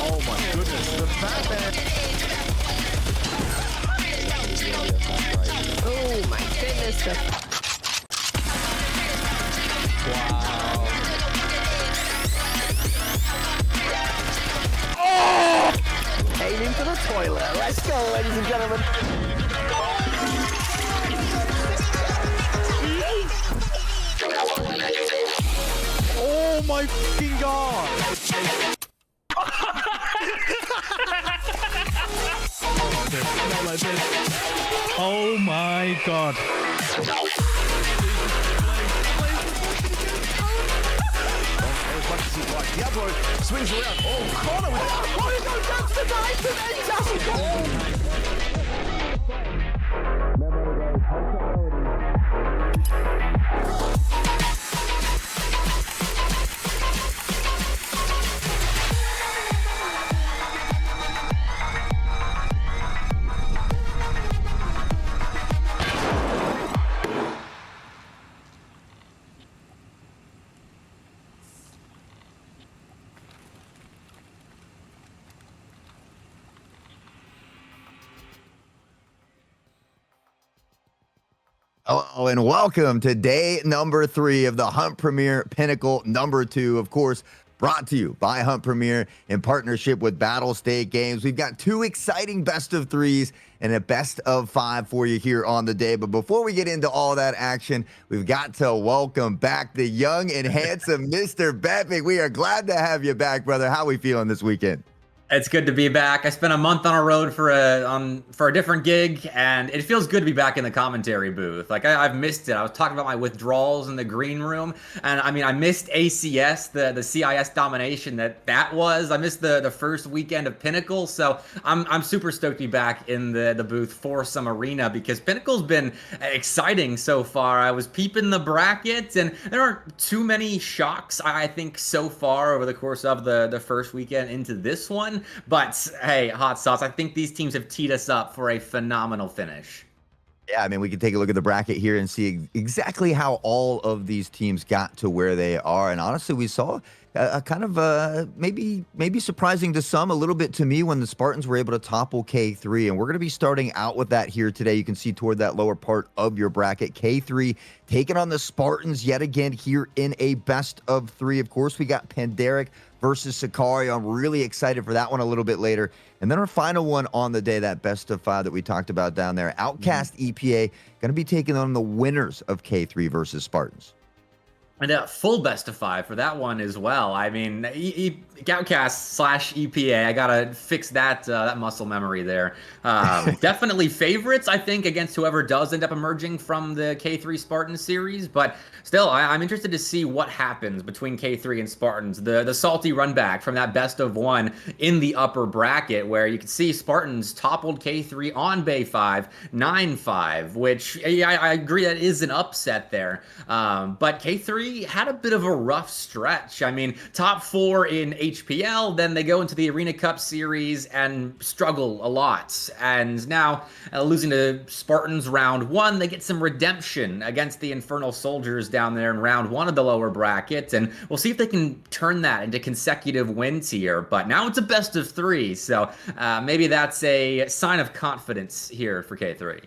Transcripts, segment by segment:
Oh my goodness, the Batman. Oh my goodness. Wow. Oh! Aiming for the toilet. Let's go, ladies and gentlemen. Oh my fucking god. Not like this. Oh my god. Diablo swings around. Oh, Connor with Oh, no, that's the knife and then just goal. Hello and welcome to day number 3 of the Hunt Premier Pinnacle number 2. Of course, brought to you by Hunt Premier in partnership with Battle State Games. We've got 2 exciting best of 3s and a best of 5 for you here on the day. But before we get into all that action, we've got to welcome back the young and handsome Mr. Bepic. We are glad to have you back, brother. How are we feeling this weekend? It's good to be back. I spent a month on a road for a different gig, and it feels good to be back in the commentary booth. Like I've missed it. I was talking about my withdrawals in the green room, and I mean I missed ACS, the CIS domination that was. I missed the first weekend of Pinnacle, so I'm super stoked to be back in the booth for some arena because Pinnacle's been exciting so far. I was peeping the brackets, and there aren't too many shocks I think so far over the course of the first weekend into this one. But hey, hot sauce, I think these teams have teed us up for a phenomenal finish. Yeah, I mean, we can take a look at the bracket here and see exactly how all of these teams got to where they are. And honestly, we saw a kind of maybe surprising to some, a little bit to me, when the Spartans were able to topple K3. And we're going to be starting out with that here today. You can see toward that lower part of your bracket, K3 taking on the Spartans yet again here in a best of 3. Of course, we got Panderic versus Sicario. I'm really excited for that one a little bit later. And then our final one on the day, that best of 5 that we talked about down there. Outcast EPA going to be taking on the winners of K3 versus Spartans. And a full best of 5 for that one as well. I mean, Outcast / EPA. I gotta fix that that muscle memory there. Definitely favorites, I think, against whoever does end up emerging from the K3 Spartan series. But still, I'm interested to see what happens between K3 and Spartans. The salty run back from that best of 1 in the upper bracket, where you can see Spartans toppled K3 on Bay 5, 9-5, which I agree that is an upset there. But K3 had a bit of a rough stretch. I mean, top 4 in HPL, then they go into the Arena Cup series and struggle a lot. And now, losing to Spartans round 1, they get some redemption against the Infernal Soldiers down there in round 1 of the lower bracket. And we'll see if they can turn that into consecutive wins here. But now it's a best of 3, so maybe that's a sign of confidence here for K3.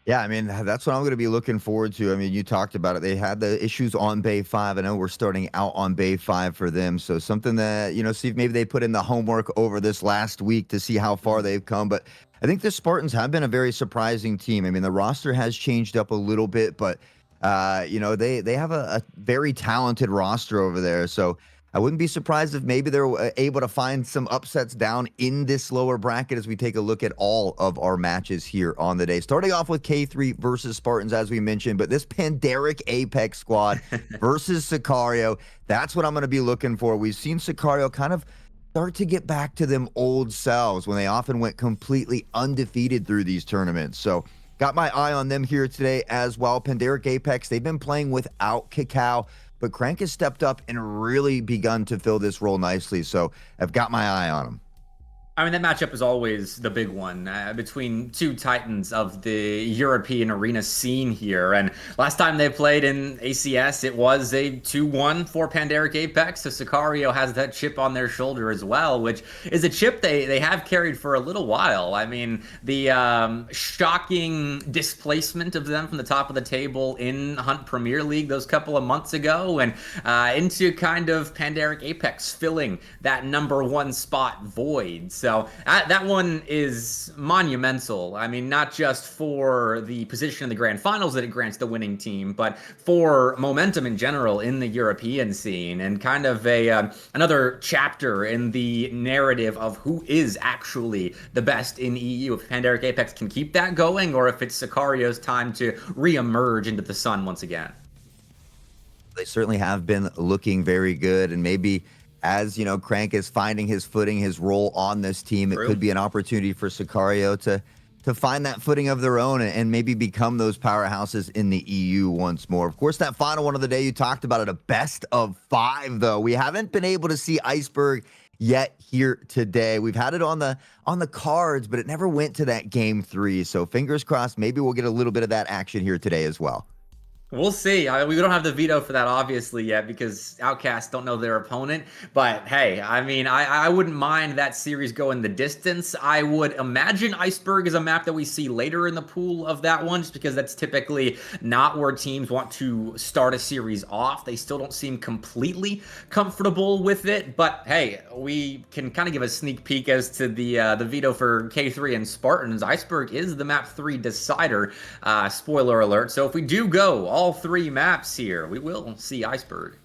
Yeah, I mean, that's what I'm going to be looking forward to. I mean, you talked about it. They had the issues on Bay 5. I know we're starting out on Bay 5 for them. So something that, see if maybe they put in the homework over this last week to see how far they've come. But I think the Spartans have been a very surprising team. I mean, the roster has changed up a little bit, but, they have a very talented roster over there. So I wouldn't be surprised if maybe they're able to find some upsets down in this lower bracket as we take a look at all of our matches here on the day. Starting off with K3 versus Spartans, as we mentioned, but this Pandaric Apex squad versus Sicario, that's what I'm going to be looking for. We've seen Sicario kind of start to get back to them old selves when they often went completely undefeated through these tournaments. So got my eye on them here today as well. Pandaric Apex, they've been playing without Cacao, but Crank has stepped up and really begun to fill this role nicely. So I've got my eye on him. I mean, that matchup is always the big one between two titans of the European arena scene here. And last time they played in ACS, it was a 2-1 for Pandaric Apex. So Sicario has that chip on their shoulder as well, which is a chip they have carried for a little while. I mean, the shocking displacement of them from the top of the table in Hunt Premier League those couple of months ago, and into kind of Pandaric Apex filling that #1 spot void. So that one is monumental. I mean, not just for the position in the grand finals that it grants the winning team, but for momentum in general in the European scene, and kind of another chapter in the narrative of who is actually the best in EU. If Pandaric Apex can keep that going, or if it's Sicario's time to re-emerge into the sun once again. They certainly have been looking very good, and maybe as, Crank is finding his footing, his role on this team, it could be an opportunity for Sicario to find that footing of their own and maybe become those powerhouses in the EU once more. Of course, that final one of the day, you talked about it, a best of 5, though. We haven't been able to see Iceberg yet here today. We've had it on the cards, but it never went to that game 3. So fingers crossed, maybe we'll get a little bit of that action here today as well. We'll see. We don't have the veto for that, obviously, yet, because Outcasts don't know their opponent. But, hey, I mean, I wouldn't mind that series going the distance. I would imagine Iceberg is a map that we see later in the pool of that one, just because that's typically not where teams want to start a series off. They still don't seem completely comfortable with it. But, hey, we can kind of give a sneak peek as to the veto for K3 and Spartans. Iceberg is the map 3 decider. Spoiler alert. So if we do go all 3 maps here, we will see Iceberg.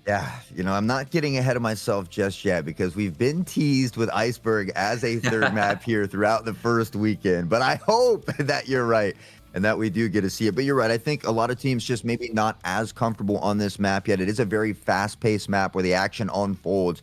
Yeah, I'm not getting ahead of myself just yet because we've been teased with Iceberg as a 3rd map here throughout the first weekend. But I hope that you're right and that we do get to see it. But you're right. I think a lot of teams just maybe not as comfortable on this map yet. It is a very fast-paced map where the action unfolds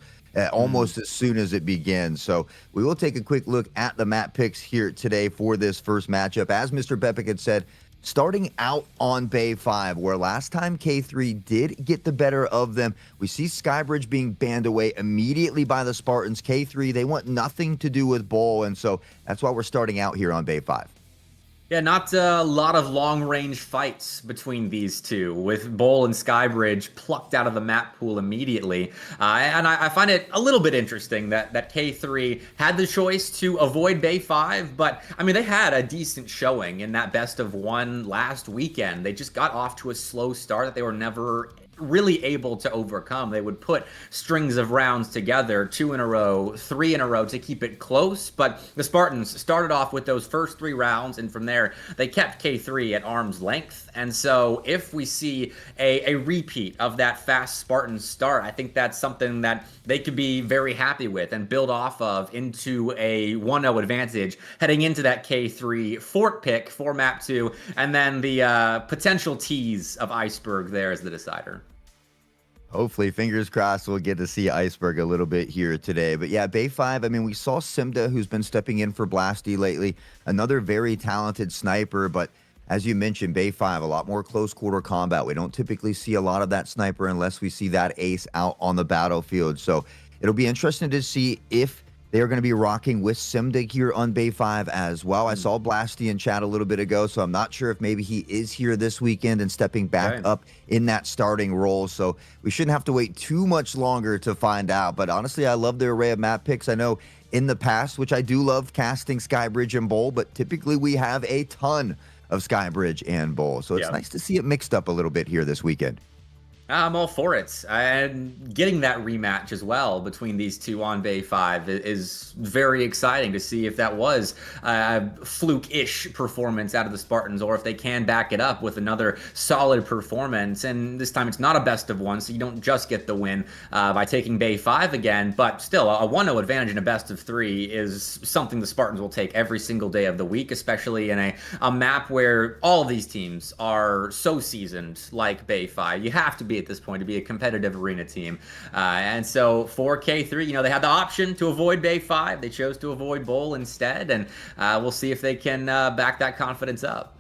almost as soon as it begins. So we will take a quick look at the map picks here today for this first matchup. As Mr. Bepic had said, starting out on Bay 5, where last time K3 did get the better of them, we see Skybridge being banned away immediately by the Spartans. K3, they want nothing to do with Bull, and so that's why we're starting out here on Bay 5. Yeah, not a lot of long-range fights between these two, with Bull and Skybridge plucked out of the map pool immediately. And I find it a little bit interesting that K3 had the choice to avoid Bay 5, but, I mean, they had a decent showing in that best of 1 last weekend. They just got off to a slow start that they were never really able to overcome. They would put strings of rounds together, 2 in a row, 3 in a row to keep it close, but the Spartans started off with those first 3 rounds, and from there they kept K3 at arm's length. And so if we see a repeat of that fast Spartan start, I think that's something that they could be very happy with and build off of into a 1-0 advantage heading into that K3 fort pick for map 2, and then the potential tease of Iceberg there as the decider. Hopefully, fingers crossed, we'll get to see Iceberg a little bit here today. But yeah, Bay 5, I mean, we saw Simda, who's been stepping in for Blasty lately, another very talented sniper. But as you mentioned, Bay 5, a lot more close quarter combat. We don't typically see a lot of that sniper unless we see that ace out on the battlefield. So it'll be interesting to see if they are going to be rocking with Simda here on Bay 5 as well. I saw Blasty in chat a little bit ago, so I'm not sure if maybe he is here this weekend and stepping back up in that starting role. So we shouldn't have to wait too much longer to find out. But honestly, I love the array of map picks. I know in the past, which I do love casting Skybridge and Bull, but typically we have a ton of Skybridge and Bull. So it's nice to see it mixed up a little bit here this weekend. I'm all for it. And getting that rematch as well between these two on Bay 5 is very exciting to see if that was a fluke-ish performance out of the Spartans or if they can back it up with another solid performance. And this time it's not a best of one, so you don't just get the win by taking Bay 5 again, but still a 1-0 advantage in a best of 3 is something the Spartans will take every single day of the week, especially in a map where all of these teams are so seasoned like Bay 5. You have to be at this point to be a competitive arena team. And so for K3, they had the option to avoid Bay 5. They chose to avoid Bowl instead, and we'll see if they can back that confidence up.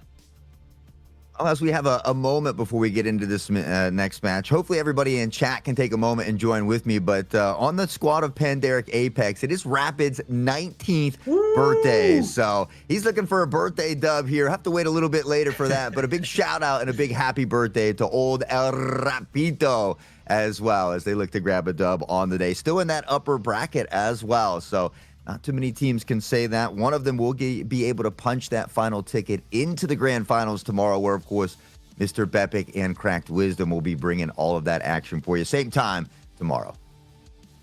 As we have a moment before we get into this next match, hopefully everybody in chat can take a moment and join with me. But on the squad of Panderic Apex, it is Rapid's 19th birthday. So he's looking for a birthday dub here. Have to wait a little bit later for that. But a big shout out and a big happy birthday to old El Rapito as well, as they look to grab a dub on the day. Still in that upper bracket as well. So not too many teams can say that. One of them will be able to punch that final ticket into the grand finals tomorrow, where, of course, Mr. Bepic and Cracked Wisdom will be bringing all of that action for you. Same time tomorrow.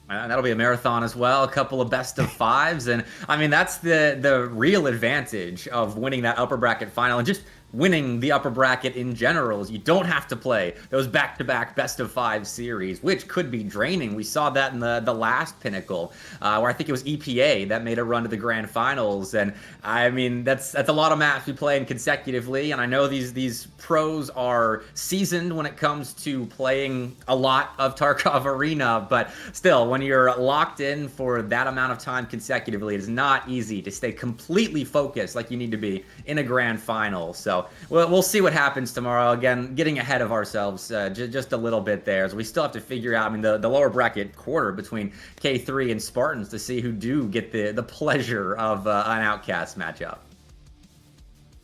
That'll be a marathon as well. A couple of best of 5s. And, I mean, that's the real advantage of winning that upper bracket final and just winning the upper bracket in general is you don't have to play those back-to-back best of 5 series, which could be draining. We saw that in the last Pinnacle, where I think it was EPA that made a run to the grand finals. And I mean, that's a lot of maps we play in consecutively. And I know these pros are seasoned when it comes to playing a lot of Tarkov Arena, but still, when you're locked in for that amount of time consecutively, it's not easy to stay completely focused like you need to be in a grand final. So we'll see what happens tomorrow. Again, getting ahead of ourselves just a little bit there. So we still have to figure out, I mean, the lower bracket quarter between K3 and Spartans to see who do get the pleasure of an Outcast matchup.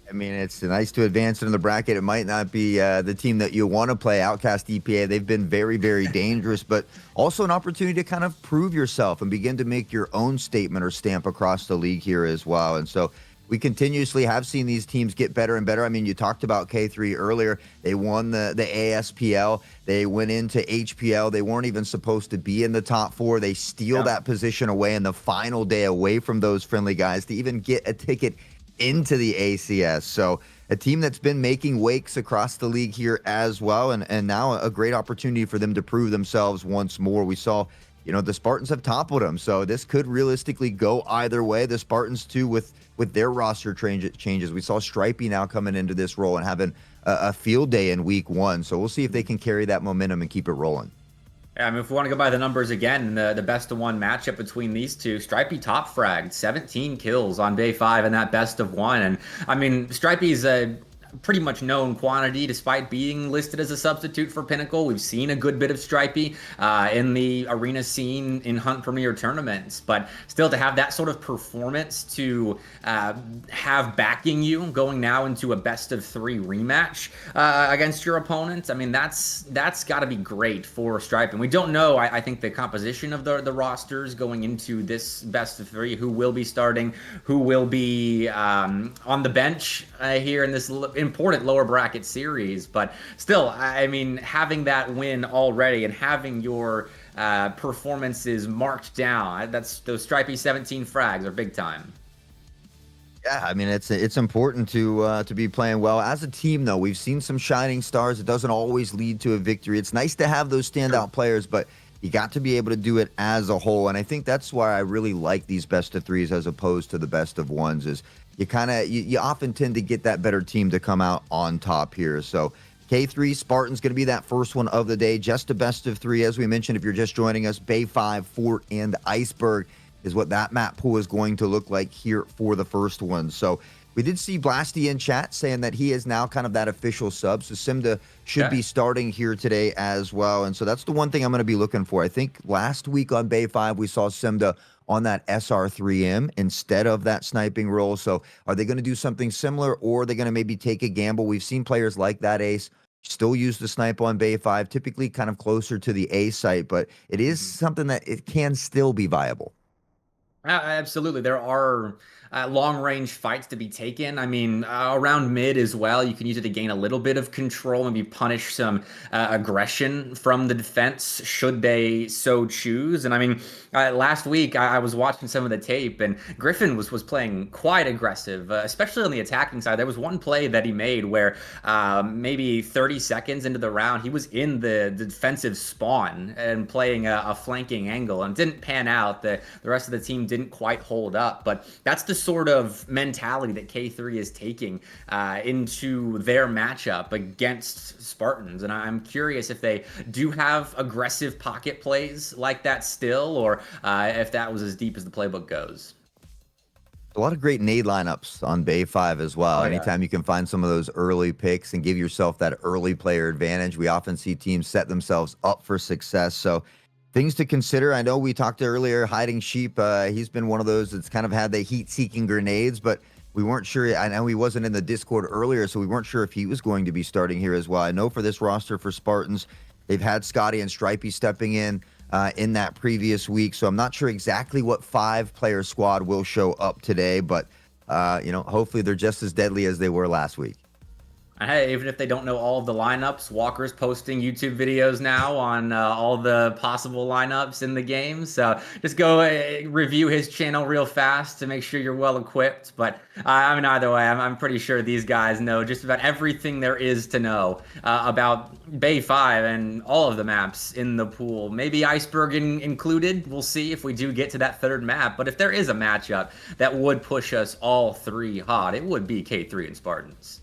I mean, it's nice to advance into the bracket. It might not be the team that you want to play, Outcast EPA. They've been very, very dangerous, but also an opportunity to kind of prove yourself and begin to make your own statement or stamp across the league here as well. And so we continuously have seen these teams get better and better. I mean, you talked about K3 earlier. They won the ASPL. They went into HPL. They weren't even supposed to be in the top 4. They steal that position away in the final day away from those friendly guys to even get a ticket into the ACS. So a team that's been making wakes across the league here as well. And now a great opportunity for them to prove themselves once more. We saw, the Spartans have toppled them. So this could realistically go either way. The Spartans, too, with their roster changes. We saw Stripey now coming into this role and having a field day in week 1. So we'll see if they can carry that momentum and keep it rolling. Yeah, I mean, if we want to go by the numbers again, the best of 1 matchup between these two, Stripey top fragged 17 kills on Bay 5 in that best of 1. And I mean, Stripey's a pretty much known quantity despite being listed as a substitute for Pinnacle. We've seen a good bit of Stripey in the arena scene in Hunt Premier tournaments, but still to have that sort of performance to have backing you going now into a best of 3 rematch against your opponent, I mean, that's got to be great for Stripey. And we don't know, I think, the composition of the rosters going into this best of 3, who will be starting, who will be on the bench here in this important lower bracket series. But still, I mean, having that win already and having your performances marked down, those Stripey 17 frags are big time. Yeah, I mean, it's important to be playing well as a team. Though we've seen some shining stars, it doesn't always lead to a victory. It's nice to have those standout players, but you got to be able to do it as a whole. And I think that's why I really like these best of 3s as opposed to the best of 1s. Is you often tend to get that better team to come out on top here. So K3 Spartans going to be that first one of the day. Just a best of 3, as we mentioned. If you're just joining us, Bay 5, Fort, and Iceberg is what that map pool is going to look like here for the first one. So we did see Blasty in chat saying that he is now kind of that official sub. So Simda should be starting here today as well. And so that's the one thing I'm going to be looking for. I think last week on Bay 5, we saw Simda on that SR3M instead of that sniping role. So are they going to do something similar, or are they going to maybe take a gamble? We've seen players like that Ace still use the snipe on Bay 5, typically kind of closer to the A site, but it is something that it can still be viable. Absolutely. There are long range fights to be taken. I mean, around mid as well, you can use it to gain a little bit of control, maybe punish some aggression from the defense should they so choose. And I mean, last week I was watching some of the tape, and Griffin was playing quite aggressive, especially on the attacking side. There was one play that he made where maybe 30 seconds into the round, he was in the defensive spawn and playing a flanking angle, and it didn't pan out. The rest of the team didn't quite hold up, but that's the sort of mentality that K3 is taking into their matchup against Spartans. And I'm curious if they do have aggressive pocket plays like that still, or if that was as deep as the playbook goes. A lot of great nade lineups on Bay 5 as well. Oh, yeah. Anytime you can find some of those early picks and give yourself that early player advantage, we often see teams set themselves up for success. So things to consider. I know we talked earlier, Hiding Sheep. He's been one of those that's kind of had the heat-seeking grenades, but we weren't sure. I know he wasn't in the Discord earlier, so we weren't sure if he was going to be starting here as well. I know for this roster for Spartans, they've had Scotty and Stripey stepping in that previous week, so I'm not sure exactly what 5-player squad will show up today, but hopefully they're just as deadly as they were last week. And hey, even if they don't know all of the lineups, Walker's posting YouTube videos now on all the possible lineups in the game. So just go review his channel real fast to make sure you're well equipped. But I mean, either way, I'm pretty sure these guys know just about everything there is to know about Bay 5 and all of the maps in the pool. Maybe Iceberg included. We'll see if we do get to that third map. But if there is a matchup that would push us all three hot, it would be K3 and Spartans.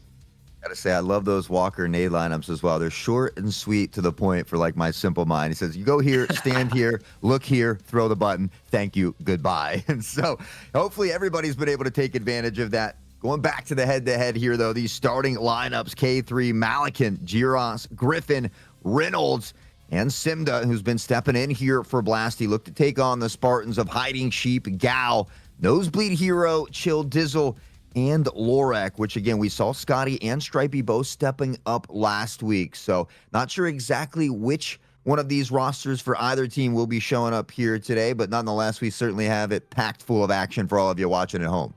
Gotta say, I love those Walker nade lineups as well. They're short and sweet to the point for like my simple mind. He says, you go here, stand here, look here, throw the button, thank you, goodbye. And so hopefully everybody's been able to take advantage of that. Going back to the head-to-head here, though, these starting lineups, K3, Malikan, Giros, Griffin, Reynolds, and Simda, who's been stepping in here for Blasty, look to take on the Spartans of Hiding Sheep, Gal, Nosebleed Hero, Chill Dizzle, and Lorek, which again, we saw Scotty and Stripey both stepping up last week. So not sure exactly which one of these rosters for either team will be showing up here today, but nonetheless, we certainly have it packed full of action for all of you watching at home.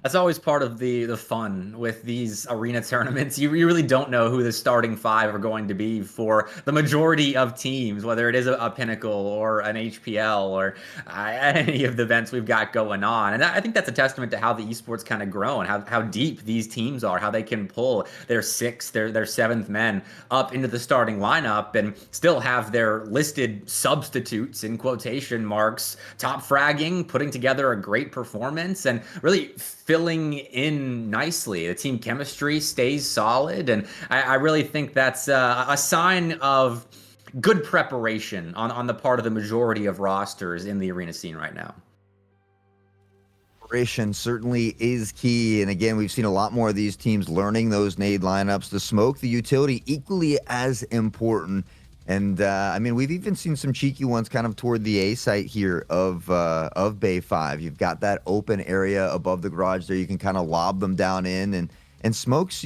That's always part of the fun with these arena tournaments. You really don't know who the starting 5 are going to be for the majority of teams, whether it is a Pinnacle or an HPL or any of the events we've got going on. And I think that's a testament to how the esports kind of grow and how deep these teams are, how they can pull their 6th, their 7th men up into the starting lineup and still have their listed substitutes in quotation marks, top fragging, putting together a great performance and really filling in nicely. The team chemistry stays solid, and I really think that's a sign of good preparation on the part of the majority of rosters in the arena scene right now. Preparation certainly is key, and again, we've seen a lot more of these teams learning those nade lineups. The smoke, the utility, equally as important. And I mean, we've even seen some cheeky ones kind of toward the A site here of Bay 5. You've got that open area above the garage there. You can kind of lob them down in. And smokes,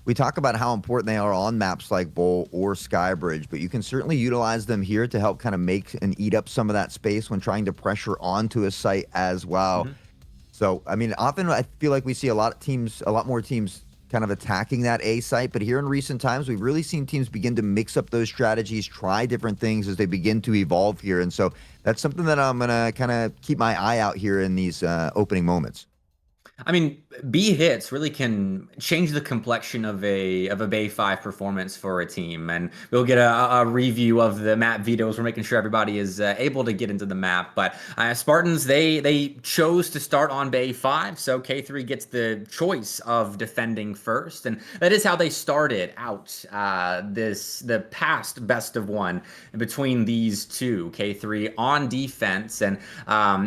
we talk about how important they are on maps like Bowl or Skybridge, but you can certainly utilize them here to help kind of make and eat up some of that space when trying to pressure onto a site as well. Mm-hmm. So, I mean, often I feel like we see a lot more teams kind of attacking that A site, but here in recent times, we've really seen teams begin to mix up those strategies, try different things as they begin to evolve here. And so that's something that I'm going to kind of keep my eye out here in these opening moments. I mean, B hits really can change the complexion of a Bay 5 performance for a team, and we'll get a review of the map vetoes. We're making sure everybody is able to get into the map. But Spartans, they chose to start on Bay 5, so K3 gets the choice of defending first, and that is how they started out the past best of one between these two. K3 on defense, and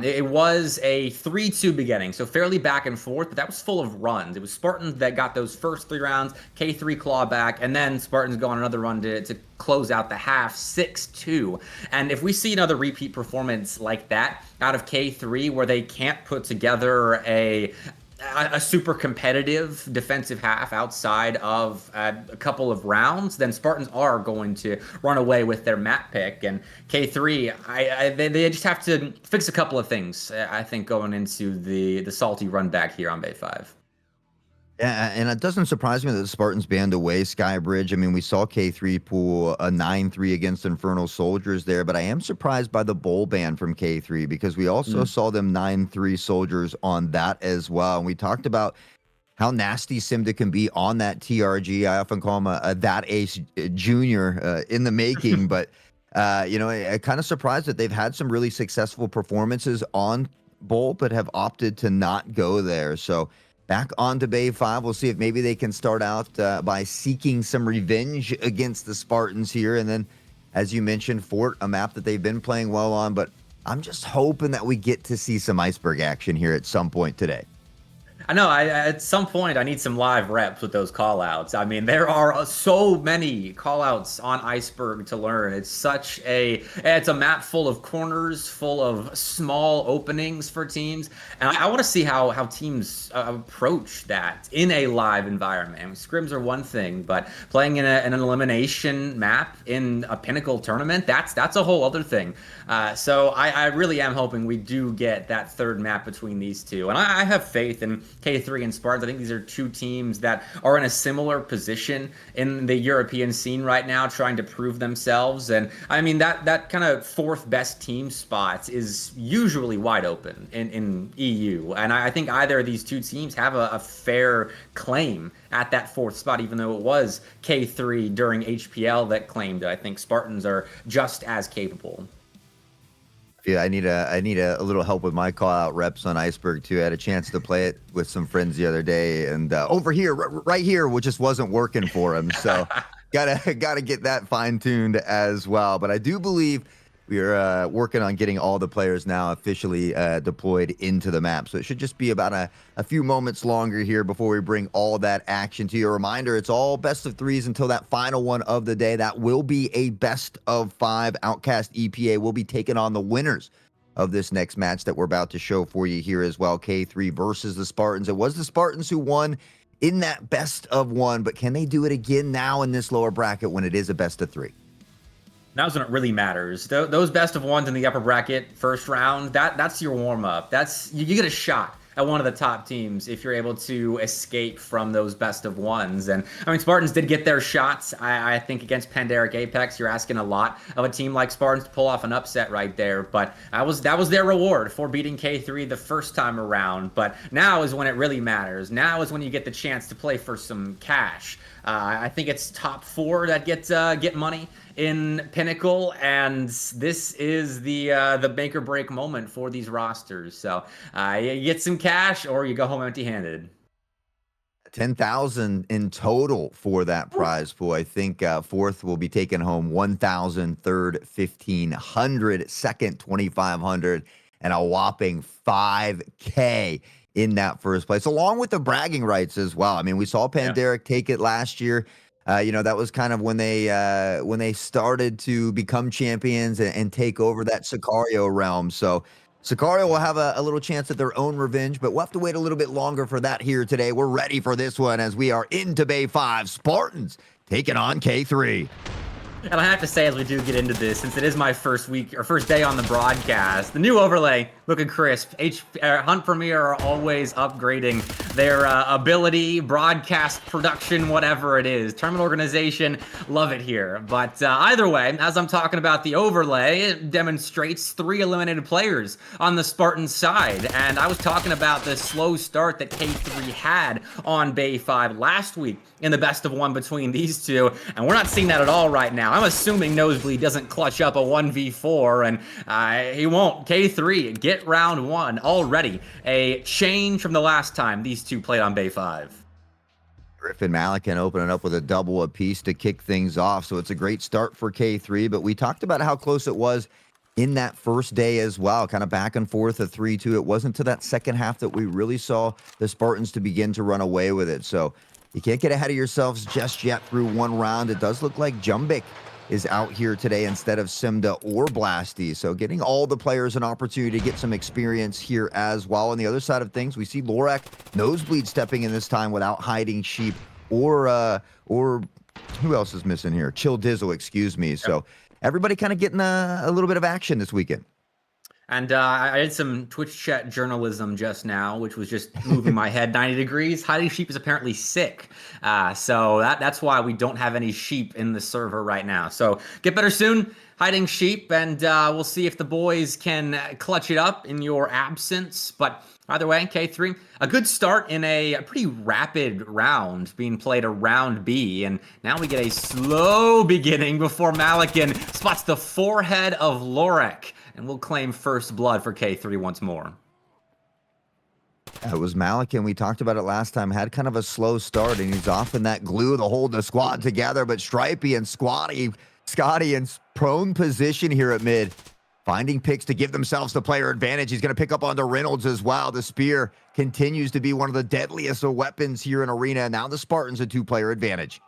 it was a 3-2 beginning, so fairly back and forth, but that was full of runs. It was Spartans that got those first 3 rounds, K3 claw back, and then Spartans go on another run to close out the half 6-2. And if we see another repeat performance like that out of K3 where they can't put together a a super competitive defensive half outside of a couple of rounds, then Spartans are going to run away with their map pick. And K3, they just have to fix a couple of things, I think, going into the salty run back here on Bay 5. Yeah, and it doesn't surprise me that the Spartans banned away Skybridge. I mean, we saw K3 pull a 9-3 against Infernal Soldiers there, but I am surprised by the bowl ban from K3 because we also saw them 9-3 Soldiers on that as well. And we talked about how nasty Simda can be on that TRG. I often call him a that ace junior in the making, but I'm kind of surprised that they've had some really successful performances on bowl, but have opted to not go there. So back on to Bay 5. We'll see if maybe they can start out by seeking some revenge against the Spartans here. And then, as you mentioned, Fort, a map that they've been playing well on. But I'm just hoping that we get to see some Iceberg action here at some point today. I know. At some point, I need some live reps with those callouts. I mean, there are so many callouts on Iceberg to learn. It's a map full of corners, full of small openings for teams, and I want to see how teams approach that in a live environment. I mean, scrims are one thing, but playing in an elimination map in a Pinnacle tournament, that's a whole other thing. So I really am hoping we do get that third map between these two, and I have faith in K3 and Spartans. I think these are two teams that are in a similar position in the European scene right now, trying to prove themselves. And I mean, that kind of fourth best team spot is usually wide open in EU. And I think either of these two teams have a fair claim at that fourth spot, even though it was K3 during HPL that claimed it. I think Spartans are just as capable. Yeah, I need a little help with my call out reps on Iceberg too. I had a chance to play it with some friends the other day, and over here, right here, which just wasn't working for him. So gotta get that fine tuned as well. But I do believe we are working on getting all the players now officially deployed into the map. So it should just be about a few moments longer here before we bring all that action to you. A reminder, it's all best of threes until that final one of the day. That will be a best of 5. Outcast EPA will be taking on the winners of this next match that we're about to show for you here as well. K3 versus the Spartans. It was the Spartans who won in that best of 1, but can they do it again now in this lower bracket when it is a best of 3? Now's when it really matters. Those best of 1s in the upper bracket, first round, that's your warm-up. You get a shot at one of the top teams if you're able to escape from those best of 1s. And I mean, Spartans did get their shots. I think against Pandaric Apex, you're asking a lot of a team like Spartans to pull off an upset right there. But that was their reward for beating K3 the first time around. But now is when it really matters. Now is when you get the chance to play for some cash. I think it's top 4 that get money in Pinnacle, and this is the make or break moment for these rosters. So you get some cash or you go home empty-handed. 10,000 in total for that prize pool. I think fourth will be taking home 1,000, third 1,500, second 2,500, and a whopping 5K in that first place, along with the bragging rights as well. I mean, we saw Pandaric take it last year. That was kind of when they started to become champions and take over that Sicario realm. So Sicario will have a little chance at their own revenge, but we'll have to wait a little bit longer for that here today. We're ready for this one as we are into Bay 5. Spartans taking on K3. And I have to say, as we do get into this, since it is my first day on the broadcast, the new overlay looking crisp. Hunt Premier are always upgrading their ability, broadcast production, whatever it is. Tournament organization, love it here. But either way, as I'm talking about the overlay, it demonstrates 3 eliminated players on the Spartan side. And I was talking about the slow start that K3 had on Bay 5 last week in the best of 1 between these two. And we're not seeing that at all right now. I'm assuming Nosebleed doesn't clutch up a 1v4, and he won't. K3 get round 1 already. A change from the last time these two played on Bay 5. Griffin Malikan opening up with a double apiece to kick things off, so it's a great start for K3, but we talked about how close it was in that first day as well, kind of back and forth, a 3-2. It wasn't to that second half that we really saw the Spartans to begin to run away with it, so you can't get ahead of yourselves just yet through one round. It does look like Jumbik is out here today instead of Simda or Blasty. So getting all the players an opportunity to get some experience here as well. On the other side of things, we see Lorak Nosebleed stepping in this time without hiding Sheep or who else is missing here? Chill Dizzle, excuse me. So everybody kind of getting a little bit of action this weekend. And I did some Twitch chat journalism just now, which was just moving my head 90 degrees. Hiding Sheep is apparently sick. So that's why we don't have any sheep in the server right now. So get better soon, Hiding Sheep, and we'll see if the boys can clutch it up in your absence. But either way, K3, a good start in a pretty rapid round being played around B. And now we get a slow beginning before Malikan spots the forehead of Lorek. And we'll claim first blood for K3 once more. It was Malikan. We talked about it last time. Had kind of a slow start, and he's often that glue to hold the squad together. But Stripey and Scotty in prone position here at mid, finding picks to give themselves the player advantage. He's going to pick up onto Reynolds as well. The spear continues to be one of the deadliest of weapons here in Arena. Now the Spartans a 2-player advantage.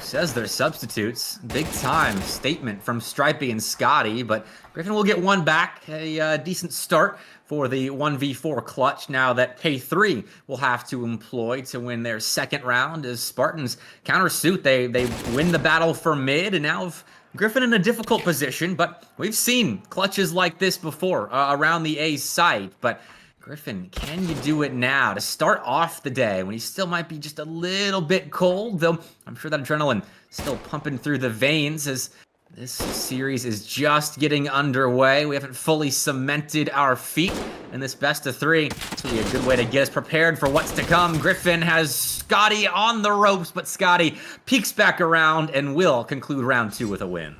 Says they're substitutes. Big time statement from Stripey and Scotty, but Griffin will get one back. A decent start for the 1v4 clutch now that K3 will have to employ to win their second round as Spartans countersuit. They win the battle for mid, and now Griffin in a difficult position, but we've seen clutches like this before around the A site, but Griffin, can you do it now to start off the day when he still might be just a little bit cold, though I'm sure that adrenaline still pumping through the veins as this series is just getting underway. We haven't fully cemented our feet in this best of 3. This will be a good way to get us prepared for what's to come. Griffin has Scotty on the ropes, but Scotty peeks back around and will conclude round 2 with a win.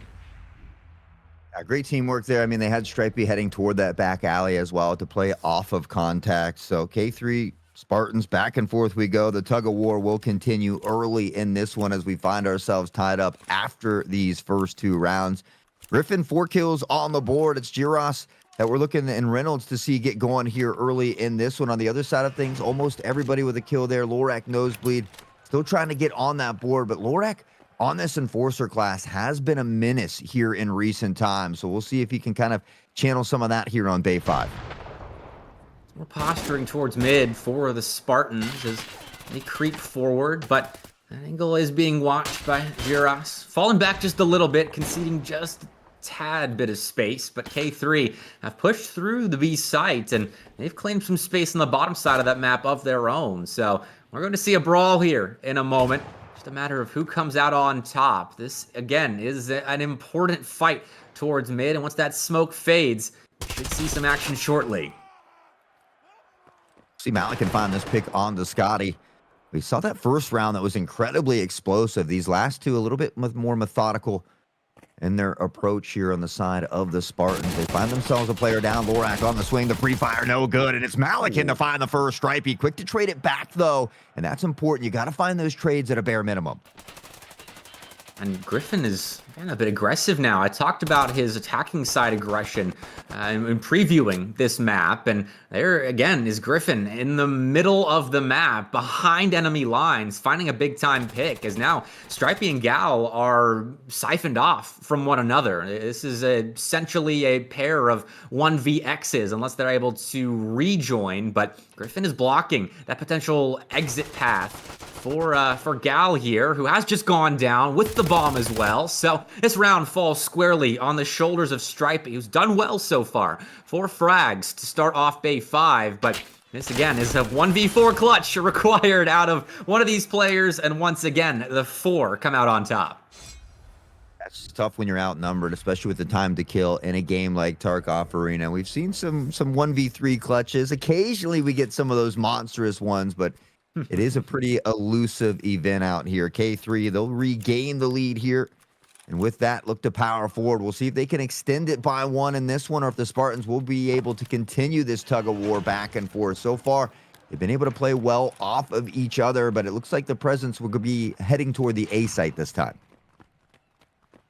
Great teamwork there. I mean, they had Stripey heading toward that back alley as well to play off of contact. So K3 Spartans back and forth we go. The tug of war will continue early in this one as we find ourselves tied up after these first 2 rounds. Griffin 4 kills on the board. It's Giros that we're looking in Reynolds to see get going here early in this one. On the other side of things, almost everybody with a kill there. Lorak Nosebleed still trying to get on that board, but Lorak on this Enforcer class has been a menace here in recent times. So we'll see if he can kind of channel some of that here on Bay 5. We're posturing towards mid for the Spartans as they creep forward, but that angle is being watched by Giros. Falling back just a little bit, conceding just a tad bit of space, but K3 have pushed through the B site, and they've claimed some space on the bottom side of that map of their own. So we're going to see a brawl here in a moment. Just a matter of who comes out on top. This, again, is an important fight towards mid, and once that smoke fades, we should see some action shortly. See Malik can find this pick on to Scotty. We saw that first round that was incredibly explosive. These last 2 a little bit more methodical in their approach here on the side of the Spartans. They find themselves a player down. Lorak on the swing. The free fire, no good. And it's Malikan to find the first Stripey. Quick to trade it back, though. And that's important. You got to find those trades at a bare minimum. And Griffin is a bit aggressive now. I talked about his attacking side aggression in previewing this map. And there, again, is Griffin in the middle of the map, behind enemy lines, finding a big-time pick, as now Stripey and Gal are siphoned off from one another. This is essentially a pair of 1vX's, unless they're able to rejoin. But Griffin is blocking that potential exit path for Gal here, who has just gone down with the bomb as well. So this round falls squarely on the shoulders of Stripey, who's done well so far. 4 frags to start off Bay 5, but this again is a 1v4 clutch required out of one of these players, and once again, the 4 come out on top. That's tough when you're outnumbered, especially with the time to kill in a game like Tarkov Arena. We've seen some 1v3 clutches. Occasionally we get some of those monstrous ones, but it is a pretty elusive event out here. K3, they'll regain the lead here. And with that, look to power forward. We'll see if they can extend it by 1 in this one, or if the Spartans will be able to continue this tug-of-war back and forth. So far, they've been able to play well off of each other, but it looks like the presence will be heading toward the A site this time.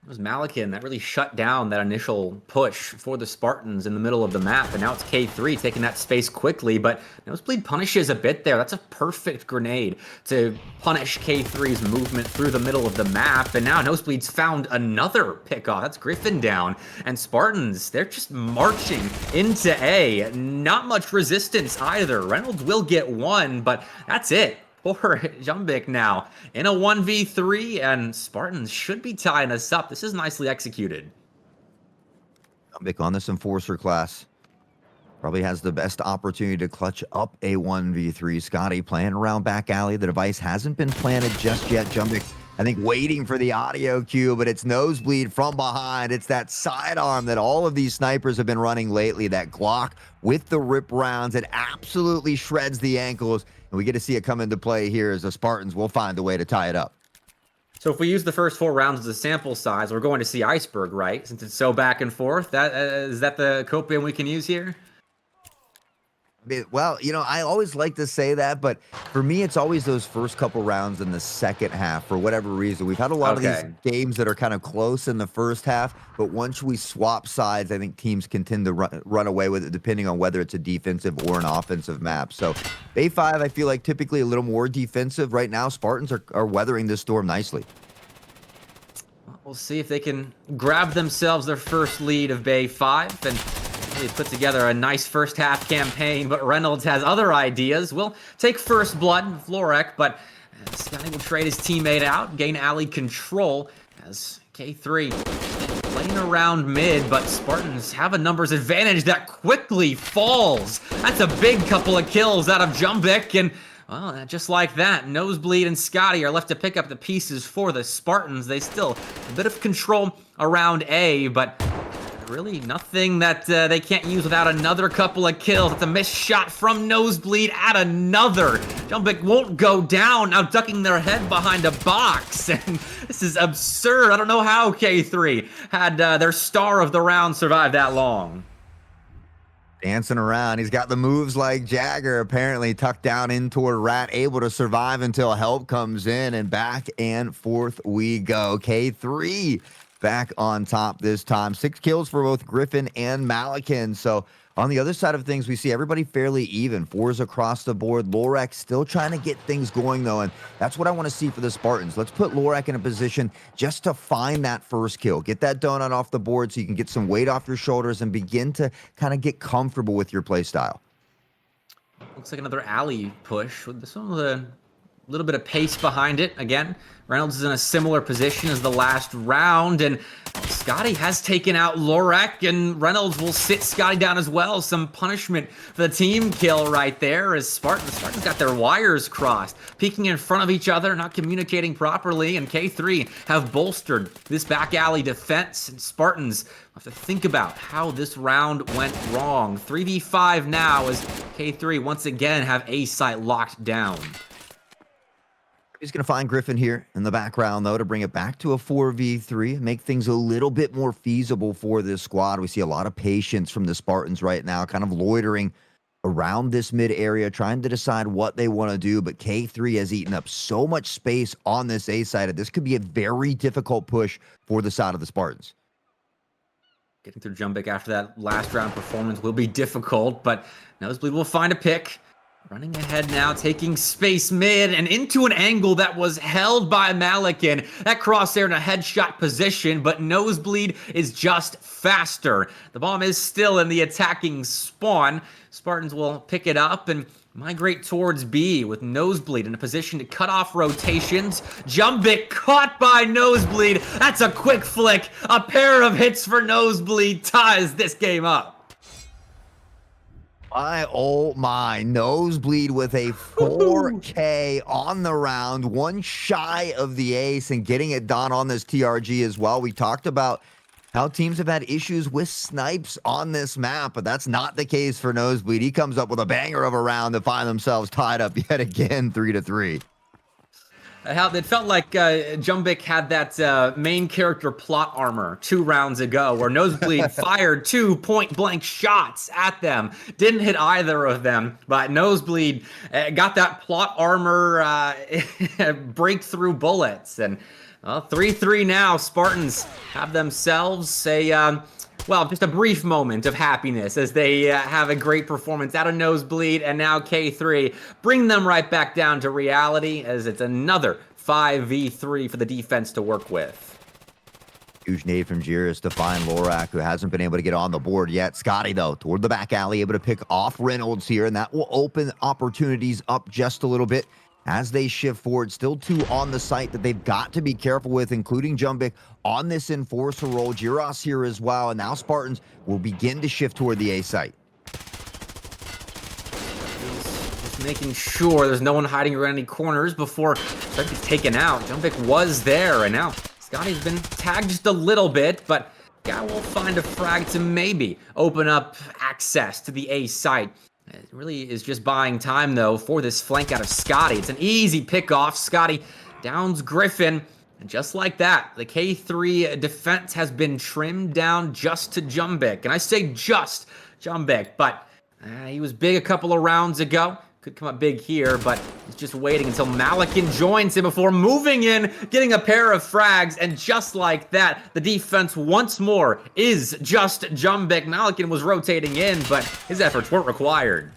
It was Malakin that really shut down that initial push for the Spartans in the middle of the map, and now it's K3 taking that space quickly, but Nosebleed punishes a bit there. That's a perfect grenade to punish K3's movement through the middle of the map, and now Nosebleed's found another pickoff. That's Griffin down, and Spartans, they're just marching into A. Not much resistance either. Reynolds will get one, but that's it. Poor Jumbik now in a 1v3, and Spartans should be tying us up. This is nicely executed. Jumbik on this Enforcer class. Probably has the best opportunity to clutch up a 1v3. Scotty playing around back alley. The device hasn't been planted just yet. Jumbik, I think, waiting for the audio cue, but it's Nosebleed from behind. It's that sidearm that all of these snipers have been running lately, that Glock with the rip rounds. It absolutely shreds the ankles, and we get to see it come into play here as the Spartans will find a way to tie it up. So if we use the first 4 rounds as a sample size, we're going to see Iceberg, right? Since it's so back and forth. Is that the copium we can use here? Well, I always like to say that, but for me, it's always those first couple rounds in the second half for whatever reason. We've had a lot of these games that are kind of close in the first half, but once we swap sides, I think teams can tend to run away with it depending on whether it's a defensive or an offensive map. So Bay 5, I feel like typically a little more defensive. Right now, Spartans are weathering this storm nicely. We'll see if they can grab themselves their first lead of Bay 5 and they put together a nice first half campaign, but Reynolds has other ideas. We'll take first blood, Florek, but Scotty will trade his teammate out, gain alley control as K3 playing around mid, but Spartans have a numbers advantage that quickly falls. That's a big couple of kills out of Jumbik, and well, just like that, Nosebleed and Scotty are left to pick up the pieces for the Spartans. They still have a bit of control around A, but really nothing that they can't use without another couple of kills. It's a missed shot from Nosebleed at another. Jumbik won't go down, now ducking their head behind a box. And this is absurd. I don't know how K3 had their star of the round survive that long. Dancing around. He's got the moves like Jagger, apparently tucked down in toward Rat, able to survive until help comes in, and back and forth we go. K3 back on top this time. 6 kills for both Griffin and Malakin. So on the other side of things, we see everybody fairly even. 4s across the board. Lorek still trying to get things going, though, and that's what I want to see for the Spartans. Let's put Lorek in a position just to find that first kill. Get that donut off the board so you can get some weight off your shoulders and begin to kind of get comfortable with your play style. Looks like another alley push with this one with a little bit of pace behind it. Again, Reynolds is in a similar position as the last round, and Scotty has taken out Lorek, and Reynolds will sit Scotty down as well. Some punishment for the team kill right there as Spartans got their wires crossed, peeking in front of each other, not communicating properly, and K3 have bolstered this back alley defense, and Spartans have to think about how this round went wrong. 3v5 now as K3 once again have A site locked down. He's going to find Griffin here in the background, though, to bring it back to a 4v3 and make things a little bit more feasible for this squad. We see a lot of patience from the Spartans right now, kind of loitering around this mid area, trying to decide what they want to do. But K3 has eaten up so much space on this A side that this could be a very difficult push for the side of the Spartans. Getting through Jumbik after that last round performance will be difficult, but Nosebleed will find a pick. Running ahead now, taking space mid and into an angle that was held by Malakin. That crosshair in a headshot position, but Nosebleed is just faster. The bomb is still in the attacking spawn. Spartans will pick it up and migrate towards B with Nosebleed in a position to cut off rotations. Jumbik caught by Nosebleed. That's a quick flick. A pair of hits for Nosebleed ties this game up. Oh my, Nosebleed with a 4K on the round, one shy of the ace and getting it done on this TRG as well. We talked about how teams have had issues with snipes on this map, but that's not the case for Nosebleed. He comes up with a banger of a round to find themselves tied up yet again, 3-3. It felt like Jumbik had that main character plot armor 2 rounds ago where Nosebleed fired 2 point-blank shots at them. Didn't hit either of them, but Nosebleed got that plot armor breakthrough bullets. And Well, 3-3 now. Spartans have themselves a, well, just a brief moment of happiness as they have a great performance out of Nosebleed, and now K3 bring them right back down to reality as it's another 5v3 for the defense to work with. Huge nade from Jiris to find Lorak, who hasn't been able to get on the board yet. Scotty, though, toward the back alley, able to pick off Reynolds here, and that will open opportunities up just a little bit as they shift forward. Still 2 on the site that they've got to be careful with, including Jumbik on this enforcer role. Jiros here as well, and now Spartans will begin to shift toward the A site. Just making sure there's no one hiding around any corners before that gets taken out. Jumbik was there, and now Scotty's been tagged just a little bit, but guy will find a frag to maybe open up access to the A site. It really is just buying time, though, for this flank out of Scotty. It's an easy pick-off. Scotty downs Griffin, and just like that, the K3 defense has been trimmed down just to Jumbik. And I say just Jumbik, but he was big a couple of rounds ago. Could come up big here, but he's just waiting until Malikin joins him before moving in, getting a pair of frags, and just like that, the defense once more is just Jumbik. Malikin was rotating in, but his efforts weren't required.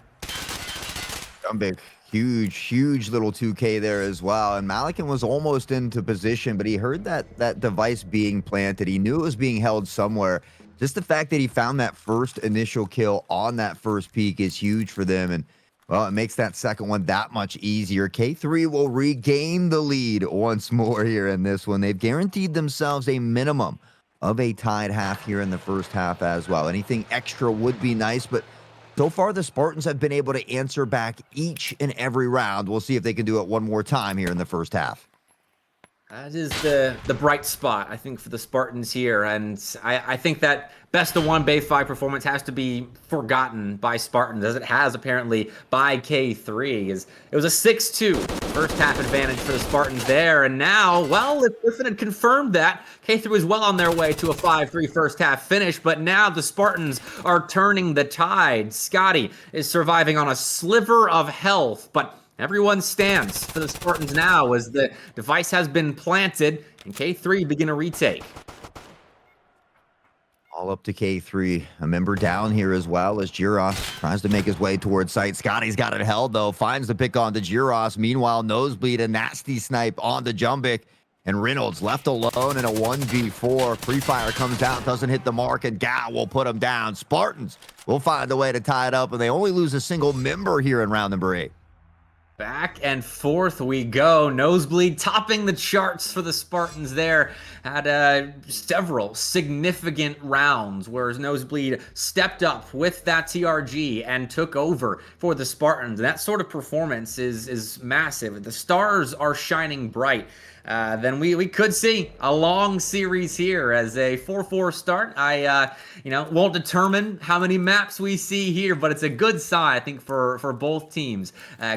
Jumbik, huge little 2K there as well, and Malikin was almost into position, but he heard that device being planted. He knew it was being held somewhere. Just the fact that he found that first initial kill on that first peek is huge for them, and well, it makes that second one that much easier. K3 will regain the lead once more here in this one. They've guaranteed themselves a minimum of a tied half here in the first half as well. Anything extra would be nice, but so far the Spartans have been able to answer back each and every round. We'll see if they can do it one more time here in the first half. That is the bright spot, I think, for the Spartans here. And I think that best of 1 Bay 5 performance has to be forgotten by Spartans, as it has apparently by K3. It was a 6-2 first half advantage for the Spartans there. And now, well, if Griffin had confirmed that, K3 was well on their way to a 5-3 first half finish. But now the Spartans are turning the tide. Scotty is surviving on a sliver of health, but everyone stands for the Spartans now as the device has been planted and K3 begin a retake. All up to K3. A member down here as well as Jiros tries to make his way towards site. Scotty's got it held, though. Finds the pick on to Jiros. Meanwhile, Nosebleed, a nasty snipe on the Jumbik. And Reynolds left alone in a 1v4. Free Fire comes out, doesn't hit the mark, and Gao will put him down. Spartans will find a way to tie it up, and they only lose a single member here in round number 8. Back and forth we go. Nosebleed topping the charts for the Spartans there. Had several significant rounds, whereas Nosebleed stepped up with that TRG and took over for the Spartans. And that sort of performance is massive. The stars are shining bright. Then we could see a long series here as a 4-4 start. I won't determine how many maps we see here, but it's a good sign, I think, for both teams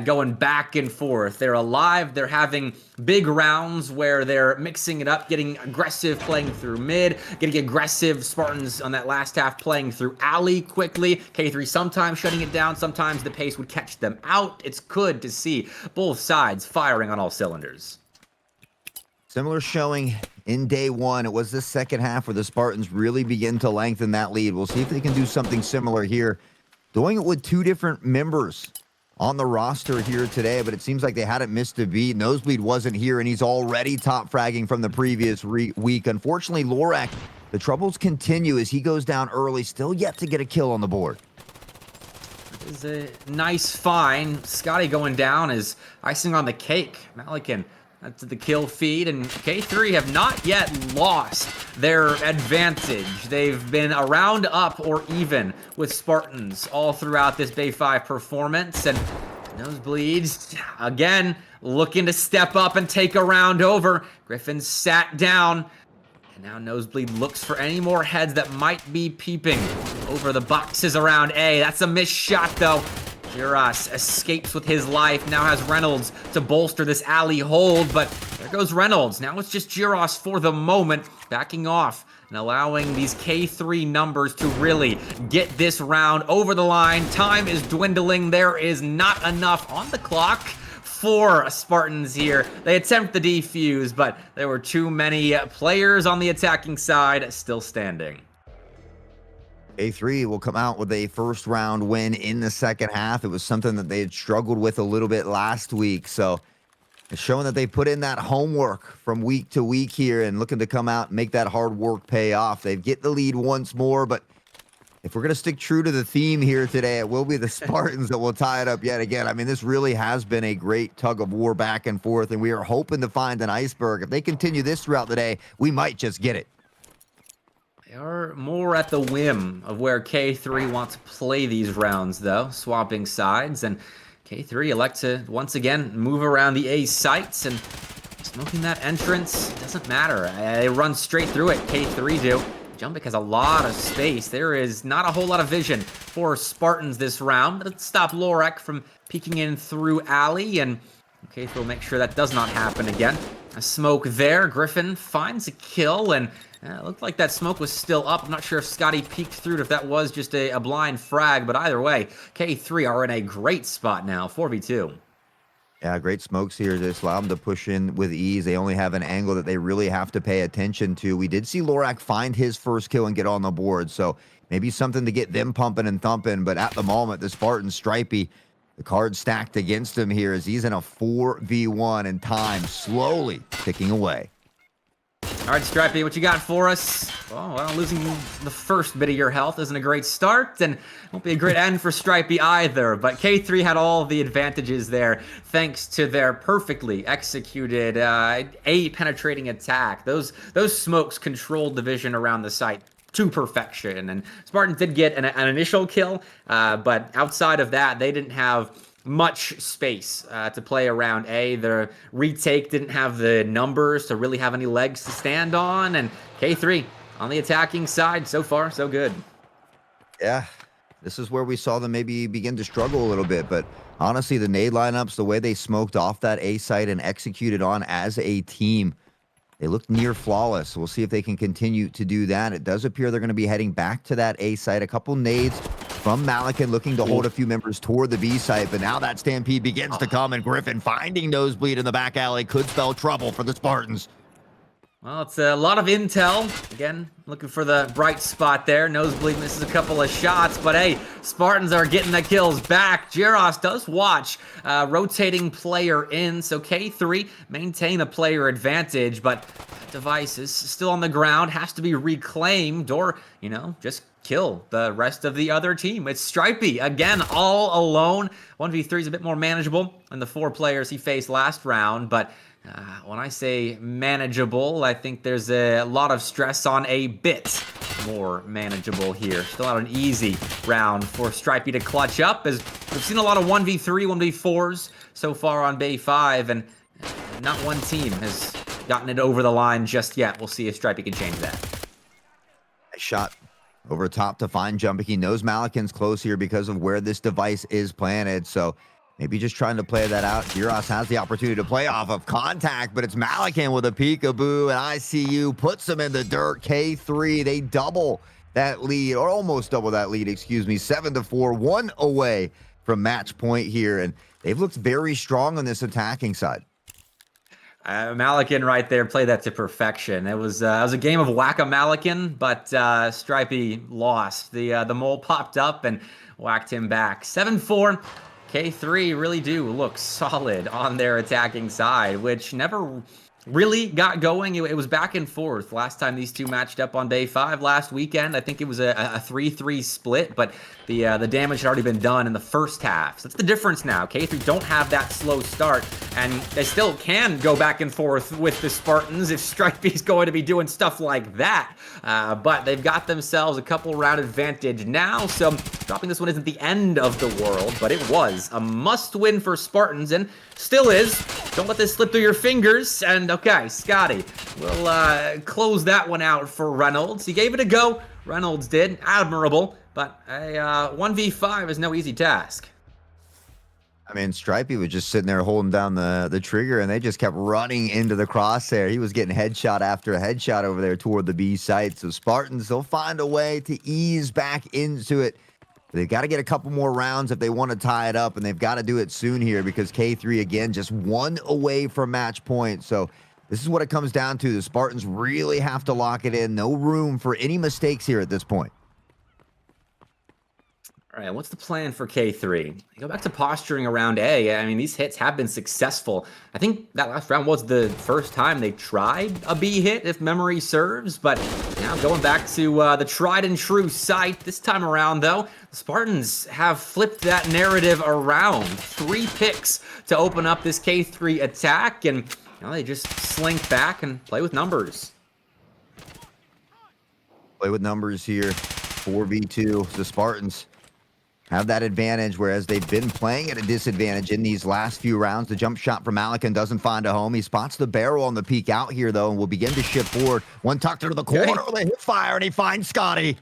going back and forth. They're alive. They're having big rounds where they're mixing it up, getting aggressive, playing through mid, getting aggressive. Spartans on that last half playing through alley quickly. K3 sometimes shutting it down. Sometimes the pace would catch them out. It's good to see both sides firing on all cylinders. Similar showing in day one. It was the second half where the Spartans really begin to lengthen that lead. We'll see if they can do something similar here. Doing it with 2 different members on the roster here today, but it seems like they hadn't missed a beat. Nosebleed wasn't here, and he's already top fragging from the previous week. Unfortunately, Lorak, the troubles continue as he goes down early, still yet to get a kill on the board. Is a nice find. Scotty going down is icing on the cake. Malikin to the kill feed, and K3 have not yet lost their advantage. They've been around up or even with Spartans all throughout this Bay 5 performance, and Nosebleeds, again, looking to step up and take a round over. Griffin sat down, and now Nosebleed looks for any more heads that might be peeping over the boxes around A. That's a missed shot, though. Jiros escapes with his life, now has Reynolds to bolster this alley hold, but there goes Reynolds. Now it's just Jiros for the moment, backing off and allowing these K3 numbers to really get this round over the line. Time is dwindling. There is not enough on the clock. for Spartans here. They attempt the defuse, but there were too many players on the attacking side still standing. A3 will come out with a first round win in the second half. It was something that they had struggled with a little bit last week. So it's showing that they put in that homework from week to week here and looking to come out and make that hard work pay off. They get the lead once more, but if we're going to stick true to the theme here today, it will be the Spartans that will tie it up yet again. I mean, this really has been a great tug of war back and forth, and we are hoping to find an iceberg. If they continue this throughout the day, we might just get it. They are more at the whim of where K3 wants to play these rounds, though, swapping sides, and K3 elect to once again move around the A sites, and smoking that entrance doesn't matter. They run straight through it, K3 do. Jumbic has a lot of space. There is not a whole lot of vision for Spartans this round. Let's stop Lorek from peeking in through alley, and K3 will make sure that does not happen again. A smoke there. Griffin finds a kill, and it looked like that smoke was still up. I'm not sure if Scotty peeked through it, if that was just a blind frag, but either way, K3 are in a great spot now, 4v2. Yeah, great smokes here. Just allow them to push in with ease. They only have an angle that they really have to pay attention to. We did see Lorak find his first kill and get on the board, so maybe something to get them pumping and thumping, but at the moment, the Spartan Stripey, the card stacked against him here as he's in a 4v1 and time slowly ticking away. All right, Stripey, what you got for us? Oh, well, losing the first bit of your health isn't a great start, and won't be a great end for Stripey either, but K3 had all the advantages there thanks to their perfectly executed A-penetrating attack. Those smokes controlled the vision around the site to perfection, and Spartans did get an initial kill, but outside of that, they didn't have much space to play around A. The retake didn't have the numbers to really have any legs to stand on, and K3 on the attacking side, so far, so good. Yeah, this is where we saw them maybe begin to struggle a little bit, but honestly, the nade lineups, the way they smoked off that A site and executed on as a team, they looked near flawless. We'll see if they can continue to do that. It does appear they're going to be heading back to that A site. A couple nades from Malikan looking to hold a few members toward the B site, but now that stampede begins to come, and Griffin finding Nosebleed in the back alley could spell trouble for the Spartans. Well, it's a lot of intel. Again, looking for the bright spot there. Nosebleed misses a couple of shots, but hey, Spartans are getting the kills back. Jiros does watch rotating player in, so K3 maintain a player advantage, but that device is still on the ground, has to be reclaimed, or, you know, just kill the rest of the other team. It's Stripey, again, all alone. 1v3 is a bit more manageable than the 4 players he faced last round, but when I say manageable, I think there's a lot of stress on a bit more manageable here. Still not an easy round for Stripey to clutch up, as we've seen a lot of 1v3, 1v4s so far on Bay 5, and not one team has gotten it over the line just yet. We'll see if Stripey can change that. Shot over top to find Jumpy. He knows Malikan's close here because of where this device is planted, so maybe just trying to play that out. Jiros has the opportunity to play off of contact, but it's Malikan with a peekaboo, and ICU puts him in the dirt. K3, they double that lead, or almost double that lead, excuse me, 7-4, 1 away from match point here, and they've looked very strong on this attacking side. Malikan right there played that to perfection. It was a game of whack-a-Malikan, but Stripey lost. The mole popped up and whacked him back. 7-4. K3 really do look solid on their attacking side, which never really got going. It was back and forth last time these two matched up on Day 5 last weekend. I think it was a 3-3 split, but the damage had already been done in the first half. So that's the difference now. K3 don't have that slow start, and they still can go back and forth with the Spartans if Stripey's going to be doing stuff like that. But they've got themselves a couple round advantage now, so dropping this one isn't the end of the world, but it was a must-win for Spartans, and still is. Don't let this slip through your fingers. And okay, Scotty, we'll close that one out for Reynolds. He gave it a go. Reynolds did. Admirable. But a 1v5 is no easy task. I mean, Stripey was just sitting there holding down the trigger, and they just kept running into the crosshair. He was getting headshot after a headshot over there toward the B site. So Spartans, they'll find a way to ease back into it. They've got to get a couple more rounds if they want to tie it up, and they've got to do it soon here because K3, again, just 1 away from match point. So this is what it comes down to. The Spartans really have to lock it in. No room for any mistakes here at this point. All right, what's the plan for K3? Go back to posturing around A. I mean, these hits have been successful. I think that last round was the first time they tried a B hit, if memory serves. But now going back to the tried and true site. This time around, though, the Spartans have flipped that narrative around. 3 picks to open up this K3 attack, and they just slink back and play with numbers. Play with numbers here. 4v2. The Spartans have that advantage, whereas they've been playing at a disadvantage in these last few rounds. The jump shot from Malikan doesn't find a home. He spots the barrel on the peak out here, though, and will begin to shift forward. One tucked into the corner with a hip fire, and he finds Scotty.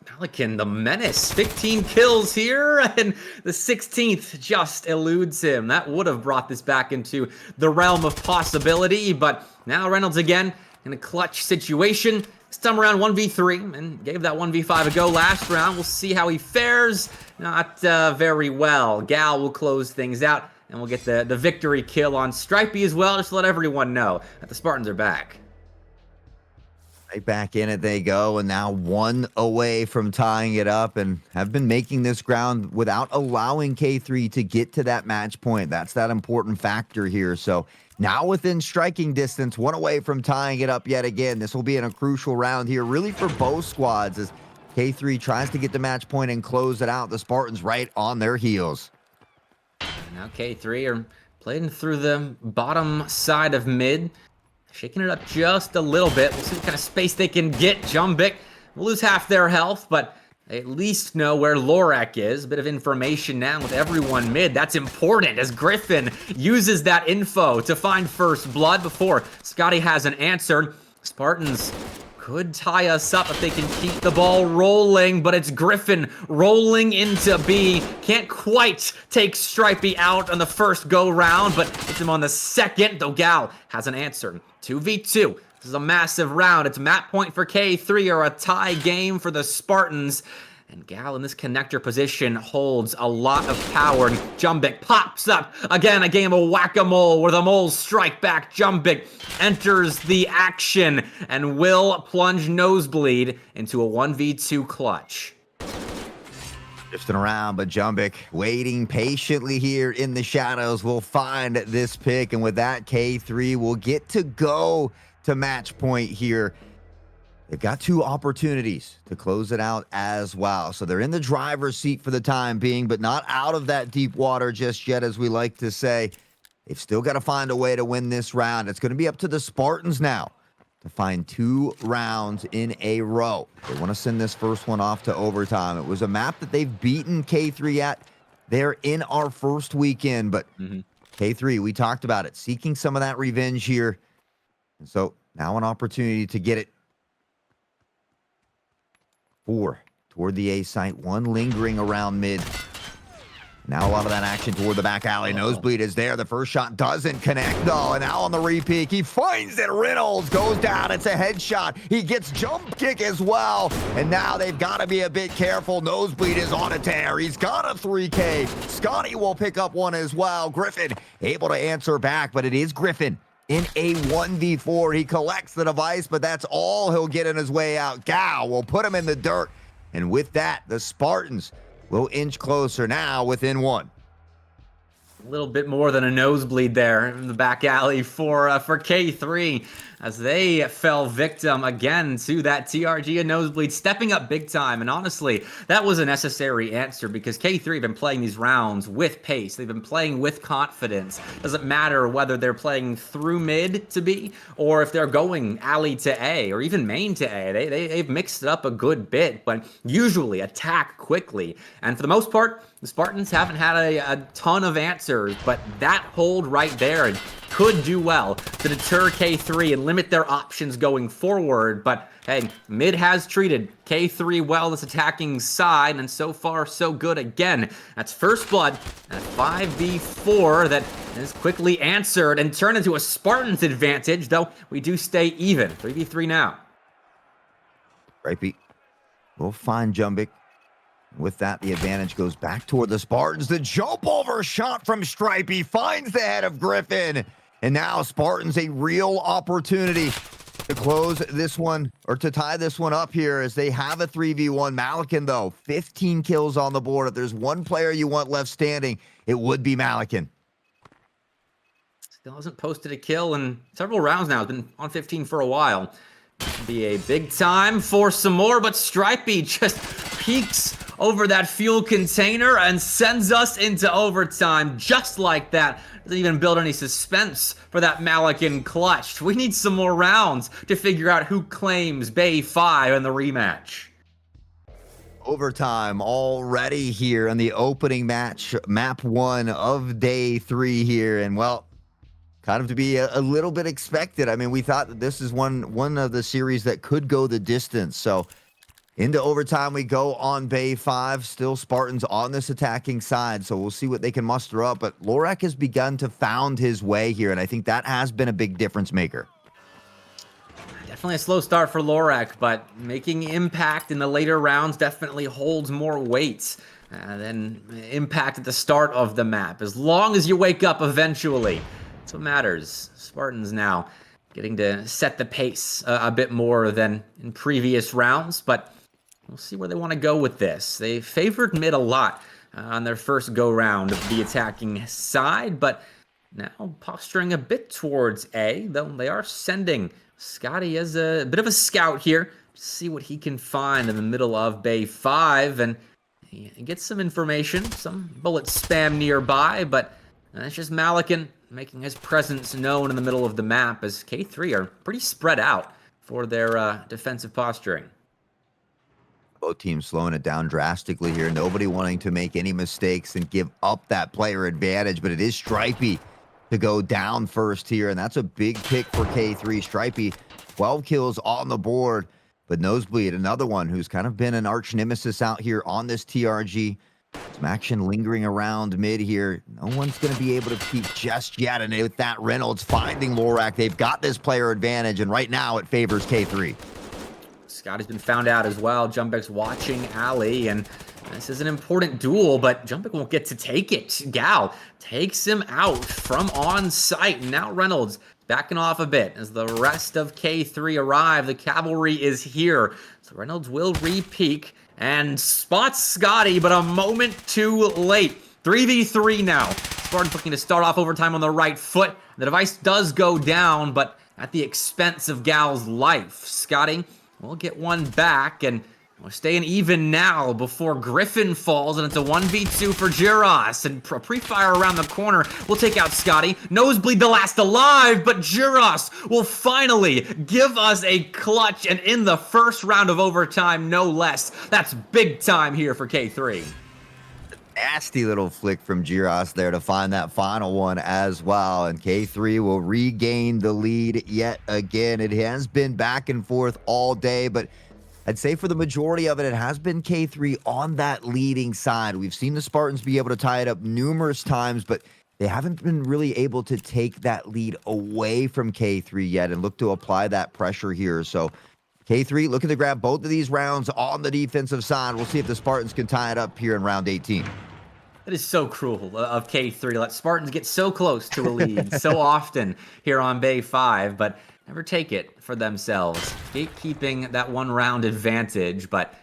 Malikan, the menace, 15 kills here, and the 16th just eludes him. That would have brought this back into the realm of possibility, but now Reynolds again in a clutch situation. This time around 1v3, and gave that 1v5 a go last round. We'll see how he fares. Not very well. Gal will close things out, and we'll get the victory kill on Stripey as well, just to let everyone know that the Spartans are back. Right back in it they go, and now 1 away from tying it up, and have been making this ground without allowing K3 to get to that match point. That's that important factor here. So now within striking distance, 1 away from tying it up yet again. This will be in a crucial round here, really for both squads, as K3 tries to get the match point and close it out. The Spartans right on their heels. Now K3 are playing through the bottom side of mid. Shaking it up just a little bit. We'll see what kind of space they can get. Jumbik will lose half their health, but they at least know where Lorak is. A bit of information now with everyone mid. That's important as Griffin uses that info to find first blood before Scotty has an answer. Spartans could tie us up if they can keep the ball rolling, but it's Griffin rolling into B. Can't quite take Stripey out on the first go-round, but hits him on the second. Dogal has an answer. 2v2. This is a massive round. It's map point for K3 or a tie game for the Spartans. And Gal in this connector position holds a lot of power. And Jumbik pops up. Again, a game of whack-a-mole where the moles strike back. Jumbik enters the action and will plunge Nosebleed into a 1v2 clutch. Drifting around, but Jumbik waiting patiently here in the shadows will find this pick. And with that, K3 will get to go to match point here. They've got 2 opportunities to close it out as well. So they're in the driver's seat for the time being, but not out of that deep water just yet, as we like to say. They've still got to find a way to win this round. It's going to be up to the Spartans now to find 2 rounds in a row. They want to send this first one off to overtime. It was a map that they've beaten K3 at there in our first weekend, but K3, we talked about it, seeking some of that revenge here. And so now an opportunity to get it. 4 toward the A site, 1 lingering around mid. Now a lot of that action toward the back alley. Nosebleed is there. The first shot doesn't connect, though. And now on the repeat, he finds it. Reynolds goes down. It's a headshot. He gets jump kick as well. And now they've got to be a bit careful. Nosebleed is on a tear. He's got a 3K. Scotty will pick up one as well. Griffin able to answer back, but it is Griffin in a 1v4. He collects the device, but that's all he'll get in his way out. Gal will put him in the dirt. And with that, the Spartans will inch closer now within 1. A little bit more than a nosebleed there in the back alley for K3 as they fell victim again to that TRG and nosebleed, stepping up big time. And honestly, that was a necessary answer because K3 have been playing these rounds with pace. They've been playing with confidence. Doesn't matter whether they're playing through mid to B or if they're going alley to A or even main to A. They've mixed it up a good bit, but usually attack quickly. And for the most part, the Spartans haven't had a ton of answers, but that hold right there could do well to deter K3 and limit their options going forward. But hey, mid has treated K3 well this attacking side, and so far so good again. That's first blood at 5v4 that is quickly answered and turned into a Spartans advantage, though we do stay even. 3v3 now. Right, Pete. We'll find Jumbik. With that, the advantage goes back toward the Spartans. The jump over shot from Stripey finds the head of Griffin. And now Spartans a real opportunity to close this one, or to tie this one up here, as they have a 3v1. Malikan, though, 15 kills on the board. If there's one player you want left standing, it would be Malikan. Still hasn't posted a kill in several rounds now. Has been on 15 for a while. Be a big time for some more, but Stripey just peeks over that fuel container and sends us into overtime just like that. Doesn't even build any suspense for that Malikan clutch. We need some more rounds to figure out who claims Bay 5 in the rematch. Overtime already here in the opening match, map 1 of day 3 here, and well, kind of to be a little bit expected. I mean, we thought that this is one of the series that could go the distance. So into overtime we go on Bay 5. Still Spartans on this attacking side, so we'll see what they can muster up. But Lorak has begun to found his way here, and I think that has been a big difference maker. Definitely a slow start for Lorak, but making impact in the later rounds definitely holds more weight than impact at the start of the map. As long as you wake up eventually, that's what matters. Spartans now getting to set the pace a bit more than in previous rounds, but we'll see where they want to go with this. They favored mid a lot on their first go-round of the attacking side, but now posturing a bit towards A, though they are sending Scotty as a bit of a scout here to see what he can find in the middle of Bay 5, and he gets some information, some bullet spam nearby, but it's just Malikan making his presence known in the middle of the map, as K3 are pretty spread out for their defensive posturing. Both teams slowing it down drastically here. Nobody wanting to make any mistakes and give up that player advantage, but it is Stripey to go down first here, and that's a big pick for K3. Stripey, 12 kills on the board, but Nosebleed, another one who's kind of been an arch nemesis out here on this TRG. Some action lingering around mid here. No one's going to be able to peek just yet, and with that, Reynolds finding Lorak. They've got this player advantage, and right now it favors K3. Scotty's been found out as well. Jumpek's watching Ali, and this is an important duel, but Jumpek won't get to take it. Gal takes him out from on site. Now Reynolds backing off a bit as the rest of K3 arrive. The cavalry is here, so Reynolds will re-peek and spots Scotty, but a moment too late. 3v3 now. Spartans looking to start off overtime on the right foot. The device does go down, but at the expense of Gal's life. Scotty will get one back, and we're staying even now before Griffin falls, and it's a 1v2 for Juras, and pre-fire around the corner will take out Scotty. Nosebleed the last alive, but Juras will finally give us a clutch, and in the first round of overtime, no less. That's big time here for K3. Nasty little flick from Juras there to find that final one as well, and K3 will regain the lead yet again. It has been back and forth all day, but I'd say for the majority of it, it has been K3 on that leading side. We've seen the Spartans be able to tie it up numerous times, but they haven't been really able to take that lead away from K3 yet and look to apply that pressure here. So K3 looking to grab both of these rounds on the defensive side. We'll see if the Spartans can tie it up here in round 18. It is so cruel of K3 to let Spartans get so close to a lead so often here on Bay 5, but never take it for themselves. Keeping that one round advantage, but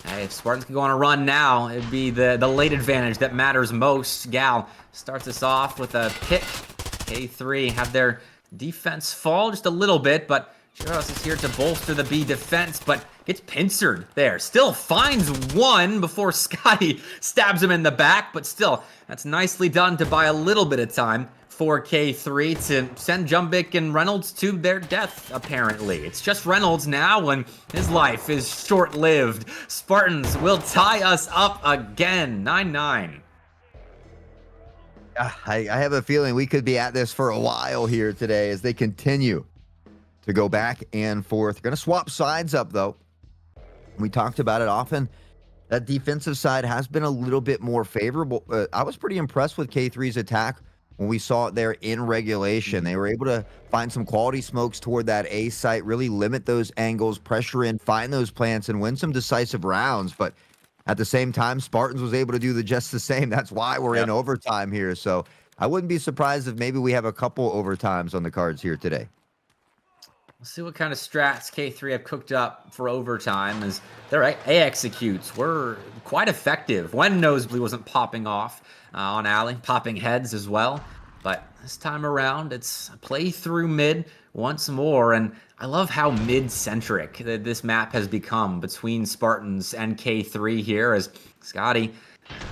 hey, if Spartans can go on a run now, it'd be the late advantage that matters most. Gal starts us off with a pick. K3 have their defense fall just a little bit, but Juras is here to bolster the B defense, but gets pincered there. Still finds one before Scotty stabs him in the back, but still, that's nicely done to buy a little bit of time for K3 to send Jumpek and Reynolds to their death, apparently. It's just Reynolds now, and his life is short-lived. Spartans will tie us up again, 9-9. I have a feeling we could be at this for a while here today as they continue to go back and forth. Going to swap sides up, though. We talked about it often. That defensive side has been a little bit more favorable. I was pretty impressed with K3's attack when we saw it there in regulation. They were able to find some quality smokes toward that A site, really limit those angles, pressure in, find those plants, and win some decisive rounds. But At the same time, Spartans was able to do just the same. That's why we're in overtime here. So I wouldn't be surprised if maybe we have a couple overtimes on the cards here today. We'll see what kind of strats K3 have cooked up for overtime, as their A executes were quite effective when Nosebleed wasn't popping off on alley, popping heads as well. But this time around, it's a play through mid once more, and I love how mid-centric this map has become between Spartans and K3 here, as Scotty,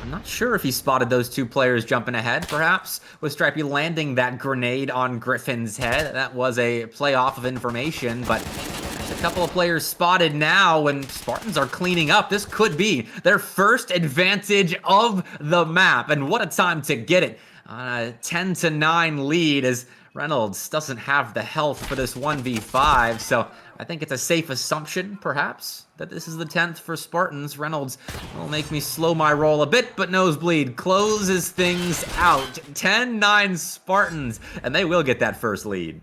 I'm not sure if he spotted those two players jumping ahead, perhaps, with Stripey landing that grenade on Griffin's head. That was a play off of information, but there's a couple of players spotted now when Spartans are cleaning up. This could be their first advantage of the map, and what a time to get it. On a 10-9 lead, as Reynolds doesn't have the health for this 1v5, so I think it's a safe assumption, perhaps, that this is the 10th for Spartans. Reynolds will make me slow my roll a bit, but Nosebleed closes things out. 10-9 Spartans, and they will get that first lead.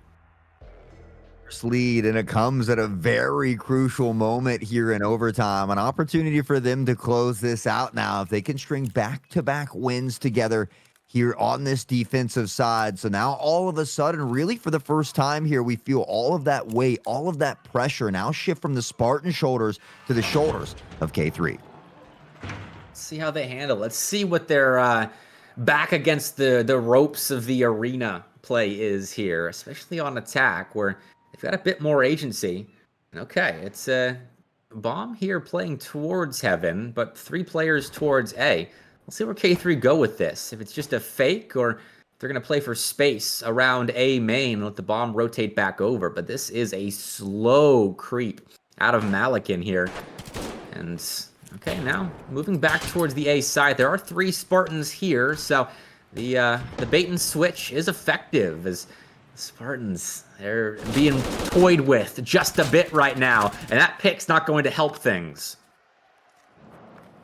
First lead, and it comes at a very crucial moment here in overtime. An opportunity for them to close this out now if they can string back-to-back wins together here on this defensive side. So now all of a sudden, really for the first time here, we feel all of that weight, all of that pressure now shift from the Spartan shoulders to the shoulders of K3. Let's see how they handle. Let's see what their back against the ropes of the arena play is here, especially on attack, where they've got a bit more agency. Okay, it's a bomb here playing towards heaven, but 3 players towards A. Let's see where K3 go with this. If it's just a fake, or if they're going to play for space around A main and let the bomb rotate back over. But this is a slow creep out of Malikin here. And, okay, now moving back towards the A side. There are 3 Spartans here, so the bait and switch is effective, as Spartans, they're being toyed with just a bit right now. And that pick's not going to help things.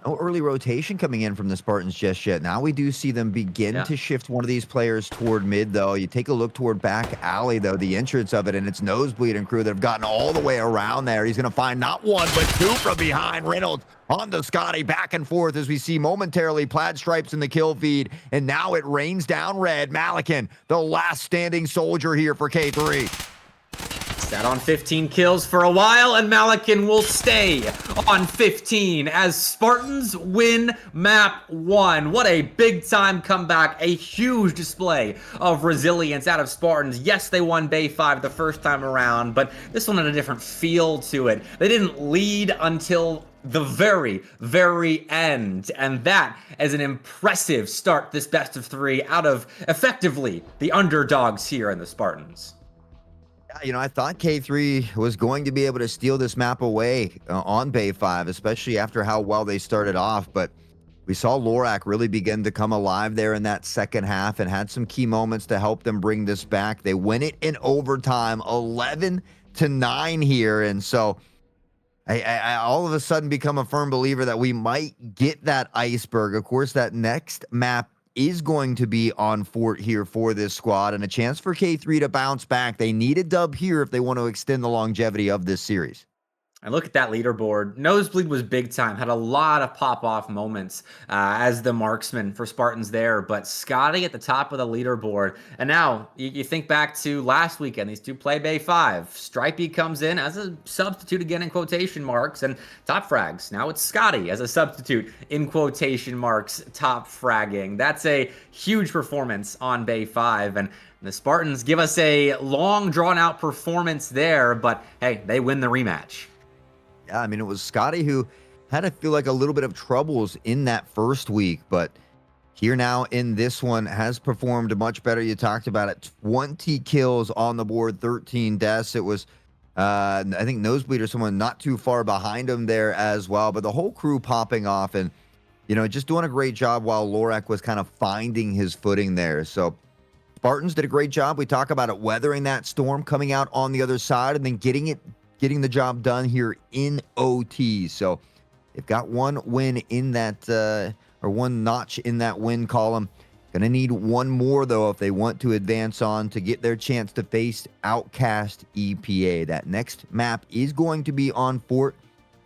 No early rotation coming in from the Spartans just yet. Now we do see them begin to shift one of these players toward mid, though. You take a look toward back alley, though, the entrance of it, and it's Nosebleed and crew that have gotten all the way around there. He's going to find not one, but 2 from behind. Reynolds on to Scotty, back and forth as we see momentarily Plaid Stripes in the kill feed, and now it rains down red. Malikin, the last standing soldier here for K3. Sat on 15 kills for a while, and Malikin will stay on 15 as Spartans win map 1. What a big-time comeback, a huge display of resilience out of Spartans. Yes, they won Bay 5 the first time around, but this one had a different feel to it. They didn't lead until the very, very end, and that is an impressive start, this best of 3, out of, effectively, the underdogs here in the Spartans. You know, I thought K3 was going to be able to steal this map away on Bay 5, especially after how well they started off. But we saw Lorak really begin to come alive there in that second half and had some key moments to help them bring this back. They win it in overtime, 11-9 here. And so I all of a sudden become a firm believer that we might get that iceberg. Of course, that next map is going to be on Fort here for this squad, and a chance for K3 to bounce back. They need a dub here if they want to extend the longevity of this series. And look at that leaderboard. Nosebleed was big time, had a lot of pop-off moments as the marksman for Spartans there, but Scotty at the top of the leaderboard. And now, you think back to last weekend, these 2 play Bay 5. Stripey comes in as a substitute, again in quotation marks, and top frags. Now it's Scotty as a substitute in quotation marks, top fragging. That's a huge performance on Bay 5, and the Spartans give us a long, drawn-out performance there, but hey, they win the rematch. Yeah, I mean, it was Scotty who had to feel like a little bit of troubles in that first week, but here now in this one has performed much better. You talked about it, 20 kills on the board, 13 deaths. It was, I think, Nosebleed or someone not too far behind him there as well, but the whole crew popping off and, you know, just doing a great job while Lorak was kind of finding his footing there. So Spartans did a great job. We talk about it, weathering that storm, coming out on the other side, and then getting the job done here in OT. So they've got one win in that, or one notch in that win column. Gonna need one more, though, if they want to advance on to get their chance to face Outcast EPA. That next map is going to be on Fort.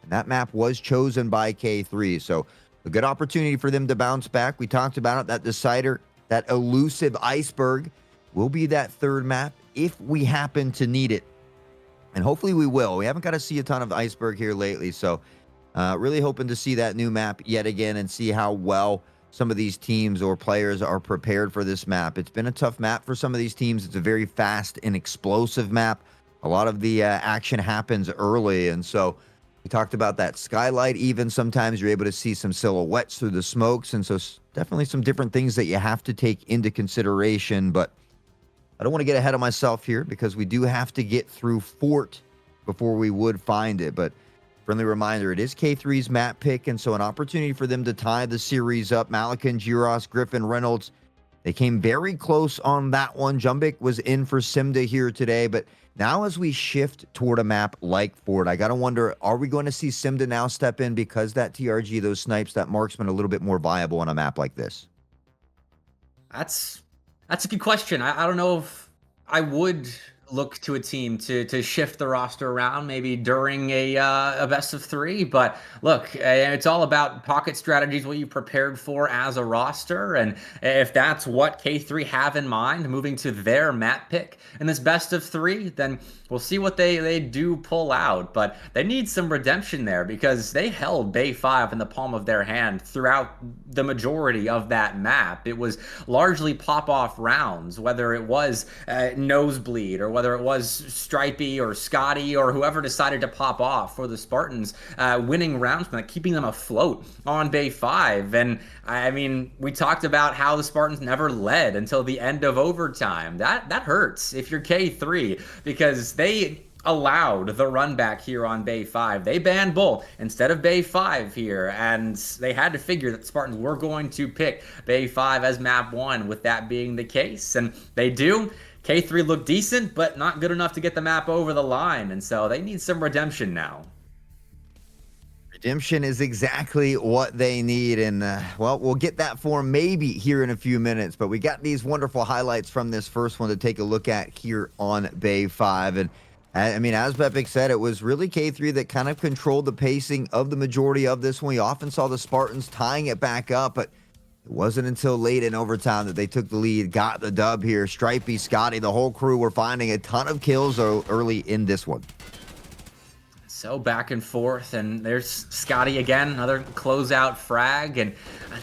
And that map was chosen by K3. So a good opportunity for them to bounce back. We talked about it. That decider, that elusive iceberg will be that third map if we happen to need it. And hopefully we will. We haven't got to see a ton of iceberg here lately. So really hoping to see that new map yet again and see how well some of these teams or players are prepared for this map. It's been a tough map for some of these teams. It's a very fast and explosive map. A lot of the action happens early. And so we talked about that skylight. Even sometimes you're able to see some silhouettes through the smokes. And so definitely some different things that you have to take into consideration. But I don't want to get ahead of myself here because we do have to get through Fort before we would find it. But friendly reminder, it is K3's map pick, and so an opportunity for them to tie the series up. Malikan, Giros, Griffin, Reynolds, they came very close on that one. Jumbik was in for Simda here today, but now as we shift toward a map like Fort, I got to wonder, are we going to see Simda now step in because that TRG, those snipes, that marksman a little bit more viable on a map like this? That's a good question. I don't know if I would look to a team to shift the roster around maybe during a best of 3, but look, it's all about pocket strategies, what you prepared for as a roster, and if that's what K3 have in mind moving to their map pick in this best of 3, then we'll see what they do pull out. But they need some redemption there because they held Bay 5 in the palm of their hand throughout the majority of that map. It was largely pop-off rounds, whether it was Nosebleed or whether it was Stripey or Scotty or whoever decided to pop off for the Spartans, winning rounds, keeping them afloat on Bay 5. And I mean, we talked about how the Spartans never led until the end of overtime. That hurts if you're K3 because they allowed the run back here on Bay 5. They banned Bull instead of Bay 5 here, and they had to figure that the Spartans were going to pick Bay 5 as map 1 with that being the case, and they do. K3 looked decent, but not good enough to get the map over the line, and so they need some redemption now. Redemption is exactly what they need, and well, we'll get that for maybe here in a few minutes, but we got these wonderful highlights from this first one to take a look at here on Bay 5, and I mean, as Bepik said, it was really K3 that kind of controlled the pacing of the majority of this one. We often saw the Spartans tying it back up, but it wasn't until late in overtime that they took the lead, got the dub here. Stripey, Scotty, the whole crew were finding a ton of kills early in this one. So back and forth, and there's Scotty again, another closeout frag. And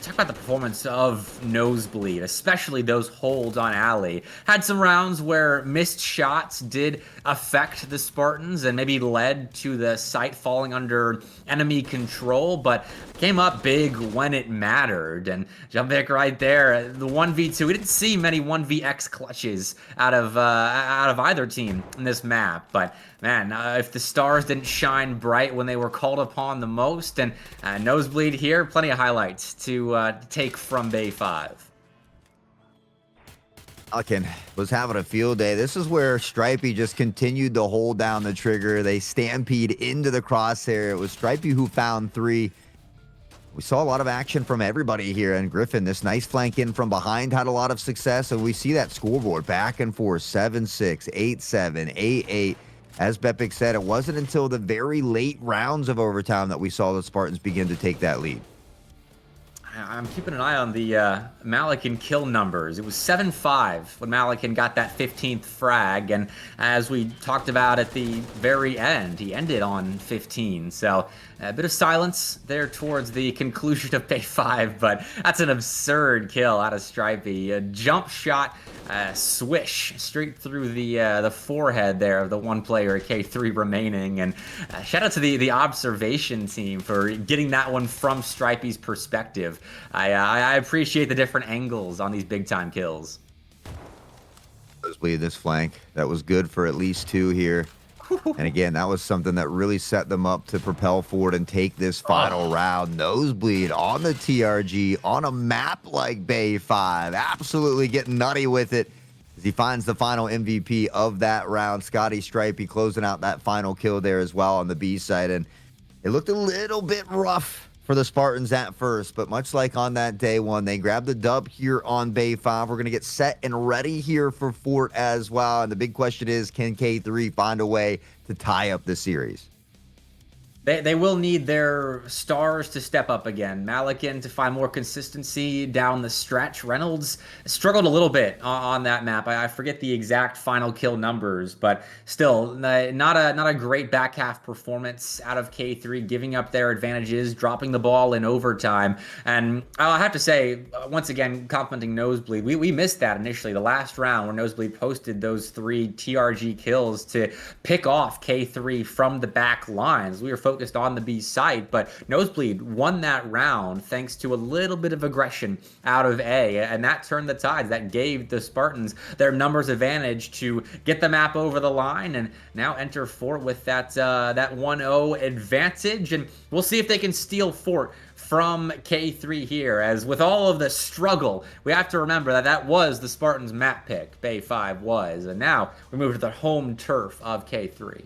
talk about the performance of Nosebleed, especially those holds on Alley. Had some rounds where missed shots did affect the Spartans and maybe led to the site falling under enemy control, but came up big when it mattered. And Jumbik right there, the 1v2. We didn't see many 1vx clutches out of either team in this map, but man, if the stars didn't shine bright when they were called upon the most, and Nosebleed here, plenty of highlights to take from Bay 5. Malikan was having a field day. This is where Stripey just continued to hold down the trigger. They stampede into the crosshair. It was Stripey who found 3. We saw a lot of action from everybody here, and Griffin, this nice flank in from behind, had a lot of success, and we see that scoreboard back and forth, 7-6, 8-7, 8-8. As Bepik said, it wasn't until the very late rounds of overtime that we saw the Spartans begin to take that lead. I'm keeping an eye on the Malikan kill numbers. It was 7-5 when Malikan got that 15th frag, and as we talked about at the very end, he ended on 15. So a bit of silence there towards the conclusion of Bay 5, but that's an absurd kill out of Stripey. A jump shot, swish straight through the forehead there of the one player at K3 remaining. And shout out to the observation team for getting that one from Stripey's perspective. I appreciate the different angles on these big time kills. Nosebleed this flank. That was good for at least 2 here. And again, that was something that really set them up to propel forward and take this final round. Nosebleed on the TRG on a map like Bay 5. Absolutely getting nutty with it as he finds the final MVP of that round. Scotty Stripey closing out that final kill there as well on the B side. And it looked a little bit rough for the Spartans at first, but much like on that day 1, they grabbed the dub here on Bay 5. We're going to get set and ready here for Fort as well. And the big question is, can K3 find a way to tie up the series? They will need their stars to step up again. Malikan to find more consistency down the stretch. Reynolds struggled a little bit on that map. I forget the exact final kill numbers, but still not a great back half performance out of K3, giving up their advantages, dropping the ball in overtime. And I have to say, once again, complimenting Nosebleed, we missed that initially. The last round where Nosebleed posted those 3 TRG kills to pick off K3 from the back lines. We were focused on the B site, but Nosebleed won that round thanks to a little bit of aggression out of A, and that turned the tides. That gave the Spartans their numbers advantage to get the map over the line and now enter Fort with that 1-0 advantage, and we'll see if they can steal Fort from K3 here, as with all of the struggle, we have to remember that that was the Spartans map pick, Bay 5 was, and now we move to the home turf of K3.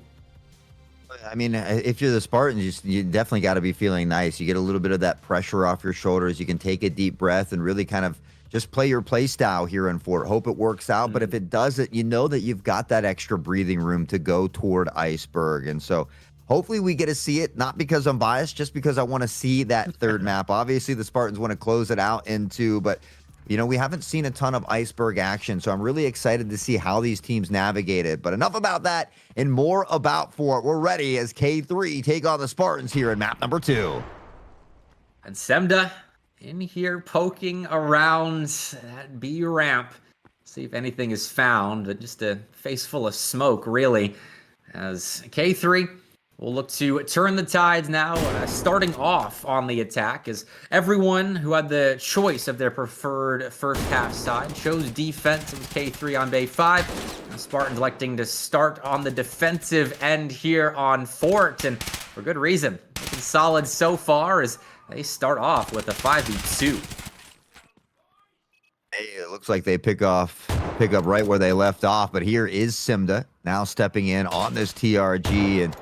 I mean, if you're the Spartans, you definitely got to be feeling nice. You get a little bit of that pressure off your shoulders. You can take a deep breath and really kind of just play your play style here in Fort. Hope it works out. But if it doesn't, you know that you've got that extra breathing room to go toward Iceberg. And so hopefully we get to see it, not because I'm biased, just because I want to see that third map. Obviously, the Spartans want to close it out into, but you know, we haven't seen a ton of Iceberg action, so I'm really excited to see how these teams navigate it. But enough about that and more about Fort. We're ready as K3 take on the Spartans here in map number 2. And Semda in here poking around that B ramp. See if anything is found, but just a face full of smoke, really, as K3 will look to turn the tides now, starting off on the attack, as everyone who had the choice of their preferred first half side chose defense. It was K3 on Bay 5. The Spartans electing to start on the defensive end here on Fort, and for good reason. Looking solid so far as they start off with a 5v2. Hey, it looks like they pick up right where they left off, but here is Simda now stepping in on this TRG and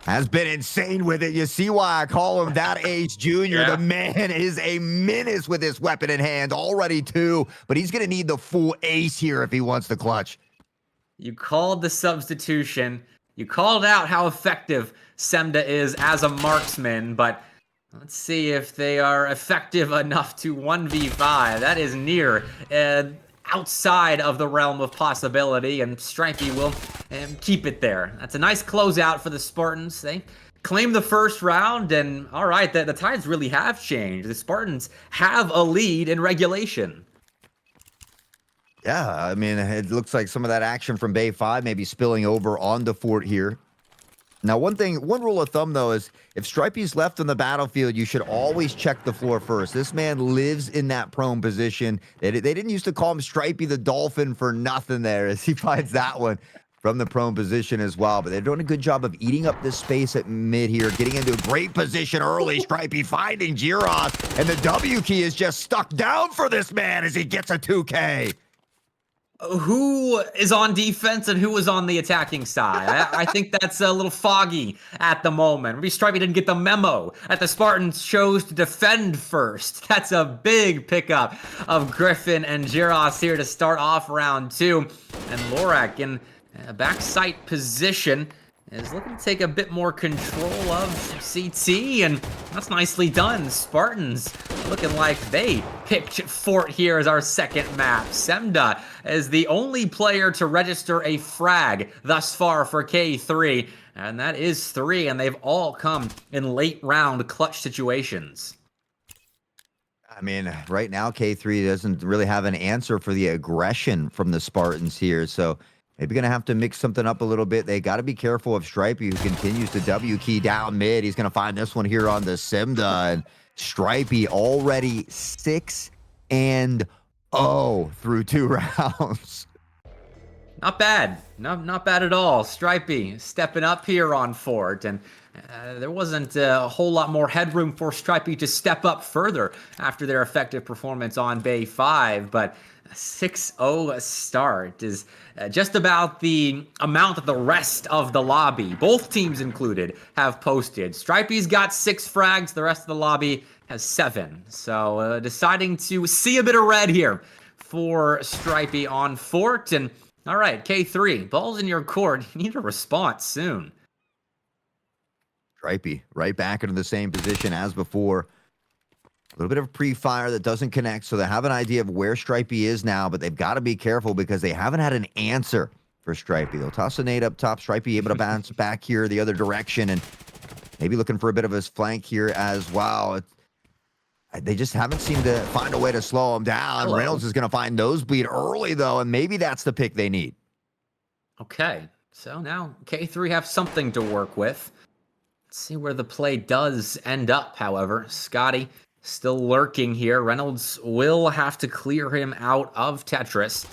has been insane with it. You see why I call him that Ace Junior. Yeah. The man is a menace with his weapon in hand, already 2, but he's going to need the full ace here if he wants to clutch. You called the substitution. You called out how effective Semda is as a marksman, but let's see if they are effective enough to 1v5. That is near outside of the realm of possibility, and Stripey will keep it there. That's a nice closeout for the Spartans. They claim the first round, and all right, the tides really have changed. The Spartans have a lead in regulation. Yeah, I mean, it looks like some of that action from Bay 5 may be spilling over onto Fort here. Now, one rule of thumb, though, is if Stripey's left on the battlefield, you should always check the floor first. This man lives in that prone position. They didn't used to call him Stripey the Dolphin for nothing there, as he finds that one from the prone position as well. But they're doing a good job of eating up this space at mid here, getting into a great position early. Stripey finding Giros, and the W key is just stuck down for this man as he gets a 2K. Who is on defense and who is on the attacking side? I think that's a little foggy at the moment. Maybe Stripey didn't get the memo that the Spartans chose to defend first. That's a big pickup of Griffin and Giros here to start off round 2. And Lorak in a backside position is looking to take a bit more control of CT, and that's nicely done. Spartans looking like they picked Fort here as our second map. Semda is the only player to register a frag thus far for K3, and that is 3, and they've all come in late round clutch situations. I mean, right now, K3 doesn't really have an answer for the aggression from the Spartans here, so maybe going to have to mix something up a little bit. They got to be careful of Stripey, who continues to W key down mid. He's going to find this one here on the Simda, and Stripey already 6-0 through 2 rounds. Not bad. Not bad at all. Stripey stepping up here on Fort, and there wasn't a whole lot more headroom for Stripey to step up further after their effective performance on Bay 5, but 6-0 start is just about the amount that the rest of the lobby, both teams included, have posted. Stripey's got 6 frags, the rest of the lobby has 7. So deciding to see a bit of red here for Stripey on Fort. And all right, K3, ball's in your court. You need a response soon. Stripey right back into the same position as before. A little bit of pre-fire that doesn't connect, so they have an idea of where Stripey is now, but they've got to be careful because they haven't had an answer for Stripey. They'll toss a nade up top. Stripey able to bounce back here the other direction, and maybe looking for a bit of his flank here as well. They just haven't seemed to find a way to slow him down. Hello. Reynolds is going to find Nosebleed early, though, and maybe that's the pick they need. Okay, so now K3 have something to work with. Let's see where the play does end up, however. Scotty still lurking here. Reynolds will have to clear him out of Tetris.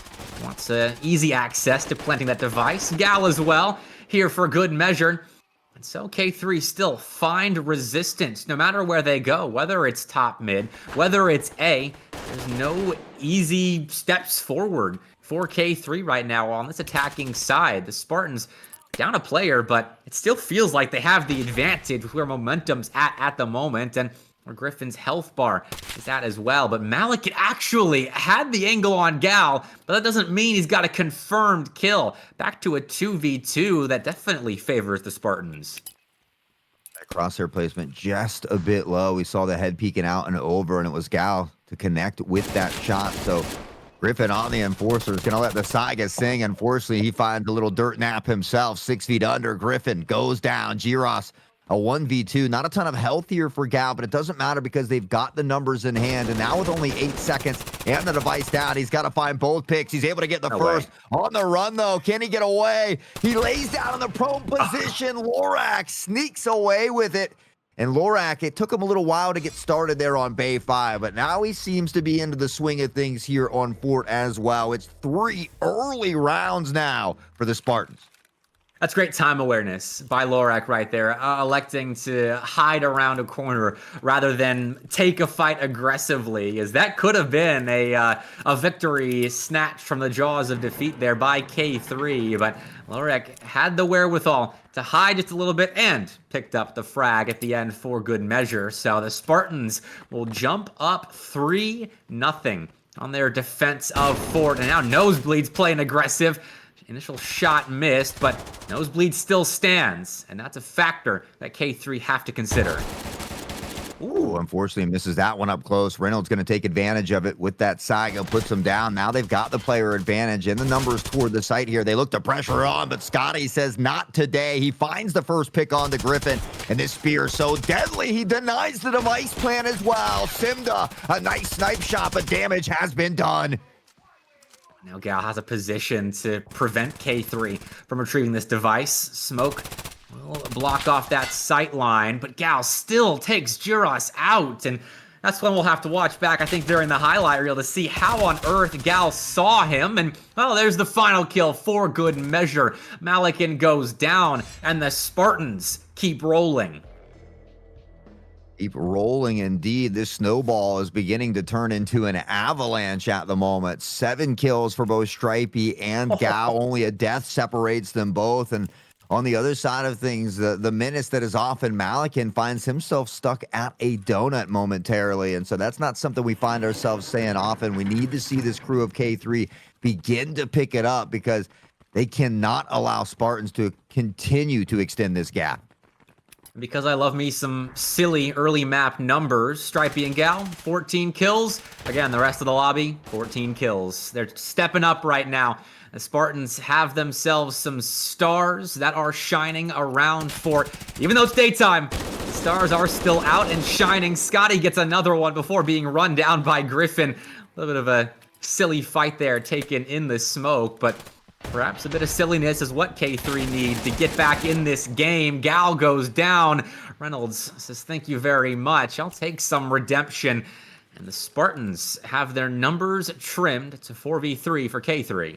Wants easy access to planting that device. Gal as well, here for good measure. And so K3 still find resistance no matter where they go, whether it's top mid, whether it's A. There's no easy steps forward for K3 right now on this attacking side. The Spartans down a player, but it still feels like they have the advantage where momentum's at the moment, and where Griffin's health bar is at as well. But Malik actually had the angle on Gal, but that doesn't mean he's got a confirmed kill. Back to a 2v2 that definitely favors the Spartans. That crosshair placement just a bit low. We saw the head peeking out and over, and it was Gal to connect with that shot. So Griffin on the Enforcer is going to let the Saiga sing. Unfortunately, he finds a little dirt nap himself. 6 feet under. Griffin goes down. Giros, a 1v2. Not a ton of health here for Gal, but it doesn't matter because they've got the numbers in hand. And now with only 8 seconds and the device down, he's got to find both picks. He's able to get the first. On the run, though. Can he get away? He lays down in the prone position. Lorak sneaks away with it. And Lorak, it took him a little while to get started there on Bay 5, but now he seems to be into the swing of things here on Fort as well. It's 3 early rounds now for the Spartans. That's great time awareness by Lorak right there, electing to hide around a corner rather than take a fight aggressively, as that could have been a victory snatched from the jaws of defeat there by K3, but Lorak had the wherewithal to hide just a little bit and picked up the frag at the end for good measure. So the Spartans will jump up 3-0 on their defense of Fort, and now Nosebleed's playing aggressive. Initial shot missed, but Nosebleed still stands, and that's a factor that K3 have to consider. Ooh, unfortunately misses that one up close. Reynolds going to take advantage of it with that Saiga, puts him down. Now they've got the player advantage and the numbers toward the site here. They look to pressure on, but Scotty says not today. He finds the first pick on the Griffin, and this spear so deadly, he denies the device plan as well. Simda, a nice snipe shot, but damage has been done. Now Gal has a position to prevent K3 from retrieving this device. Smoke will block off that sight line, but Gal still takes Giros out, and that's when we'll have to watch back, I think, during the highlight reel to see how on earth Gal saw him. And, well, there's the final kill for good measure. Malikin goes down, and the Spartans keep rolling. Keep rolling indeed. This snowball is beginning to turn into an avalanche at the moment. 7 kills for both Stripey and Gal. Only a death separates them both. And on the other side of things, the menace that is often Malikin finds himself stuck at a donut momentarily. And so that's not something we find ourselves saying often. We need to see this crew of K3 begin to pick it up because they cannot allow Spartans to continue to extend this gap. Because I love me some silly early map numbers, Stripey and Gal, 14 kills. Again, the rest of the lobby, 14 kills. They're stepping up right now. The Spartans have themselves some stars that are shining around Fort. Even though it's daytime, the stars are still out and shining. Scotty gets another one before being run down by Griffin. A little bit of a silly fight there taken in the smoke, but perhaps a bit of silliness is what K3 needs to get back in this game. Gal goes down. Reynolds says, thank you very much. I'll take some redemption. And the Spartans have their numbers trimmed to 4v3 for K3.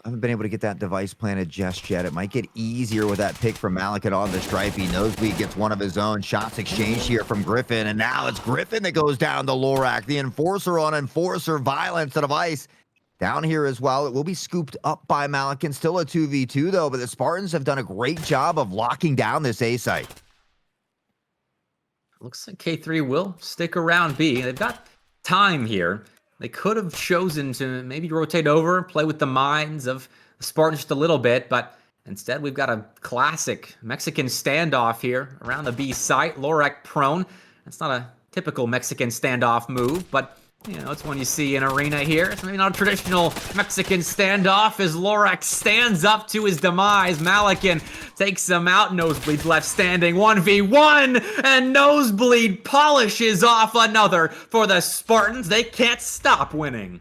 I haven't been able to get that device planted just yet. It might get easier with that pick from Malikin on the Stripey. Nosebleed gets one of his own. Shots exchanged here from Griffin. And now it's Griffin that goes down to Lorak. The Enforcer on Enforcer. Violence, the device down here as well. It will be scooped up by Malikin. Still a 2v2 though, but the Spartans have done a great job of locking down this A site. Looks like K3 will stick around B. They've got time here. They could have chosen to maybe rotate over, play with the minds of the Spartans just a little bit, but Instead, we've got a classic Mexican standoff here around the B site. Lorek prone. That's not a typical Mexican standoff move, but you know, it's one you see in arena here. It's maybe not a traditional Mexican standoff as Lorek stands up to his demise. Malikan takes him out. Nosebleed's left standing 1v1, and Nosebleed polishes off another for the Spartans. They can't stop winning.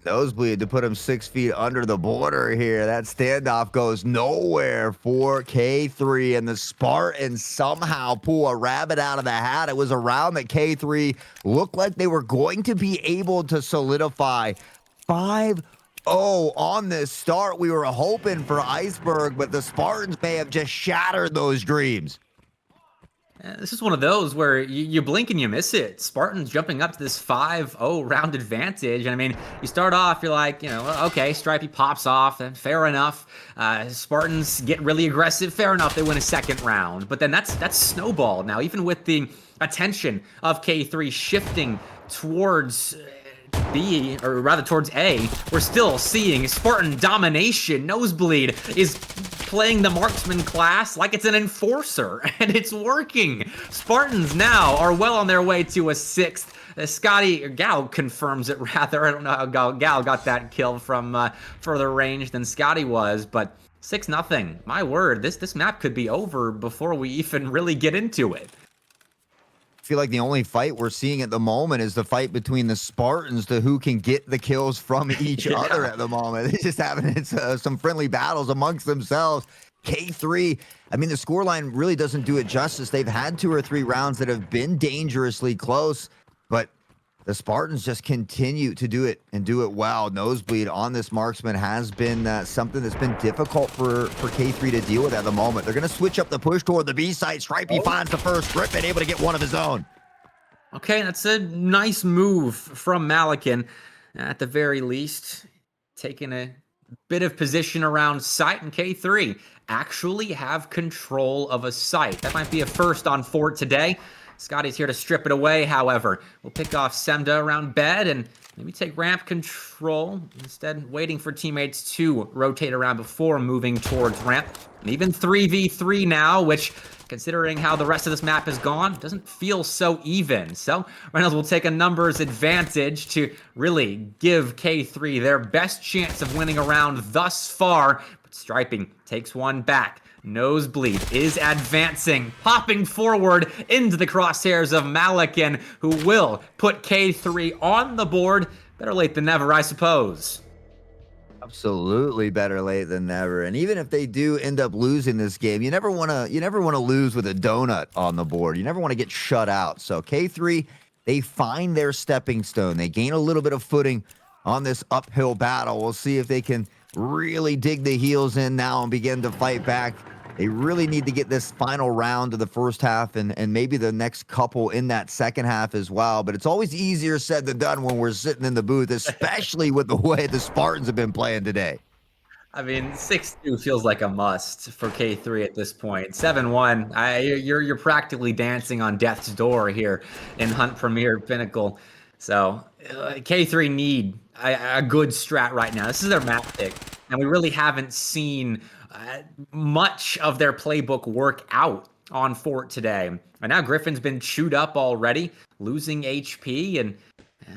Nosebleed to put him 6 feet under the border here. That standoff goes nowhere for K3, and the Spartans somehow pull a rabbit out of the hat. It was a round that K3 looked like they were going to be able to solidify 5-0 on this start. We were hoping for Iceberg, but the Spartans may have just shattered those dreams. This is one of those where you blink and you miss it. Spartans jumping up to this 5-0 round advantage. And I mean, you start off, you're like, you know, okay, Stripey pops off, and fair enough. Spartans get really aggressive, fair enough, they win a second round. But then that's snowballed now, even with the attention of K3 shifting towards B, or rather towards A, we're still seeing Spartan domination. Nosebleed is playing the marksman class like it's an enforcer, and it's working. Spartans now are well on their way to a 6th. Gal confirms it, rather. I don't know how Gal got that kill from further range than Scotty was, but 6-0. My word, this map could be over before we even really get into it. I feel like the only fight we're seeing at the moment is the fight between the Spartans to who can get the kills from each other at the moment. They're just having some friendly battles amongst themselves. K3, I mean, the scoreline really doesn't do it justice. They've had 2 or 3 rounds that have been dangerously close, but the Spartans just continue to do it and do it well. Nosebleed on this marksman has been something that's been difficult for K3 to deal with at the moment. They're going to switch up the push toward the B site. Stripey finds the first grip and able to get one of his own. Okay, that's a nice move from Malikan, at the very least. Taking a bit of position around site, and K3 actually have control of a site. That might be a first on Fort today. Scotty's here to strip it away, however. We'll pick off Semda around bed and maybe take ramp control. Instead, waiting for teammates to rotate around before moving towards ramp. And even 3v3 now, which, considering how the rest of this map has gone, doesn't feel so even. So Reynolds will take a numbers advantage to really give K3 their best chance of winning a round thus far. But Striping takes one back. Nosebleed is advancing, popping forward into the crosshairs of Malikan, who will put K3 on the board. Better late than never, I suppose. Absolutely better late than never. And even if they do end up losing this game, you never want to lose with a donut on the board. You never want to get shut out. So K3, they find their stepping stone. They gain a little bit of footing on this uphill battle. We'll see if they can really dig the heels in now and begin to fight back. They really need to get this final round of the first half and maybe the next couple in that second half as well. But it's always easier said than done when we're sitting in the booth, especially with the way the Spartans have been playing today. I mean, 6-2 feels like a must for K3 at this point. 7-1, you're practically dancing on death's door here in Hunt Premier Pinnacle. So K3 need a good strat right now. This is their map pick, and we really haven't seen much of their playbook work out on Fort today. And now Griffin's been chewed up already, losing HP, and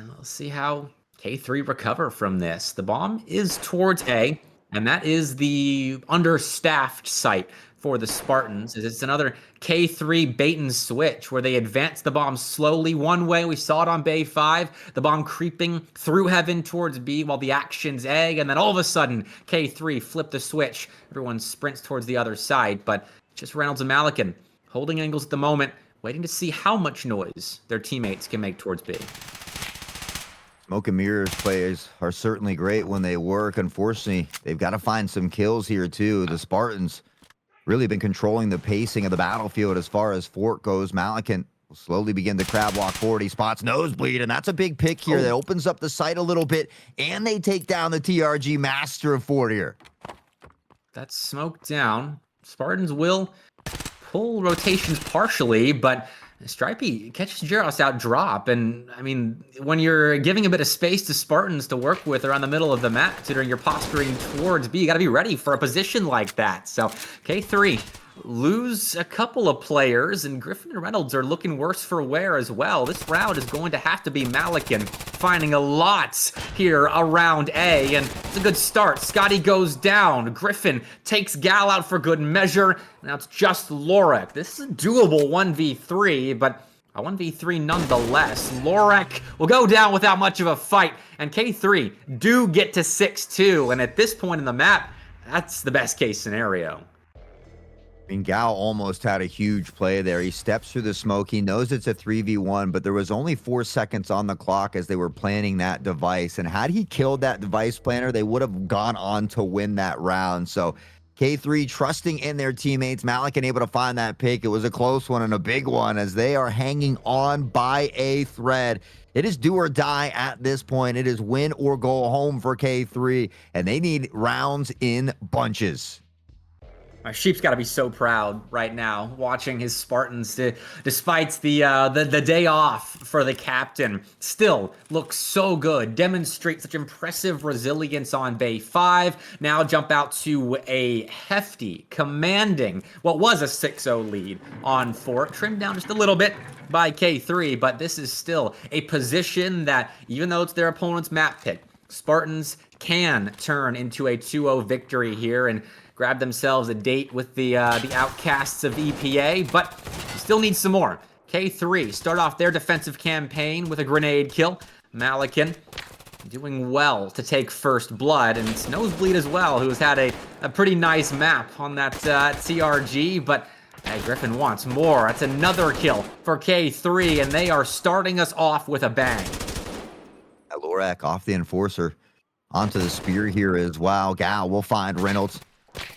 we'll see how K3 recover from this. The bomb is towards A, and that is the understaffed site for the Spartans. It's another K3 bait and switch where they advance the bomb slowly one way. We saw it on Bay 5, the bomb creeping through heaven towards B while the action's A, and then all of a sudden K3 flip the switch. Everyone sprints towards the other side, but just Reynolds and Malikan holding angles at the moment, waiting to see how much noise their teammates can make towards B. Smoke and Mirrors players are certainly great when they work. Unfortunately, they've got to find some kills here too. The Spartans really been controlling the pacing of the battlefield as far as Fort goes. Malikan will slowly begin to crab walk forward. He spots Nosebleed, and that's a big pick here. That opens up the site a little bit, and they take down the TRG master of Fort here. That's smoked down. Spartans will pull rotations partially, but Stripey catches Gyros out drop, and I mean, when you're giving a bit of space to Spartans to work with around the middle of the map, considering you're posturing towards B, you gotta be ready for a position like that. So, K3 lose a couple of players, and Griffin and Reynolds are looking worse for wear as well. This round is going to have to be Malikan finding a lot here around A, and it's a good start. Scotty goes down. Griffin takes Gal out for good measure. Now it's just Lorik. This is a doable 1v3, but a 1v3 nonetheless. Lorik will go down without much of a fight, and K3 do get to 6-2, and at this point in the map, that's the best case scenario. I mean, Gao almost had a huge play there. He steps through the smoke. He knows it's a 3v1, but there was only 4 seconds on the clock as they were planning that device. And had he killed that device planner, they would have gone on to win that round. So K3 trusting in their teammates. Malikan able to find that pick. It was a close one and a big one as they are hanging on by a thread. It is do or die at this point. It is win or go home for K3, and they need rounds in bunches. Sheep's got to be so proud right now watching his Spartans, despite the day off for the captain, still look so good, demonstrate such impressive resilience on Bay 5, now jump out to a hefty, commanding, what was a 6-0 lead on Fort, trimmed down just a little bit by K3, but this is still a position that, even though it's their opponent's map pick, Spartans can turn into a 2-0 victory here and grab themselves a date with the outcasts of EPA, but still need some more. K3 start off their defensive campaign with a grenade kill. Malikan doing well to take first blood, and it's Nosebleed as well, who's had a pretty nice map on that TRG, but hey, Griffin wants more. That's another kill for K3, and they are starting us off with a bang. Lorik off the Enforcer. Onto the Spear here as well. Gal will find Reynolds.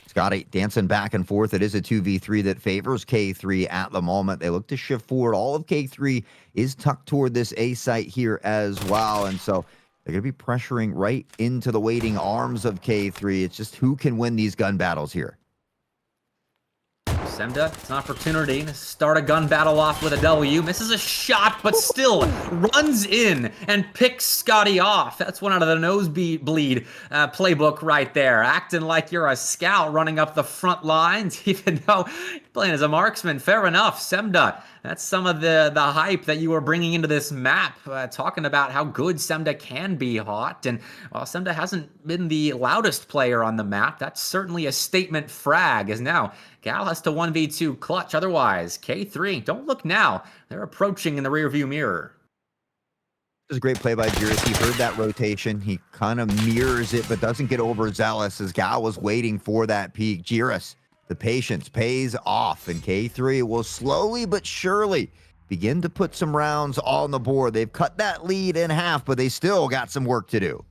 Scotty dancing back and forth. It is a 2v3 that favors K3 at the moment. They look to shift forward. All of K3 is tucked toward this A site here as well. And so they're going to be pressuring right into the waiting arms of K3. It's just who can win these gun battles here. Semda, it's an opportunity to start a gun battle off with a W. Misses a shot, but still runs in and picks Scotty off. That's one out of the nosebleed playbook right there. Acting like you're a scout running up the front lines, even though you're playing as a marksman. Fair enough, Semda. That's some of the hype that you were bringing into this map, talking about how good Semda can be hot. And while Semda hasn't been the loudest player on the map, that's certainly a statement frag, as now Gal has to 1v2 clutch. Otherwise, K3, don't look now. They're approaching in the rearview mirror. This is a great play by Jiris. He heard that rotation. He kind of mirrors it, but doesn't get overzealous as Gal was waiting for that peek. Jiris, the patience pays off, and K3 will slowly but surely begin to put some rounds on the board. They've cut that lead in half, but they still got some work to do.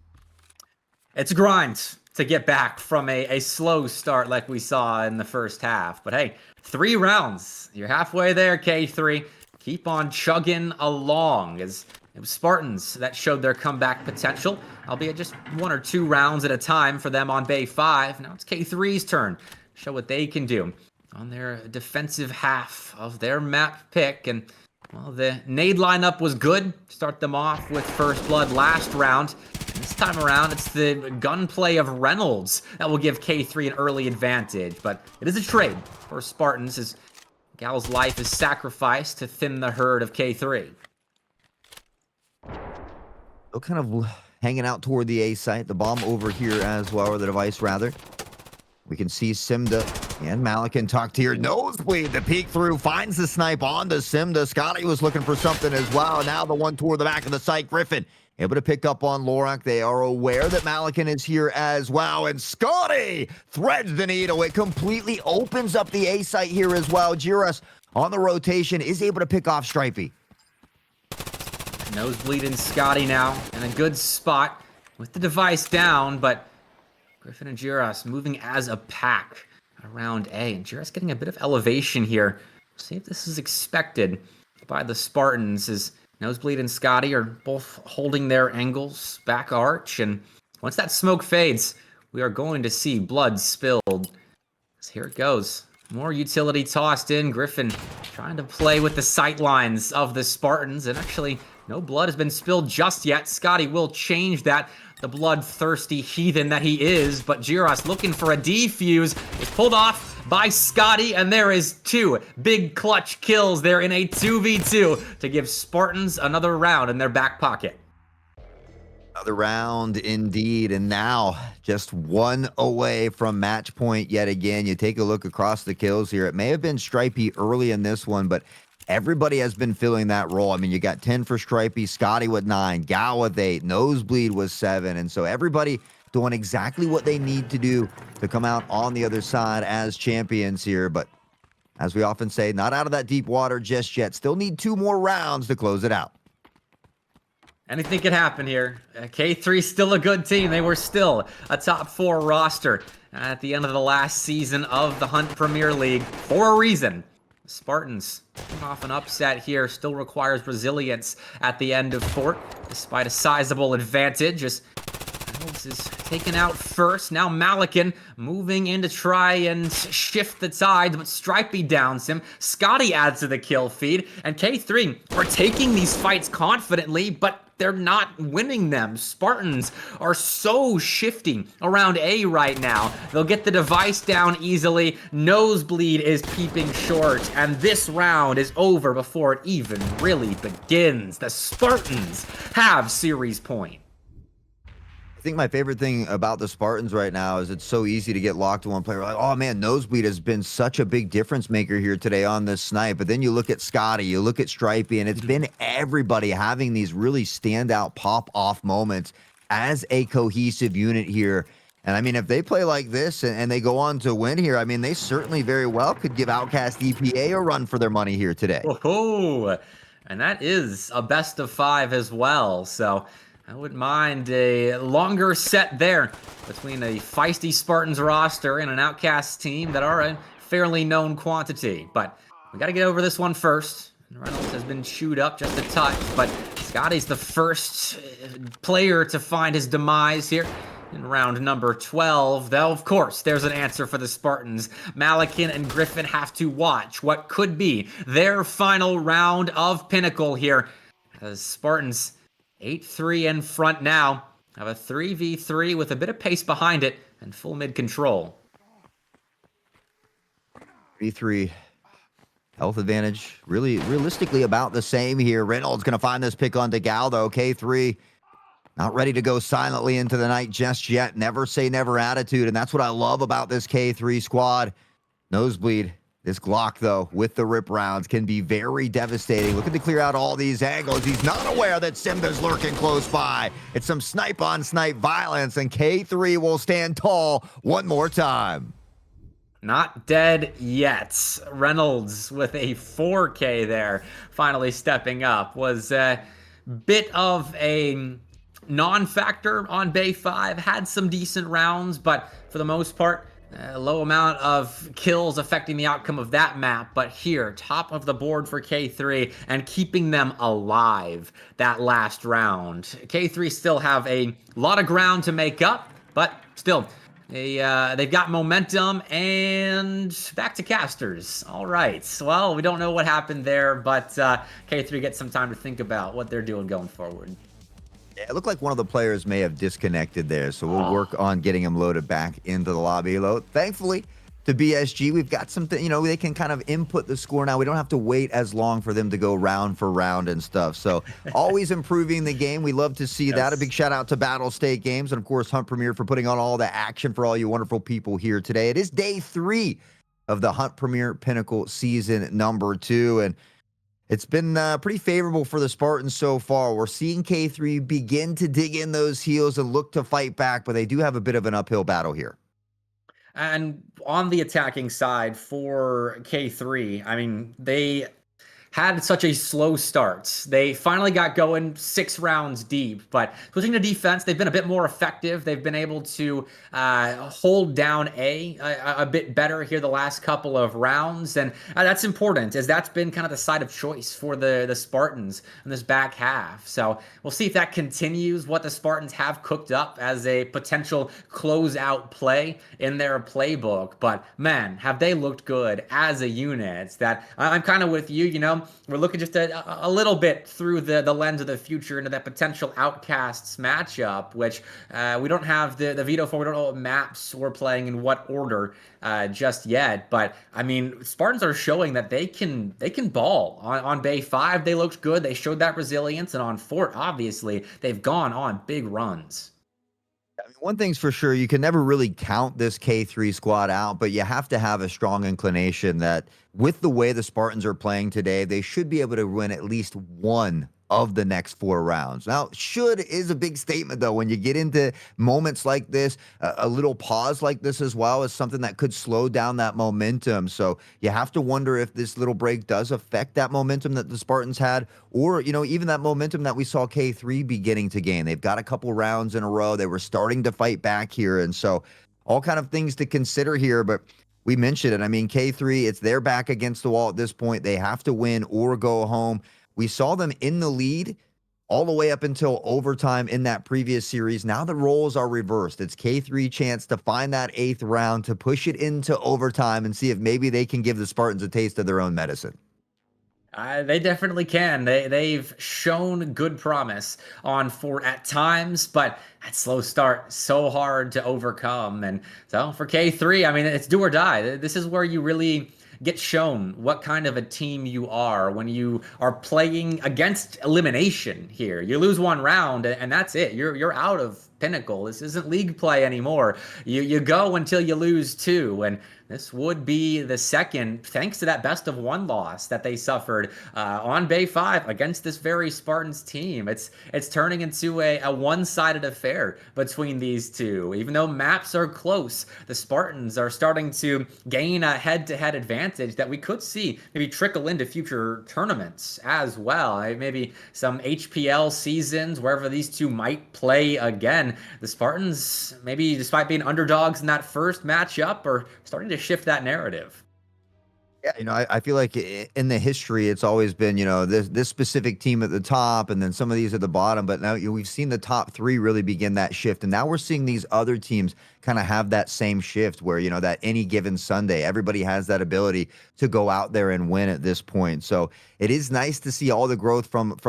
It's a grind to get back from a slow start like we saw in the first half. But hey, 3 rounds. You're halfway there, K3. Keep on chugging along, as it was Spartans that showed their comeback potential, albeit just 1 or 2 rounds at a time for them on Bay 5. Now it's K3's turn. Show what they can do on their defensive half of their map pick. And, well, the nade lineup was good. Start them off with first blood last round. This time around, it's the gunplay of Reynolds that will give K3 an early advantage. But it is a trade for Spartans, as Gal's life is sacrificed to thin the herd of K3. Still kind of hanging out toward the A site. The bomb over here as well, or the device rather. We can see Semda and Malikan tucked here. Nosebleed, the peek through, finds the snipe on the Semda. Scotty was looking for something as well. Now the one toward the back of the site. Griffin able to pick up on Lorik. They are aware that Malikan is here as well. And Scotty threads the needle. It completely opens up the A site here as well. Jiris on the rotation is able to pick off Stripey. Nosebleed and Scotty now in a good spot with the device down, but Griffin and Jiras moving as a pack around A. And Jiras getting a bit of elevation here. See if this is expected by the Spartans, as Nosebleed and Scotty are both holding their angles back arch. And once that smoke fades, we are going to see blood spilled. So here it goes. More utility tossed in. Griffin trying to play with the sight lines of the Spartans, and actually no blood has been spilled just yet. Scotty will change that, the bloodthirsty heathen that he is, but Giros looking for a defuse is pulled off by Scotty, and there is 2 big clutch kills there in a 2v2 to give Spartans another round in their back pocket. Another round indeed, and now just 1 away from match point yet again. You take a look across the kills here. It may have been Stripey early in this one, but everybody has been filling that role. I mean, you got 10 for Stripey, Scotty with 9, Gal with 8, Nosebleed with 7, and so everybody doing exactly what they need to do to come out on the other side as champions here. But as we often say, not out of that deep water just yet. Still need 2 more rounds to close it out. Anything could happen here. K3 still a good team. They were still a top 4 roster at the end of the last season of the Hunt Premier League for a reason. The Spartans coming off an upset here still requires resilience at the end of Fort, despite a sizable advantage. As Reynolds is taken out first. Now Malikan moving in to try and shift the tide, but Stripey downs him. Scotty adds to the kill feed, and K3 are taking these fights confidently, but they're not winning them. Spartans are so shifty around A right now. They'll get the device down easily. Nosebleed is peeping short, and this round is over before it even really begins. The Spartans have series point. I think my favorite thing about the Spartans right now is it's so easy to get locked to one player. Like, oh man, Nosebleed has been such a big difference maker here today on this snipe. But then you look at Scotty, you look at Stripey, and it's been everybody having these really standout pop-off moments as a cohesive unit here. And I mean, if they play like this and they go on to win here, I mean, they certainly very well could give Outcast EPA a run for their money here today. Oh, and that is a best of 5 as well. So I wouldn't mind a longer set there between a feisty Spartans roster and an Outcast team that are a fairly known quantity. But we got to get over this one first. Reynolds has been chewed up just a touch, but Scotty's the first player to find his demise here in round number 12. Though, of course, there's an answer for the Spartans. Malikan and Griffin have to watch what could be their final round of Pinnacle here, as Spartans 8-3 in front now. Have a 3v3 with a bit of pace behind it and full mid control. 3-3 health advantage. Really, realistically about the same here. Reynolds going to find this pick onto Gal, though. K3 not ready to go silently into the night just yet. Never say never attitude, and that's what I love about this K3 squad. Nosebleed. This Glock, though, with the rip rounds, can be very devastating. Looking to clear out all these angles. He's not aware that Simba's lurking close by. It's some snipe-on-snipe violence, and K3 will stand tall one more time. Not dead yet. Reynolds with a 4K there, finally stepping up. Was a bit of a non-factor on Bay 5. Had some decent rounds, but for the most part, a low amount of kills affecting the outcome of that map, but here, top of the board for K3 and keeping them alive that last round. K3 still have a lot of ground to make up, but still, they've got momentum, and back to casters. All right, well, we don't know what happened there, but K3 gets some time to think about what they're doing going forward. It looked like one of the players may have disconnected there, so we'll work on getting him loaded back into the lobby. Thankfully, to BSG, we've got something, they can kind of input the score now. We don't have to wait as long for them to go round for round and stuff. So always improving the game. We love to see that. A big shout out to Battle State Games and, of course, Hunt Premier for putting on all the action for all you wonderful people here today. It is day 3 of the Hunt Premier Pinnacle season number 2, and it's been pretty favorable for the Spartans so far. We're seeing K3 begin to dig in those heels and look to fight back, but they do have a bit of an uphill battle here. And on the attacking side for K3, I mean, they had such a slow start. They finally got going 6 rounds deep, but switching to defense, they've been a bit more effective. They've been able to hold down a bit better here the last couple of rounds, and that's important, as that's been kind of the side of choice for the Spartans in this back half. So we'll see if that continues, what the Spartans have cooked up as a potential closeout play in their playbook. But man, have they looked good as a unit. That I'm kind of with you, you know, we're looking just a little bit through the lens of the future into that potential Outcasts matchup, which we don't have the veto for. We don't know what maps we're playing in what order just yet. But I mean, Spartans are showing that they can ball. On Bay 5, they looked good. They showed that resilience, and on Fort, obviously, they've gone on big runs. I mean, one thing's for sure, you can never really count this K3 squad out, but you have to have a strong inclination that with the way the Spartans are playing today, they should be able to win at least one of the next 4 rounds. Now, should is a big statement, though. When you get into moments like this, a little pause like this as well is something that could slow down that momentum. So you have to wonder if this little break does affect that momentum that the Spartans had, or, you know, even that momentum that we saw K3 beginning to gain. They've got a couple rounds in a row. They were starting to fight back here. And so all kind of things to consider here, but we mentioned it. I mean, K3, it's their back against the wall at this point. They have to win or go home. We saw them in the lead all the way up until overtime in that previous series. Now the roles are reversed. It's K3 chance to find that 8th round, to push it into overtime and see if maybe they can give the Spartans a taste of their own medicine. They definitely can. They've shown good promise on Fort at times, but that slow start, so hard to overcome. And so for K3, I mean, it's do or die. This is where you really get shown what kind of a team you are when you are playing against elimination here. You lose 1 round and that's it. You're out of Pinnacle. This isn't league play anymore. You go until you lose 2, and this would be the second, thanks to that best of 1 loss that they suffered on Bay 5 against this very Spartans team. It's turning into a one-sided affair between these two. Even though maps are close, the Spartans are starting to gain a head-to-head advantage that we could see maybe trickle into future tournaments as well. Maybe some HPL seasons, wherever these two might play again. The Spartans, maybe despite being underdogs in that first matchup, are starting to shift that narrative. Yeah, you know, I feel like in the history, it's always been, you know, this specific team at the top, and then some of these at the bottom. But now we've seen the top 3 really begin that shift, and now we're seeing these other teams kind of have that same shift, where, you know, that any given Sunday, everybody has that ability to go out there and win at this point. So it is nice to see all the growth from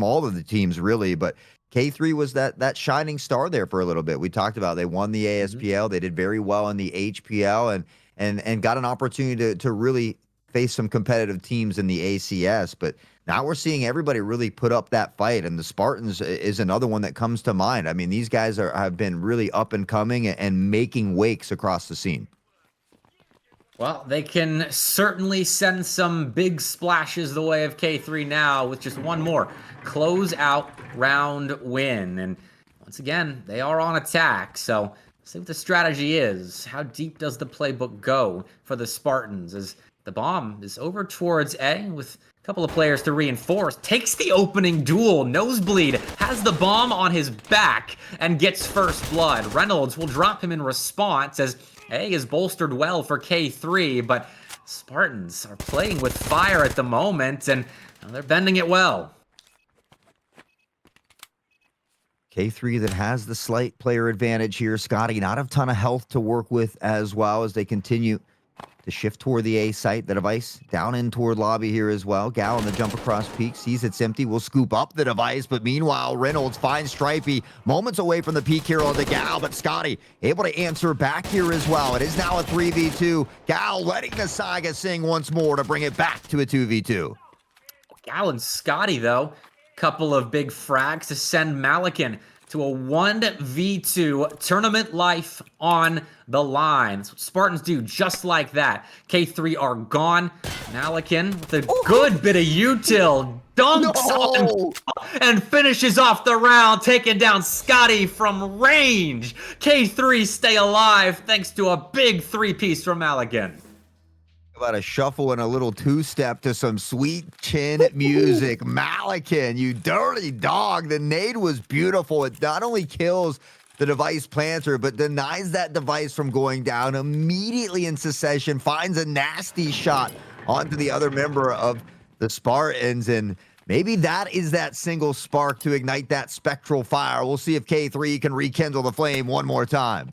all of the teams, really. But K3 was that shining star there for a little bit. We talked about they won the ASPL, they did very well in the HPL, and got an opportunity to really face some competitive teams in the ACS. But now we're seeing everybody really put up that fight, and the Spartans is another one that comes to mind. I mean, these guys have been really up and coming and making wakes across the scene. Well, they can certainly send some big splashes the way of K3 now with just one more close-out round win. And once again, they are on attack, so let's see what the strategy is. How deep does the playbook go for the Spartans as the bomb is over towards A with a couple of players to reinforce? Takes the opening duel. Nosebleed has the bomb on his back and gets first blood. Reynolds will drop him in response as A is bolstered well for K3, but Spartans are playing with fire at the moment, and they're bending it well. K3 that has the slight player advantage here. Scotty, not a ton of health to work with as well as they continue to shift toward the A site. The device down in toward lobby here as well. Gal on the jump across peak, sees it's empty, will scoop up the device, but meanwhile, Reynolds finds Stripey moments away from the peak hero of the Gal, but Scotty able to answer back here as well. It is now a 3v2. Gal letting the Saga sing once more to bring it back to a 2v2. Gal and Scotty, though, couple of big frags to send Malakin to a 1v2 tournament life on the line. That's what Spartans do, just like that. K3 are gone. Malakin with a good bit of util dunks on and finishes off the round, taking down Scotty from range. K3 stay alive thanks to a big 3-piece from Malakin. about a shuffle and a little two-step to some sweet chin music. Malikan, you dirty dog. The nade was beautiful. It not only kills the device planter, but denies that device from going down immediately in succession, finds a nasty shot onto the other member of the Spartans, and maybe that is that single spark to ignite that spectral fire. We'll see if K3 can rekindle the flame one more time.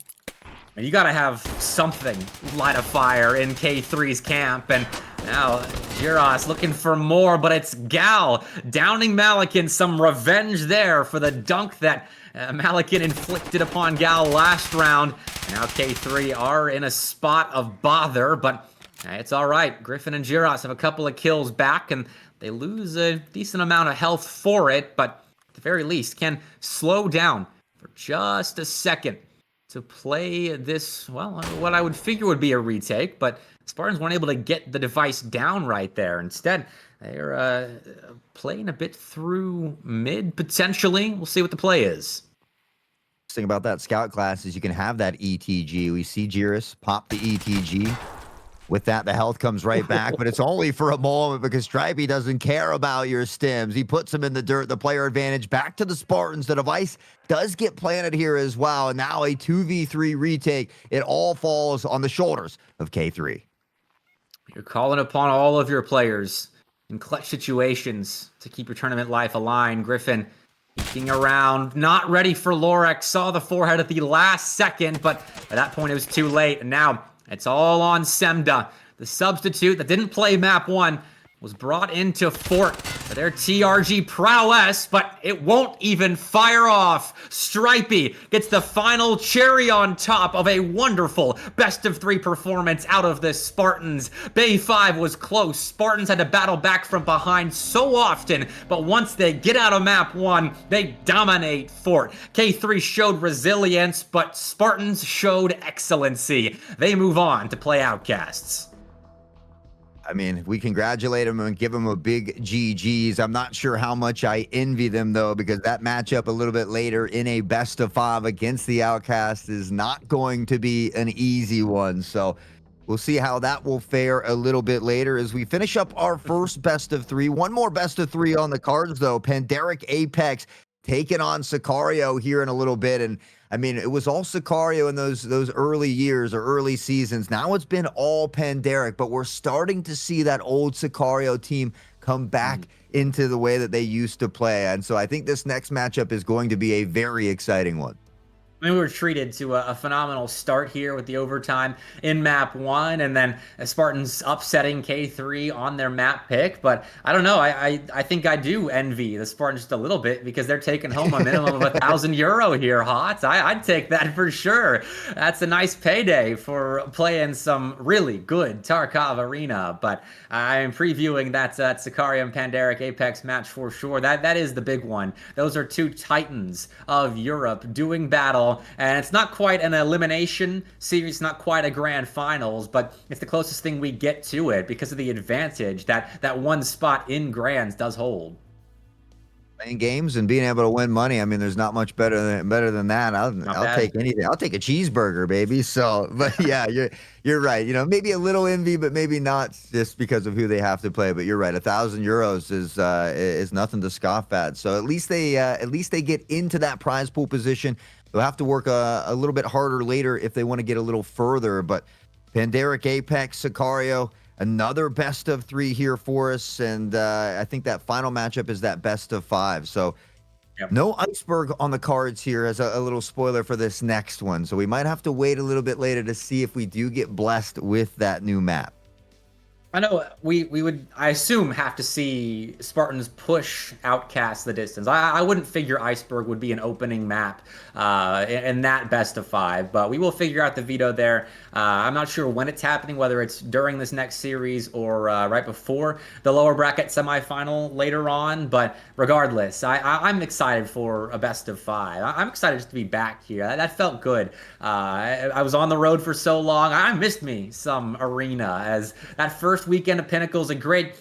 And you got to have something light a fire in K3's camp. And now Jiros looking for more, but it's Gal downing Malikan. Some revenge there for the dunk that Malikan inflicted upon Gal last round. Now K3 are in a spot of bother, but it's all right. Griffin and Jiros have a couple of kills back, and they lose a decent amount of health for it, but at the very least can slow down for just a second to play this, well, what I would figure would be a retake, but Spartans weren't able to get the device down right there. Instead, they're playing a bit through mid, potentially. We'll see what the play is. Thing about that scout class is you can have that ETG. We see Jiris pop the ETG. With that, the health comes right back, but it's only for a moment because Stripey doesn't care about your stims. He puts them in the dirt, the player advantage back to the Spartans. The device does get planted here as well, and now a 2v3 retake. It all falls on the shoulders of K3. You're calling upon all of your players in clutch situations to keep your tournament life aligned. Griffin peeking around, not ready for Lorex, saw the forehead at the last second, but at that point it was too late, and now it's all on Semda. The substitute that didn't play map 1 was brought into Fort for their TRG prowess, but it won't even fire off. Stripey gets the final cherry on top of a wonderful best-of-3 performance out of the Spartans. Bay 5 was close. Spartans had to battle back from behind so often, but once they get out of map 1, they dominate Fort. K3 showed resilience, but Spartans showed excellency. They move on to play Outcasts. I mean, we congratulate them and give them a big GG's. I'm not sure how much I envy them, though, because that matchup a little bit later in a best-of-5 against the Outcast is not going to be an easy one. So we'll see how that will fare a little bit later as we finish up our first best-of-3. One more best-of-3 on the cards, though. Pandaric Apex taking on Sicario here in a little bit. And I mean, it was all Sicario in those early years or early seasons. Now it's been all Pandaric, but we're starting to see that old Sicario team come back into the way that they used to play. And so I think this next matchup is going to be a very exciting one. I mean, we were treated to a phenomenal start here with the overtime in map 1, and then Spartans upsetting K3 on their map pick. But I don't know. I think I do envy the Spartans just a little bit because they're taking home a minimum of €1,000 here, Hot. I'd take that for sure. That's a nice payday for playing some really good Tarkov Arena. But I'm previewing that Sicario and Pandaric Apex match for sure. That is the big one. Those are two titans of Europe doing battle. And it's not quite an elimination series, not quite a grand finals, but it's the closest thing we get to it because of the advantage that one spot in grands does hold. Playing games and being able to win money. I mean, there's not much better than that. I'll take anything. I'll take a cheeseburger, baby. So, but yeah, you're right. You know, maybe a little envy, but maybe not just because of who they have to play. But you're right. €1,000 is nothing to scoff at. So at least they get into that prize pool position. They'll have to work a little bit harder later if they want to get a little further. But Pandaric Apex, Sicario, another best-of-3 here for us. And I think that final matchup is that best-of-5. So no iceberg on the cards here as a little spoiler for this next one. So we might have to wait a little bit later to see if we do get blessed with that new map. I know we would, I assume, have to see Spartans push Outcast the distance. I wouldn't figure Iceberg would be an opening map in that best-of-5, but we will figure out the veto there. I'm not sure when it's happening, whether it's during this next series or right before the lower bracket semifinal later on, but regardless, I'm excited for a best-of-5. I'm excited just to be back here. That felt good. I was on the road for so long. I missed me some Arena, as that first weekend of Pinnacle is a great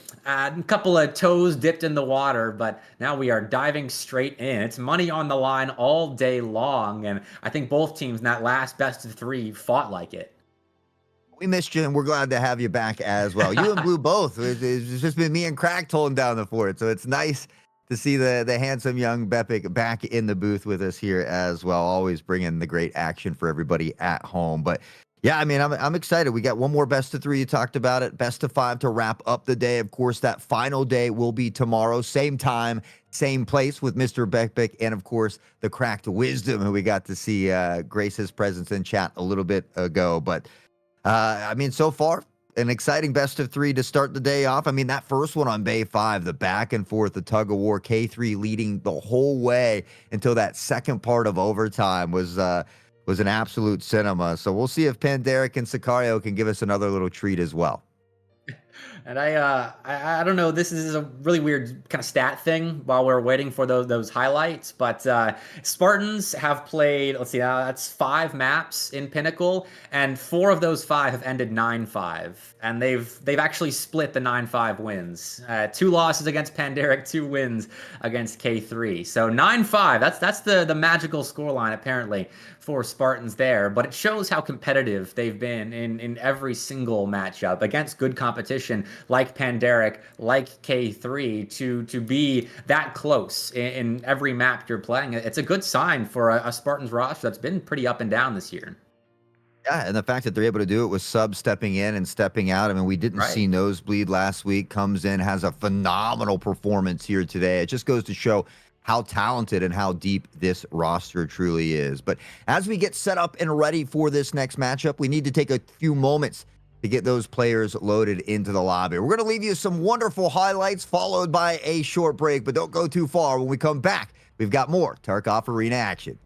couple of toes dipped in the water, but now we are diving straight in. It's money on the line all day long, and I think both teams in that last best-of-3 fought like it. We missed you, and we're glad to have you back as well. You and Blue both. It's just been me and Cracked holding down the fort, so it's nice to see the handsome young Bepic back in the booth with us here as well. Always bringing the great action for everybody at home. But yeah, I mean, I'm excited. We got one more best of 3. You talked about it. Best of 5 to wrap up the day. Of course, that final day will be tomorrow, same time, same place with Mr. Bepic, and of course the Cracked Wisdom, who we got to see grace his presence in chat a little bit ago. But I mean, so far, an exciting best of 3 to start the day off. I mean, that first one on Bay 5, the back and forth, the tug of war, K3 leading the whole way until that second part of overtime was an absolute cinema. So we'll see if Panderic and Sicario can give us another little treat as well. And I don't know. This is a really weird kind of stat thing while we're waiting for those highlights. But Spartans have played. Let's see. That's 5 maps in Pinnacle, and 4 of those 5 have ended 9-5, and they've actually split the 9-5 wins. 2 losses against Panderic, 2 wins against K3. So 9-5. That's the magical scoreline apparently for Spartans there. But it shows how competitive they've been in every single matchup against good competition like Panderic, like K3, to be that close in every map you're playing. It's a good sign for a Spartans roster that's been pretty up and down this year. Yeah, and the fact that they're able to do it with subs stepping in and stepping out. I mean, we didn't see Nosebleed last week. Comes in, has a phenomenal performance here today. It just goes to show how talented and how deep this roster truly is. But as we get set up and ready for this next matchup, we need to take a few moments to get those players loaded into the lobby. We're going to leave you some wonderful highlights followed by a short break, but don't go too far. When we come back, we've got more Tarkov Arena action.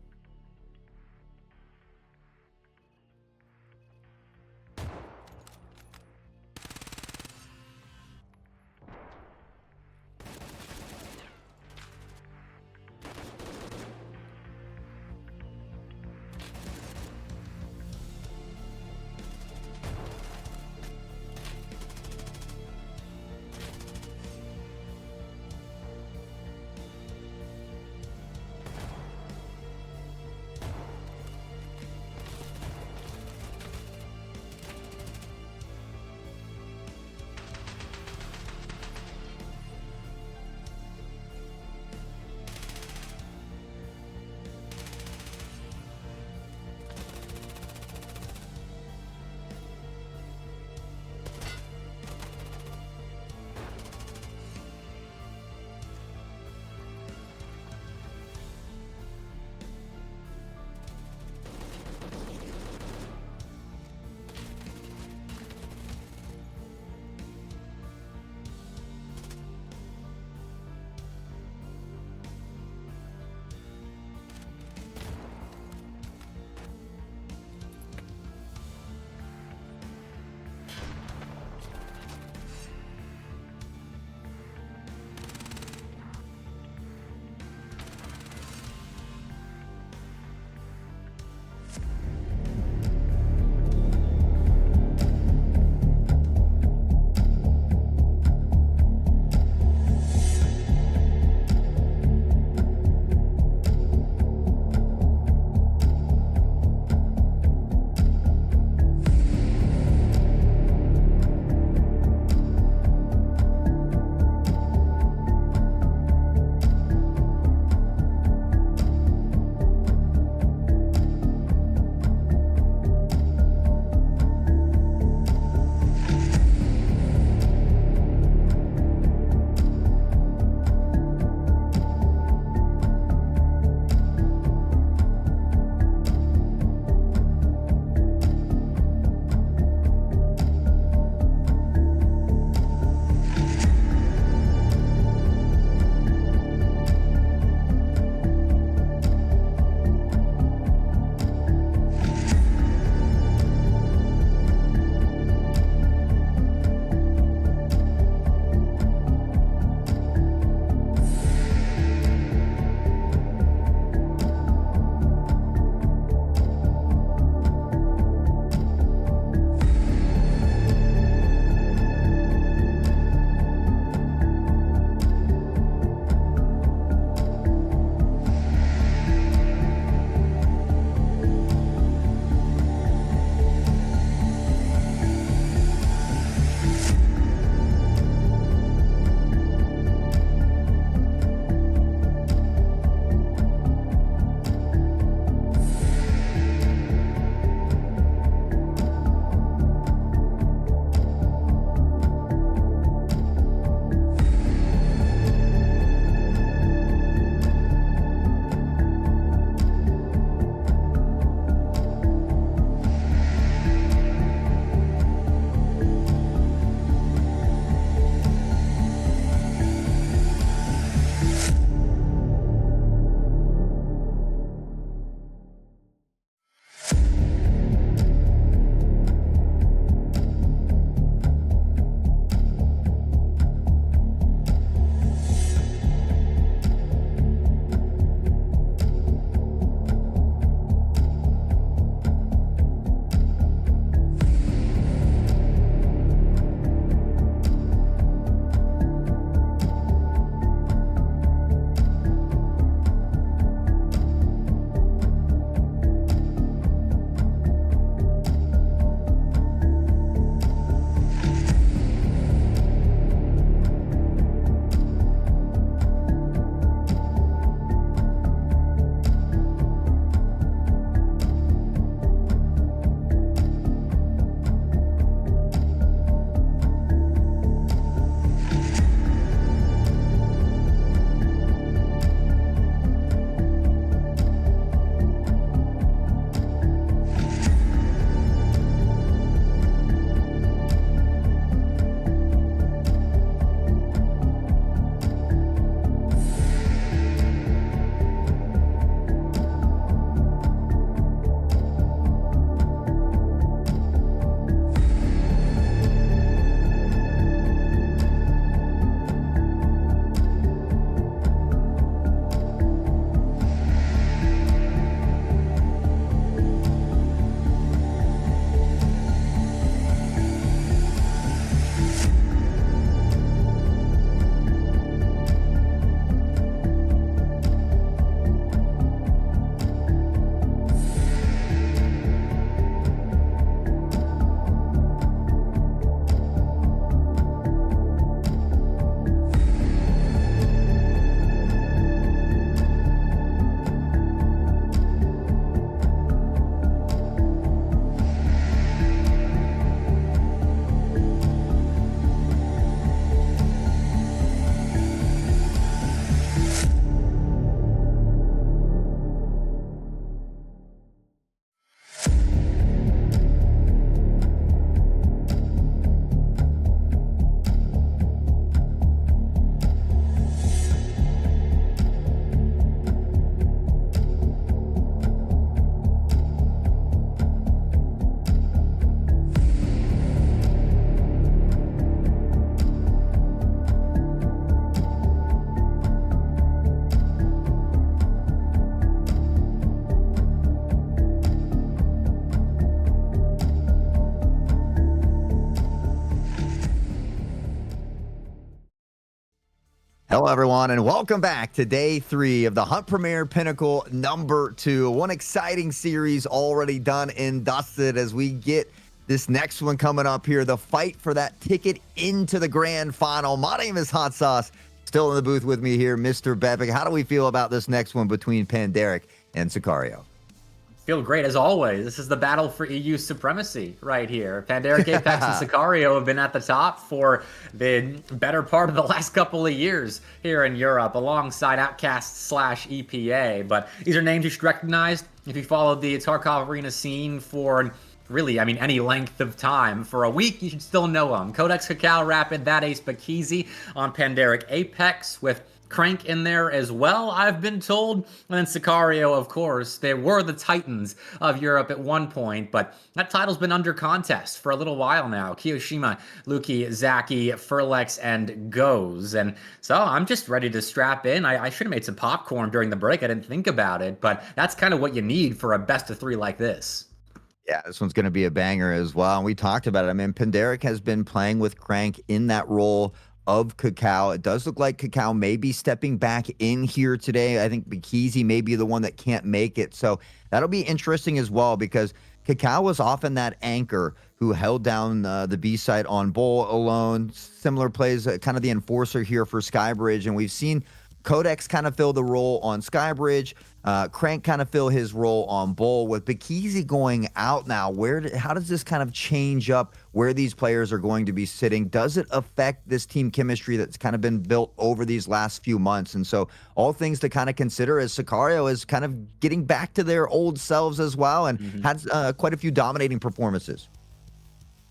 Hello, everyone, and welcome back to day 3 of the Hunt Premier Pinnacle #2. One exciting series already done and dusted as we get this next one coming up here, the fight for that ticket into the grand final. My name is Hot Sauce. Still in the booth with me here, Mr. Bepic. How do we feel about this next one between Panderic and Sicario? Feel great as always. This is the battle for EU supremacy right here. Panderic, Apex, and Sicario have been at the top for the better part of the last couple of years here in Europe, alongside Outcast/EPA. But these are names you should recognize if you followed the Tarkov Arena scene for really, I mean, any length of time. For a week, you should still know them. Codex, Cacao, Rapid, that Ace Bakizi on Panderic Apex, with Crank in there as well, I've been told. And then Sicario, of course. They were the Titans of Europe at one point, but that title's been under contest for a little while now. Kiyoshima, Luki, Zaki, Furlex, and Goes. And so I'm just ready to strap in. I should have made some popcorn during the break. I didn't think about it, but that's kind of what you need for a best of 3 like this. Yeah, this one's going to be a banger as well. And we talked about it. I mean, Panderic has been playing with Crank in that role of Cacao. It does look like Cacao may be stepping back in here today. I think Bakizi may be the one that can't make it. So that'll be interesting as well, because Cacao was often that anchor who held down the B site on Bull alone. Similar plays, kind of the enforcer here for Skybridge. And we've seen Codex kind of fill the role on Skybridge. Crank kind of fill his role on Bull. With Bakizi going out now, how does this kind of change up where these players are going to be sitting? Does it affect this team chemistry that's kind of been built over these last few months? And so all things to kind of consider as Sicario is kind of getting back to their old selves as well, and had quite a few dominating performances.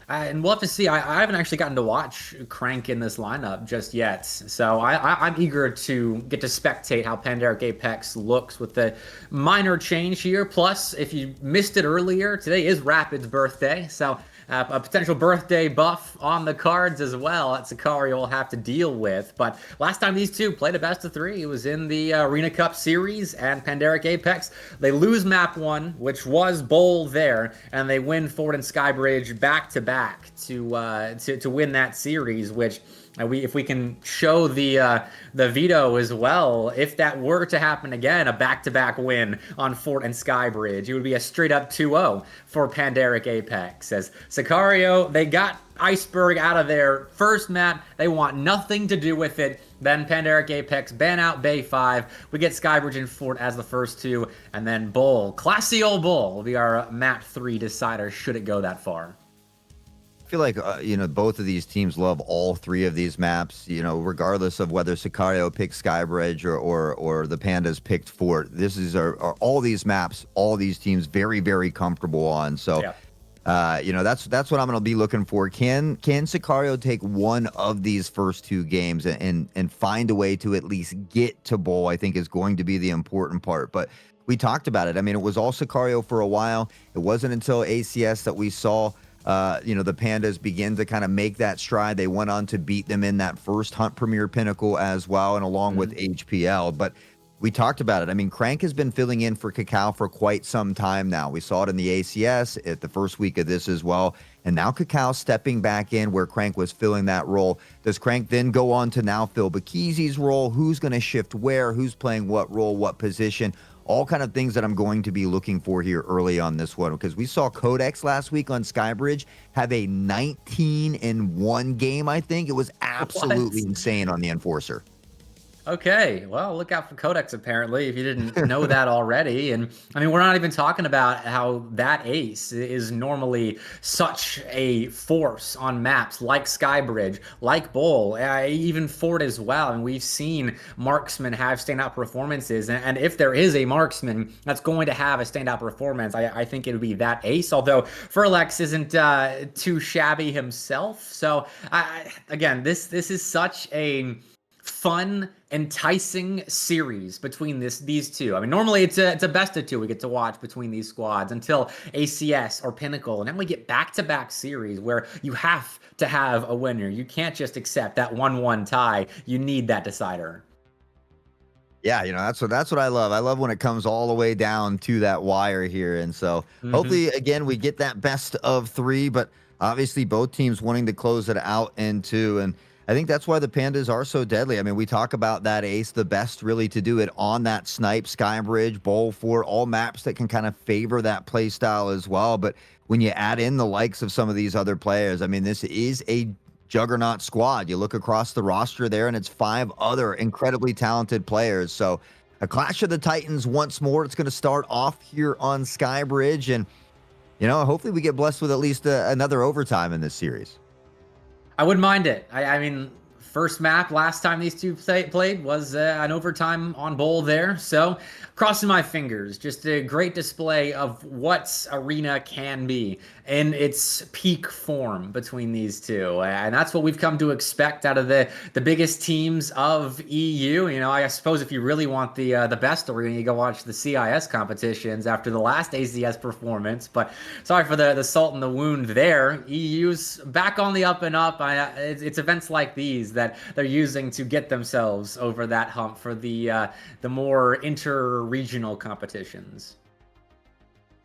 And we'll have to see. I haven't actually gotten to watch Crank in this lineup just yet. So I'm eager to get to spectate how Panderic Apex looks with the minor change here. Plus, if you missed it earlier, today is Rapid's birthday. So a potential birthday buff on the cards as well that Sicario will have to deal with. But last time these two played a best of 3, it was in the Arena Cup series, and Panderic Apex, they lose map 1, which was Bowl there, and they win Ford and Skybridge back-to-back to win that series, which if we can show the veto as well, if that were to happen again, a back-to-back win on Fort and Skybridge, it would be a straight-up 2-0 for Panderic Apex. As Sicario, they got Iceberg out of their first map. They want nothing to do with it. Then Panderic Apex ban out Bay 5. We get Skybridge and Fort as the first 2, and then Bull, classy old Bull, will be our map 3 decider should it go that far. I feel like both of these teams love all 3 of these maps, regardless of whether Sicario picked Skybridge or the Pandas picked Fort. Are all these maps, all these teams very, very comfortable on. So that's what I'm going to be looking for. Can Sicario take one of these first 2 games and find a way to at least get to Bowl? I think is going to be the important part. But we talked about it. I mean, it was all Sicario for a while. It wasn't until ACS that we saw the Pandas begin to kind of make that stride. They went on to beat them in that first Hunt Premier Pinnacle as well, and along with HPL. But we talked about it. I mean, Crank has been filling in for Cacao for quite some time now. We saw it in the ACS at the first week of this as well. And now Cacao stepping back in where Crank was filling that role. Does Crank then go on to now fill Bakizi's role? Who's going to shift where? Who's playing what role, what position? All kind of things that I'm going to be looking for here early on this one, because we saw Codex last week on Skybridge have a 19-1 game, I think. It was absolutely insane on the Enforcer. Okay, well, look out for Codex, apparently, if you didn't know that already. And, I mean, we're not even talking about how that ace is normally such a force on maps like Skybridge, like Bowl, even Fort as well. And we've seen marksmen have standout performances. And if there is a marksman that's going to have a standout performance, I think it would be that ace, although Furlex isn't too shabby himself. So, again, this is such a fun, enticing series between these two. I mean, normally it's a best of 2 we get to watch between these squads until ACS or Pinnacle, and then we get back-to-back series where you have to have a winner. You can't just accept that 1-1 tie. You need that decider. Yeah, that's what I love. I love when it comes all the way down to that wire here. And so hopefully, again, we get that best of 3, but obviously both teams wanting to close it out in 2. And I think that's why the Pandas are so deadly. I mean, we talk about that ace, the best really to do it on that snipe, Skybridge, Bowl Fort, all maps that can kind of favor that play style as well. But when you add in the likes of some of these other players, I mean, this is a juggernaut squad. You look across the roster there, and it's 5 other incredibly talented players. So a Clash of the Titans once more. It's going to start off here on Skybridge, and hopefully we get blessed with at least another overtime in this series. I wouldn't mind it. I mean, first map last time these two played was an overtime on Bowl there. So crossing my fingers, just a great display of what Arena can be in its peak form between these two. And that's what we've come to expect out of the biggest teams of EU. I suppose if you really want the best Arena, you go watch the CIS competitions after the last ACS performance. But sorry for the salt in the wound there. EU's back on the up and up. It's events like these that they're using to get themselves over that hump for the more inter-regional competitions.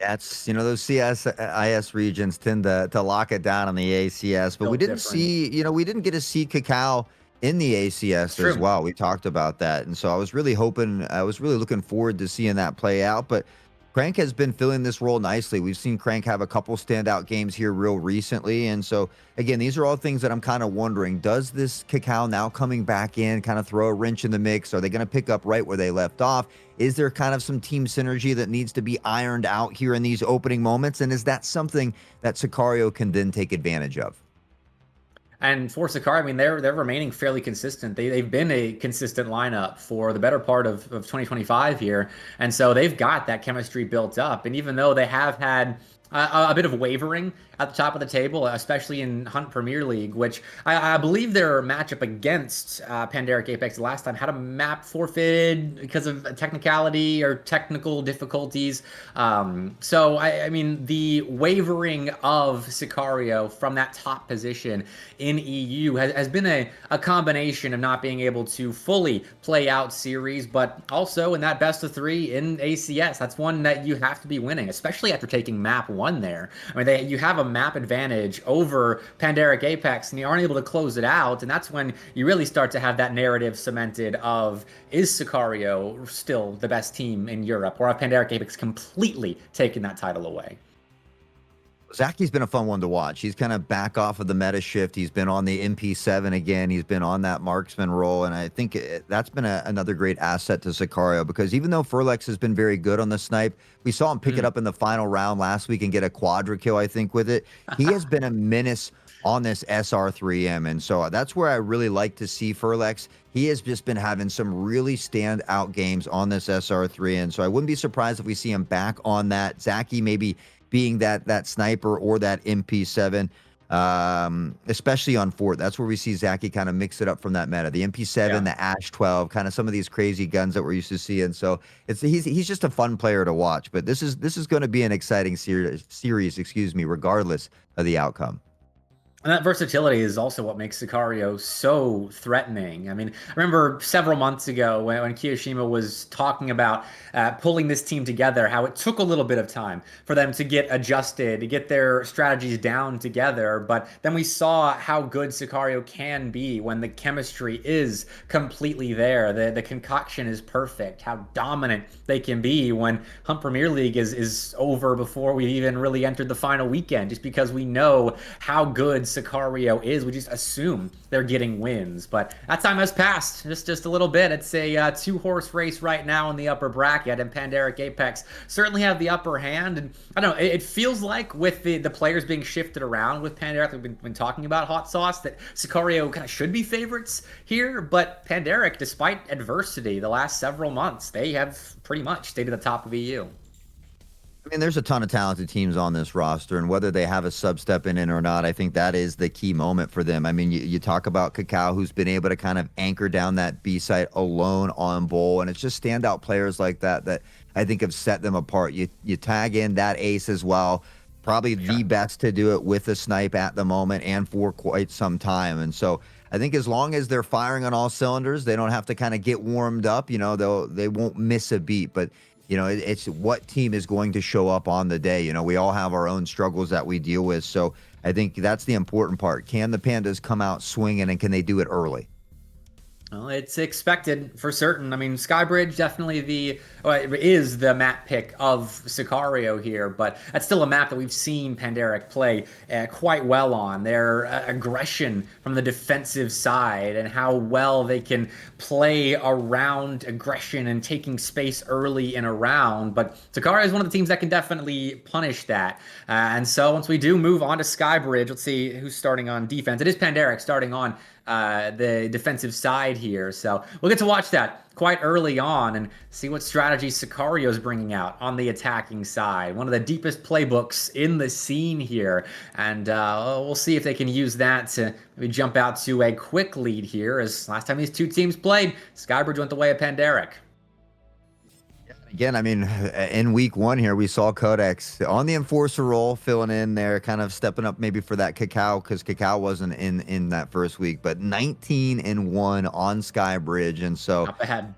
That's, those CSIS regions tend to lock it down on the ACS, but we didn't we didn't get to see Cacao in the ACS as well. We talked about that. And so I was really looking forward to seeing that play out, but Crank has been filling this role nicely. We've seen Crank have a couple standout games here real recently. And so, again, these are all things that I'm kind of wondering, does this Cacao now coming back in kind of throw a wrench in the mix? Are they going to pick up right where they left off? Is there kind of some team synergy that needs to be ironed out here in these opening moments? And is that something that Sicario can then take advantage of? And for Sicario, I mean, they're remaining fairly consistent. They've been a consistent lineup for the better part of 2025 here. And so they've got that chemistry built up. And even though they have had a bit of wavering at the top of the table, especially in Hunt Premier League, which I believe their matchup against Pandaric Apex last time had a map forfeited because of a technicality or technical difficulties. So, I mean, the wavering of Sicario from that top position in EU has been a combination of not being able to fully play out series, but also in that best of 3 in ACS. That's one that you have to be winning, especially after taking map 1 there. I mean, you have a map advantage over Pandaric Apex and you aren't able to close it out, and that's when you really start to have that narrative cemented of, is Sicario still the best team in Europe, or have Pandaric Apex completely taken that title away? Zaki's been a fun one to watch. He's kind of back off of the meta shift. He's been on the MP7 again. He's been on that marksman role, and I think that's been another great asset to Sicario, because even though Furlex has been very good on the snipe, we saw him pick it up in the final round last week and get a quadra kill, I think, with it. He has been a menace on this SR3M, and so that's where I really like to see Furlex. He has just been having some really standout games on this SR3, and so I wouldn't be surprised if we see him back on that. Zaki maybe being that sniper or that MP7, especially on Fort. That's where we see Zaki kind of mix it up from that meta. The MP7, the Ash 12, kind of some of these crazy guns that we're used to seeing. So he's just a fun player to watch. But this is going to be an exciting series, regardless of the outcome. And that versatility is also what makes Sicario so threatening. I mean, I remember several months ago when Kiyoshima was talking about pulling this team together, how it took a little bit of time for them to get adjusted, to get their strategies down together. But then we saw how good Sicario can be when the chemistry is completely there. The concoction is perfect, how dominant they can be when Hunt Premier League is over before we even really entered the final weekend, just because we know how good Sicario is. We just assume they're getting wins, but that time has passed just a little bit. It's a 2-horse race right now in the upper bracket, and Pandaric Apex certainly have the upper hand. And I don't know, it feels like with the players being shifted around with Pandaric, we've been talking about Hot Sauce, that Sicario kind of should be favorites here, but Pandaric, despite adversity the last several months, they have pretty much stayed at the top of EU. I mean, there's a ton of talented teams on this roster, and whether they have a sub-step in it or not, I think that is the key moment for them. I mean, you talk about Cacao, who's been able to kind of anchor down that B site alone on Bowl, and it's just standout players like that I think have set them apart. You tag in that ace as well, probably the best to do it with a snipe at the moment and for quite some time. And so I think as long as they're firing on all cylinders, they don't have to kind of get warmed up. They won't miss a beat. But it's what team is going to show up on the day. We all have our own struggles that we deal with. So I think that's the important part. Can the Pandas come out swinging, and can they do it early? Well, it's expected for certain. I mean, Skybridge definitely is the map pick of Sicario here, but that's still a map that we've seen Pandaric play quite well on. Their aggression from the defensive side and how well they can play around aggression and taking space early in a round. But Sicario is one of the teams that can definitely punish that. And so once we do move on to Skybridge, let's see who's starting on defense. It is Pandaric starting on the defensive side here. So we'll get to watch that quite early on and see what strategy Sicario is bringing out on the attacking side. One of the deepest playbooks in the scene here. And we'll see if they can use that to maybe jump out to a quick lead here, as last time these two teams played, Skybridge went the way of Pandaric. Again, I mean, in week 1 here, we saw Codex on the enforcer role, filling in there, kind of stepping up maybe for that Cacao, because Cacao wasn't in that first week, but 19-1 on Skybridge. And so, up ahead.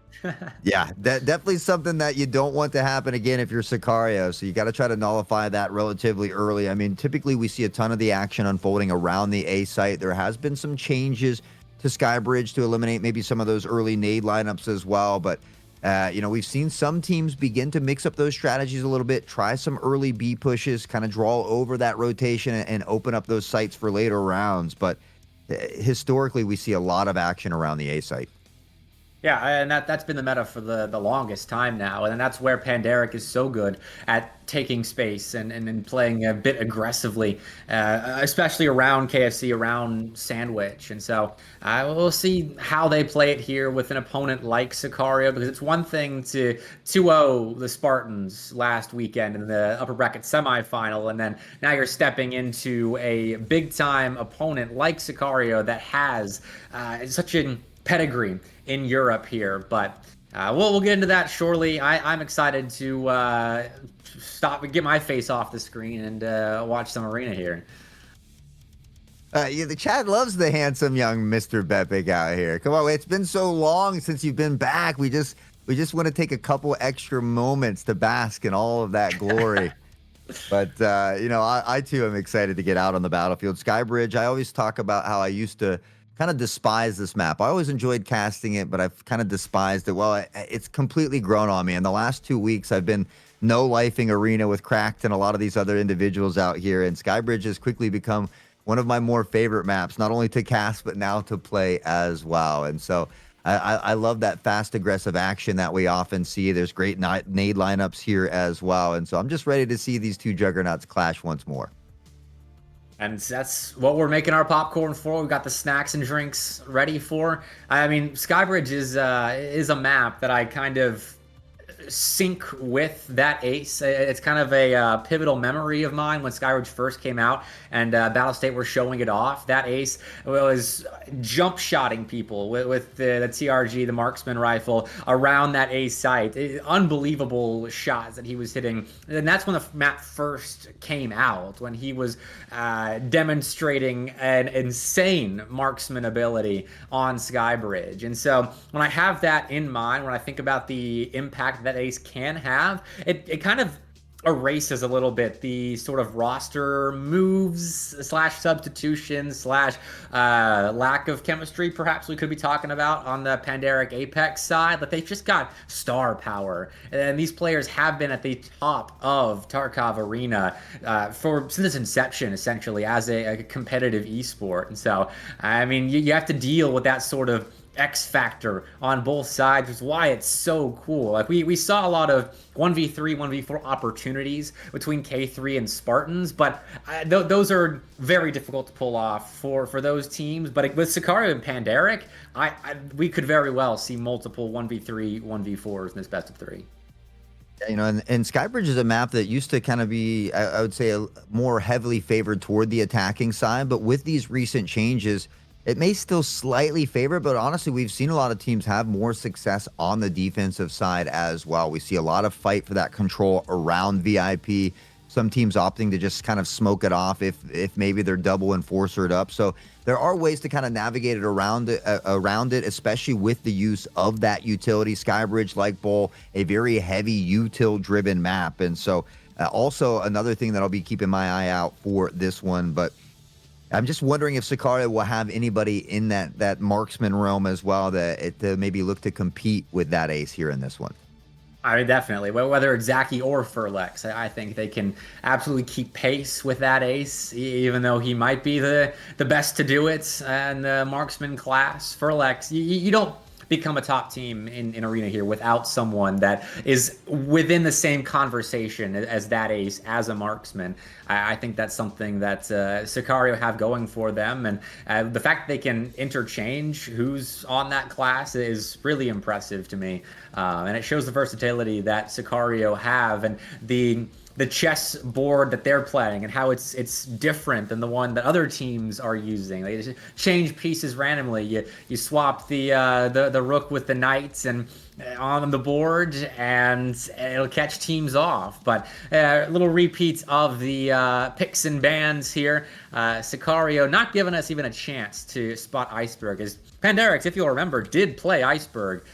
yeah, definitely something that you don't want to happen again if you're Sicario. So you got to try to nullify that relatively early. I mean, typically we see a ton of the action unfolding around the A site. There has been some changes to Skybridge to eliminate maybe some of those early nade lineups as well, but we've seen some teams begin to mix up those strategies a little bit, try some early B pushes, kind of draw over that rotation and open up those sites for later rounds. But historically, we see a lot of action around the A site. Yeah, and that's been the meta for the longest time now, and that's where Pandaric is so good at taking space and playing a bit aggressively, especially around KFC, around Sandwich. And so we'll see how they play it here with an opponent like Sicario, because it's one thing to 2-0 the Spartans last weekend in the upper bracket semifinal, and then now you're stepping into a big-time opponent like Sicario that has such a pedigree in Europe here, but we'll get into that shortly. I'm excited to stop and get my face off the screen and watch some arena here. Yeah, the chat loves the handsome young Mr. Bepic out here. Come on, it's been so long since you've been back. We just want to take a couple extra moments to bask in all of that glory. But I too am excited to get out on the battlefield. Skybridge, I always talk about how I used to kind of despise this map. I always enjoyed casting it, but I've kind of despised it. Well, it's completely grown on me. In the last 2 weeks, I've been no-lifing arena with Cracked and a lot of these other individuals out here, and Skybridge has quickly become one of my more favorite maps, not only to cast, but now to play as well. And so I love that fast, aggressive action that we often see. There's great nade lineups here as well. And so I'm just ready to see these two juggernauts clash once more. And that's what we're making our popcorn for. We've got the snacks and drinks ready for. I mean, Skybridge is a map that I kind of sync with that ace. It's kind of a pivotal memory of mine when Skybridge first came out and Battlestate were showing it off. That ace was jump shotting people with the TRG, the marksman rifle, around that ace site. Unbelievable shots that he was hitting. And that's when the map first came out, when he was demonstrating an insane marksman ability on Skybridge. And so when I have that in mind, when I think about the impact that ace can have, it kind of erases a little bit the sort of roster moves / substitution / lack of chemistry perhaps we could be talking about on the Pandaric Apex side. But they've just got star power, and these players have been at the top of Tarkov Arena since its inception, essentially, as a competitive esport. And so I mean, you have to deal with that sort of X factor on both sides, which is why it's so cool. Like we saw a lot of 1v3, 1v4 opportunities between K3 and Spartans, but those are very difficult to pull off for those teams. But with Sicario and Pandaric, we could very well see multiple 1v3, 1v4s in this best of 3. And Skybridge is a map that used to kind of be, I would say, more heavily favored toward the attacking side, but with these recent changes, it may still slightly favor, but honestly, we've seen a lot of teams have more success on the defensive side as well. We see a lot of fight for that control around VIP. some teams opting to just kind of smoke it off if maybe they're double enforcered up. So there are ways to kind of navigate it around it, especially with the use of that utility. Skybridge, like Bowl, a very heavy util driven map. And so also another thing that I'll be keeping my eye out for this one, but I'm just wondering if Sicario will have anybody in that marksman realm as well that to maybe look to compete with that ace here in this one. I mean, definitely. Whether it's Zaki or Furlex, I think they can absolutely keep pace with that ace, even though he might be the best to do it in the marksman class. Furlex, you don't become a top team in Arena here without someone that is within the same conversation as that ace as a marksman. I think that's something that Sicario have going for them, and the fact that they can interchange who's on that class is really impressive to me, and it shows the versatility that Sicario have and the chess board that they're playing and how it's different than the one that other teams are using. They just change pieces randomly. You swap the rook with the knights and on the board, and it'll catch teams off. But little repeats of the picks and bans here. Sicario not giving us even a chance to spot Iceberg, as Pandarix, if you'll remember, did play Iceberg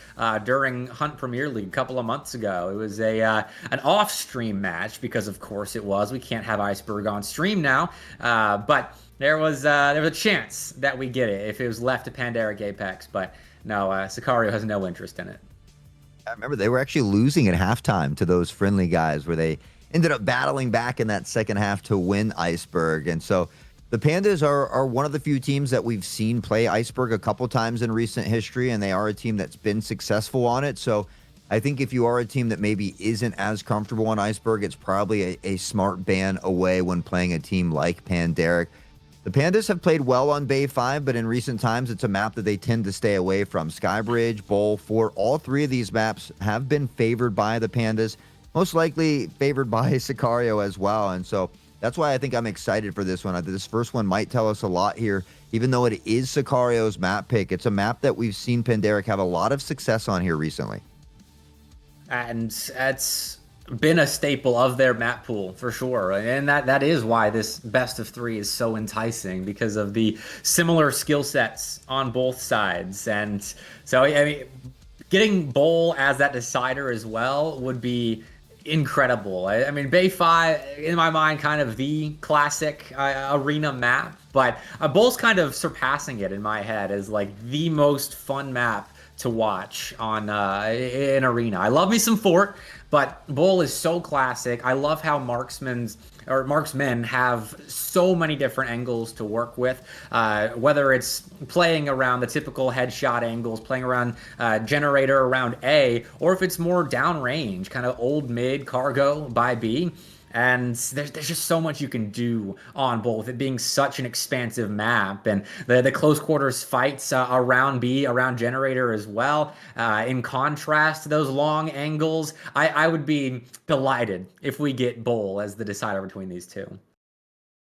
during Hunt Premier League a couple of months ago. It was an off-stream match because, of course, it was. We can't have Iceberg on stream now, but there was a chance that we get it if it was left to Pandaric Apex. But no, Sicario has no interest in it. I remember they were actually losing at halftime to those friendly guys, where they ended up battling back in that second half to win Iceberg. And so the Pandas are one of the few teams that we've seen play Iceberg a couple times in recent history, and they are a team that's been successful on it. So I think if you are a team that maybe isn't as comfortable on Iceberg, it's probably a smart ban away when playing a team like Pandaric. The Pandas have played well on Bay 5, but in recent times, it's a map that they tend to stay away from. Skybridge, Bowl, Fort, all three of these maps have been favored by the Pandas, most likely favored by Sicario as well. And so that's why I think I'm excited for this one. This first one might tell us a lot here, even though it is Sicario's map pick. It's a map that we've seen Pandaric have a lot of success on here recently. And that's been a staple of their map pool for sure, and that is why this best of 3 is so enticing, because of the similar skill sets on both sides. And so I mean, getting Bowl as that decider as well would be incredible. I mean, Bay 5 in my mind kind of the classic arena map, but Bowl's kind of surpassing it in my head as like the most fun map to watch on in Arena. I love me some Fort, but Bowl is so classic. I love how marksmen have so many different angles to work with, whether it's playing around the typical headshot angles, playing around generator around A, or if it's more downrange, kind of old mid cargo by B. And there's just so much you can do on both, it being such an expansive map, and the close quarters fights around B, around generator as well. In contrast to those long angles, I would be delighted if we get Bowl as the decider between these two.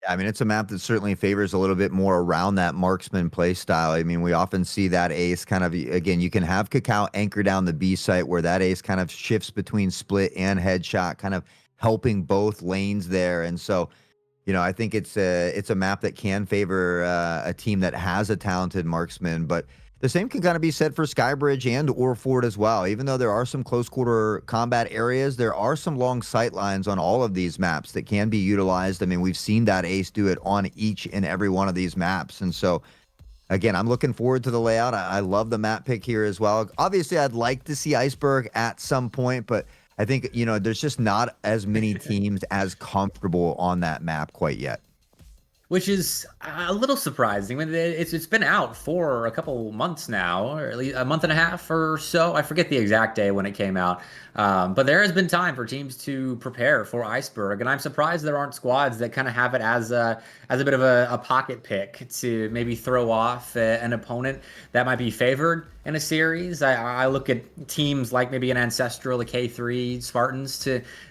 I mean, it's a map that certainly favors a little bit more around that marksman play style. I mean, we often see that ace kind of, again, you can have Cacao anchor down the B site where that ace kind of shifts between split and headshot, kind of helping both lanes there. And so, you know, I think it's a map that can favor a team that has a talented marksman, but the same can kind of be said for Skybridge and or Ford as well. Even though there are some close quarter combat areas, there are some long sight lines on all of these maps that can be utilized. I mean, we've seen that ace do it on each and every one of these maps. And so, again, I'm looking forward to the layout. I love the map pick here as well. Obviously, I'd like to see Iceberg at some point, but I think, you know, there's just not as many teams as comfortable on that map quite yet. Which is a little surprising. I mean, it's been out for a couple months now, or at least a month and a half or so. I forget the exact day when it came out. But there has been time for teams to prepare for Iceberg, and I'm surprised there aren't squads that kind of have it as a bit of a pocket pick to maybe throw off an opponent that might be favored in a series. I look at teams like maybe an Ancestral, a K3 Spartans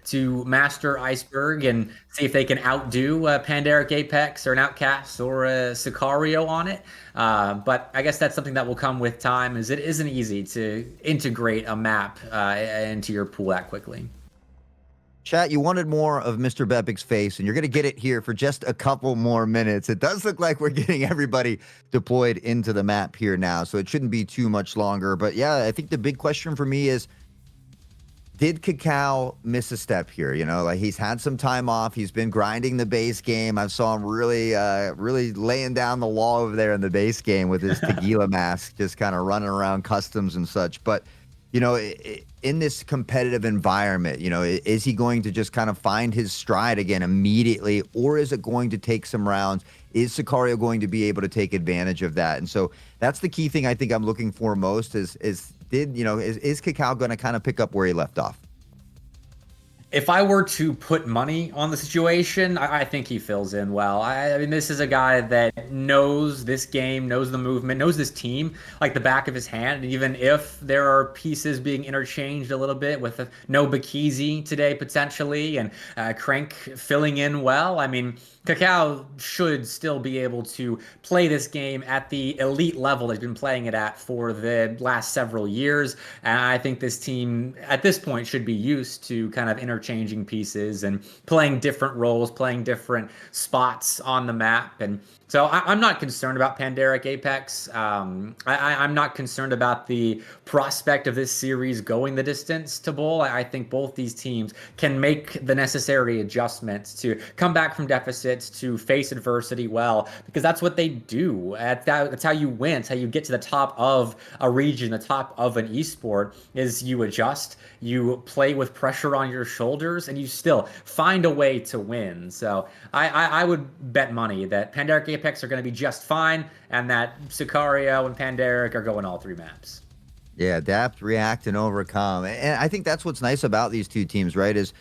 to master Iceberg and see if they can outdo Pandaric Apex or an Outcast or a Sicario on it. But I guess that's something that will come with time, as it isn't easy to integrate a map into your pool that quickly. Chat, you wanted more of Mr. Bepic's face, and you're going to get it here for just a couple more minutes. It does look like we're getting everybody deployed into the map here now, so it shouldn't be too much longer. But yeah, I think the big question for me is, did Cacao miss a step here? You know, like he's had some time off. He's been grinding the base game. I saw him really laying down the law over there in the base game with his tequila mask, just kind of running around customs and such. But you know, in this competitive environment, you know, is he going to just kind of find his stride again immediately, or is it going to take some rounds? Is Sicario going to be able to take advantage of that? And so that's the key thing I think I'm looking for most is Cacao going to kind of pick up where he left off? If I were to put money on the situation, I think he fills in well. I mean, this is a guy that knows this game, knows the movement, knows this team like the back of his hand. And even if there are pieces being interchanged a little bit with no Bakizi today potentially, and Crank filling in well, I mean, Cacao should still be able to play this game at the elite level they've been playing it at for the last several years. And I think this team at this point should be used to kind of interchanging pieces and playing different roles, playing different spots on the map. And so I'm not concerned about Pandaric Apex. I'm not concerned about the prospect of this series going the distance to Bowl. I think both these teams can make the necessary adjustments to come back from deficits, to face adversity well, because that's what they do. That's how you win. It's how you get to the top of a region, the top of an esport, is you adjust, you play with pressure on your shoulders, and you still find a way to win. So I would bet money that Pandaric Apex are going to be just fine, and that Sicario and Pandaric are going all 3 maps. Yeah, adapt, react, and overcome. And I think that's what's nice about these two teams, right, is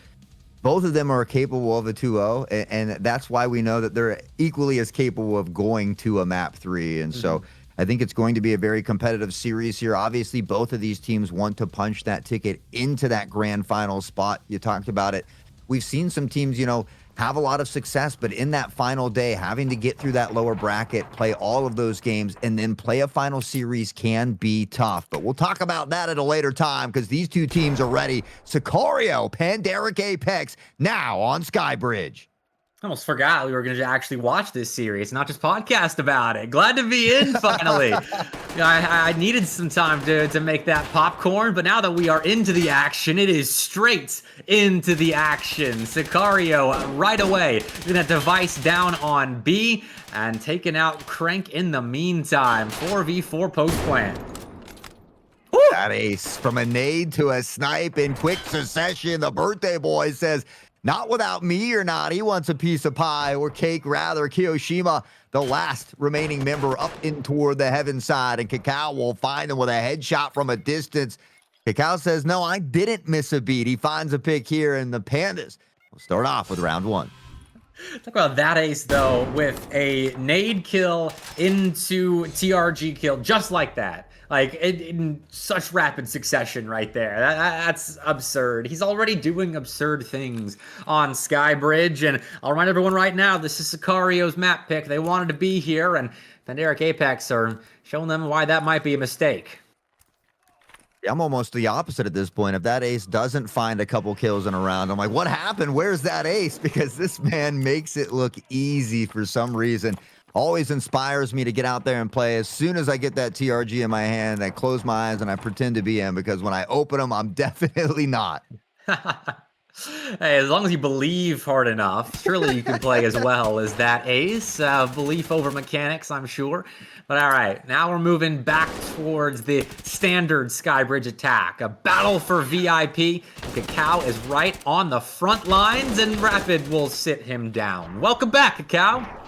both of them are capable of a 2-0, and that's why we know that they're equally as capable of going to a map 3. And so I think it's going to be a very competitive series here. Obviously, both of these teams want to punch that ticket into that grand final spot. You talked about it. We've seen some teams, you know, have a lot of success, but in that final day, having to get through that lower bracket, play all of those games, and then play a final series can be tough. But we'll talk about that at a later time because these two teams are ready. Sicario, Pandaric Apex, now on Skybridge. I almost forgot we were going to actually watch this series, not just podcast about it. Glad to be in finally. I needed some time to make that popcorn, but now that we are into the action, it is straight into the action. Sicario right away, getting that device down on B and taking out Crank in the meantime. 4v4 post plant. That ace from a nade to a snipe in quick succession. The birthday boy says, not without me or not. He wants a piece of pie or cake, rather. Kiyoshima, the last remaining member, up in toward the heaven side, and Cacao will find him with a headshot from a distance. Cacao says, no, I didn't miss a beat. He finds a pick here, and the Pandas will start off with round 1. Talk about that ace, though, with a nade kill into TRG kill, just like that. Like, in such rapid succession right there. That's absurd. He's already doing absurd things on Skybridge, and I'll remind everyone right now, this is Sicario's map pick. They wanted to be here, and Pandaric Apex are showing them why that might be a mistake. I'm almost the opposite at this point. If that ace doesn't find a couple kills in a round, I'm like, what happened? Where's that ace? Because this man makes it look easy for some reason. Always inspires me to get out there and play. As soon as I get that TRG in my hand, I close my eyes and I pretend to be him, because when I open them, I'm definitely not. Hey, as long as you believe hard enough, surely you can play as well as that ace. Belief over mechanics, I'm sure. But all right, now we're moving back towards the standard Skybridge attack. A battle for VIP. Cacao is right on the front lines, and Rapid will sit him down. Welcome back, Cacao.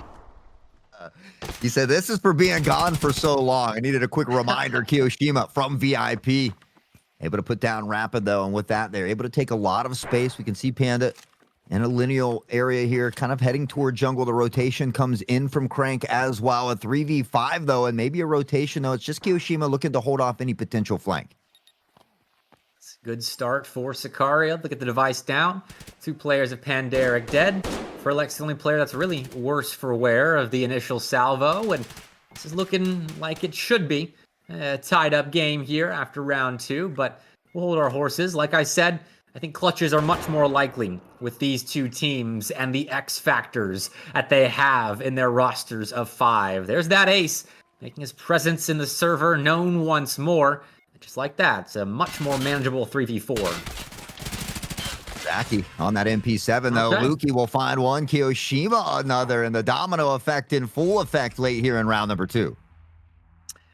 He said, this is for being gone for so long. I needed a quick reminder, Kiyoshima from VIP. Able to put down Rapid, though, and with that, they're able to take a lot of space. We can see Panda in a lineal area here, kind of heading toward jungle. The rotation comes in from Crank as well. A 3v5, though, and maybe a rotation, though. It's just Kiyoshima looking to hold off any potential flank. Good start for Sicario. Look at the device down. 2 players of Pandaric dead. Furlek's the only player that's really worse for wear of the initial salvo, and this is looking like it should be a tied up game here after round 2, but we'll hold our horses. Like I said, I think clutches are much more likely with these two teams and the X factors that they have in their rosters of 5. There's that ace, making his presence in the server known once more. Just like that, it's a much more manageable 3v4. Zaki on that MP7, though. Okay. Luki will find one, Kiyoshima another, and the domino effect in full effect late here in round number 2.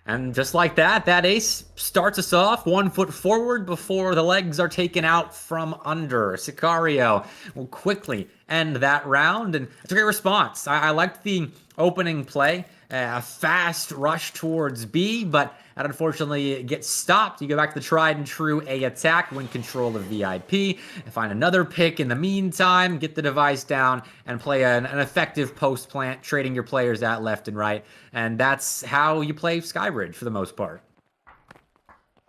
And just like that, that ace starts us off 1 foot forward before the legs are taken out from under. Sicario will quickly end that round, and it's a great response. I liked the opening play, a fast rush towards B, but that unfortunately gets stopped. You go back to the tried and true A attack, win control of VIP, and find another pick in the meantime, get the device down, and play an effective post plant, trading your players out left and right. And that's how you play Skybridge for the most part.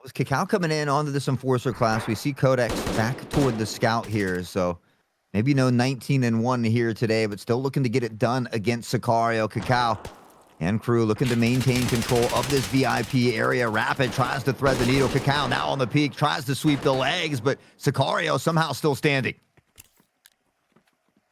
Was Kakao coming in onto this Enforcer class? We see Codex back toward the Scout here, so maybe no 19-1 here today, but still looking to get it done against Sicario. Kakao and crew looking to maintain control of this VIP area. Rapid tries to thread the needle. Kakao now on the peak, tries to sweep the legs, but Sicario somehow still standing.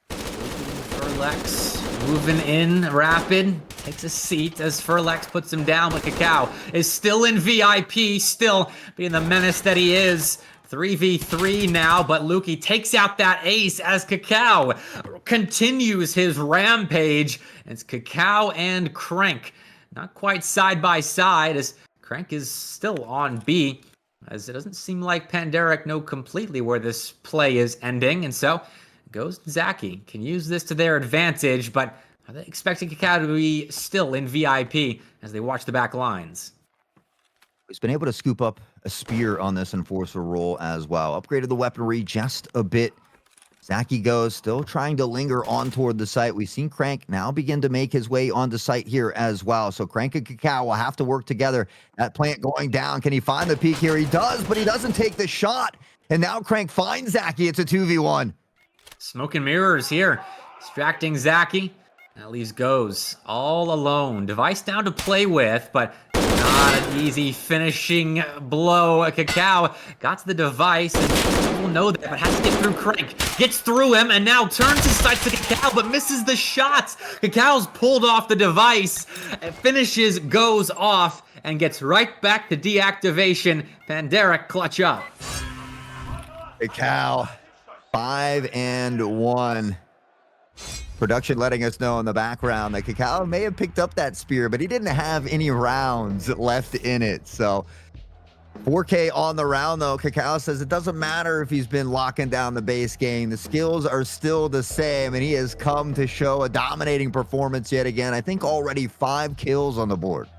Furlex moving in, Rapid takes a seat as Furlex puts him down, but Kakao is still in VIP, still being the menace that he is. 3v3 now, but Luki takes out that ace as Kakao continues his rampage. It's Kakao and Crank, not quite side by side, as Crank is still on B, as it doesn't seem like Panderic know completely where this play is ending, and so goes Zaki. Can use this to their advantage, but are they expecting Kakao to be still in VIP as they watch the back lines? He's been able to scoop up a spear on this Enforcer roll as well. Upgraded the weaponry just a bit. Zaki goes, still trying to linger on toward the site. We've seen Crank now begin to make his way onto site here as well. So Crank and Kakao will have to work together. That plant going down. Can he find the peak here? He does, but he doesn't take the shot. And now Crank finds Zaki. It's a 2v1. Smoke and mirrors here, distracting Zaki. That leaves Goes all alone. Device down to play with, but not an easy finishing blow. Kakao got to the device, and people know that, but has to get through Crank. Gets through him, and now turns his sights to Kakao, but misses the shots. Kakao's pulled off the device, finishes Goes off, and gets right back to deactivation. Panderic clutch up. Kakao, 5-1. Production letting us know in the background that Kakao may have picked up that spear, but he didn't have any rounds left in it. So 4K on the round, though. Kakao says it doesn't matter if he's been locking down the base game. The skills are still the same, and he has come to show a dominating performance yet again. I think already 5 kills on the board.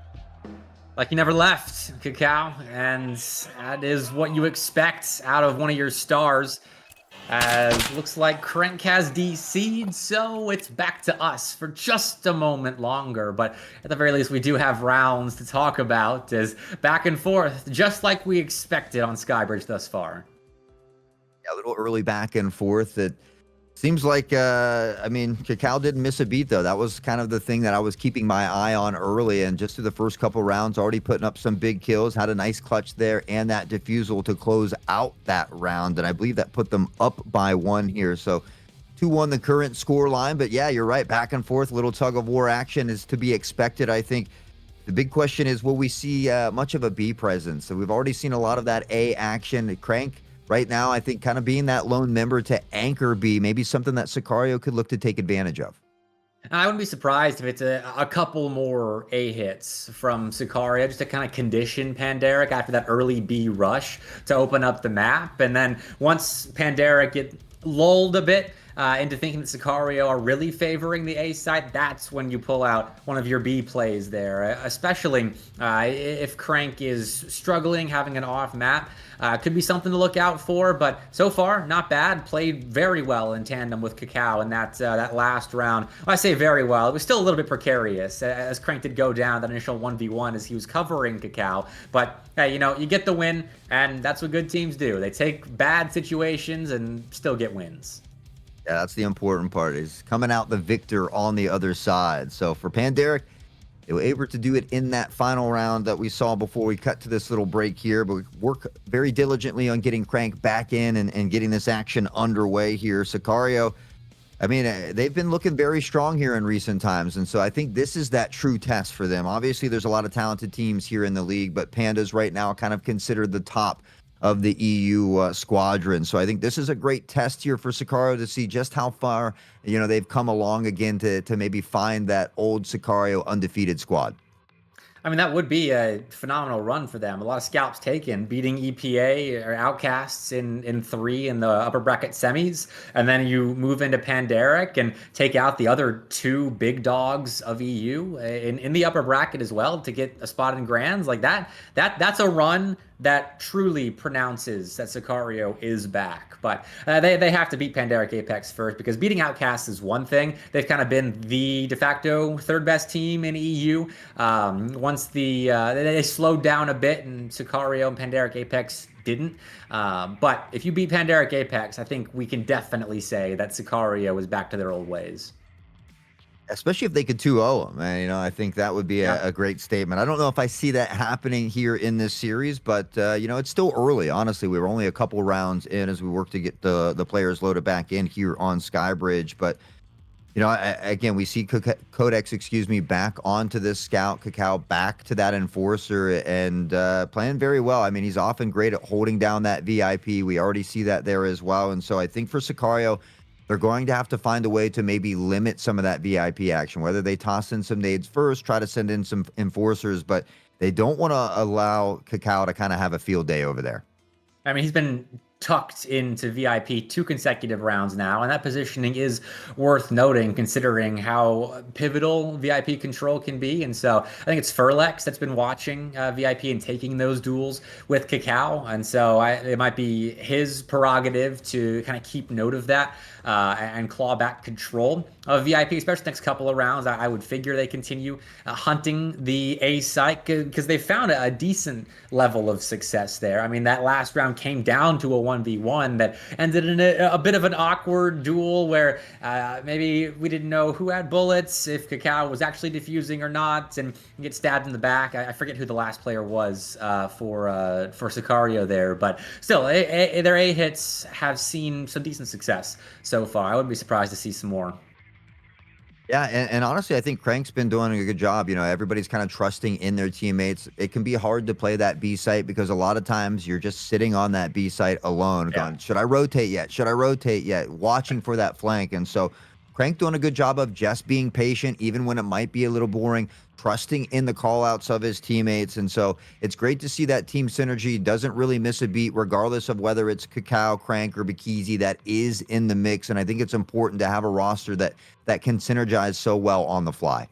Like he never left, Kakao, and that is what you expect out of one of your stars. Looks like Crank has DC'd, so it's back to us for just a moment longer. But at the very least, we do have rounds to talk about, as back and forth, just like we expected on Skybridge thus far. Yeah, a little early back and forth. It seems like, I mean, Kakao didn't miss a beat, though. That was kind of the thing that I was keeping my eye on early, and just through the first couple rounds, already putting up some big kills, had a nice clutch there, and that defusal to close out that round, and I believe that put them up by 1 here. So 2-1 the current score line, but yeah, you're right, back and forth, little tug-of-war action is to be expected. I think the big question is, will we see much of a B presence? So we've already seen a lot of that A action. Crank, right now, I think kind of being that lone member to anchor B, maybe something that Sicario could look to take advantage of. I wouldn't be surprised if it's a couple more A hits from Sicario, just to kind of condition Panderic after that early B rush to open up the map. And then once Panderic get lulled a bit into thinking that Sicario are really favoring the A side, that's when you pull out one of your B plays there, especially if Crank is struggling, having an off map. Could be something to look out for, but so far, not bad. Played very well in tandem with Kakao in that last round. Well, I say very well. It was still a little bit precarious as Crank did go down that initial 1v1 as he was covering Kakao. But, hey, you know, you get the win, and that's what good teams do. They take bad situations and still get wins. Yeah, that's the important part, is coming out the victor on the other side. So for Panderic, They were able to do it in that final round that we saw before we cut to this little break here, but we work very diligently on getting Crank back in and getting this action underway here. Sicario, I mean, they've been looking very strong here in recent times, and so I think this is that true test for them. Obviously, there's a lot of talented teams here in the league, but Panda's right now kind of considered the top of the EU squadron. So I think this is a great test here for Sicario to see just how far, you know, they've come along again to maybe find that old Sicario undefeated squad. I mean, that would be a phenomenal run for them. A lot of scalps taken, beating EPA or Outcasts in 3 in the upper bracket semis. And then you move into Pandaric and take out the other 2 big dogs of EU in the upper bracket as well to get a spot in Grands. Like that's a run that truly pronounces that Sicario is back. But they have to beat Pandaric Apex first, because beating Outcasts is one thing. They've kind of been the de facto third best team in EU. Once they slowed down a bit, and Sicario and Pandaric Apex didn't. But if you beat Pandaric Apex, I think we can definitely say that Sicario is back to their old ways. Especially if they could 2-0 them, man. You know, I think that would be a great statement. I don't know if I see that happening here in this series, but, you know, it's still early. Honestly, we were only a couple rounds in as we work to get the players loaded back in here on Skybridge. But, you know, again, we see Codex, back onto this scout. Cacao back to that enforcer and playing very well. I mean, he's often great at holding down that VIP. We already see that there as well. And so I think for Sicario, they're going to have to find a way to maybe limit some of that VIP action, whether they toss in some nades first, try to send in some enforcers, but they don't want to allow Cacao to kind of have a field day over there. I mean, he's been tucked into VIP 2 consecutive rounds now, and that positioning is worth noting considering how pivotal VIP control can be. And so I think it's Furlex that's been watching VIP and taking those duels with Cacao, and so it might be his prerogative to kind of keep note of that and claw back control of VIP, especially the next couple of rounds. I would figure they continue hunting the A site because they found a decent level of success there. I mean, that last round came down to a 1v1 that ended in a bit of an awkward duel where maybe we didn't know who had bullets, if Cacao was actually defusing or not, and get stabbed in the back. I forget who the last player was for Sicario there, but still, their A hits have seen some decent success so far. I wouldn't be surprised to see some more. Yeah, and honestly, I think Crank's been doing a good job. You know, everybody's kind of trusting in their teammates. It can be hard to play that B site because a lot of times you're just sitting on that B site alone, going, should I rotate yet? Should I rotate yet? Watching for that flank. And so Crank doing a good job of just being patient, even when it might be a little boring, trusting in the call-outs of his teammates. And so it's great to see that team synergy doesn't really miss a beat, regardless of whether it's Cacao, Crank, or Bikizi that is in the mix. And I think it's important to have a roster that can synergize so well on the fly.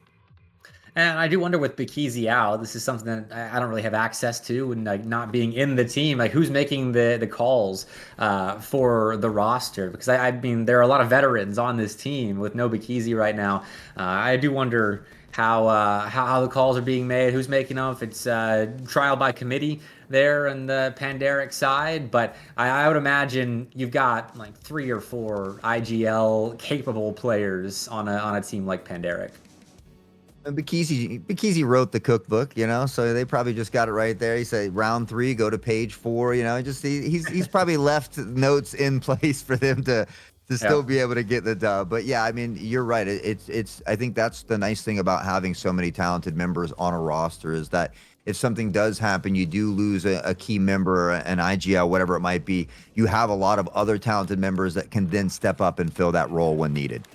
And I do wonder with Bikizi out, this is something that I don't really have access to, and like not being in the team, like who's making the calls for the roster? Because I mean, there are a lot of veterans on this team with no Bikizi right now. I do wonder how the calls are being made, who's making them, if it's trial by committee there on the Pandaric side. But I would imagine you've got like 3 or 4 IGL capable players on a team like Pandaric. Bikizi wrote the cookbook, you know, so they probably just got it right there. He said round 3, go to page 4, you know, just he's probably left notes in place for them to still be able to get the dub. But yeah, I mean, you're right. It's I think that's the nice thing about having so many talented members on a roster, is that if something does happen, you do lose a key member, an IGL, whatever it might be, you have a lot of other talented members that can then step up and fill that role when needed.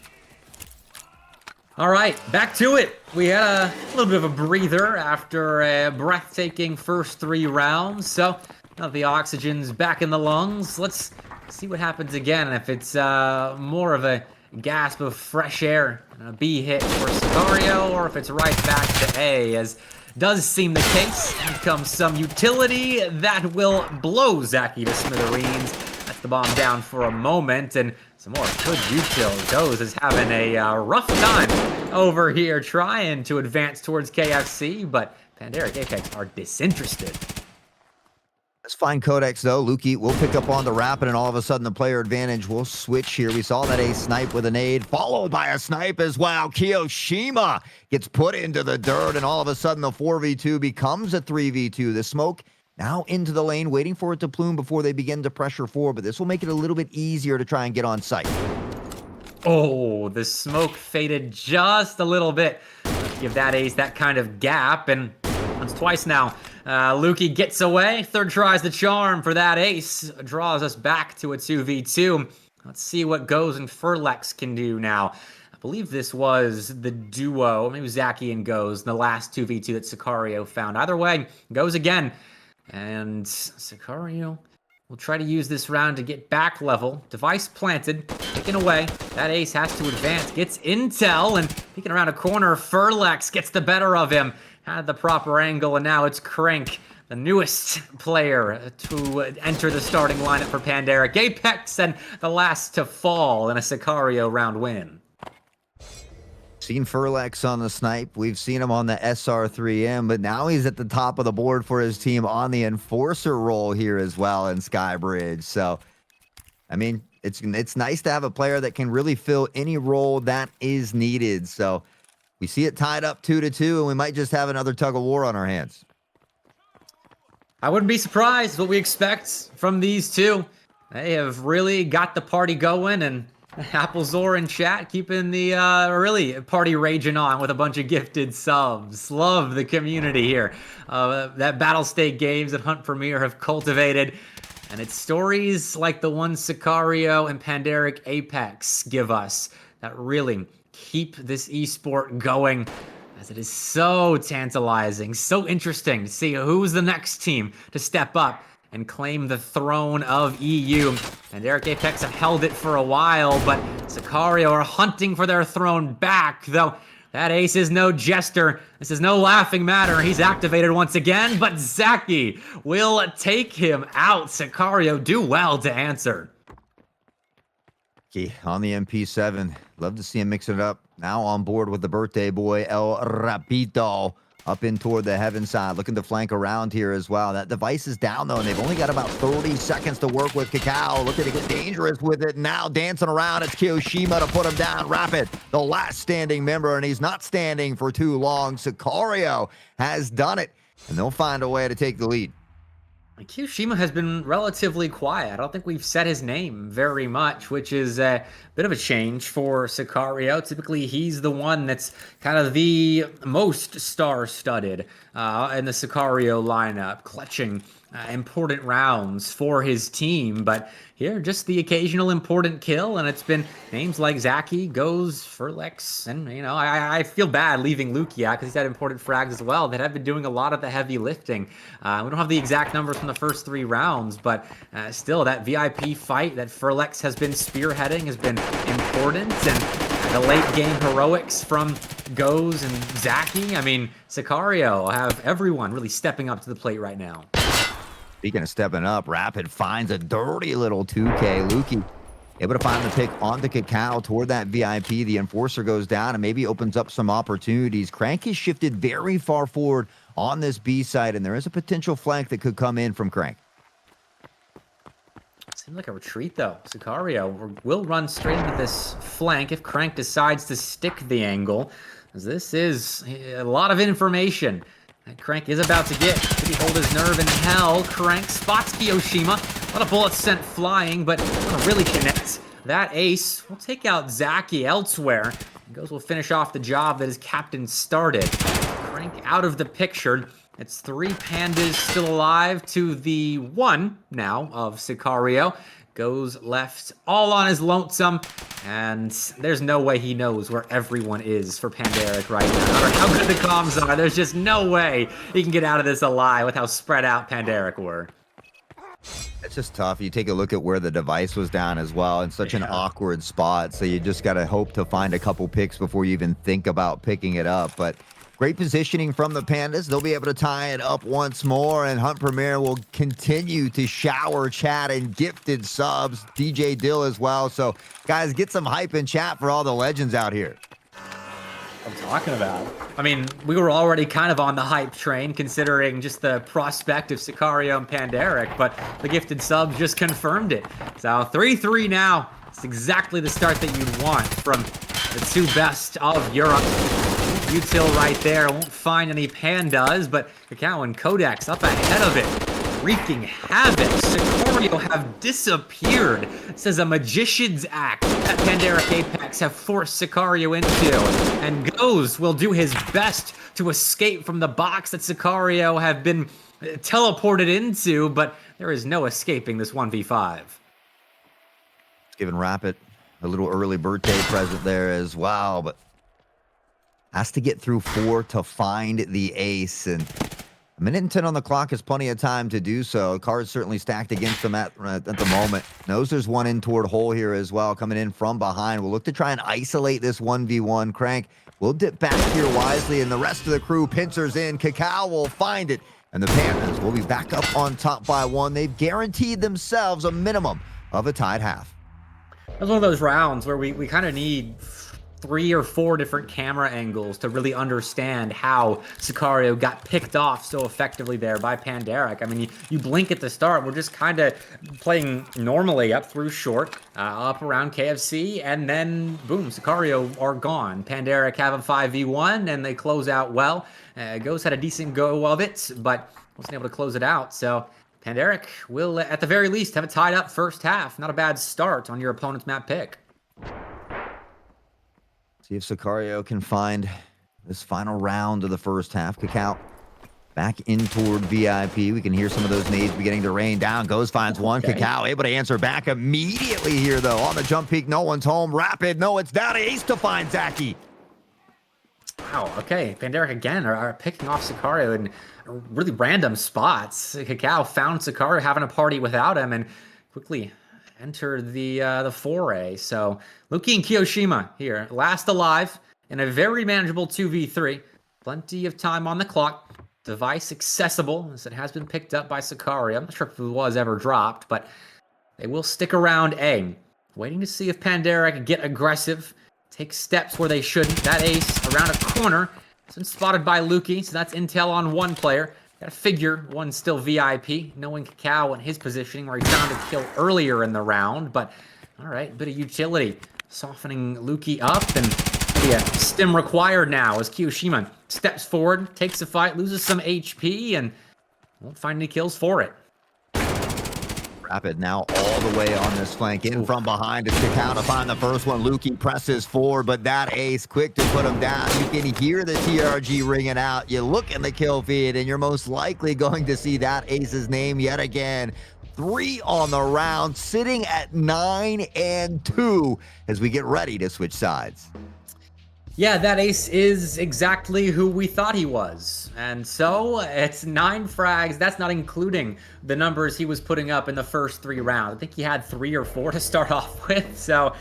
All right, back to it. We had a little bit of a breather after a breathtaking first 3 rounds. So now the oxygen's back in the lungs. Let's see what happens again. If it's more of a gasp of fresh air and a B hit for Sicario, or if it's right back to A, as does seem the case. Here comes some utility that will blow Zaki to smithereens. That's the bomb down for a moment, and some more good util. Doze is having a rough time over here trying to advance towards KFC, but Pandaric Apex are disinterested. Let's find Codex, though. Lukey will pick up on the rapid, and all of a sudden the player advantage will switch here. We saw that ace snipe with a nade, followed by a snipe as well. Kiyoshima gets put into the dirt, and all of a sudden the 4v2 becomes a 3v2. The smoke now into the lane, waiting for it to plume before they begin to pressure forward, but this will make it a little bit easier to try and get on site. Oh, the smoke faded just a little bit. Give that ace that kind of gap, and that's twice now. Lukey gets away. Third tries the charm for that ace. Draws us back to a 2v2. Let's see what Goes and Furlex can do now. I believe this was the duo, maybe Zaki and Goes, the last 2v2 that Sicario found. Either way, Goes again. And Sicario will try to use this round to get back level. Device planted, taken away. That ace has to advance, gets intel, and peeking around a corner, Furlex gets the better of him. Had the proper angle, and now it's Crank, the newest player to enter the starting lineup for Pandaric. Apex and the last to fall in a Sicario round win. Seen Furlex on the snipe. We've seen him on the SR3M, but now he's at the top of the board for his team on the enforcer role here as well in Skybridge. So, I mean, it's nice to have a player that can really fill any role that is needed. So, we see it tied up 2-2, and we might just have another tug of war on our hands. I wouldn't be surprised what we expect from these two. They have really got the party going, and Applezor in chat keeping the really party raging on with a bunch of gifted subs. Love the community here. That Battle State Games and Hunt Premier have cultivated. And it's stories like the one Sicario and Pandaric Apex give us that really keep this esport going, as it is so tantalizing, so interesting to see who's the next team to step up and claim the throne of EU. And Eric Apex have held it for a while, but Sicario are hunting for their throne back, though that ace is no jester. This is no laughing matter. He's activated once again, but Zaki will take him out. Sicario do well to answer. On the MP7, love to see him mix it up. Now on board with the birthday boy, El Rapito, up in toward the heaven side, looking to flank around here as well. That device is down, though, and they've only got about 30 seconds to work with. Cacao looking to get dangerous with it. Now dancing around, it's Kiyoshima to put him down. Rapid, the last standing member, and he's not standing for too long. Sicario has done it, and they'll find a way to take the lead. Kiyoshima has been relatively quiet. I don't think we've said his name very much, which is a bit of a change for Sicario. Typically, he's the one that's kind of the most star-studded in the Sicario lineup, clutching important rounds for his team. But here, just the occasional important kill, and it's been names like Zaki, Goes, Furlex, and, you know, I feel bad leaving Lukey out because he's had important frags as well that have been doing a lot of the heavy lifting. We don't have the exact numbers from the first 3 rounds, but still, that VIP fight that Furlex has been spearheading has been important, and the late game heroics from Goes and Zaki. I mean, Sicario have everyone really stepping up to the plate right now. Speaking of stepping up, Rapid finds a dirty little 2K. Lukey able to find the pick on the Cacao toward that VIP. The Enforcer goes down and maybe opens up some opportunities. Crank is shifted very far forward on this B side, and there is a potential flank that could come in from Crank. Seems like a retreat, though. Sicario will run straight into this flank if Crank decides to stick the angle, as this is a lot of information that Crank is about to get. Did he hold his nerve in hell? Crank spots Kiyoshima. A lot of bullets sent flying, but really connects. That ace will take out Zaki elsewhere. Goes will finish off the job that his captain started. Crank out of the picture. It's 3 pandas still alive to the 1 now of Sicario. Goes left all on his lonesome, and there's no way he knows where everyone is for Pandaric right now. No matter how good the comms are, there's just no way he can get out of this alive with how spread out Pandaric were. It's just tough. You take a look at where the device was down as well in such an awkward spot, so you just got to hope to find a couple picks before you even think about picking it up. But great positioning from the Pandas. They'll be able to tie it up once more, and Hunt Premier will continue to shower chat and gifted subs. DJ Dill as well. So, guys, get some hype in chat for all the legends out here. I'm talking about. I mean, we were already kind of on the hype train, considering just the prospect of Sicario and Pandaric, but the gifted subs just confirmed it. So 3-3 now. It's exactly the start that you'd want from the two best of Europe. Util right there. Won't find any pandas, but Kakao and Codex up ahead of it, wreaking havoc. Sicario have disappeared. It says a magician's act that Pandaric Apex have forced Sicario into, and Goes will do his best to escape from the box that Sicario have been teleported into, but there is no escaping this 1v5. Giving Rapid a little early birthday present there as well, but has to get through 4 to find the ace, and a minute and 10 on the clock is plenty of time to do so. Cards certainly stacked against them at the moment. Knows there's one in toward hole here as well, coming in from behind. We'll look to try and isolate this 1v1. Crank will dip back here wisely, and the rest of the crew pincers in. Kakao will find it, and the Panthers will be back up on top by 1. They've guaranteed themselves a minimum of a tied half. That's one of those rounds where we kind of need 3 or 4 different camera angles to really understand how Sicario got picked off so effectively there by Pandaric. I mean, you blink at the start, we're just kind of playing normally up through short, up around KFC, and then boom, Sicario are gone. Pandaric have a 5v1, and they close out well. Ghost had a decent go of it, but wasn't able to close it out, so Pandaric will, at the very least, have a tied up first half. Not a bad start on your opponent's map pick. See if Sicario can find this final round of the first half. Kakao back in toward VIP. We can hear some of those nades beginning to rain down. Goes, finds one. Okay. Kakao able to answer back immediately here, though. On the jump peak, no one's home. Rapid, no, it's down to ace to find Zaki. Wow, okay. Pandaric again are picking off Sicario in really random spots. Kakao found Sicario having a party without him and quickly entered the foray. So Luki and Kiyoshima here, last alive in a very manageable 2v3. Plenty of time on the clock. Device accessible, as it has been picked up by Sicario. I'm not sure if it was ever dropped, but they will stick around A. Waiting to see if Pandaric get aggressive, take steps where they shouldn't. That ace around a corner. It's been spotted by Luki, so that's intel on one player. Gotta figure one's still VIP, knowing Kakao and his positioning where he found a kill earlier in the round. But, all right, bit of utility. Softening Luki up, and be a stim required now as Kiyoshima steps forward, takes a fight, loses some HP, and won't find any kills for it. Rapid now all the way on this flank. In from behind, it's Kakao to find the first one. Luki presses forward, but that ace quick to put him down. You can hear the TRG ringing out. You look in the kill feed, and you're most likely going to see that ace's name yet again. 3 on the round, sitting at 9 and 2 as we get ready to switch sides. Yeah, that ace is exactly who we thought he was. And so it's 9 frags. That's not including the numbers he was putting up in the first 3 rounds. I think he had 3 or 4 to start off with. So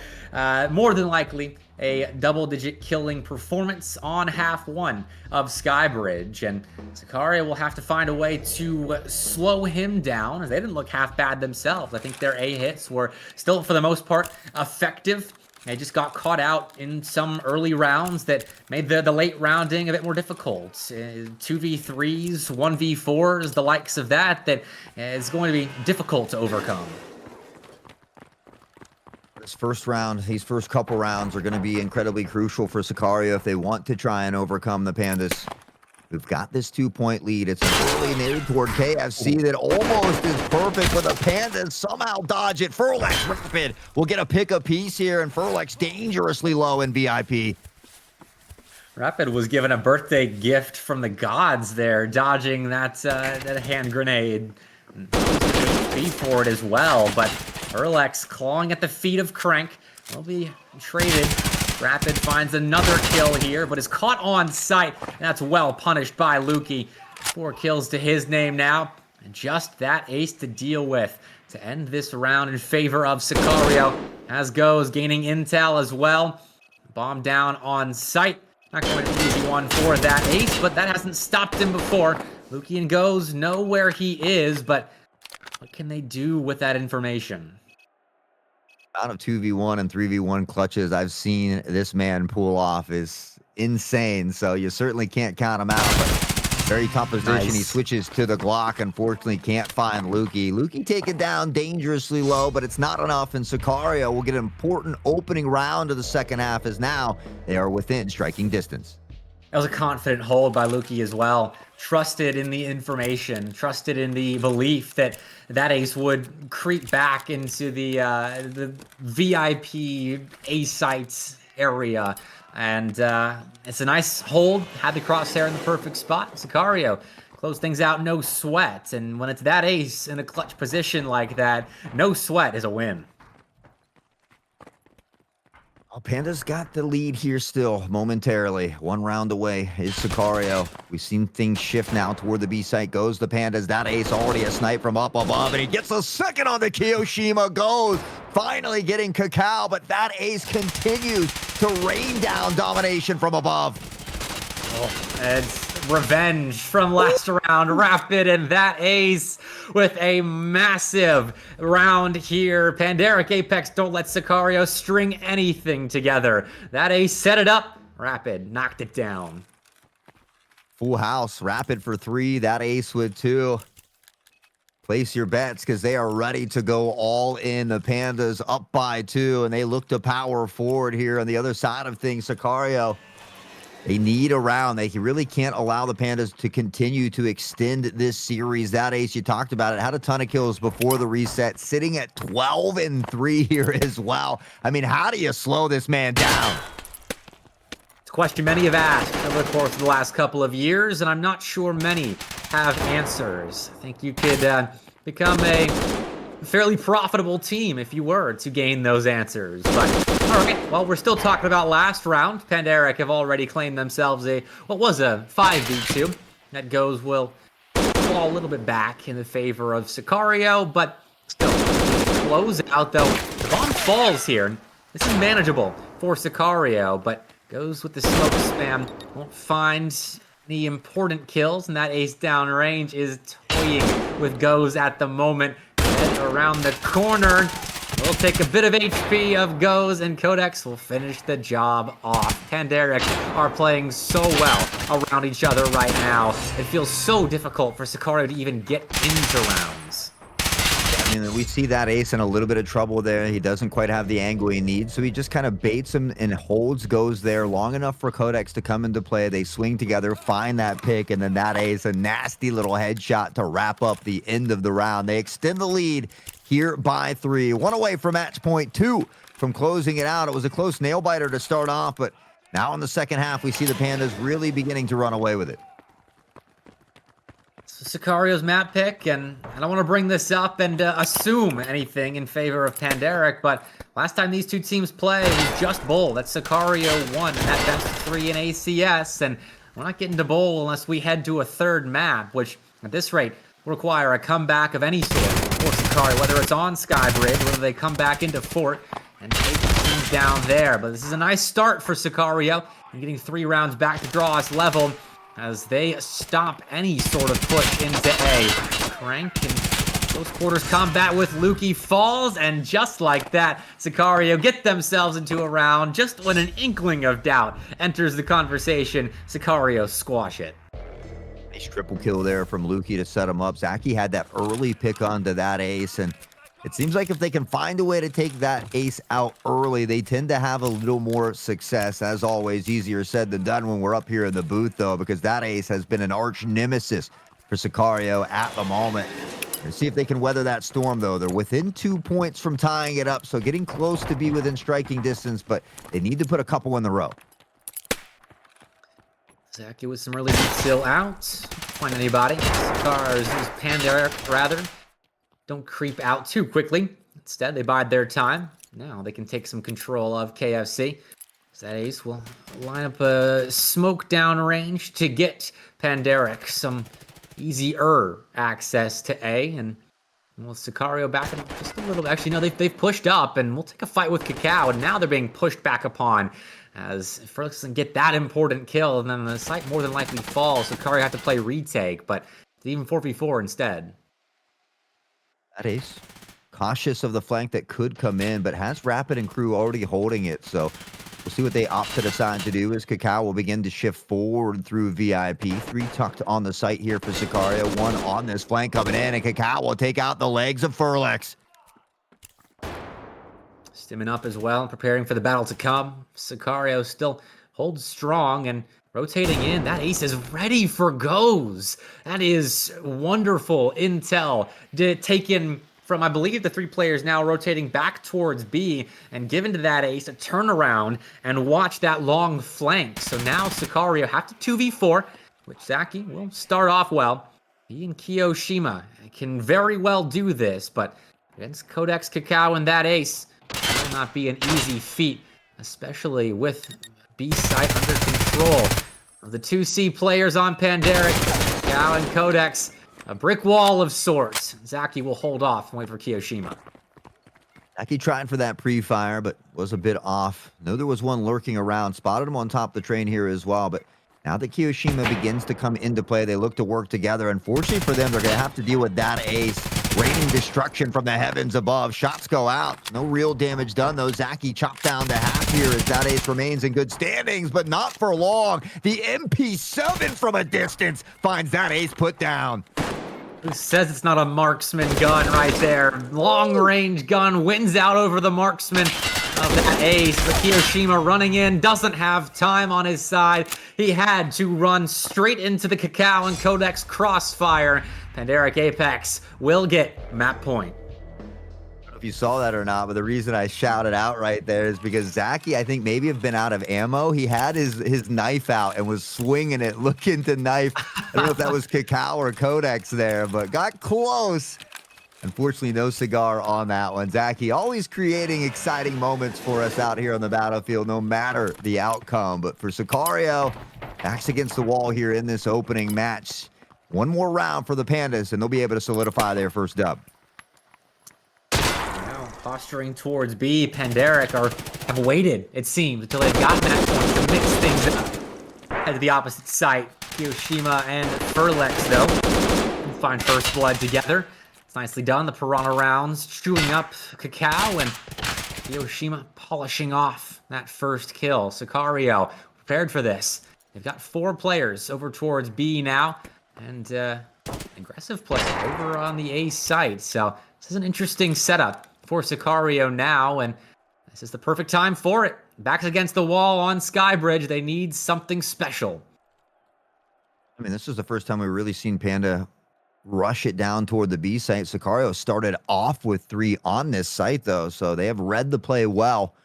more than likely a double-digit killing performance on half 1 of Skybridge. And Sicario will have to find a way to slow him down, as they didn't look half bad themselves. I think their A hits were still, for the most part, effective. They just got caught out in some early rounds that made the late rounding a bit more difficult. 2v3s, 1v4s, the likes of that is going to be difficult to overcome. This first round, these first couple rounds are going to be incredibly crucial for Sicario if they want to try and overcome the Pandas. We've got this 2-point lead. It's an early nade toward KFC that almost is perfect, but the Pandas somehow dodge it. Furlex Rapid will get a pick a piece here, and Furlex dangerously low in VIP. Rapid was given a birthday gift from the gods there, dodging that hand grenade. B for it as well, but Furlex clawing at the feet of Crank will be traded. Rapid finds another kill here, but is caught on sight. That's well punished by Luki. 4 kills to his name now. And just that ace to deal with to end this round in favor of Sicario. As goes, gaining intel as well. Bomb down on sight. Not going to be an easy one for that ace, but that hasn't stopped him before. Luki and Goes know where he is, but what can they do with that information? Out of 2v1 and 3v1 clutches I've seen this man pull off is insane. So you certainly can't count him out. But very tough position. He Nice. switches to the Glock. Unfortunately, can't find Lukey. Lukey taken down dangerously low, but it's not enough. And Sicario will get an important opening round of the second half, as now they are within striking distance. That was a confident hold by Lukey as well. Trusted in the information, trusted in the belief that that ace would creep back into the VIP A sites area. And it's a nice hold. Had the crosshair in the perfect spot. Sicario close things out, no sweat. And when it's that ace in a clutch position like that, no sweat is a win. Oh, Panda's got the lead here still momentarily. One round away is Sicario. We've seen things shift now toward the B site. Goes the Pandas. That ace already a snipe from up above, and he gets a second on the Kiyoshima. Goes finally getting Cacao, but that ace continues to rain down domination from above. Oh, it's revenge from last round. Rapid and that ace with a massive round here. Pandaric Apex don't let Sicario string anything together. That ace set it up. Rapid knocked it down. Full house. Rapid for 3. That ace with 2. Place your bets because they are ready to go all in. The Pandas up by 2, and they look to power forward here on the other side of things. Sicario, they need a round. They really can't allow the Pandas to continue to extend this series. That ace, you talked about it, had a ton of kills before the reset, sitting at 12-3 here as well. I mean, how do you slow this man down? It's a question many have asked over the course of the last couple of years, and I'm not sure many have answers. I think you could become a fairly profitable team if you were to gain those answers. But all right, well, we're still talking about last round. Pandaric have already claimed themselves what was a 5v2. That goes will fall a little bit back in the favor of Sicario, but still close out though. The bomb falls here. This is manageable for Sicario, but goes with the smoke spam. Won't find any important kills, and that ace down range is toying with Goes at the moment. Head around the corner. We'll take a bit of HP of Goes, and Codex will finish the job off. Pandaric are playing so well around each other right now. It feels so difficult for Sicario to even get into rounds. I mean, we see that ace in a little bit of trouble there. He doesn't quite have the angle he needs, so he just kind of baits him and holds Goes there long enough for Codex to come into play. They swing together, find that pick, and then that ace, a nasty little headshot to wrap up the end of the round. They extend the lead here by 3. 1 away from match point, 2 from closing it out. It was a close nail-biter to start off, but now in the second half, we see the Pandas really beginning to run away with it. Sicario's map pick, and I don't want to bring this up and assume anything in favor of Pandaric, but last time these two teams played, it was just Bowl. That Sicario won in that best of 3 in ACS, and we're not getting to Bowl unless we head to a third map, which at this rate will require a comeback of any sort for Sicario, whether it's on Skybridge, whether they come back into Fort and take things down there. But this is a nice start for Sicario, and getting 3 rounds back to draw us level as they stop any sort of push into A. Crank and close quarters combat with Lukey falls, and just like that, Sicario get themselves into a round. Just when an inkling of doubt enters the conversation, Sicario squash it. Nice triple kill there from Lukey to set him up. Zaki had that early pick onto that ace, and it seems like if they can find a way to take that ace out early, they tend to have a little more success. As always, easier said than done when we're up here in the booth, though, because that ace has been an arch nemesis for Sicario at the moment. Let's see if they can weather that storm, though. They're within 2 points from tying it up, so getting close to be within striking distance, but they need to put a couple in the row. Zaki with some really good still out. Find anybody. Cars is Pandaric, rather. Don't creep out too quickly. Instead, they bide their time. Now they can take some control of KFC. That ace will line up a smoke down range to get Pandaric some easier access to A. And well, Sicario back in just a little bit. Actually, no, they've pushed up, and we'll take a fight with Cacao. And now they're being pushed back upon as Fergus doesn't get that important kill. And then the site more than likely falls. Sicario have to play retake, but it's even 4v4 instead. That ace, cautious of the flank that could come in, but has Rapid and crew already holding it. So We'll see what they opt to decide to do as Kakao will begin to shift forward through VIP. 3 tucked on the site here for Sicario. 1 on this flank coming in, and Kakao will take out the legs of Furlex. Stimming up as well, preparing for the battle to come. Sicario still holds strong and rotating in. That ace is ready for goes. That is wonderful intel taken from, I believe, the 3 players now rotating back towards B and given to that ace a turnaround and watch that long flank. So now Sicario have to 2v4, which Zaki will start off well. He and Kiyoshima can very well do this, but against Codex, Kakao, and that ace, it will not be an easy feat, especially with B site under control of the 2C players on Pandaric, Kakao and Codex. A brick wall of sorts. Zaki will hold off and wait for Kiyoshima. Zaki trying for that pre-fire, but was a bit off. Know there was one lurking around. Spotted him on top of the train here as well, but now that Kiyoshima begins to come into play, they look to work together. Unfortunately for them, they're going to have to deal with that ace. Raining destruction from the heavens above. Shots go out. No real damage done, though. Zaki chopped down to half here as that ace remains in good standings, but not for long. The MP7 from a distance finds that ace put down. Who says it's not a marksman gun right there? Long-range gun wins out over the marksman of that ace. But Kiyoshima running in, doesn't have time on his side. He had to run straight into the Kakao and Codex crossfire. Pandaric Apex will get map point. I don't know if you saw that or not, but the reason I shouted out right there is because Zaki, I think, maybe have been out of ammo. He had his knife out and was swinging it, looking to knife. I don't know if that was Kakao or Codex there, but got close. Unfortunately, no cigar on that one. Zaki always creating exciting moments for us out here on the battlefield, no matter the outcome. But for Sicario, backs against the wall here in this opening match. One more round for the Pandas, and they'll be able to solidify their first dub. Now posturing towards B, Pandaric have waited, it seems, until they've gotten that point to mix things up. Head to the opposite site. Kiyoshima and Furlex, though, find first blood together. It's nicely done. The Piranha rounds chewing up Kakao, and Kiyoshima polishing off that first kill. Sicario prepared for this. They've got 4 players over towards B now. And aggressive player over on the A site. So this is an interesting setup for Sicario now, and this is the perfect time for it. Backs against the wall on Skybridge. They need something special. I mean, this is the first time we've really seen Panda rush it down toward the B site. Sicario started off with 3 on this site, though, so they have read the play well.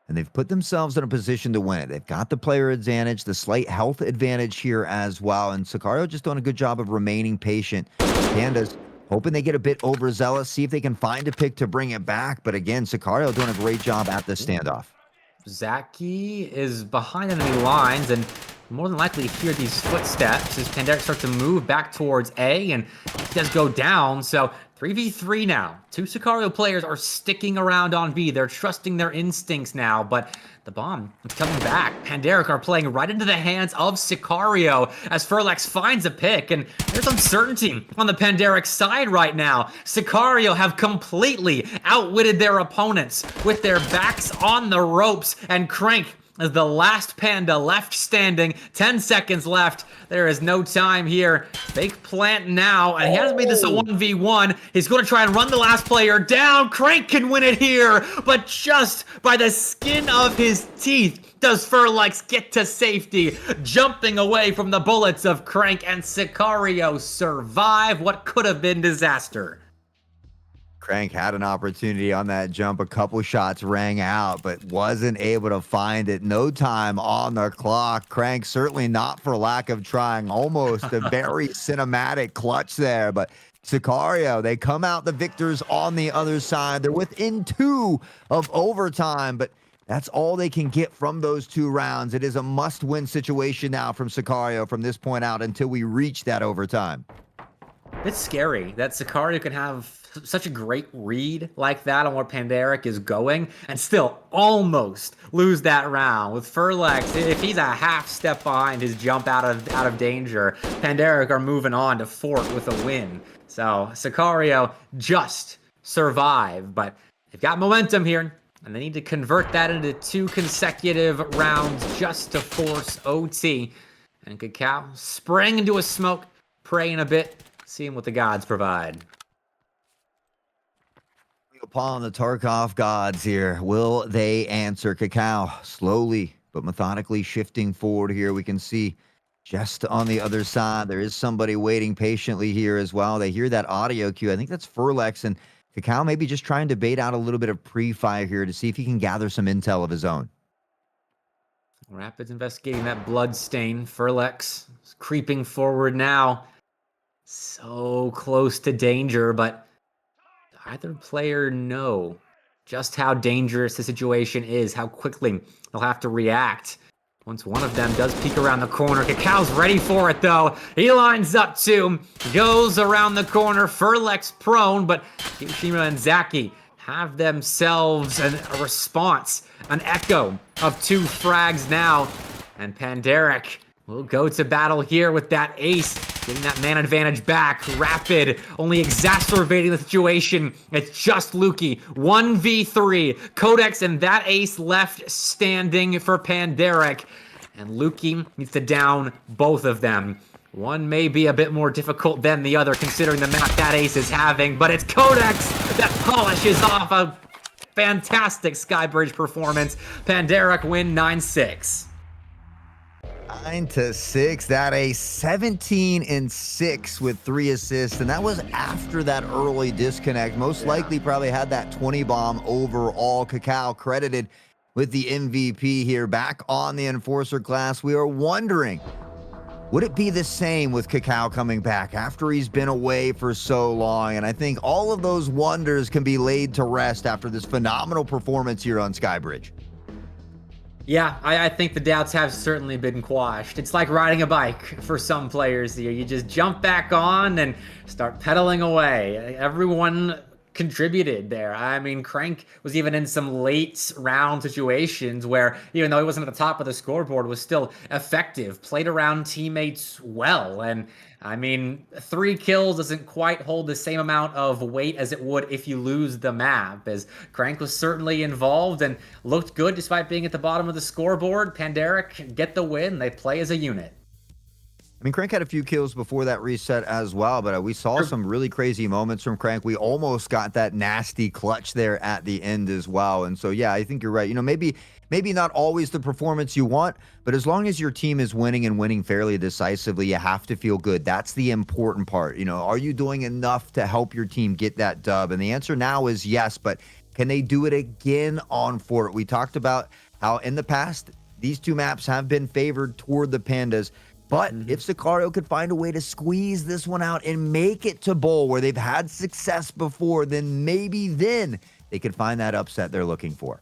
And they've put themselves in a position to win it. They've got the player advantage, the slight health advantage here as well. And Sicario just doing a good job of remaining patient. Pandas hoping they get a bit overzealous, see if they can find a pick to bring it back. But again, Sicario doing a great job at the standoff. Zaki is behind enemy lines and more than likely hear these footsteps as Pandaric starts to move back towards A, and he does go down. So 3v3 now. 2 Sicario players are sticking around on B. They're trusting their instincts now, but the bomb is coming back. Pandaric are playing right into the hands of Sicario as Furlex finds a pick, and there's uncertainty on the Pandaric side right now. Sicario have completely outwitted their opponents with their backs on the ropes, and Crank as the last Panda left standing. 10 seconds left. There is no time here. Fake plant now, and he has made this a 1v1. He's going to try and run the last player down. Crank can win it here, but just by the skin of his teeth does Furlex get to safety, jumping away from the bullets of Crank, and Sicario survive what could have been disaster. Crank had an opportunity on that jump. A couple shots rang out, but wasn't able to find it. No time on the clock. Crank certainly not for lack of trying. Almost a very cinematic clutch there, but Sicario, they come out the victors on the other side. They're within 2 of overtime, but that's all they can get from those 2 rounds. It is a must-win situation now from Sicario from this point out until we reach that overtime. It's scary that Sicario can have such a great read like that on where Pandaric is going and still almost lose that round. With Furlex, if he's a half step behind his jump out of danger, Pandaric are moving on to Fort with a win. So Sicario just survive, but they've got momentum here. And they need to convert that into 2 consecutive rounds just to force OT. And Cacao sprang into a smoke, praying a bit, seeing what the gods provide. Upon the Tarkov gods here, will they answer? Cacao slowly but methodically shifting forward here. We can see just on the other side, there is somebody waiting patiently here as well. They hear that audio cue. I think that's Furlex, and Cacao maybe just trying to bait out a little bit of pre-fire here to see if he can gather some intel of his own. Rapids investigating that blood stain. Furlex is creeping forward now. So close to danger, but either player know just how dangerous the situation is, how quickly they'll have to react. Once one of them does peek around the corner, Cacao's ready for it though. He lines up too, goes around the corner, Furlex prone, but Hiroshima and Zaki have themselves a response, an echo of 2 frags now. And Panderic will go to battle here with that ace, getting that man advantage back. Rapid only exacerbating the situation. It's just Lukey, 1v3. Codex and that ace left standing for Panderic. And Lukey needs to down both of them. One may be a bit more difficult than the other considering the map that ace is having, but it's Codex that polishes off a fantastic Skybridge performance. Panderic win 9-6. 9-6. That a 17-6 with 3 assists, and that was after that early disconnect. Most likely probably had that 20 bomb overall. Cacao credited with the MVP here back on the Enforcer class. We are wondering, would it be the same with Cacao coming back after he's been away for so long? And I think all of those wonders can be laid to rest after this phenomenal performance here on Skybridge. Yeah, I think the doubts have certainly been quashed. It's like riding a bike for some players here. You just jump back on and start pedaling away. Everyone contributed there. I mean, Crank was even in some late round situations where, even though he wasn't at the top of the scoreboard, was still effective, played around teammates well. And I mean, 3 kills doesn't quite hold the same amount of weight as it would if you lose the map, as Crank was certainly involved and looked good despite being at the bottom of the scoreboard. Panderic get the win. They play as a unit. I mean, Crank had a few kills before that reset as well, but we saw some really crazy moments from Crank. We almost got that nasty clutch there at the end as well. And so, yeah, I think you're right. You know, maybe not always the performance you want, but as long as your team is winning and winning fairly decisively, you have to feel good. That's the important part. You know, are you doing enough to help your team get that dub? And the answer now is yes, but can they do it again on Fort? We talked about how in the past, these 2 maps have been favored toward the Pandas. But if Sicario could find a way to squeeze this one out and make it to bowl where they've had success before, then maybe then they could find that upset they're looking for.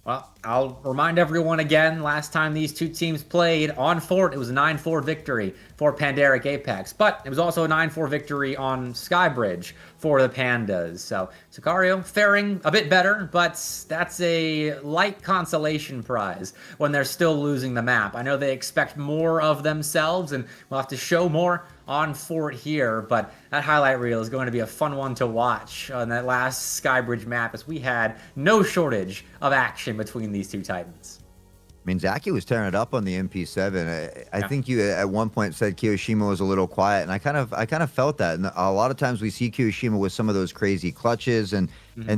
Well, I'll remind everyone again, last time these 2 teams played on Fort, it was a 9-4 victory for Panderic Apex, but it was also a 9-4 victory on Skybridge for the Pandas. So Sicario faring a bit better, but that's a light consolation prize when they're still losing the map. I know they expect more of themselves, and we'll have to show more on Fort here, but that highlight reel is going to be a fun one to watch on that last Skybridge map, as we had no shortage of action between these 2 Titans. I mean, Zaki was tearing it up on the MP7. I think you at one point said Kiyoshima was a little quiet, and I kind of felt that. And a lot of times we see Kiyoshima with some of those crazy clutches, and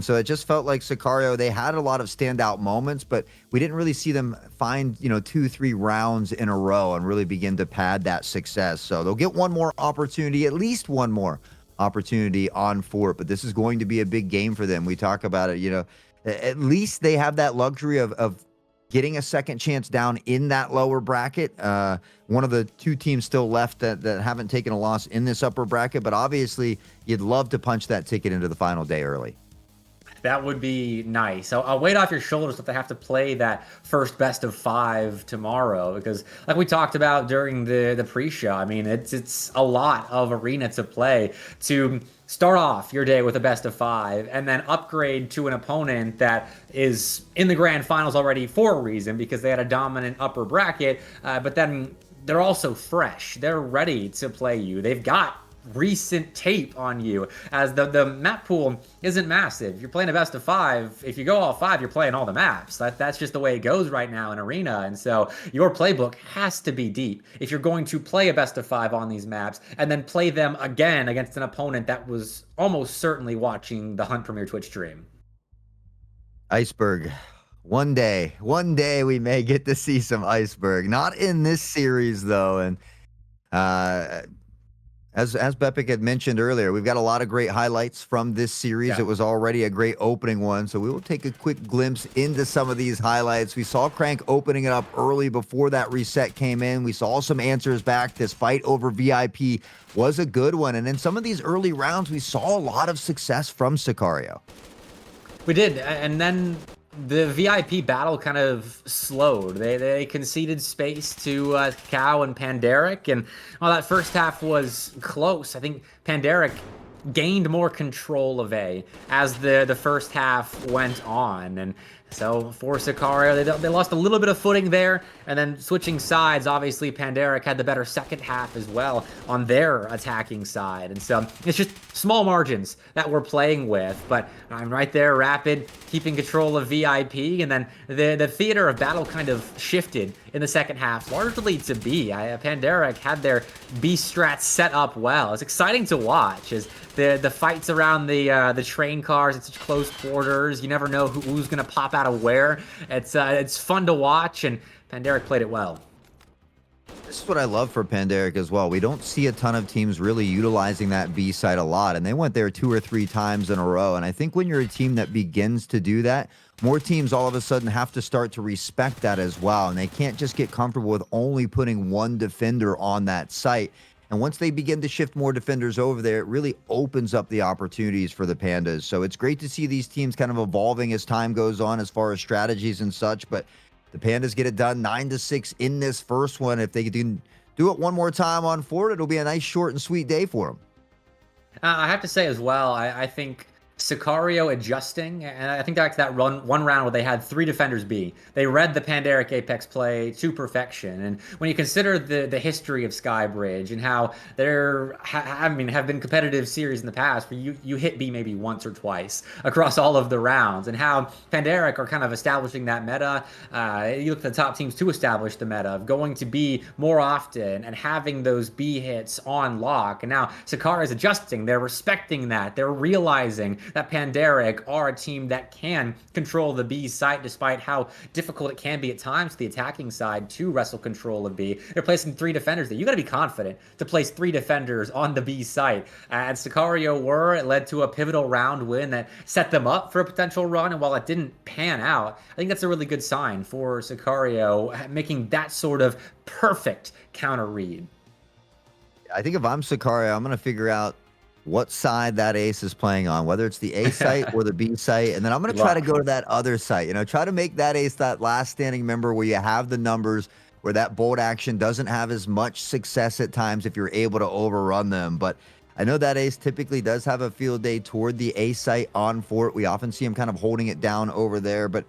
so it just felt like Sicario, they had a lot of standout moments, but we didn't really see them find 2-3 rounds in a row and really begin to pad that success. So they'll get one more opportunity, at least one more opportunity on Fort, but this is going to be a big game for them. We talk about it, at least they have that luxury of getting a second chance down in that lower bracket. One of the 2 teams still left that haven't taken a loss in this upper bracket, but obviously you'd love to punch that ticket into the final day early. That would be nice. I'll weight off your shoulders if they have to play that first best of 5 tomorrow, because like we talked about during the pre-show, I mean, it's a lot of arena to play to start off your day with a best of 5 and then upgrade to an opponent that is in the grand finals already for a reason, because they had a dominant upper bracket, but then they're also fresh. They're ready to play you. They've got recent tape on you, as the map pool isn't massive. You're playing a best of 5. If you go all 5, you're playing all the maps. That's just the way it goes right now in Arena. And so your playbook has to be deep if you're going to play a best of 5 on these maps and then play them again against an opponent that was almost certainly watching the Hunt Premier Twitch stream. Iceberg. One day we may get to see some Iceberg. Not in this series though. And as Bepik had mentioned earlier, we've got a lot of great highlights from this series. Yeah. It was already a great opening one, so we will take a quick glimpse into some of these highlights. We saw Crank opening it up early before that reset came in. We saw some answers back. This fight over VIP was a good one, and in some of these early rounds, we saw a lot of success from Sicario. We did, and then the VIP battle kind of slowed. They conceded space to Cow and Pandaric, and while that first half was close, I think Pandaric gained more control of A as the first half went on. And so for Sicario, they lost a little bit of footing there, and then switching sides, obviously Pandaric had the better second half as well on their attacking side. And so it's just small margins that we're playing with, but I'm right there, Rapid keeping control of VIP, and then the theater of battle kind of shifted in the second half, largely to B. Pandaric had their B strats set up well. It's exciting to watch as the fights around the train cars at such close quarters. You never know who's gonna pop out of where. It's fun to watch, and Pandaric played it well. This is what I love for Pandaric as well. We don't see a ton of teams really utilizing that B side a lot, and they went there 2 or 3 times in a row. And I think when you're a team that begins to do that, more teams all of a sudden have to start to respect that as well. And they can't just get comfortable with only putting one defender on that site. And once they begin to shift more defenders over there, it really opens up the opportunities for the Pandas. So it's great to see these teams kind of evolving as time goes on as far as strategies and such. But the Pandas get it done 9-6 in this first one. If they can do it one more time on Fort, it'll be a nice short and sweet day for them. I have to say as well, I think Sicario adjusting, and I think that's that one round where they had 3 defenders B. They read the Pandaric Apex play to perfection. And when you consider the history of Skybridge and how there have been competitive series in the past where you hit B maybe once or twice across all of the rounds, and how Pandaric are kind of establishing that meta. You look at the top teams to establish the meta of going to B more often and having those B hits on lock. And now Sicario is adjusting. They're respecting that. They're realizing that Pandaric are a team that can control the B site despite how difficult it can be at times to the attacking side to wrestle control of B. They're placing 3 defenders there. You got to be confident to place 3 defenders on the B site. And Sicario were. It led to a pivotal round win that set them up for a potential run. And while it didn't pan out, I think that's a really good sign for Sicario making that sort of perfect counter read. I think if I'm Sicario, I'm going to figure out what side that ace is playing on, whether it's the A site or the B site. And then I'm going to try to go to that other site, try to make that ace that last standing member where you have the numbers, where that bolt action doesn't have as much success at times if you're able to overrun them. But I know that ace typically does have a field day toward the A site on Fort. We often see him kind of holding it down over there, but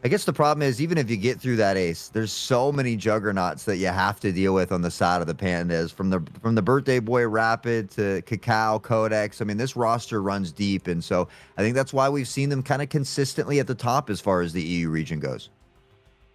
I guess the problem is, even if you get through that ace, there's so many juggernauts that you have to deal with on the side of the Pandas, from the birthday boy Rapid to Cacao, Codex. I mean, this roster runs deep, and so I think that's why we've seen them kind of consistently at the top as far as the EU region goes.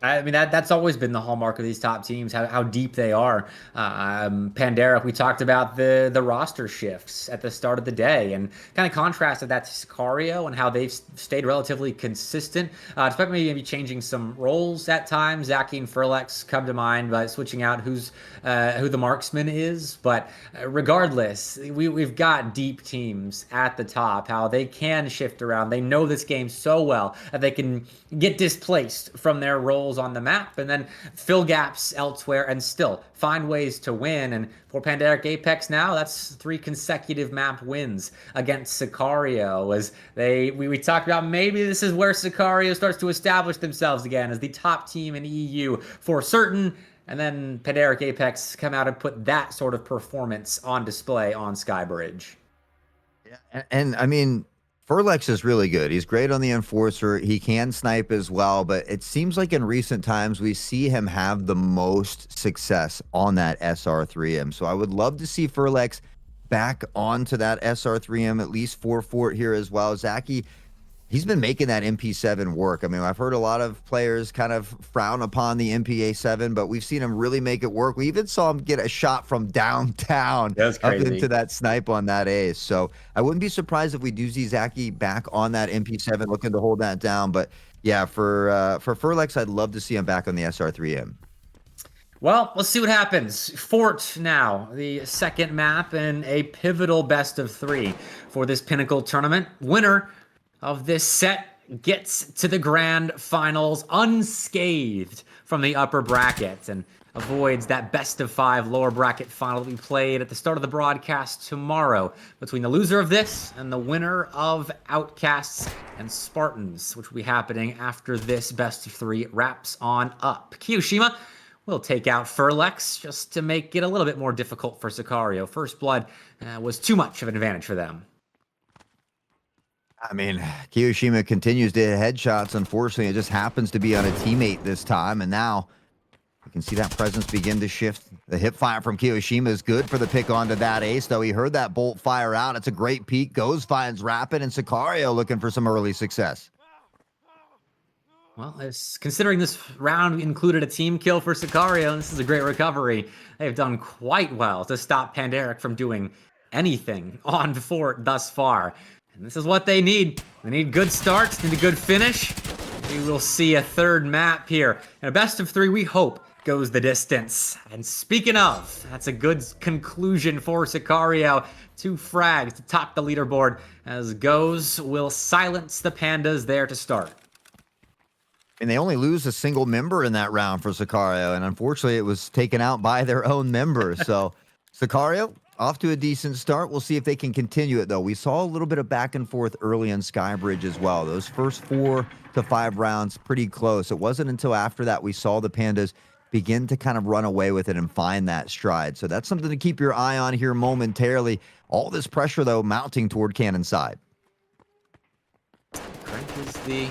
I mean, that's always been the hallmark of these top teams, how deep they are. Pandaric, we talked about the roster shifts at the start of the day and kind of contrasted that to Sicario and how they've stayed relatively consistent, despite maybe changing some roles at times. Zaki and Furlex come to mind by switching out who the marksman is. But regardless, we've got deep teams at the top, how they can shift around. They know this game so well that they can get displaced from their roles on the map and then fill gaps elsewhere and still find ways to win. And for Pandaric Apex now, that's 3 consecutive map wins against Sicario, as we talked about maybe this is where Sicario starts to establish themselves again as the top team in EU for certain. And then Pandaric Apex come out and put that sort of performance on display on Skybridge. Yeah, and I mean, Furlex is really good. He's great on the Enforcer. He can snipe as well, but it seems like in recent times we see him have the most success on that SR3M. So I would love to see Furlex back onto that SR3M, at least for Fort here as well. Zaki, he's been making that MP7 work. I mean, I've heard a lot of players kind of frown upon the MPA7, but we've seen him really make it work. We even saw him get a shot from downtown That's up crazy. into that snipe on that ace. So I wouldn't be surprised if we do see Zaki back on that MP7 looking to hold that down. But yeah, for Furlex, I'd love to see him back on the SR3M. Well, let's see what happens. Fort now, the second map in a pivotal best of 3 for this Pinnacle tournament. Winner of this set gets to the grand finals unscathed from the upper bracket and avoids that best of 5 lower bracket final that we played at the start of the broadcast tomorrow between the loser of this and the winner of Outcasts and Spartans, which will be happening after this best of 3 wraps on up. Kiyoshima will take out Furlex just to make it a little bit more difficult for Sicario. First Blood was too much of an advantage for them. I mean, Kiyoshima continues to hit headshots. Unfortunately, it just happens to be on a teammate this time. And now you can see that presence begin to shift. The hip fire from Kiyoshima is good for the pick onto that ace, though he heard that bolt fire out. It's a great peek. Goes, finds Rapid, and Sicario looking for some early success. Well, considering this round included a team kill for Sicario, this is a great recovery. They've done quite well to stop Panderic from doing anything on Fort thus far. And this is what they need. They need good starts, need a good finish. We will see a third map here. And a best of 3, we hope, goes the distance. And speaking of, that's a good conclusion for Sicario. 2 frags to top the leaderboard as Goes will silence the Pandas there to start. And they only lose a single member in that round for Sicario, and unfortunately, it was taken out by their own members. So, Sicario, off to a decent start. We'll see if they can continue it, though. We saw a little bit of back and forth early in Skybridge as well. Those first 4 to 5 rounds, pretty close. It wasn't until after that we saw the Pandas begin to kind of run away with it and find that stride. So that's something to keep your eye on here momentarily. All this pressure, though, mounting toward Cannon side. Crank is the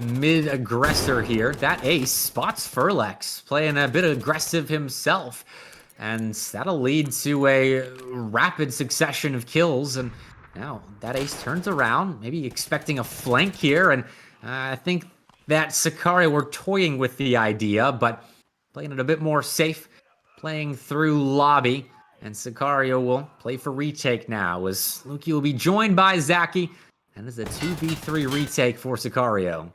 mid-aggressor here. That ace spots Furlex, playing a bit aggressive himself. And that'll lead to a rapid succession of kills. And now that ace turns around, maybe expecting a flank here. And I think that Sicario were toying with the idea, but playing it a bit more safe, playing through lobby. And Sicario will play for retake now, as Luki will be joined by Zaki. And it's a 2v3 retake for Sicario.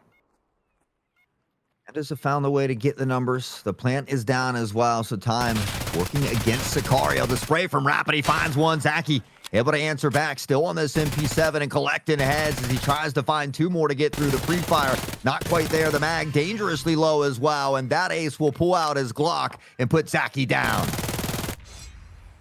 Pandas have found the way to get the numbers. The plant is down as well, so time working against Sicario. The spray from Rapid, he finds one. Zaki able to answer back, still on this MP7 and collecting heads as he tries to find 2 more to get through the pre-fire. Not quite there. The mag dangerously low as well, and that ace will pull out his Glock and put Zaki down.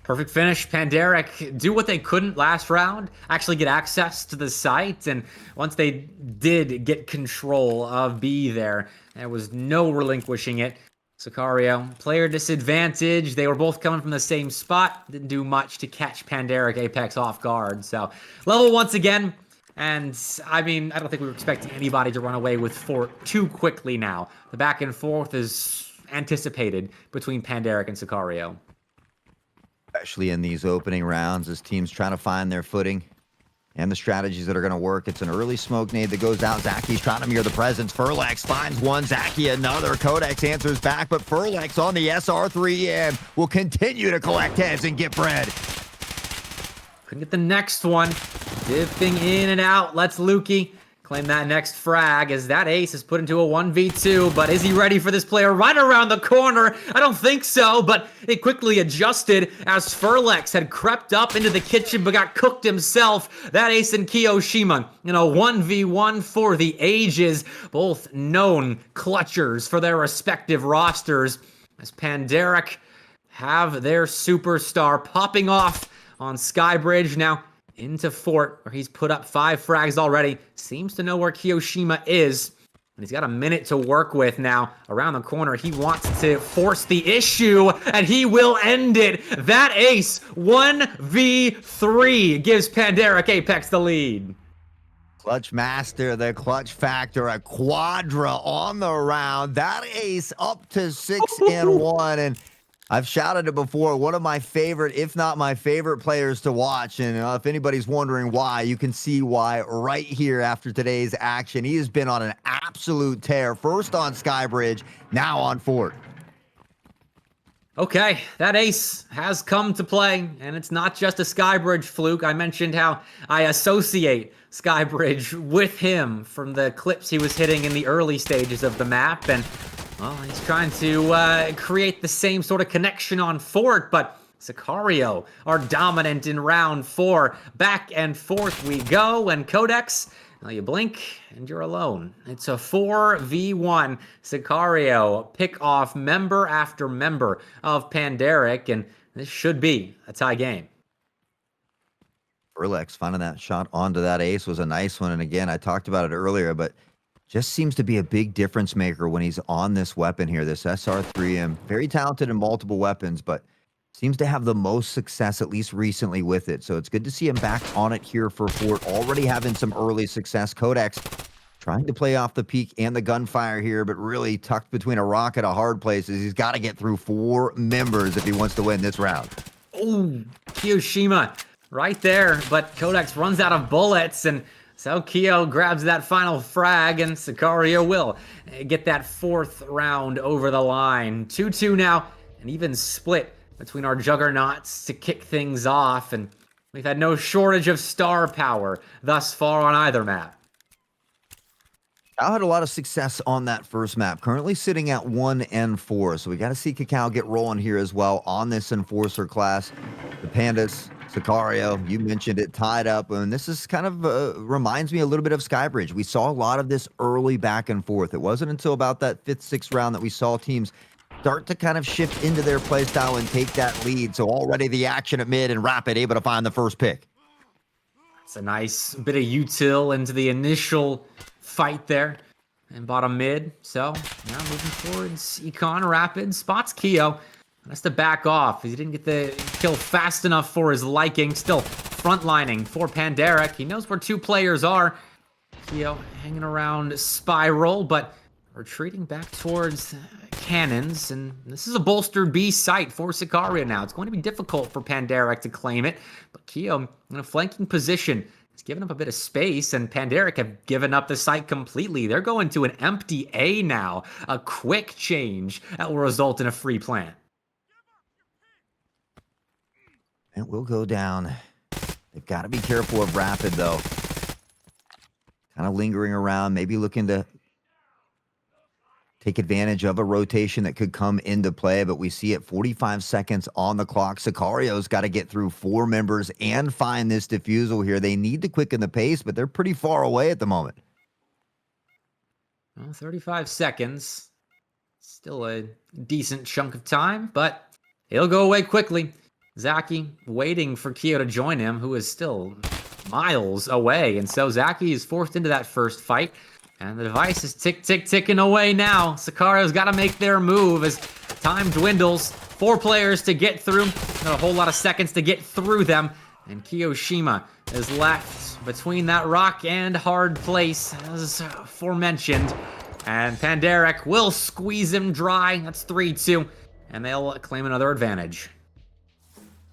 Perfect finish. Panderic do what they couldn't last round, actually get access to the site, and once they did get control of B there was no relinquishing it. Sicario, player disadvantage. They were both coming from the same spot. Didn't do much to catch Panderic Apex off guard. So, level once again. And, I mean, I don't think we were expecting anybody to run away with Fort too quickly now. The back and forth is anticipated between Panderic and Sicario. Especially in these opening rounds as teams trying to find their footing and the strategies that are going to work. It's an early smoke nade that goes out. Zaki's trying to mirror the presence. Furlex finds one. Zaki another. Codex answers back, but Furlex on the SR3M will continue to collect heads and get bread. Couldn't get the next one. Dipping in and out. Let's Luki claim that next frag as that ace is put into a 1v2, but is he ready for this player right around the corner? I don't think so, but it quickly adjusted as Furlex had crept up into the kitchen but got cooked himself. That ace and Kiyoshima in a 1v1 for the ages, both known clutchers for their respective rosters, as Panderic have their superstar popping off on Skybridge. Now into Fort, where he's put up 5 frags already. Seems to know where Kiyoshima is. And he's got a minute to work with now. Around the corner, he wants to force the issue, and he will end it. That ace, 1v3, gives Panderic Apex the lead. Clutch master, the clutch factor, a quadra on the round. That ace up to 6-1, and I've shouted it before. One of my favorite, if not my favorite players to watch. And if anybody's wondering why, you can see why right here after today's action. He has been on an absolute tear. First on Skybridge, now on Fort. Okay, that ace has come to play, and it's not just a Skybridge fluke. I mentioned how I associate Skybridge with him from the clips he was hitting in the early stages of the map, and well, he's trying to create the same sort of connection on Fort, but Sicario are dominant in round 4. Back and forth we go, and Codex, well, you blink and you're alone. It's a 4v1. Sicario pick off member after member of Pandaric, and this should be a tie game. Burlex finding that shot onto that ace was a nice one. And again, I talked about it earlier, but just seems to be a big difference maker when he's on this weapon here, this SR3M. Very talented in multiple weapons, but seems to have the most success, at least recently, with it. So it's good to see him back on it here for Fort, already having some early success. Codex trying to play off the peak and the gunfire here, but really tucked between a rock and a hard place. He's got to get through 4 members if he wants to win this round. Oh, Kiyoshima right there, but Codex runs out of bullets, and so Kyo grabs that final frag, and Sicario will get that 4th round over the line. 2-2 now, an even split between our juggernauts to kick things off, and we've had no shortage of star power thus far on either map. I had a lot of success on that first map, currently sitting at 1 and 4. So we got to see Cacao get rolling here as well on this Enforcer class. The Pandas, Sicario, you mentioned it, tied up. And this is kind of reminds me a little bit of Skybridge. We saw a lot of this early back and forth. It wasn't until about that 5th, 6th round that we saw teams start to kind of shift into their play style and take that lead. So already the action at mid and Rapid able to find the first pick. It's a nice bit of util into the initial fight there and bottom mid. So now moving towards Econ. Rapid spots Kyo. Has to back off. He didn't get the kill fast enough for his liking. Still frontlining for Pandaric. He knows where 2 players are. Kyo hanging around Spiral, but retreating back towards cannons. And this is a bolstered B site for Sicario now. It's going to be difficult for Pandaric to claim it, but Kyo in a flanking position. He's given up a bit of space, and Pandaric have given up the site completely. They're going to an empty A now. A quick change that will result in a free plant. It will go down. They've got to be careful of Rapid, though. Kind of lingering around, maybe looking to take advantage of a rotation that could come into play, but we see it 45 seconds on the clock. Sicario's got to get through 4 members and find this defusal here. They need to quicken the pace, but they're pretty far away at the moment. Well, 35 seconds. Still a decent chunk of time, but he'll go away quickly. Zaki waiting for Kyo to join him, who is still miles away. And so Zaki is forced into that first fight. And the device is ticking away now. Sicario's got to make their move as time dwindles. 4 players to get through. Not a whole lot of seconds to get through them. And Kiyoshima is left between that rock and hard place, as aforementioned. And Pandaric will squeeze him dry. That's 3-2. And they'll claim another advantage.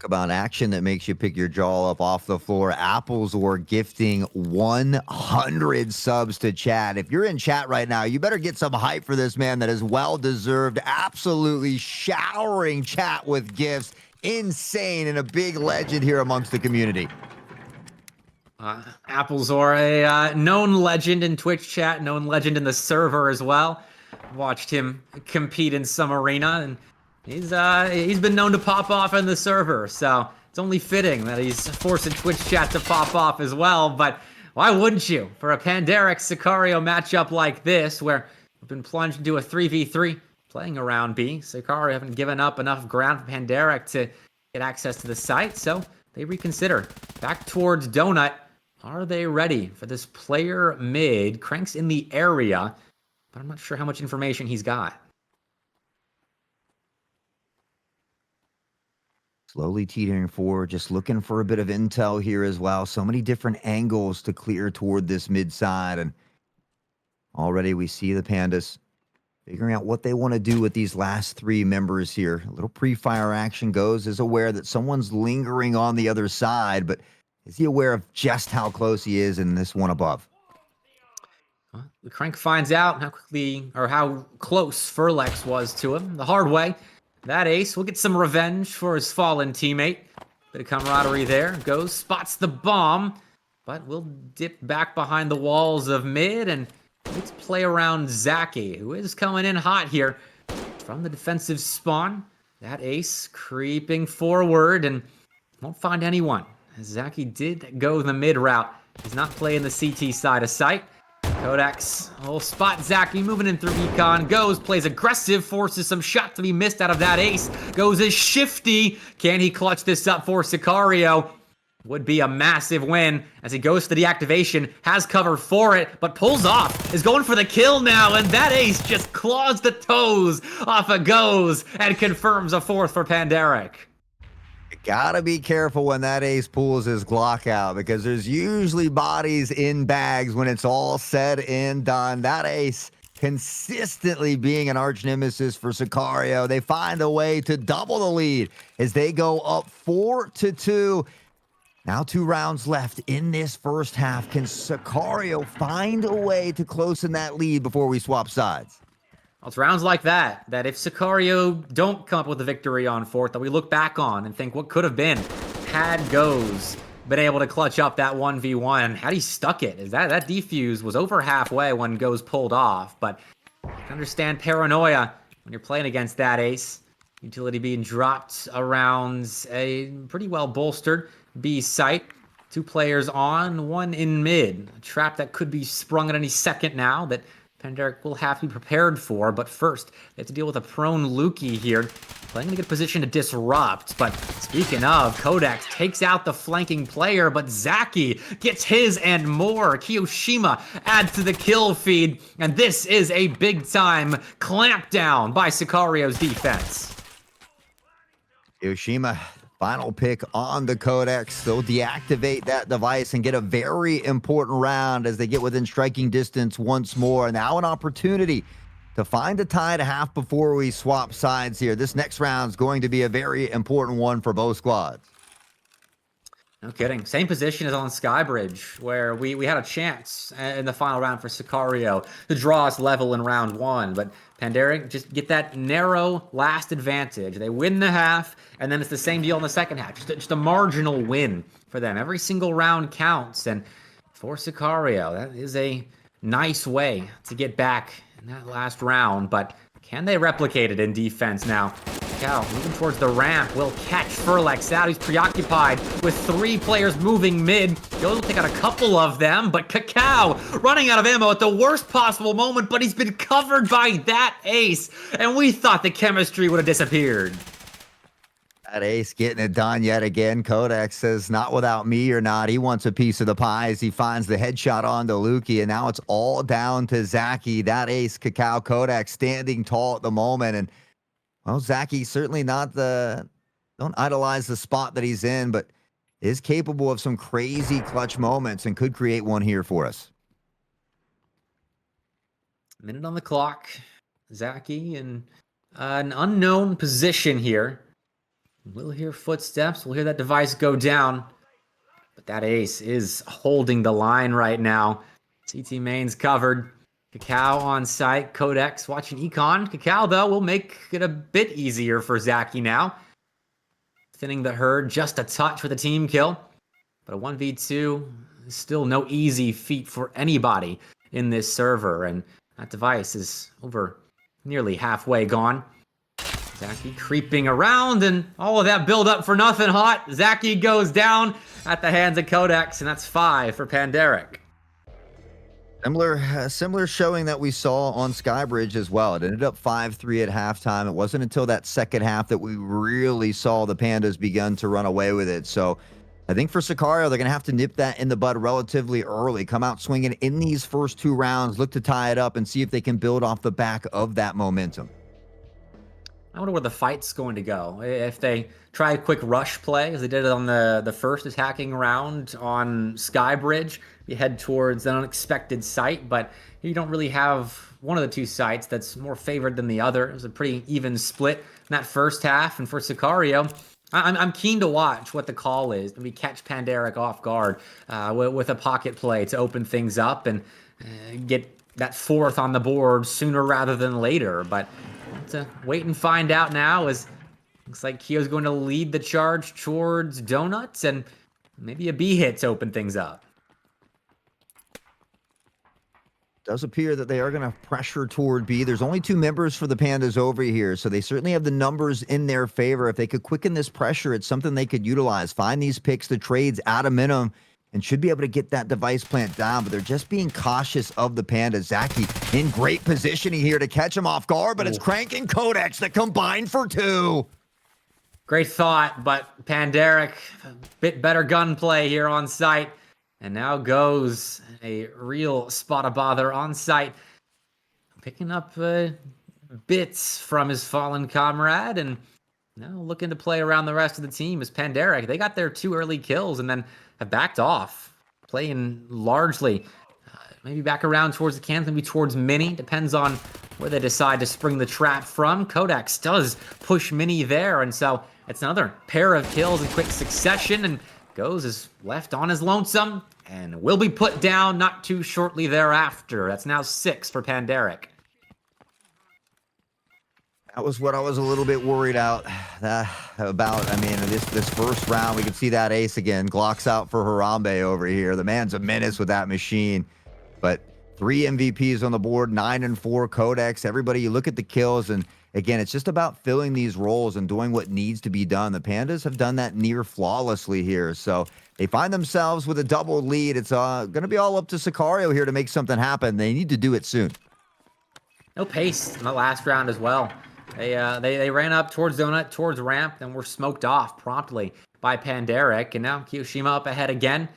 About action that makes you pick your jaw up off the floor. Applesor gifting 100 subs to chat. If you're in chat right now, you better get some hype for this man that is well deserved. Absolutely showering chat with gifts. Insane, and a big legend here amongst the community. Applesor, a known legend in Twitch chat, known legend in the server as well. Watched him compete in some arena, and he's been known to pop off in the server, so it's only fitting that he's forcing Twitch chat to pop off as well. But why wouldn't you? For a Pandaric Sicario matchup like this, where we've been plunged into a 3v3 playing around B, Sicario haven't given up enough ground for Pandaric to get access to the site, so they reconsider. Back towards Donut. Are they ready for this player mid? Crank's in the area, but I'm not sure how much information he's got. Slowly teetering forward, just looking for a bit of intel here as well. So many different angles to clear toward this mid side. And already we see the Pandas figuring out what they want to do with these last 3 members here. A little pre-fire action goes, is aware that someone's lingering on the other side, but is he aware of just how close he is in this one above? Well, the Crank finds out how quickly or how close Furlex was to him the hard way. That ace will get some revenge for his fallen teammate. Bit of camaraderie there. Goes, spots the bomb, but will dip back behind the walls of mid and let's play around Zaki, who is coming in hot here from the defensive spawn. That ace creeping forward and won't find anyone. Zaki did go the mid route. He's not playing the CT side of sight. Codex will spot Zaki moving in through Econ. Goes, plays aggressive, forces some shot to be missed out of that ace. Goes as shifty. Can he clutch this up for Sicario? Would be a massive win as he goes to the activation, has cover for it, but pulls off, is going for the kill now, and that ace just claws the toes off of Goes and confirms a 4th for Pandaric. Gotta be careful when that ace pulls his Glock out because there's usually bodies in bags when it's all said and done. That ace consistently being an arch nemesis for Sicario. They find a way to double the lead as they go up 4-2. Now 2 rounds left in this first half. Can Sicario find a way to close in that lead before we swap sides? Well, it's rounds like that if Sicario don't come up with a victory on 4th, that we look back on and think what could have been had Goes been able to clutch up that 1v1. Had he stuck it, is that defuse was over halfway when Goes pulled off, but I can understand paranoia when you're playing against that ace. Utility being dropped around a pretty well bolstered B site. 2 players on, 1 in mid. A trap that could be sprung at any second now that Pandaric will have to be prepared for, but first, they have to deal with a prone Lukey here. Playing in a good position to disrupt, but speaking of, Codex takes out the flanking player, but Zaki gets his and more. Kiyoshima adds to the kill feed, and this is a big-time clampdown by Sicario's defense. Kiyoshima, final pick on the Codex. They'll deactivate that device and get a very important round as they get within striking distance once more. Now an opportunity to find a tie at half before we swap sides here. This next round is going to be a very important one for both squads. No kidding. Same position as on Skybridge, where we had a chance in the final round for Sicario to draw us level in round 1, but Pandaric just get that narrow last advantage. They win the half, and then it's the same deal in the second half. Just a marginal win for them. Every single round counts, and for Sicario, that is a nice way to get back in that last round, but can they replicate it in defense now? Cacao moving towards the ramp will catch Furlex out. He's preoccupied with 3 players moving mid. Goes will take out a couple of them, but Cacao running out of ammo at the worst possible moment, but he's been covered by that ace, and we thought the chemistry would have disappeared. That ace getting it done yet again. Codex says, not without me or not. He wants a piece of the pie as he finds the headshot onto Lukey, and now it's all down to Zaki. That ace, Cacao, Codex standing tall at the moment, and well, Zaki certainly not don't idolize the spot that he's in, but is capable of some crazy clutch moments and could create one here for us. Minute on the clock. Zaki in an unknown position here. We'll hear footsteps. We'll hear that device go down. But that ace is holding the line right now. CT main's covered. Cacao on site. Codex watching Econ. Cacao, though, will make it a bit easier for Zaki now. Thinning the herd just a touch with a team kill. But a 1v2 is still no easy feat for anybody in this server. And that device is over nearly halfway gone. Zaki creeping around, and all of that build up for nothing hot. Zaki goes down at the hands of Codex, and that's 5 for Pandaric. Similar showing that we saw on Skybridge as well. It ended up 5-3 at halftime. It wasn't until that second half that we really saw the Pandas begin to run away with it. So I think for Sicario, they're going to have to nip that in the bud relatively early. Come out swinging in these first 2 rounds, look to tie it up and see if they can build off the back of that momentum. I wonder where the fight's going to go. If they try a quick rush play, as they did it on the first attacking round on Skybridge, you head towards an unexpected site, but you don't really have one of the two sites that's more favored than the other. It was a pretty even split in that first half, and for Sicario, I'm keen to watch what the call is. Maybe catch Panderic off guard with a pocket play to open things up and get that fourth on the board sooner rather than later. But to wait and find out now, as looks like Kyo's going to lead the charge towards Donuts and maybe a B hit to open things up. Does appear that they are going to pressure toward B. There's only 2 members for the Pandas over here, so they certainly have the numbers in their favor. If they could quicken this pressure, it's something they could utilize. Find these picks, the trades at a minimum, and should be able to get that device plant down, but they're just being cautious of the Pandas. Zaki in great positioning here to catch him off guard, but it's Crank and Codex that combine for 2. Great thought, but Panderic, a bit better gunplay here on site. And now goes a real spot of bother on site, picking up bits from his fallen comrade, and now looking to play around the rest of the team is Panderic. They got their 2 early kills and then have backed off, playing largely maybe back around towards the cans, maybe towards Mini, depends on where they decide to spring the trap from. Codex does push Mini there, and so it's another pair of kills in quick succession, and Goes is left on his lonesome and will be put down not too shortly thereafter. That's now 6 for Panderic. That was what I was a little bit worried about. I mean, this first round, we can see that ace again. Glock's out for Harambe over here. The man's a menace with that machine. But 3 MVPs on the board, 9 and 4 Codex. Everybody, you look at the kills, and again, it's just about filling these roles and doing what needs to be done. The Pandas have done that near flawlessly here. So they find themselves with a double lead. It's going to be all up to Sicario here to make something happen. They need to do it soon. No pace in the last round as well. They ran up towards Donut, towards Ramp, and were smoked off promptly by Panderic. And now Kiyoshima up ahead again.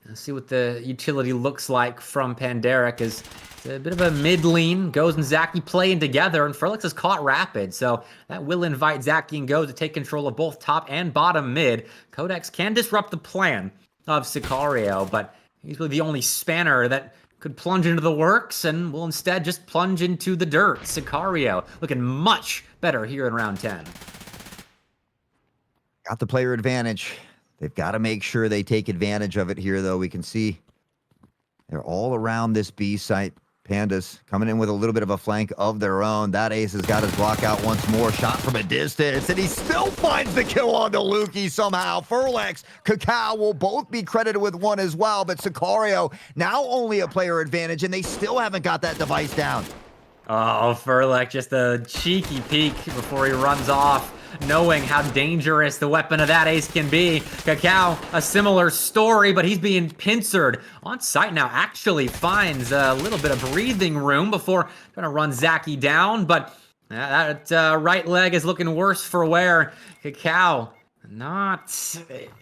Let's see what the utility looks like from Panderic. Is a bit of a mid-lean. Goes and Zaki playing together, and Frelix has caught Rapid, so that will invite Zaki and Goes to take control of both top and bottom mid. Codex can disrupt the plan of Sicario, but he's really the only spanner that could plunge into the works and will instead just plunge into the dirt. Sicario looking much better here in round 10. Got the player advantage. They've got to make sure they take advantage of it here, though. We can see they're all around this B site. Pandas coming in with a little bit of a flank of their own. That ace has got his block out once more. Shot from a distance, and he still finds the kill on Lukey somehow. Furlex, Cacao will both be credited with 1 as well, but Sicario now only a player advantage, and they still haven't got that device down. Oh, Furlex, just a cheeky peek before he runs off, knowing how dangerous the weapon of that ace can be. Cacao, a similar story, but he's being pincered on site now. Actually finds a little bit of breathing room before trying to run Zaki down, but that right leg is looking worse for wear. Cacao not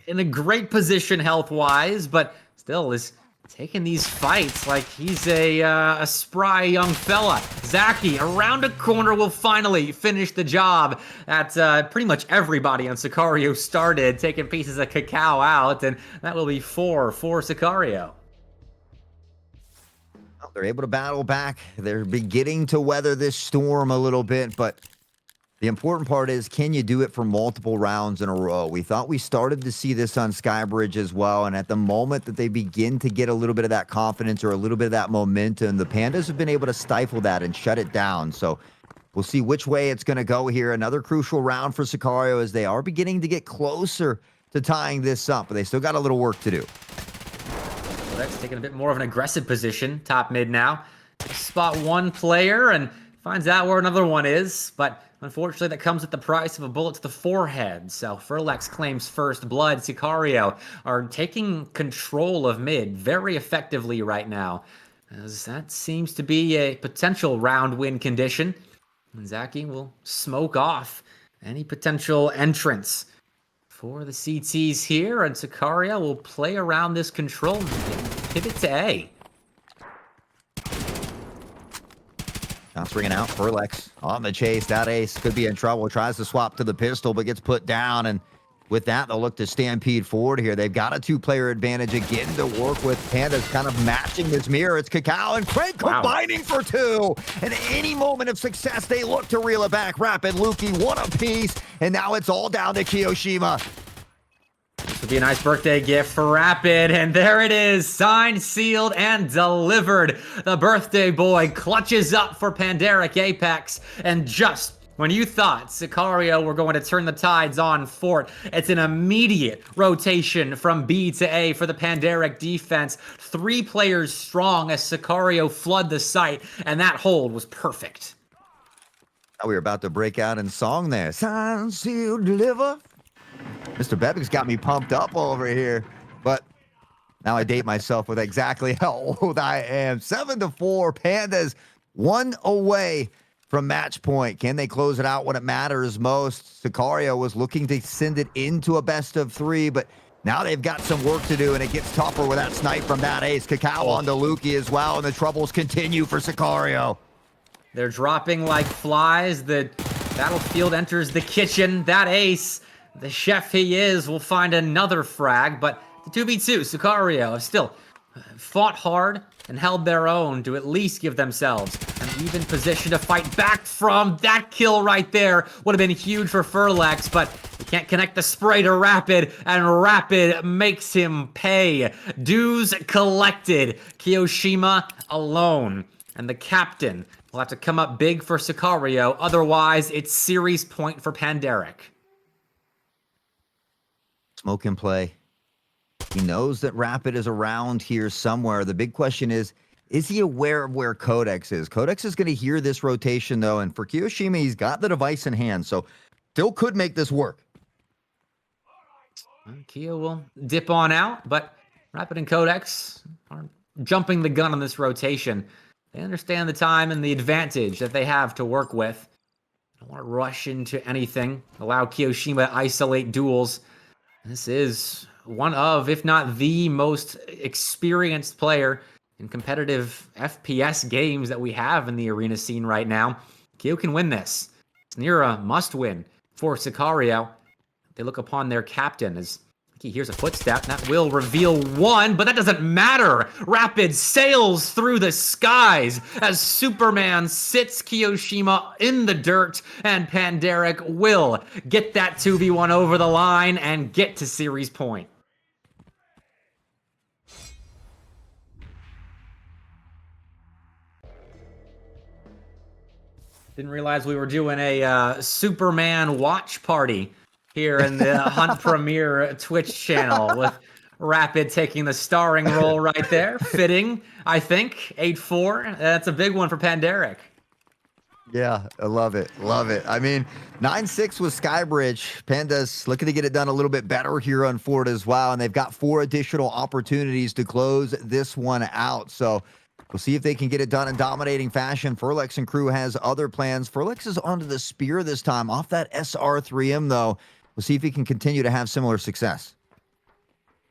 in a great position health-wise, but still is taking these fights like he's a spry young fella. Zaki around a corner will finally finish the job that pretty much everybody on Sicario started, taking pieces of Cacao out, and that will be 4 for Sicario. Well, they're able to battle back. They're beginning to weather this storm a little bit, but the important part is, can you do it for multiple rounds in a row? We thought we started to see this on Skybridge as well, and at the moment that they begin to get a little bit of that confidence or a little bit of that momentum, the Pandas have been able to stifle that and shut it down. So we'll see which way it's going to go here. Another crucial round for Sicario as they are beginning to get closer to tying this up, but they still got a little work to do. So that's taking a bit more of an aggressive position, top mid now. Spot 1 player and finds out where another one is, but unfortunately, that comes at the price of a bullet to the forehead. So Furlex claims first blood. Sicario are taking control of mid very effectively right now, as that seems to be a potential round win condition. And Zaki will smoke off any potential entrance for the CTs here, and Sicario will play around this control and pivot to A. Shots ringing out. Furlex on the chase. That ace could be in trouble. Tries to swap to the pistol, but gets put down. And with that, they'll look to stampede forward here. They've got a 2-player advantage again to work with. Panda's kind of matching this mirror. It's Kakao and Craig combining for 2. And any moment of success, they look to reel it back. Rapid, Lukey, 1 apiece. And now it's all down to Kiyoshima. This would be a nice birthday gift for Rapid, and there it is, signed, sealed, and delivered. The birthday boy clutches up for Pandaric Apex, and just when you thought Sicario were going to turn the tides on Fort, it's an immediate rotation from B to A for the Pandaric defense. 3 players strong as Sicario flood the site, and that hold was perfect. We were about to break out in song there. Sign, seal, deliver. Mr. Bebek's got me pumped up over here, but now I date myself with exactly how old I am. 7-4, Pandas 1 away from match point. Can they close it out when it matters most? Sicario was looking to send it into a best of 3, but now they've got some work to do, and it gets tougher with that snipe from that ace. Kakao onto Lukey as well, and the troubles continue for Sicario. They're dropping like flies. The battlefield enters the kitchen. That ace, the chef he is, will find another frag, but the 2v2, Sicario have still fought hard and held their own to at least give themselves an even position to fight back from. That kill right there would have been huge for Furlex, but he can't connect the spray to Rapid, and Rapid makes him pay. Dues collected. Kiyoshima alone, and the captain will have to come up big for Sicario, otherwise it's series point for Pandaric. Smoke and play. He knows that Rapid is around here somewhere. The big question is he aware of where Codex is? Codex is going to hear this rotation, though, and for Kiyoshima, he's got the device in hand, so still could make this work. Kiyo will dip on out, but Rapid and Codex are jumping the gun on this rotation. They understand the time and the advantage that they have to work with. Don't want to rush into anything. Allow Kiyoshima to isolate duels. This is one of, if not the most experienced player in competitive FPS games that we have in the arena scene right now. Kiyo can win this. It's near a must-win for Sicario. They look upon their captain as he hears a footstep. That will reveal 1, but that doesn't matter. Rapid sails through the skies as Superman sits Kiyoshima in the dirt, and Pandaric will get that 2v1 over the line and get to series point. Didn't realize we were doing a Superman watch party here in the Hunt Premier Twitch channel, with Rapid taking the starring role right there. Fitting, I think. 8-4. That's a big one for Pandaric. Yeah, I love it. Love it. I mean, 9-6 with Skybridge. Pandas looking to get it done a little bit better here on Ford as well, and they've got 4 additional opportunities to close this one out. So we'll see if they can get it done in dominating fashion. Furlex and crew has other plans. Furlex is onto the spear this time, off that SR3M, though. We'll see if he can continue to have similar success.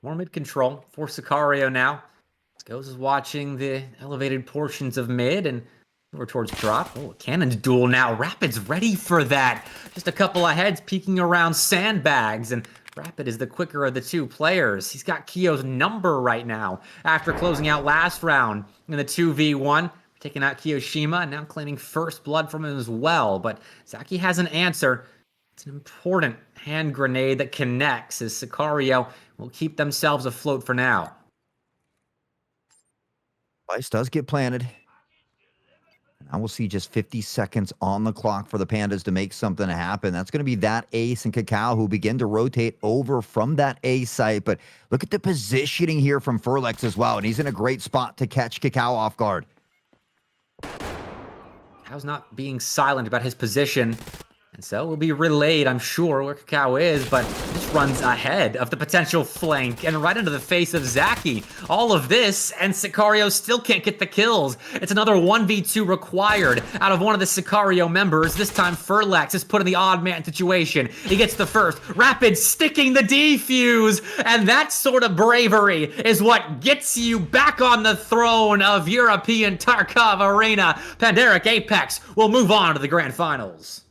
More mid control for Sicario now. Goes is watching the elevated portions of mid and over towards drop. Oh, cannon's duel now. Rapid's ready for that. Just a couple of heads peeking around sandbags, and Rapid is the quicker of the 2 players. He's got Kiyo's number right now after closing out last round in the 2v1. Taking out Kiyoshima and now claiming first blood from him as well. But Zaki has an answer. It's an important hand grenade that connects, as Sicario will keep themselves afloat for now. Device does get planted. And I will see just 50 seconds on the clock for the Pandas to make something happen. That's going to be that ace and Kakao who begin to rotate over from that A site. But look at the positioning here from Furlex as well. And he's in a great spot to catch Kakao off guard. Kao's not being silent about his position. And so will be relayed, I'm sure, where Kakao is, but this runs ahead of the potential flank and right into the face of Zaki. All of this, and Sicario still can't get the kills. It's another 1v2 required out of one of the Sicario members. This time, Furlex is put in the odd man situation. He gets the first. Rapid sticking the defuse, and that sort of bravery is what gets you back on the throne of European Tarkov Arena. Pandaric Apex will move on to the grand finals.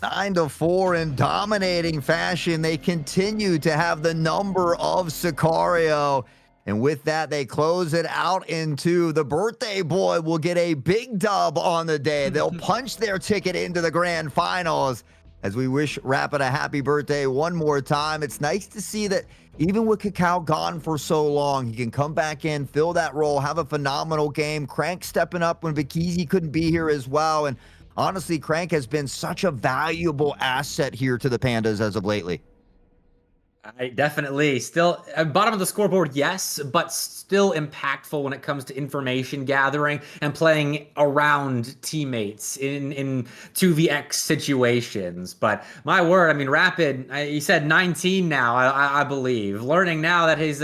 9-4 in dominating fashion. They continue to have the number of Sicario. And with that, they close it out into the birthday boy will get a big dub on the day. They'll punch their ticket into the grand finals. As we wish Rapid a happy birthday one more time. It's nice to see that even with Kakao gone for so long, he can come back in, fill that role, have a phenomenal game. Crank stepping up when Bikizi couldn't be here as well. And honestly, Crank has been such a valuable asset here to the Pandas as of lately. Definitely. Still, bottom of the scoreboard, yes, but still impactful when it comes to information gathering and playing around teammates in 2vx situations. But my word, I mean, Rapid, he said 19 now, I believe. Learning now that he's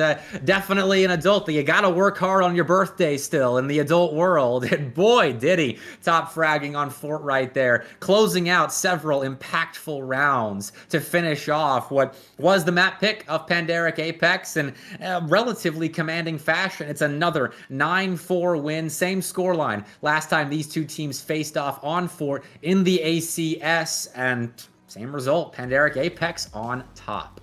definitely an adult, that you got to work hard on your birthday still in the adult world. And boy, did he. Top fragging on Fort right there, closing out several impactful rounds to finish off what was the map pick of Pandaric Apex in relatively commanding fashion. It's another 9-4 win, same scoreline. Last time these two teams faced off on Fort in the ACS, and same result, Pandaric Apex on top.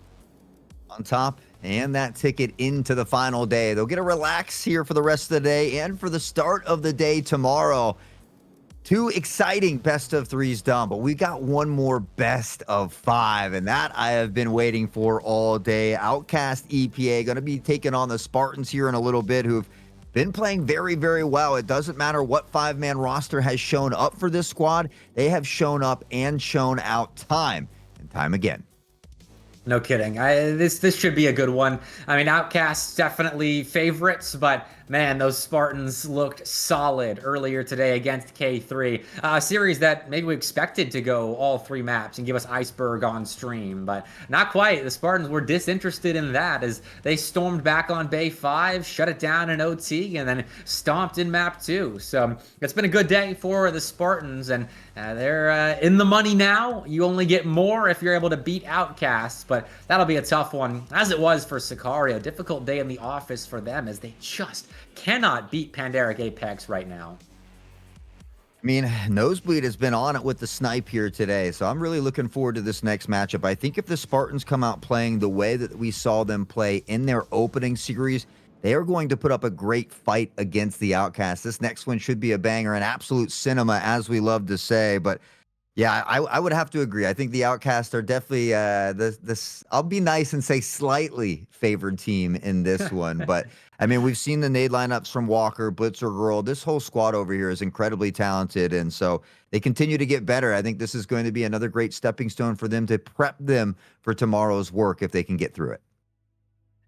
On top, and that ticket into the final day. They'll get a relax here for the rest of the day and for the start of the day tomorrow. Two exciting best of threes done, but we got one more best of five, and that I have been waiting for all day. Outcast EPA going to be taking on the Spartans here in a little bit, who've been playing very, very well. It doesn't matter what five-man roster has shown up for this squad. They have shown up and shown out time and time again. No kidding. This should be a good one. I mean, Outcasts definitely favorites, but man, those Spartans looked solid earlier today against K3. A series that maybe we expected to go all three maps and give us Iceberg on stream, but not quite. The Spartans were disinterested in that as they stormed back on Bay 5, shut it down in OT, and then stomped in map 2. So it's been a good day for the Spartans, and they're in the money now. You only get more if you're able to beat Outcasts, but that'll be a tough one, as it was for Sicario. Difficult day in the office for them as they just cannot beat Pandaric Apex right now. I mean, Nosebleed has been on it with the snipe here today, so I'm really looking forward to this next matchup. I think if the Spartans come out playing the way that we saw them play in their opening series, they are going to put up a great fight against the Outcasts. This next one should be a banger, an absolute cinema, as we love to say. But yeah, I would have to agree. I think the Outcasts are definitely I'll be nice and say slightly favored team in this one. But I mean, we've seen the nade lineups from Walker, Blitzer Girl. This whole squad over here is incredibly talented, and so they continue to get better. I think this is going to be another great stepping stone for them to prep them for tomorrow's work if they can get through it.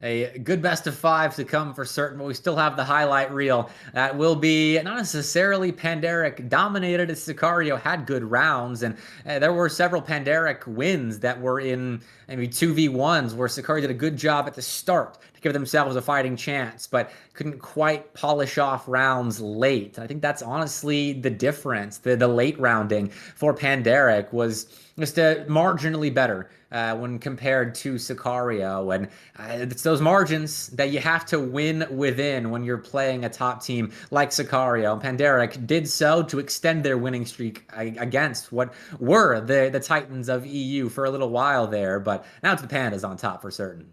A good best of five to come for certain, but we still have the highlight reel. That will be not necessarily Pandaric dominated, as Sicario had good rounds, and there were several Pandaric wins that were in maybe 2v1s where Sicario did a good job at the start to give themselves a fighting chance, but couldn't quite polish off rounds late. I think that's honestly the difference. The late rounding for Pandaric was just marginally better when compared to Sicario. And it's those margins that you have to win within when you're playing a top team like Sicario. Pandaric did so to extend their winning streak against what were the Titans of EU for a little while there. But now it's the Pandas on top for certain.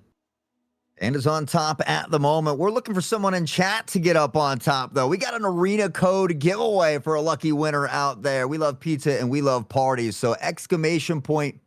And is on top at the moment. We're looking for someone in chat to get up on top, though. We got an arena code giveaway for a lucky winner out there. We love pizza and we love parties. So !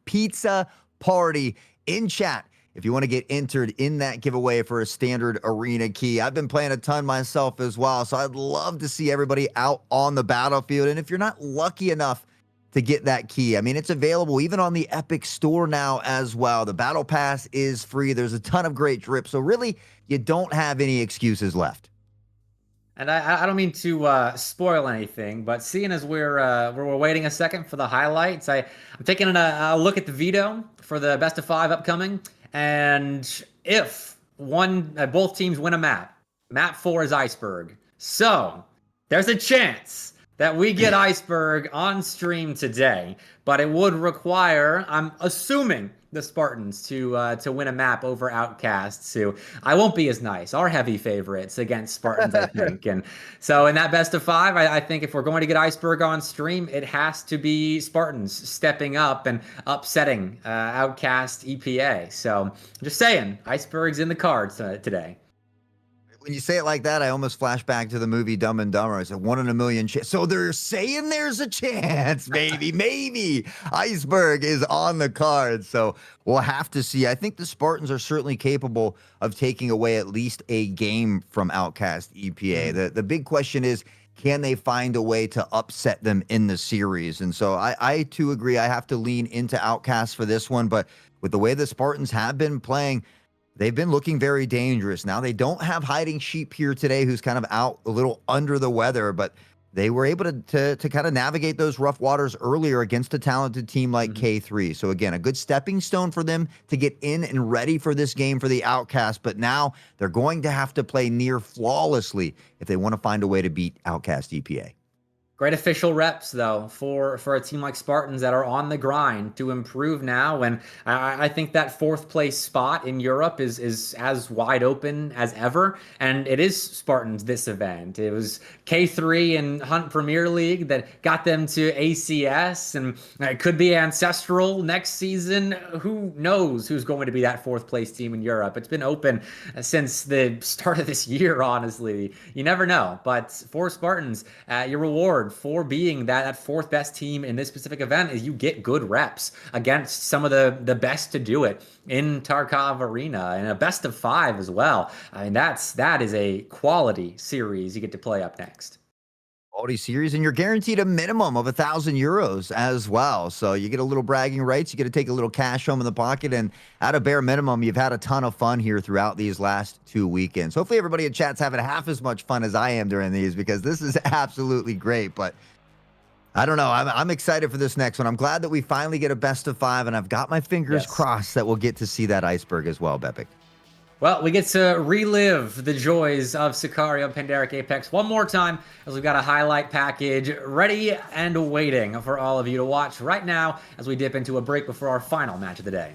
Pizza Party in chat if you want to get entered in that giveaway for a standard arena key. I've been playing a ton myself as well, so I'd love to see everybody out on the battlefield. And if you're not lucky enough to get that key, I mean, it's available even on the Epic Store now as well. The Battle Pass is free. There's a ton of great drips, so really, you don't have any excuses left. And I don't mean to spoil anything, but seeing as we're waiting a second for the highlights, I'm taking a look at the veto for the best of five upcoming, and if both teams win a map, map four is Iceberg. So there's a chance that we get Iceberg on stream today, but it would require, I'm assuming, the Spartans to win a map over Outcasts, who I won't be as nice, are heavy favorites against Spartans, I think. And so in that best of five, I think if we're going to get Iceberg on stream, it has to be Spartans stepping up and upsetting Outcast EPA. So just saying, Iceberg's in the cards today. When you say it like that, I almost flash back to the movie Dumb and Dumber. It's a 1 in a million chance. So they're saying there's a chance, maybe Iceberg is on the cards. So we'll have to see. I think the Spartans are certainly capable of taking away at least a game from Outcast EPA. The big question is, can they find a way to upset them in the series? And so I too agree. I have to lean into Outcast for this one. But with the way the Spartans have been playing, they've been looking very dangerous. Now, they don't have Hiding Sheep here today, who's kind of out a little under the weather, but they were able to kind of navigate those rough waters earlier against a talented team like K3. So again, a good stepping stone for them to get in and ready for this game for the Outcast. But now they're going to have to play near flawlessly if they want to find a way to beat Outcast EPA. Great official reps, though, for a team like Spartans that are on the grind to improve now. And I think that fourth place spot in Europe is as wide open as ever. And it is Spartans this event. It was K3 and Hunt Premier League that got them to ACS, and it could be Ancestral next season. Who knows who's going to be that fourth place team in Europe? It's been open since the start of this year, honestly. You never know. But for Spartans, your reward for being that fourth best team in this specific event is you get good reps against some of the best to do it in Tarkov Arena, and a best of five as well. I mean, that is a quality series you get to play up next. Quality series, and you're guaranteed a minimum of €1,000 as well. So you get a little bragging rights. You get to take a little cash home in the pocket, and at a bare minimum, you've had a ton of fun here throughout these last 2 weekends. Hopefully everybody in chat's having half as much fun as I am during these, because this is absolutely great. But I don't know. I'm excited for this next one. I'm glad that we finally get a best of five, and I've got my fingers crossed that we'll get to see that Iceberg as well, Bepic. Well, we get to relive the joys of Sicario and Pandaric Apex one more time, as we've got a highlight package ready and waiting for all of you to watch right now as we dip into a break before our final match of the day.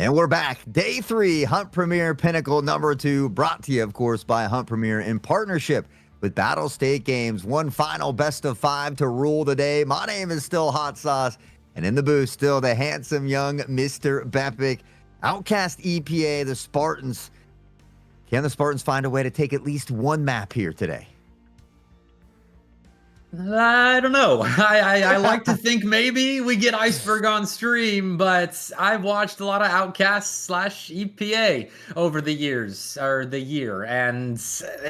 And we're back. Day 3, Hunt Premier Pinnacle number 2, brought to you, of course, by Hunt Premier in partnership with Battle State Games. One final best of 5 to rule the day. My name is still Hot Sauce, and in the booth, still the handsome young Mr. Bepic. Outcast EPA, the Spartans. Can the Spartans find a way to take at least one map here today? I don't know. I like to think maybe we get Iceberg on stream, but I've watched a lot of Outcasts / EPA over the years, or the year, and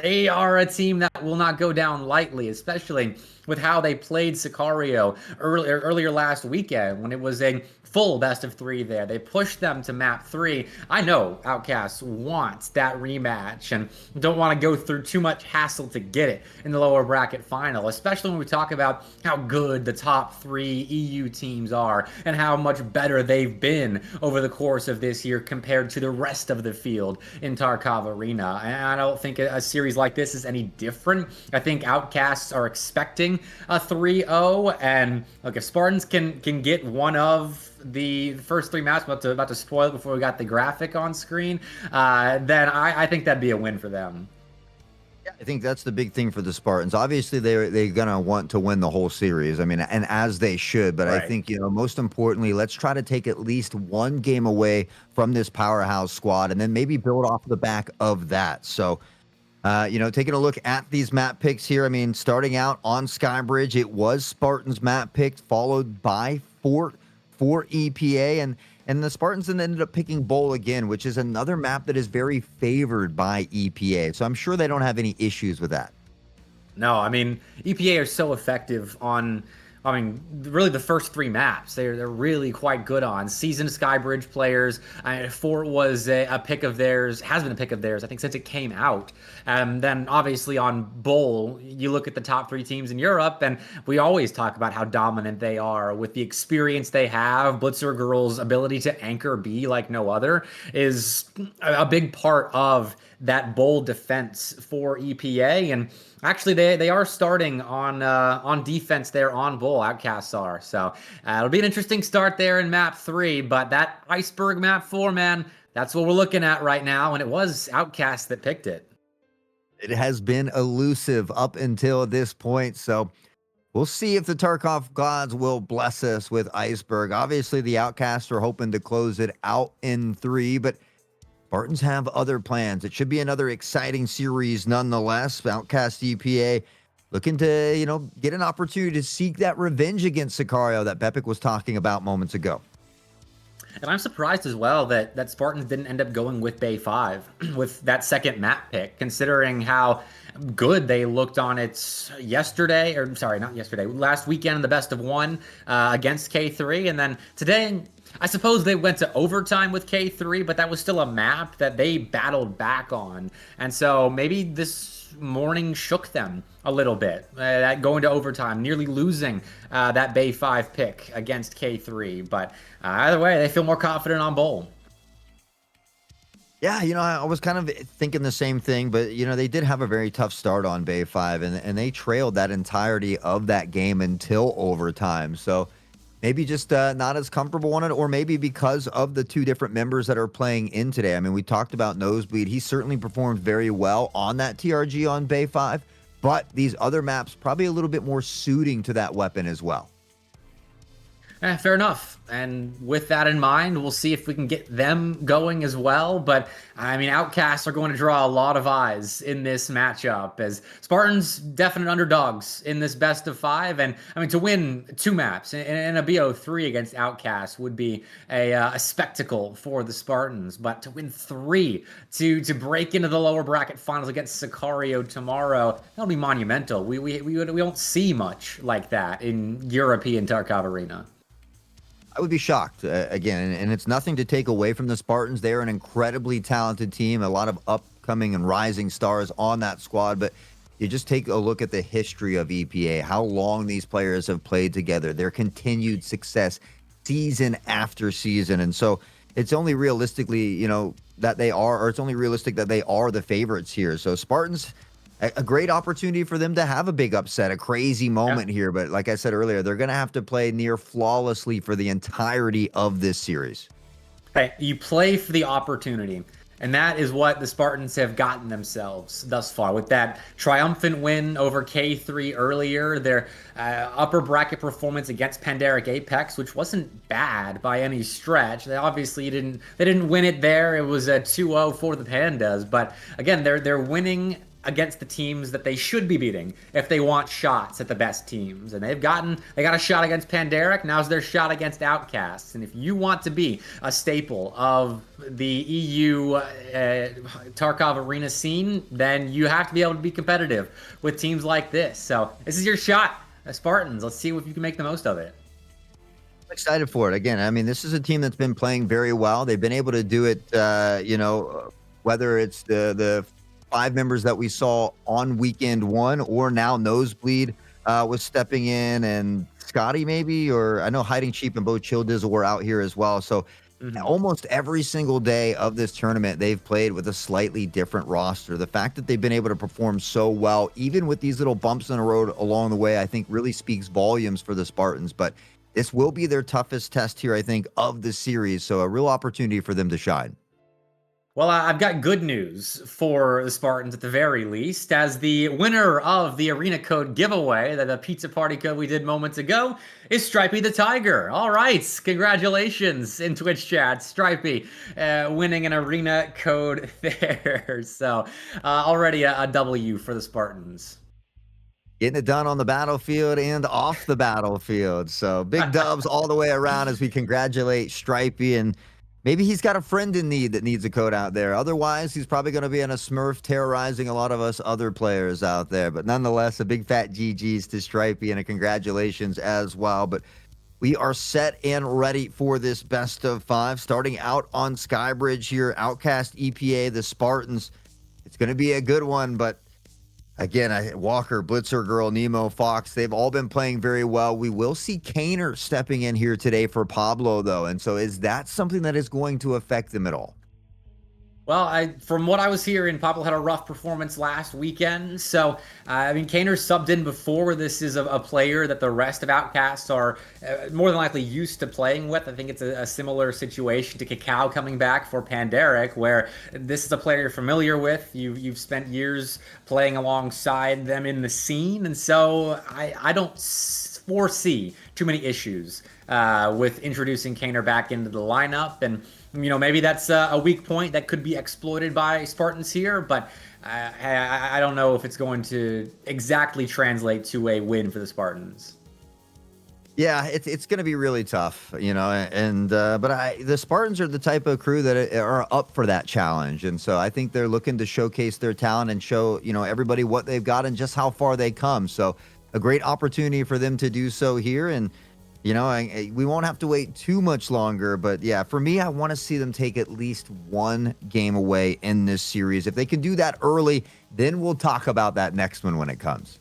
they are a team that will not go down lightly, especially with how they played Sicario earlier last weekend when it was a full best of 3 there. They pushed them to map 3. I know Outcasts wants that rematch and don't want to go through too much hassle to get it in the lower bracket final, especially when we talk about how good the top 3 EU teams are and how much better they've been over the course of this year compared to the rest of the field in Tarkov Arena. And I don't think a series like this is any different. I think Outcasts are expecting a 3-0, and look, if Spartans can get one of the first 3 maps, about to spoil it before we got the graphic on screen, then I think that'd be a win for them. Yeah, I think that's the big thing for the Spartans. Obviously, they're gonna want to win the whole series. I mean, and as they should. But right. I think, most importantly, let's try to take at least one game away from this powerhouse squad, and then maybe build off the back of that. So, taking a look at these map picks here. I mean, starting out on Skybridge, it was Spartans map picked, followed by Fort for EPA, and the Spartans then ended up picking Bowl again, which is another map that is very favored by EPA. So I'm sure they don't have any issues with that. No, I mean, EPA are so effective on, really the first 3 maps. They're really quite good on. Seasoned Skybridge players. Fort was a pick of theirs, has been a pick of theirs, I think, since it came out. Then obviously on Bowl, you look at the top 3 teams in Europe, and we always talk about how dominant they are with the experience they have. Blitzer Girl's ability to anchor B like no other is a big part of that Bowl defense for EPA. And actually, they are starting on defense there on Bowl. Outcasts are. So it'll be an interesting start there in map 3. But that Iceberg map 4, man, that's what we're looking at right now. And it was Outcast that picked it. It has been elusive up until this point. So we'll see if the Tarkov gods will bless us with Iceberg. Obviously, the Outcasts are hoping to close it out in 3, but Spartans have other plans. It should be another exciting series nonetheless. Outcast EPA looking to, get an opportunity to seek that revenge against Sicario that Bepic was talking about moments ago. And I'm surprised as well that Spartans didn't end up going with Bay 5 with that second map pick, considering how good they looked on it last weekend in the best of 1 against K3. And then today, I suppose they went to overtime with K3, but that was still a map that they battled back on. And so maybe this morning shook them a little bit, going to overtime, nearly losing that Bay 5 pick against K3. But either way, they feel more confident on Bowl. Yeah, I was kind of thinking the same thing, but, they did have a very tough start on Bay 5, and they trailed that entirety of that game until overtime. So maybe just not as comfortable on it, or maybe because of the 2 different members that are playing in today. I mean, we talked about Nosebleed. He certainly performed very well on that TRG on Bay 5, but these other maps probably a little bit more suiting to that weapon as well. Fair enough. And with that in mind, we'll see if we can get them going as well. But, I mean, Outcasts are going to draw a lot of eyes in this matchup, as Spartans definite underdogs in this best of 5. And, I mean, to win 2 maps in a BO3 against Outcasts would be a spectacle for the Spartans. But to win 3, to break into the lower bracket finals against Sicario tomorrow, that'll be monumental. We don't see much like that in European Tarkov Arena. I would be shocked again, and it's nothing to take away from the Spartans. They're an incredibly talented team, a lot of upcoming and rising stars on that squad. But you just take a look at the history of EPA, how long these players have played together, their continued success season after season. And so it's only realistically, it's only realistic that they are the favorites here. So Spartans, a great opportunity for them to have a big upset, a crazy moment here. But like I said earlier, they're going to have to play near flawlessly for the entirety of this series. Hey, you play for the opportunity. And that is what the Spartans have gotten themselves thus far. With that triumphant win over K3 earlier, their upper bracket performance against Pandaric Apex, which wasn't bad by any stretch. They obviously didn't win it there. It was a 2-0 for the Pandas. But again, they're winning against the teams that they should be beating if they want shots at the best teams. And they got a shot against Pandaric. Now's their shot against Outcasts. And if you want to be a staple of the EU Tarkov arena scene, then you have to be able to be competitive with teams like this. So this is your shot, Spartans. Let's see if you can make the most of it. Excited for it. Again, I mean, this is a team that's been playing very well. They've been able to do it, whether it's the 5 members that we saw on weekend 1 or now Nosebleed was stepping in, and Scotty maybe, or I know Hiding Cheap and Bo Chill Dizzle were out here as well. So almost every single day of this tournament, they've played with a slightly different roster. The fact that they've been able to perform so well, even with these little bumps in the road along the way, I think really speaks volumes for the Spartans. But this will be their toughest test here, I think, of the series. So a real opportunity for them to shine. Well, I've got good news for the Spartans at the very least, as the winner of the Arena Code giveaway, the pizza party code we did moments ago, is Stripey the Tiger. All right, congratulations in Twitch chat, Stripey winning an Arena Code there. So already a W for the Spartans. Getting it done on the battlefield and off the battlefield. So big dubs all the way around as we congratulate Stripey, and maybe he's got a friend in need that needs a code out there. Otherwise, he's probably going to be in a Smurf terrorizing a lot of us other players out there. But nonetheless, a big fat GG's to Stripey and a congratulations as well. But we are set and ready for this best of 5. Starting out on Skybridge here, Outcast, EPA, the Spartans. It's going to be a good one, but again, Walker, Blitzer Girl, Nemo, Fox, they've all been playing very well. We will see Kaner stepping in here today for Pablo, though. And so is that something that is going to affect them at all? Well, from what I was hearing, Pablo had a rough performance last weekend. So, I mean, Kaner subbed in before. This is a player that the rest of Outcasts are more than likely used to playing with. I think it's a similar situation to Cacao coming back for Pandaric, where this is a player you're familiar with. You've spent years playing alongside them in the scene. And so I don't foresee too many issues with introducing Kaner back into the lineup. And maybe that's a weak point that could be exploited by Spartans here, but I don't know if it's going to exactly translate to a win for the Spartans. Yeah, it's going to be really tough, and but the Spartans are the type of crew that are up for that challenge, and so I think they're looking to showcase their talent and show everybody what they've got and just how far they come. So a great opportunity for them to do so here, and we won't have to wait too much longer, but yeah, for me, I want to see them take at least one game away in this series. If they can do that early, then we'll talk about that next one when it comes.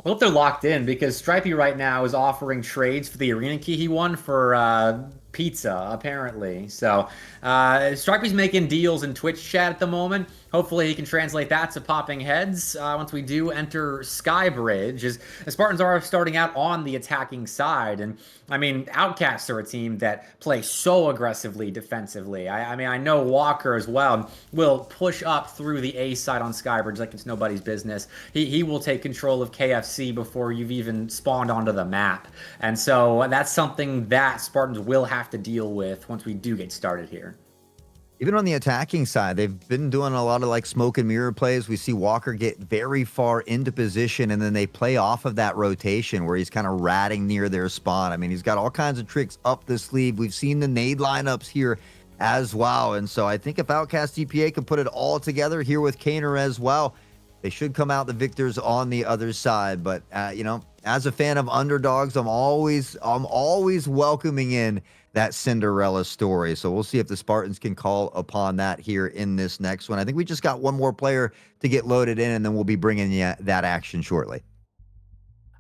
I hope they're locked in, because Stripey right now is offering trades for the arena key he won for pizza, apparently. So Stripey's making deals in Twitch chat at the moment. Hopefully he can translate that to popping heads once we do enter Skybridge, as the Spartans are starting out on the attacking side. And I mean, Outcasts are a team that play so aggressively defensively. I mean, I know Walker as well will push up through the A side on Skybridge like it's nobody's business. He will take control of KFC before you've even spawned onto the map. And so that's something that Spartans will have to deal with once we do get started here. Even on the attacking side, they've been doing a lot of smoke and mirror plays. We see Walker get very far into position, and then they play off of that rotation where he's kind of ratting near their spawn. I mean, he's got all kinds of tricks up the sleeve. We've seen the nade lineups here as well. And so I think if Outcast EPA can put it all together here with Kaner as well, they should come out the victors on the other side. But, as a fan of underdogs, I'm always welcoming in that Cinderella story. So we'll see if the Spartans can call upon that here in this next one. I think we just got one more player to get loaded in, and then we'll be bringing you that action shortly.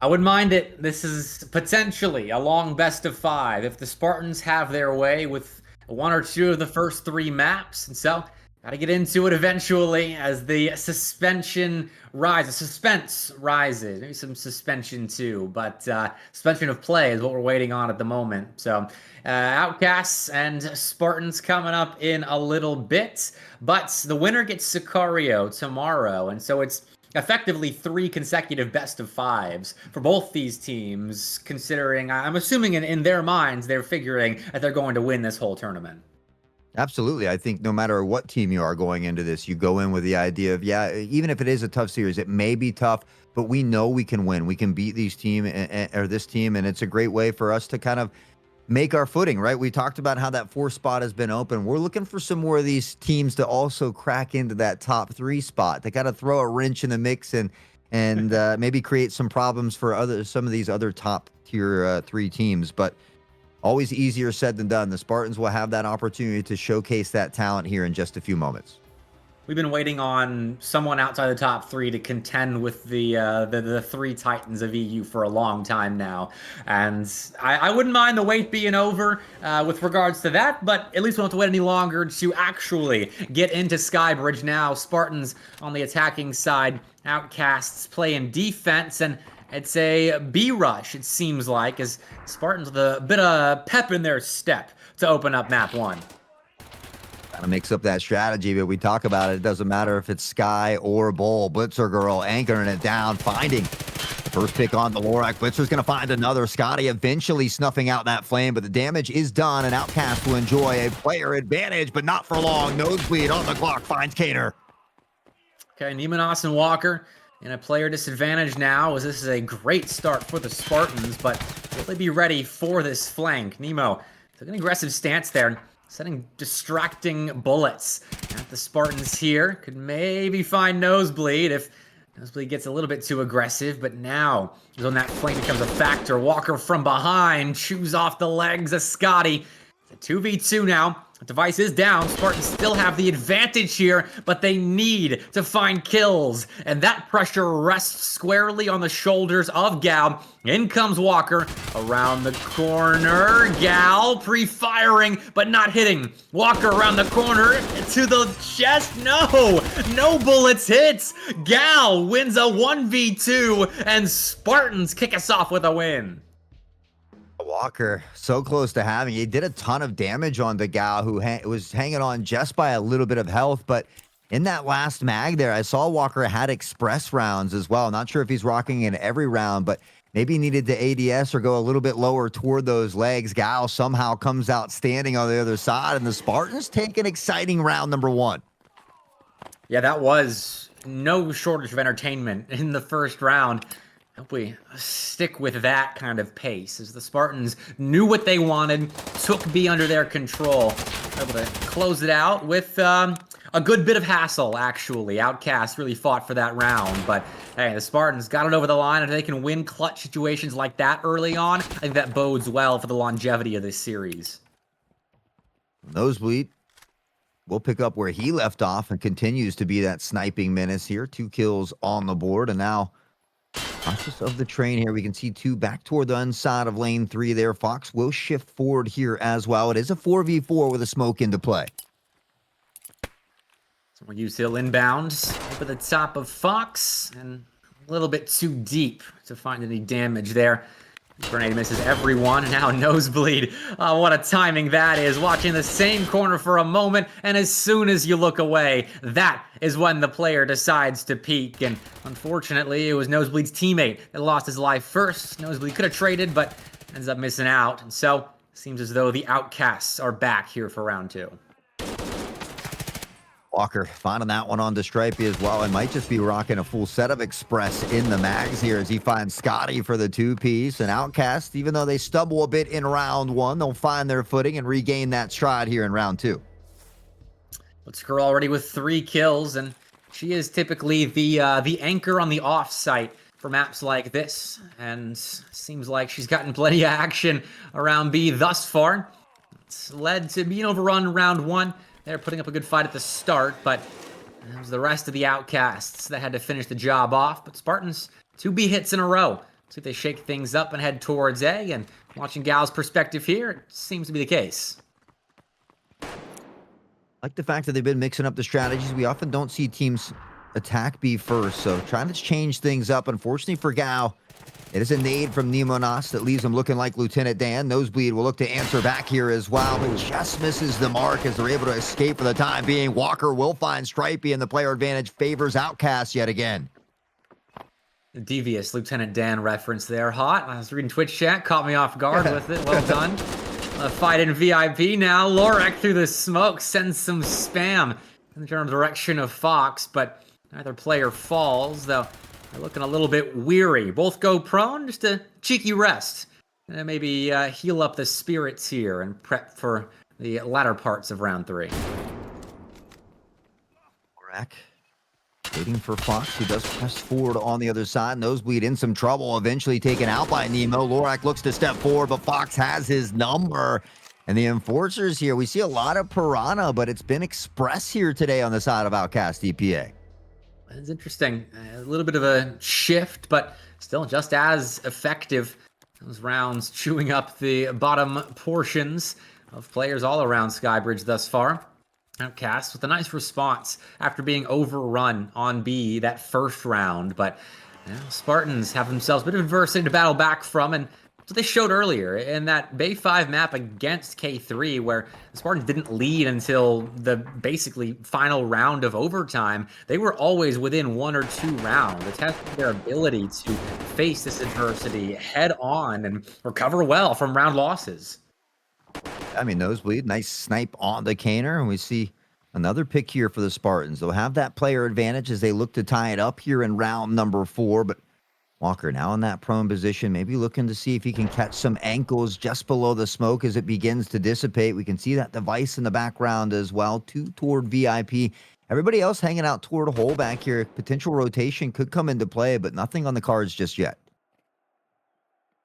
I wouldn't mind it. This is potentially a long best of 5 if the Spartans have their way with 1 or 2 of the first 3 maps. And so Gotta get into it eventually as the suspense rises. Maybe some suspension too, but suspension of play is what we're waiting on at the moment. So Outcasts and Spartans coming up in a little bit, but the winner gets Sicario tomorrow, and so it's effectively 3 consecutive best of 5s for both these teams, considering, I'm assuming in their minds, they're figuring that they're going to win this whole tournament. Absolutely. I think no matter what team you are going into this, you go in with the idea of, yeah, even if it is a tough series, it may be tough, but we know we can win. We can beat these team or this team, and it's a great way for us to kind of make our footing, right? We talked about how that 4th spot has been open. We're looking for some more of these teams to also crack into that top 3 spot. They got to throw a wrench in the mix and maybe create some problems for some of these other top tier 3 teams, but always easier said than done. The Spartans will have that opportunity to showcase that talent here in just a few moments. We've been waiting on someone outside the top 3 to contend with the 3 Titans of EU for a long time now. And I wouldn't mind the wait being over with regards to that, but at least we don't have to wait any longer to actually get into Skybridge now. Spartans on the attacking side, Outcasts playing defense, and it's a B rush, it seems like, as Spartans with a bit of pep in their step to open up map 1. Kind of mix up that strategy, but we talk about it. It doesn't matter if it's Sky or Bull. Blitzer Girl anchoring it down, finding the first pick on the Lorak. Blitzer's going to find another. Scotty eventually snuffing out that flame, but the damage is done, and Outcast will enjoy a player advantage, but not for long. Nosebleed on the clock finds Cater. Okay, Neimanos and Walker in a player disadvantage now, as this is a great start for the Spartans, but will they be ready for this flank? Nemo took an aggressive stance there, setting distracting bullets at the Spartans here. Could maybe find Nosebleed if Nosebleed gets a little bit too aggressive, but now when that flank becomes a factor, Walker from behind chews off the legs of Scotty. It's a 2v2 now. The device is down. Spartans still have the advantage here, but they need to find kills. And that pressure rests squarely on the shoulders of Gal. In comes Walker around the corner. Gal pre-firing, but not hitting. Walker around the corner to the chest. No bullets hits. Gal wins a 1v2, and Spartans kick us off with a win. Walker, so close to having. He did a ton of damage on the Gal, who was hanging on just by a little bit of health. But in that last mag there, I saw Walker had express rounds as well. Not sure if he's rocking in every round, but maybe he needed to ADS or go a little bit lower toward those legs. Gal somehow comes out standing on the other side, and the Spartans take an exciting round number 1. Yeah, that was no shortage of entertainment in the first round. Hope we stick with that kind of pace, as the Spartans knew what they wanted, took B under their control, able to close it out with a good bit of hassle, actually. Outcast really fought for that round, but hey, the Spartans got it over the line, and if they can win clutch situations like that early on, I think that bodes well for the longevity of this series. Nosebleed will pick up where he left off and continues to be that sniping menace here. 2 kills on the board, and now process of the train here. We can see 2 back toward the inside of lane 3 there. Fox will shift forward here as well. It is a 4v4 with a smoke into play. So we'll use Hill inbound up at the top of Fox, and a little bit too deep to find any damage there. Grenade misses everyone, and now Nosebleed. What a timing that is. Watching the same corner for a moment, and as soon as you look away, that is when the player decides to peek. And unfortunately, it was Nosebleed's teammate that lost his life first. Nosebleed could have traded, but ends up missing out. And so, it seems as though the Outcasts are back here for round 2. Walker finding that one onto Stripey as well, and might just be rocking a full set of Express in the mags here as he finds Scotty for the 2-piece. And Outcast, even though they stumble a bit in round 1, they'll find their footing and regain that stride here in round 2. Blitzker already with 3 kills, and she is typically the anchor on the off-site for maps like this, and seems like she's gotten plenty of action around B thus far. It's led to being overrun round 1. They're putting up a good fight at the start, but it was the rest of the Outcasts that had to finish the job off. But Spartans, 2 B hits in a row. See if they shake things up and head towards A. And watching Gal's perspective here, it seems to be the case. Like the fact that they've been mixing up the strategies. We often don't see teams attack B first, so trying to change things up. Unfortunately for Gal, it is a nade from Nemonas that leaves him looking like Lieutenant Dan. Nosebleed will look to answer back here as well, but just misses the mark as they're able to escape for the time being. Walker will find Stripey, and the player advantage favors Outcast yet again. Devious Lieutenant Dan reference there. Hot. I was reading Twitch chat, caught me off guard with it. Well done. A fight in VIP now. Lorak through the smoke sends some spam in the general direction of Fox, but neither player falls, though they're looking a little bit weary. Both go prone, just a cheeky rest. And maybe heal up the spirits here and prep for the latter parts of round 3. Lorak waiting for Fox, who does press forward on the other side. Nosebleed in some trouble, eventually taken out by Nemo. Lorak looks to step forward, but Fox has his number. And the Enforcers here, we see a lot of Piranha, but it's been Express here today on the side of Outcast EPA. It's interesting. A little bit of a shift, but still just as effective. Those rounds chewing up the bottom portions of players all around Skybridge thus far. Outcast with a nice response after being overrun on B that first round, but Spartans have themselves a bit of adversity to battle back from, and that's what they showed earlier in that Bay 5 map against K3, where the Spartans didn't lead until the basically final round of overtime. They were always within 1 or 2 rounds. They tested their ability to face this adversity head on and recover well from round losses. I mean, Nosebleed, nice snipe on the Caner, and we see another pick here for the Spartans. They'll have that player advantage as they look to tie it up here in round number 4, but Walker now in that prone position, maybe looking to see if he can catch some ankles just below the smoke as it begins to dissipate. We can see that device in the background as well, 2 toward VIP. Everybody else hanging out toward a hole back here. Potential rotation could come into play, but nothing on the cards just yet.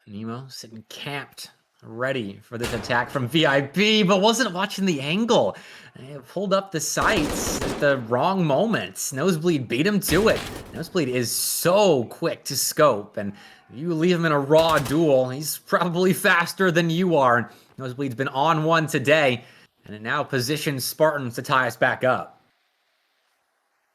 Nemo sitting camped, ready for this attack from VIP, but wasn't watching the angle. He pulled up the sights at the wrong moments. Nosebleed beat him to it. Nosebleed is so quick to scope, and you leave him in a raw duel, he's probably faster than you are. Nosebleed's been on one today, and it now positions Spartans to tie us back up.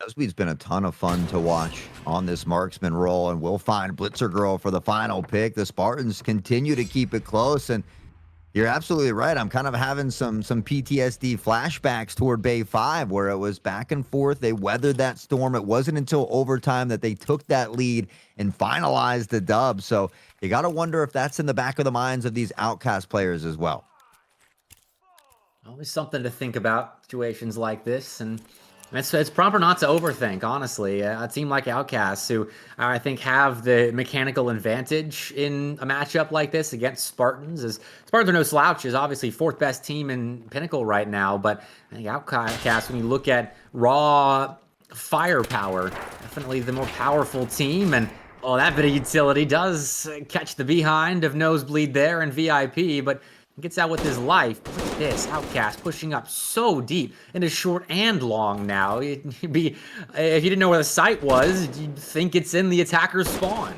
Nosebleed's been a ton of fun to watch on this marksman roll, and we'll find Blitzer Girl for the final pick. The Spartans continue to keep it close, and you're absolutely right. I'm kind of having some PTSD flashbacks toward Bay 5, where it was back and forth. They weathered that storm. It wasn't until overtime that they took that lead and finalized the dub. So you got to wonder if that's in the back of the minds of these Outcast players as well. Always something to think about, situations like this, and it's proper not to overthink, honestly. A team like Outcasts, who I think have the mechanical advantage in a matchup like this against Spartans, as Spartans are no slouches, obviously 4th best team in Pinnacle right now, but I think Outcasts, when you look at raw firepower, definitely the more powerful team, and that bit of utility does catch the behind of Nosebleed there and VIP, but gets out with his life. Look at this, Outcast pushing up so deep into short and long now. You'd be, if you didn't know where the site was, you'd think it's in the attacker's spawn.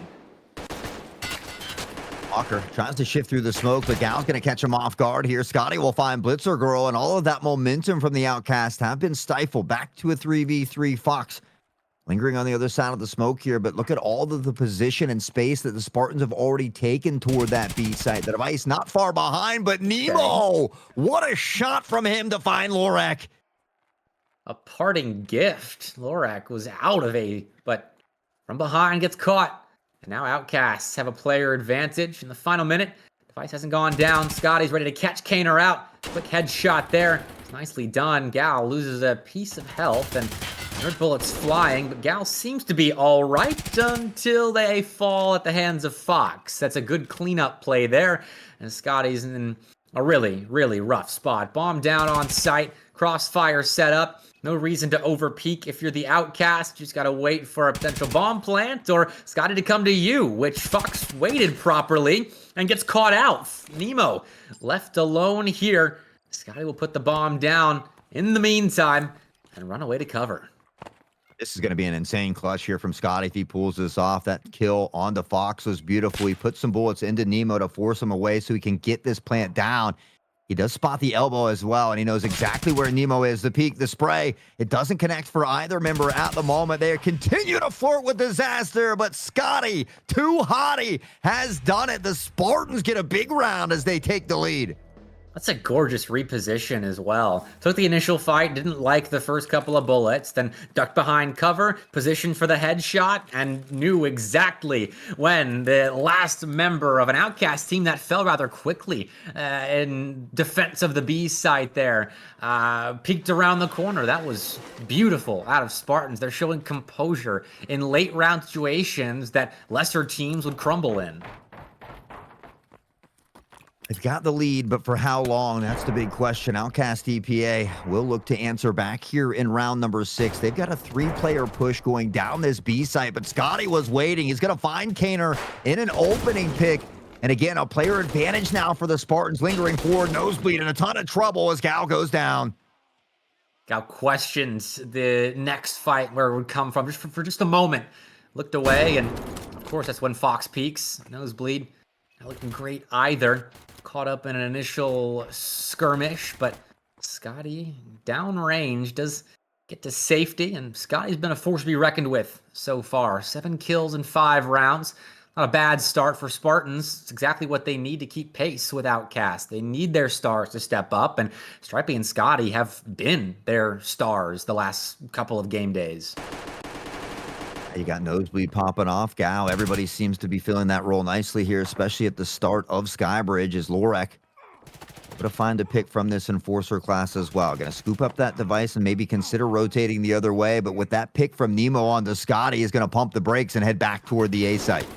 Walker tries to shift through the smoke, but Gal's going to catch him off guard here. Scotty will find Blitzer Girl, and all of that momentum from the Outcast have been stifled. Back to a 3v3. Fox lingering on the other side of the smoke here, but look at all of the position and space that the Spartans have already taken toward that B site. The device not far behind, but Nemo! What a shot from him to find Lorak. A parting gift. Lorak was out of A, but from behind gets caught. And now Outcasts have a player advantage in the final minute. Device hasn't gone down. Scotty's ready to catch Kaner out. Quick headshot there. It's nicely done. Gal loses a piece of health, and Nerd bullets flying, but Gal seems to be all right until they fall at the hands of Fox. That's a good cleanup play there, and Scotty's in a really, really rough spot. Bomb down on site, crossfire set up. No reason to overpeak if you're the Outcast. You just gotta wait for a potential bomb plant or Scotty to come to you, which Fox waited properly and gets caught out. Nemo left alone here. Scotty will put the bomb down in the meantime and run away to cover. This is going to be an insane clutch here from Scotty if he pulls this off. That kill onto Fox was beautiful. He put some bullets into Nemo to force him away so he can get this plant down. He does spot the elbow as well, and he knows exactly where Nemo is. The peek, the spray. It doesn't connect for either member at the moment. They continue to flirt with disaster, but Scotty, too hottie, has done it. The Spartans get a big round as they take the lead. That's a gorgeous reposition as well. Took the initial fight, didn't like the first couple of bullets, then ducked behind cover, positioned for the headshot, and knew exactly when the last member of an Outcast team that fell rather quickly in defense of the B site there peeked around the corner. That was beautiful out of Spartans. They're showing composure in late round situations that lesser teams would crumble in. They've got the lead, but for how long? That's the big question. Outcast EPA will look to answer back here in round number 6. They've got a 3-player push going down this B site, but Scotty was waiting. He's going to find Kaner in an opening pick. And again, a player advantage now for the Spartans, lingering forward. Nosebleed in a ton of trouble as Gal goes down. Gal questions the next fight, where it would come from, just for just a moment. Looked away, and of course, that's when Fox peeks. Nosebleed, not looking great either. Caught up in an initial skirmish, but Scotty downrange does get to safety, and Scotty's been a force to be reckoned with so far. 7 kills in 5 rounds. Not a bad start for Spartans. It's exactly what they need to keep pace with Outcast. They need their stars to step up, and Stripey and Scotty have been their stars the last couple of game days. You got Nosebleed popping off. Gal, everybody seems to be filling that role nicely here, especially at the start of Skybridge, as Lorek able to find a pick from this Enforcer class as well. Going to scoop up that device and maybe consider rotating the other way, but with that pick from Nemo onto Scotty, is going to pump the brakes and head back toward the A site.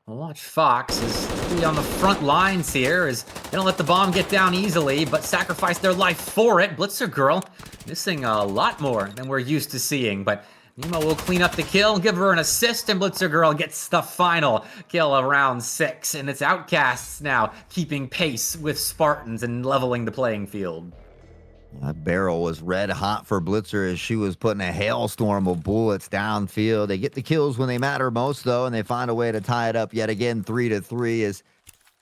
Well, watch Fox is on the front lines here, as they don't let the bomb get down easily, but sacrifice their life for it. Blitzer Girl missing a lot more than we're used to seeing, but Nemo will clean up the kill, give her an assist, and Blitzer Girl gets the final kill of round 6. And it's Outcasts now keeping pace with Spartans and leveling the playing field. That barrel was red hot for Blitzer as she was putting a hailstorm of bullets downfield. They get the kills when they matter most, though, and they find a way to tie it up yet again, 3-3. As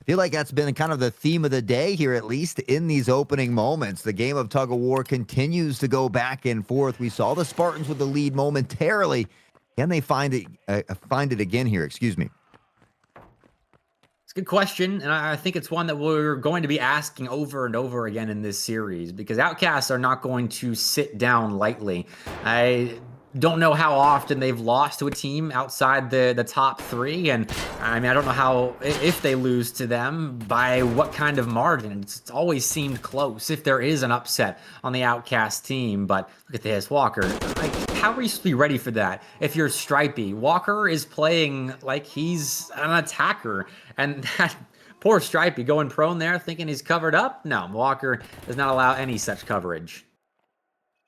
I feel like that's been kind of the theme of the day here, at least in these opening moments. The game of tug-of-war continues to go back and forth. We saw the Spartans with the lead momentarily. Can they find it again here? Excuse me. It's a good question, and I think it's one that we're going to be asking over and over again in this series, because Outcasts are not going to sit down lightly. I don't know how often they've lost to a team outside the top 3, and I mean, I don't know how, if they lose to them, by what kind of margin. It's always seemed close if there is an upset on the Outcast team, but look at this, Walker. Like, how are you supposed to be ready for that if you're Stripey? Walker is playing like he's an attacker, and that poor Stripey going prone there thinking he's covered up? No, Walker does not allow any such coverage.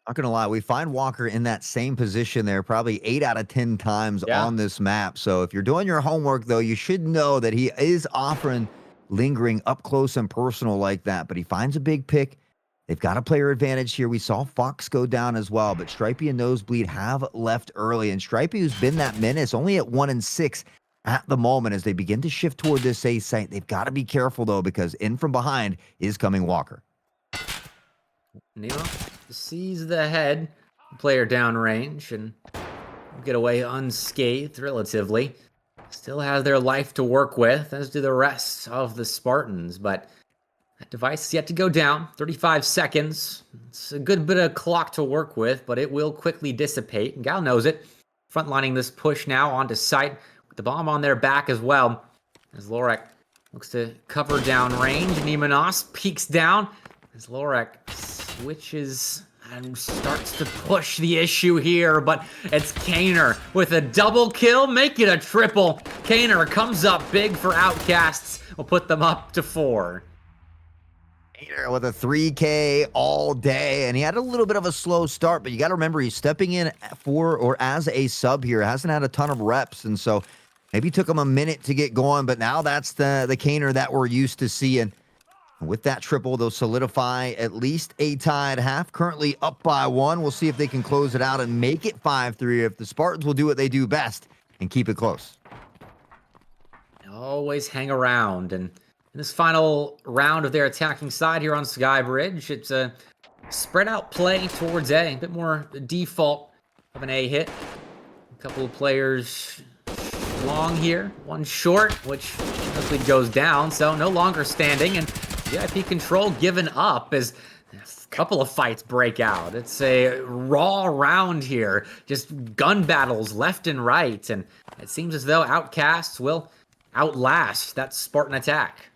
Not gonna lie, we find Walker in that same position there probably 8 out of 10 times on this map. So if you're doing your homework, though, you should know that he is often lingering up close and personal like that. But he finds a big pick. They've got a player advantage here. We saw Fox go down as well, but Stripey and Nosebleed have left early. And Stripey, who's been that menace, only at 1-6 at the moment as they begin to shift toward this A site. They've got to be careful, though, because in from behind is coming Walker. Nemo sees the head, player downrange, and get away unscathed relatively. Still has their life to work with, as do the rest of the Spartans, but that device is yet to go down. 35 seconds. It's a good bit of clock to work with, but it will quickly dissipate. And Gal knows it. Frontlining this push now onto site with the bomb on their back as well. As Lorek looks to cover downrange. Nemonos peeks down as Lorek switches and starts to push the issue here, but it's Kaner with a double kill, make it a triple. Kaner comes up big for Outcasts. We'll put them up to 4. Kaner with a 3K all day, and he had a little bit of a slow start, but you got to remember he's stepping in for or as a sub here. Hasn't had a ton of reps, and so maybe took him a minute to get going, but now that's the Kaner that we're used to seeing. With that triple, they'll solidify at least a tied half. Currently up by 1. We'll see if they can close it out and make it 5-3. If the Spartans will do what they do best and keep it close. Always hang around, and in this final round of their attacking side here on Skybridge. It's a spread out play towards A bit more default of an A hit. A couple of players long here, one short, which quickly goes down, so no longer standing, and VIP control given up as a couple of fights break out. It's a raw round here, just gun battles left and right, and it seems as though Outcasts will outlast that Spartan attack.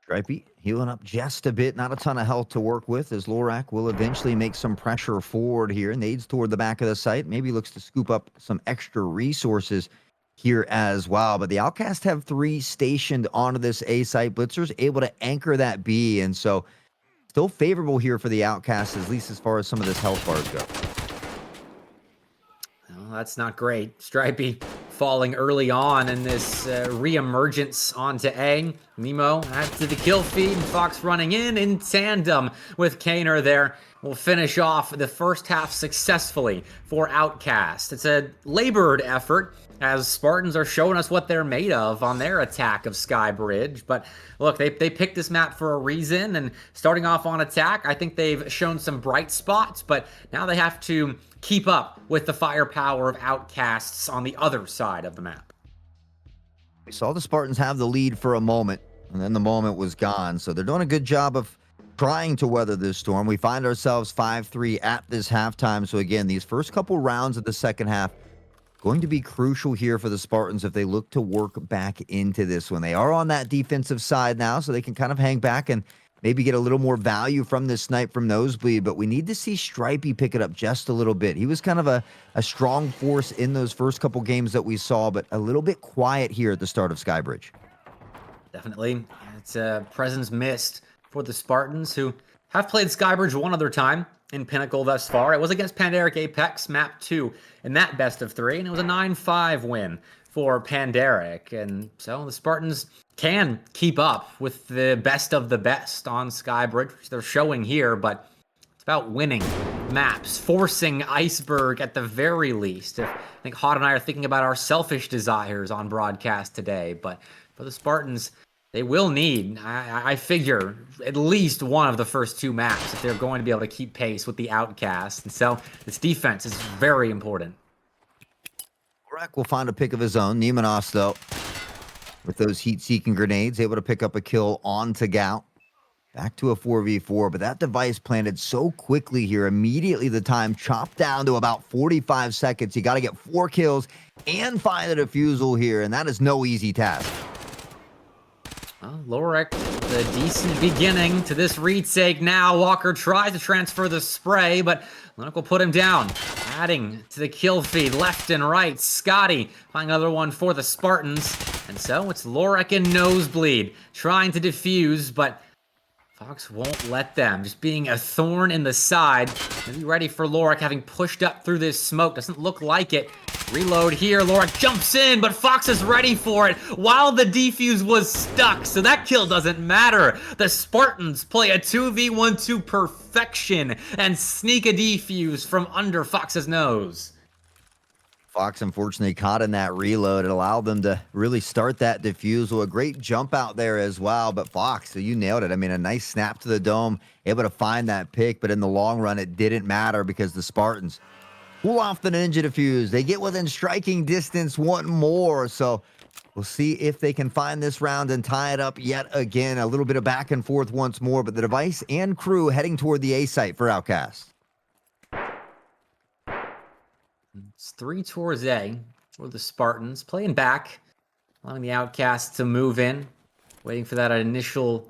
Stripey healing up just a bit. Not a ton of health to work with as Lorak will eventually make some pressure forward here. Nades toward the back of the site. Maybe looks to scoop up some extra resources here as well. But the Outcasts have 3 stationed onto this A site. Blitzer's able to anchor that B. And so still favorable here for the Outcasts, at least as far as some of this health bars go. Well, that's not great. Stripey falling early on in this re-emergence onto A. Nemo adds to the kill feed, and Fox running in tandem with Kaner there. Will finish off the first half successfully for Outcast. It's a labored effort, as Spartans are showing us what they're made of on their attack of Skybridge. But look, they picked this map for a reason, and starting off on attack, I think they've shown some bright spots, but now they have to keep up with the firepower of Outcasts on the other side of the map. We saw the Spartans have the lead for a moment, and then the moment was gone. So they're doing a good job of trying to weather this storm. We find ourselves 5-3 at this halftime. So again, these first couple rounds of the second half going to be crucial here for the Spartans if they look to work back into this one. They are on that defensive side now, so they can kind of hang back and maybe get a little more value from this snipe from Nosebleed, but we need to see Stripey pick it up just a little bit. He was kind of a strong force in those first couple games that we saw, but a little bit quiet here at the start of Skybridge. Definitely. It's a presence missed for the Spartans, who have played Skybridge one other time in Pinnacle thus far. It was against Pandaric Apex, map 2, in that best of 3, and it was a 9-5 win for Pandaric. And so the Spartans can keep up with the best of the best on Skybridge, which they're showing here, but it's about winning maps, forcing Iceberg at the very least. I think Hot and I are thinking about our selfish desires on broadcast today, but for the Spartans, they will need, I figure, at least one of the first 2 maps if they're going to be able to keep pace with the Outcast. And so this defense is very important. Lorak will find a pick of his own. Nemenos, though, with those heat-seeking grenades, able to pick up a kill on Tagaut. Back to a 4v4, but that device planted so quickly here. Immediately the time chopped down to about 45 seconds. You got to get 4 kills and find the defusal here, and that is no easy task. Well, Lorak, the decent beginning to this retake now. Walker tries to transfer the spray, but Linux will put him down. Adding to the kill feed left and right. Scotty finding another one for the Spartans. And so it's Lorak and Nosebleed trying to defuse, but Fox won't let them. Just being a thorn in the side. Maybe ready for Lorak, having pushed up through this smoke. Doesn't look like it. Reload here. Lorak jumps in, but Fox is ready for it while the defuse was stuck. So that kill doesn't matter. The Spartans play a 2v1 to perfection and sneak a defuse from under Fox's nose. Fox unfortunately caught in that reload. It allowed them to really start that defusal. A great jump out there as well. But Fox, so you nailed it. I mean, a nice snap to the dome, able to find that pick. But in the long run, it didn't matter because the Spartans pull off the ninja defuse. They get within striking distance one more. So we'll see if they can find this round and tie it up yet again. A little bit of back and forth once more. But the device and crew heading toward the A site for Outcast. It's 3 towards A for the Spartans. Playing back, allowing the Outcasts to move in. Waiting for that initial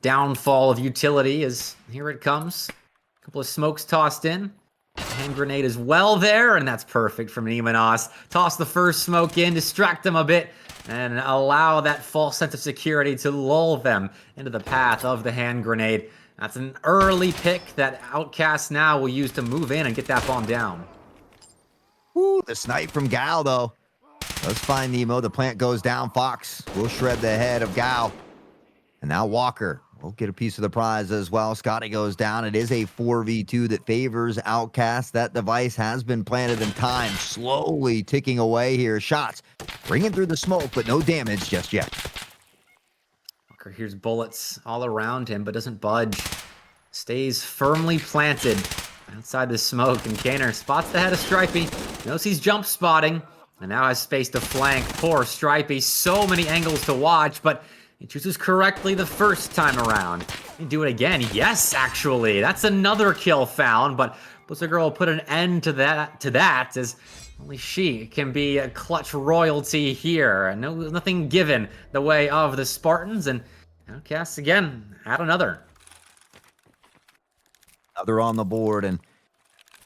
downfall of utility as here it comes. A couple of smokes tossed in. Hand grenade as well there, and that's perfect from Nemenos. Toss the first smoke in, distract them a bit, and allow that false sense of security to lull them into the path of the hand grenade. That's an early pick that Outcast now will use to move in and get that bomb down. Woo, the snipe from Gal, though. Let's find Nemo. The plant goes down. Fox will shred the head of Gal. And now Walker We'll get a piece of the prize as well. Scotty goes down. It is a 4v2 that favors Outcast. That device has been planted in time, slowly ticking away here. Shots bringing through the smoke, but no damage just yet. Walker hears bullets all around him, but doesn't budge. Stays firmly planted outside the smoke, and Kaner spots the head of Stripey. Knows he's jump spotting, and now has space to flank. Poor Stripey. So many angles to watch, but he chooses correctly the first time around. He do it again. Yes, actually. That's another kill found, but Blizzard Girl will put an end to that as only she can be a clutch royalty here. Nothing given the way of the Spartans, and Outcasts again add another. Another on the board, and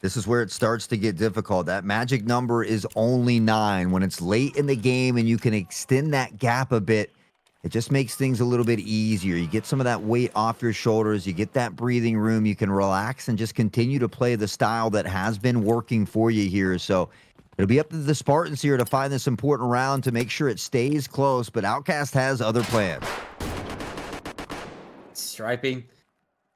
this is where it starts to get difficult. That magic number is only 9. When it's late in the game and you can extend that gap a bit, it just makes things a little bit easier. You get some of that weight off your shoulders. You get that breathing room. You can relax and just continue to play the style that has been working for you here. So it'll be up to the Spartans here to find this important round to make sure it stays close, but Outcast has other plans. Stripey,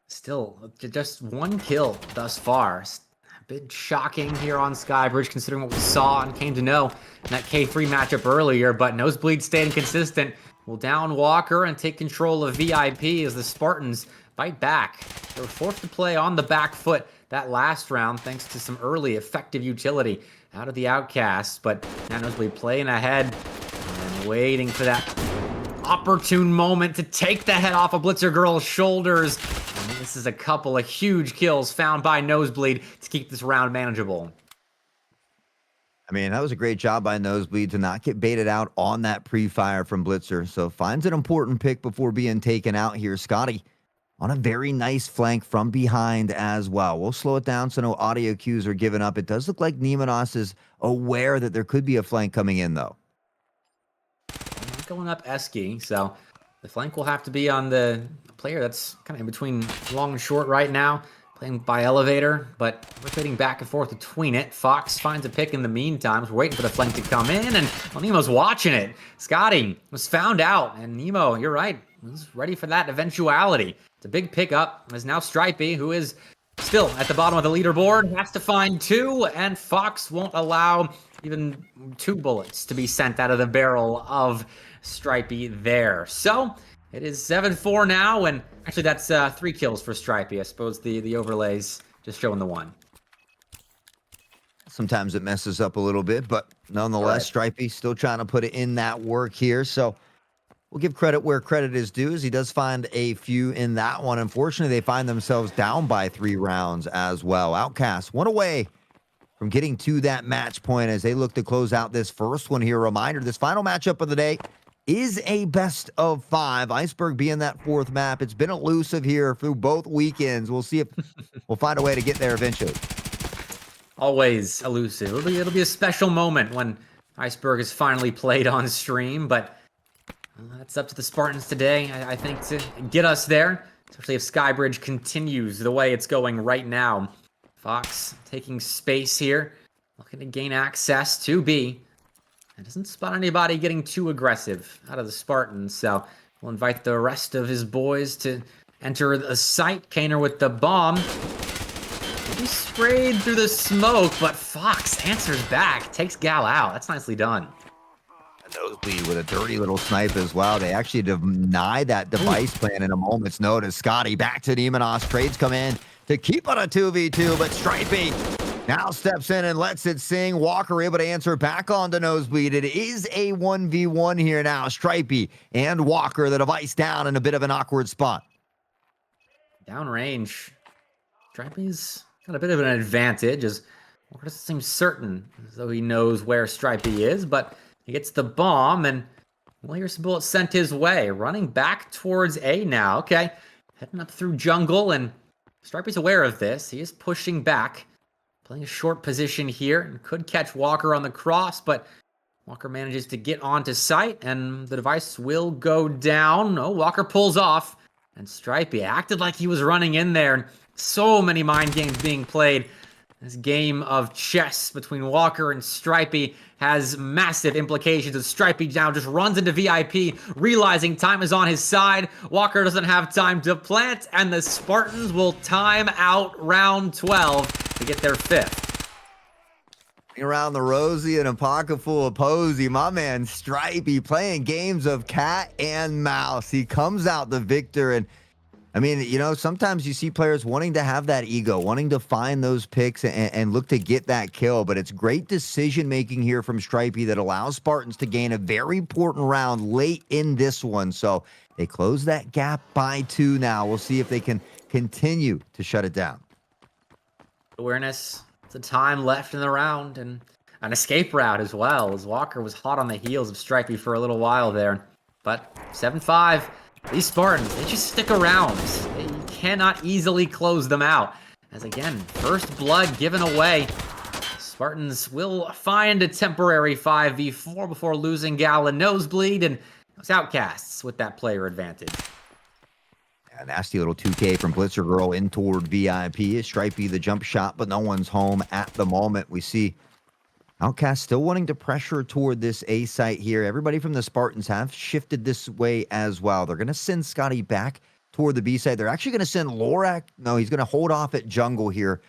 still just 1 kill thus far. A bit shocking here on Skybridge, considering what we saw and came to know in that K3 matchup earlier, but Nosebleed staying consistent. Will down Walker and take control of VIP as the Spartans fight back. They were forced to play on the back foot that last round thanks to some early effective utility out of the Outcasts, but now Nosebleed playing ahead and waiting for that opportune moment to take the head off of Blitzer Girl's shoulders. And this is a couple of huge kills found by Nosebleed to keep this round manageable. I mean, that was a great job by Nosebleed to not get baited out on that pre-fire from Blitzer. So finds an important pick before being taken out here. Scotty on a very nice flank from behind as well. We'll slow it down so no audio cues are given up. It does look like Nemenos is aware that there could be a flank coming in, though. Going up Esky, so the flank will have to be on the player that's kind of in between long and short right now. Playing by elevator, but rotating back and forth between it. Fox finds a pick in the meantime. We're waiting for the flank to come in, and Nemo's watching it. Scotty was found out, and Nemo, you're right, was ready for that eventuality. It's a big pickup. As now Stripey, who is still at the bottom of the leaderboard, has to find 2, and Fox won't allow even 2 bullets to be sent out of the barrel of Stripey there. So it is 7-4 now, and actually that's 3 kills for Stripey. I suppose the overlays just showing the 1. Sometimes it messes up a little bit, but nonetheless, right. Stripey still trying to put it in that work here. So we'll give credit where credit is due, as he does find a few in that one. Unfortunately, they find themselves down by 3 rounds as well. Outcast 1 away from getting to that match point as they look to close out this first one here. Reminder, this final matchup of the day is a best of 5. Iceberg being that 4th map. It's been elusive here through both weekends. We'll see if we'll find a way to get there eventually. Always elusive. It'll be a special moment when Iceberg is finally played on stream, but that's up to the Spartans today, I think, to get us there, especially if Skybridge continues the way it's going right now. Fox taking space here, looking to gain access to B. And doesn't spot anybody getting too aggressive out of the Spartans, so we'll invite the rest of his boys to enter the site. Kaner with the bomb. He sprayed through the smoke, but Fox answers back, takes Gal out. That's nicely done. Nosebleed with a dirty little snipe as well. They actually deny that device plan in a moment's notice. Scotty back to Nemenos. Trades come in to keep on a 2v2, but Stripey now steps in and lets it sing. Walker able to answer back on the Nosebleed. It is a 1v1 here now. Stripey and Walker, the device down in a bit of an awkward spot. Downrange. Stripey's got a bit of an advantage as Walker doesn't seem certain as though he knows where Stripey is, but he gets the bomb and well, here's some bullets sent his way. Running back towards A now. Okay. Heading up through jungle, and Stripey's aware of this. He is pushing back. Playing a short position here and could catch Walker on the cross, but Walker manages to get onto site and the device will go down. Oh, Walker pulls off and Stripey acted like he was running in there. So many mind games being played This game of chess between Walker and Stripey has massive implications as Stripey now just runs into VIP, realizing time is on his side. Walker doesn't have time to plant, and the Spartans will time out round 12 to get their 5th. Around the rosy and a pocket full of posy, my man Stripey playing games of cat and mouse. He comes out the victor, and I mean, you know, sometimes you see players wanting to have that ego, wanting to find those picks and look to get that kill, but it's great decision making here from Stripey that allows Spartans to gain a very important round late in this one. So they close that gap by 2 now. We'll see if they can continue to shut it down. Awareness. The time left in the round, and an escape route as well, as Walker was hot on the heels of Stripey for a little while there. But 7-5, these Spartans, they just stick around. They cannot easily close them out. As again, first blood given away. Spartans will find a temporary 5v4 before losing Gal and Nosebleed, and it's Outcasts with that player advantage. A nasty little 2K from Blitzer Girl in toward VIP. Stripey the jump shot, but no one's home at the moment. We see Outcast still wanting to pressure toward this A site here. Everybody from the Spartans have shifted this way as well. They're going to send Scotty back toward the B site. They're actually going to send Lorak. No, he's going to hold off at jungle here.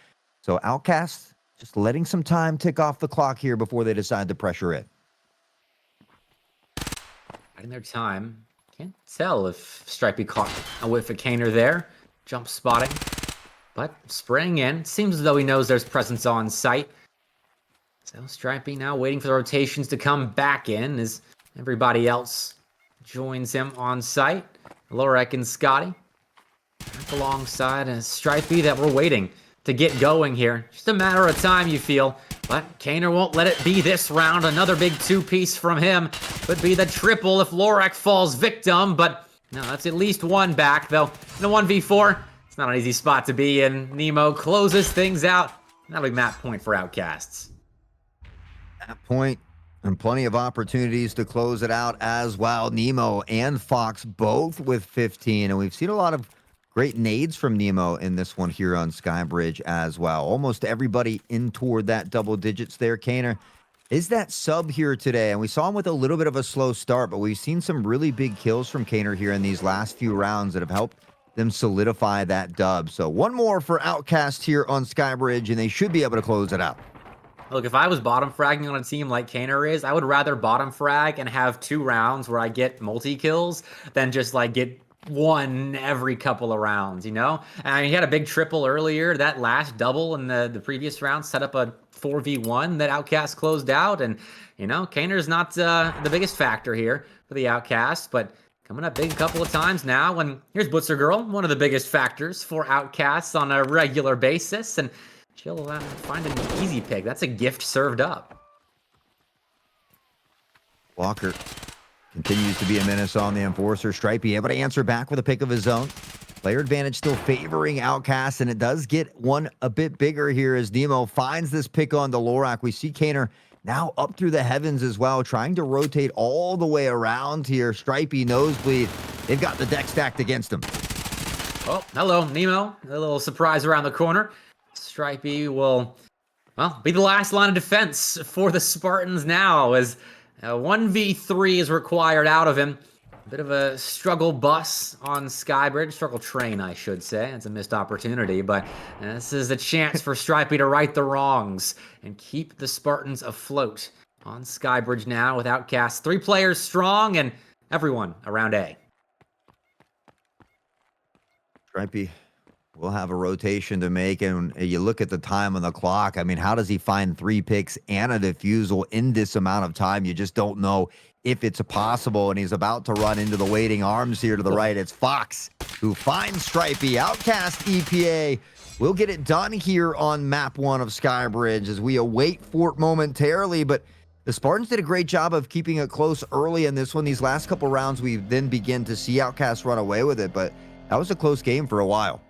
So Outcast just letting some time tick off the clock here before they decide to pressure it. In their time. Can't tell if Stripey caught a whiff of Kaner there. Jump spotting. But spraying in. Seems as though he knows there's presence on site. So Stripey now waiting for the rotations to come back in as everybody else joins him on site. Lorek and Scotty. Back alongside a Stripey that we're waiting to get going here. Just a matter of time, you feel. But Kaner won't let it be this round. Another big 2-piece from him. Could be the triple if Lorak falls victim. But no, that's at least 1 back, though. In a 1v4, it's not an easy spot to be in. Nemo closes things out. That'll be map point for Outcasts. That point, and plenty of opportunities to close it out as well. Nemo and Fox both with 15. And we've seen a lot of great nades from Nemo in this one here on Skybridge as well. Almost everybody in toward that double digits there. Kaner is that sub here today, and we saw him with a little bit of a slow start, but we've seen some really big kills from Kaner here in these last few rounds that have helped them solidify that dub. So one more for Outcast here on Skybridge, and they should be able to close it out. Look, if I was bottom fragging on a team like Kaner is, I would rather bottom frag and have 2 rounds where I get multi-kills than just like get 1 every couple of rounds, you know? And he had a big triple earlier. That last double in the previous round set up a 4v1 that Outcast closed out. And, you know, Kaner's not the biggest factor here for the Outcast, but coming up big a couple of times now. And here's Blitzer Girl, one of the biggest factors for Outcasts on a regular basis. And she'll find an easy pick. That's a gift served up. Walker continues to be a menace on the Enforcer. Stripey able to answer back with a pick of his own. Player advantage still favoring Outcast, and it does get one a bit bigger here as Nemo finds this pick on the Lorak. We see Kaner now up through the heavens as well, trying to rotate all the way around here. Stripey, Nosebleed, they've got the deck stacked against them. Oh, hello, Nemo. A little surprise around the corner. Stripey will, well, be the last line of defense for the Spartans now as 1v3 is required out of him. A bit of a struggle bus on Skybridge. Struggle train, I should say. It's a missed opportunity, but this is a chance for Stripey to right the wrongs and keep the Spartans afloat on Skybridge now with Outcast. 3 players strong and everyone around A. Stripey will have a rotation to make, and you look at the time on the clock. I mean, how does he find 3 picks and a defusal in this amount of time? You just don't know if it's possible, and he's about to run into the waiting arms here to the right. It's Fox who finds Stripey. Outcast EPA will get it done here on map 1 of Skybridge as we await Fort momentarily, but the Spartans did a great job of keeping it close early in this one. These last couple rounds, we then begin to see Outcast run away with it, but that was a close game for a while.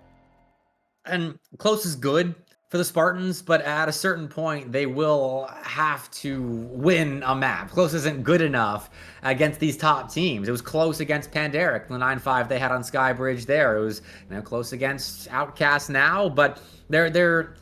And close is good for the Spartans, but at a certain point, they will have to win a map. Close isn't good enough against these top teams. It was close against Pandaric, the 9-5 they had on Skybridge there. It was, you know, close against Outcast now, but they're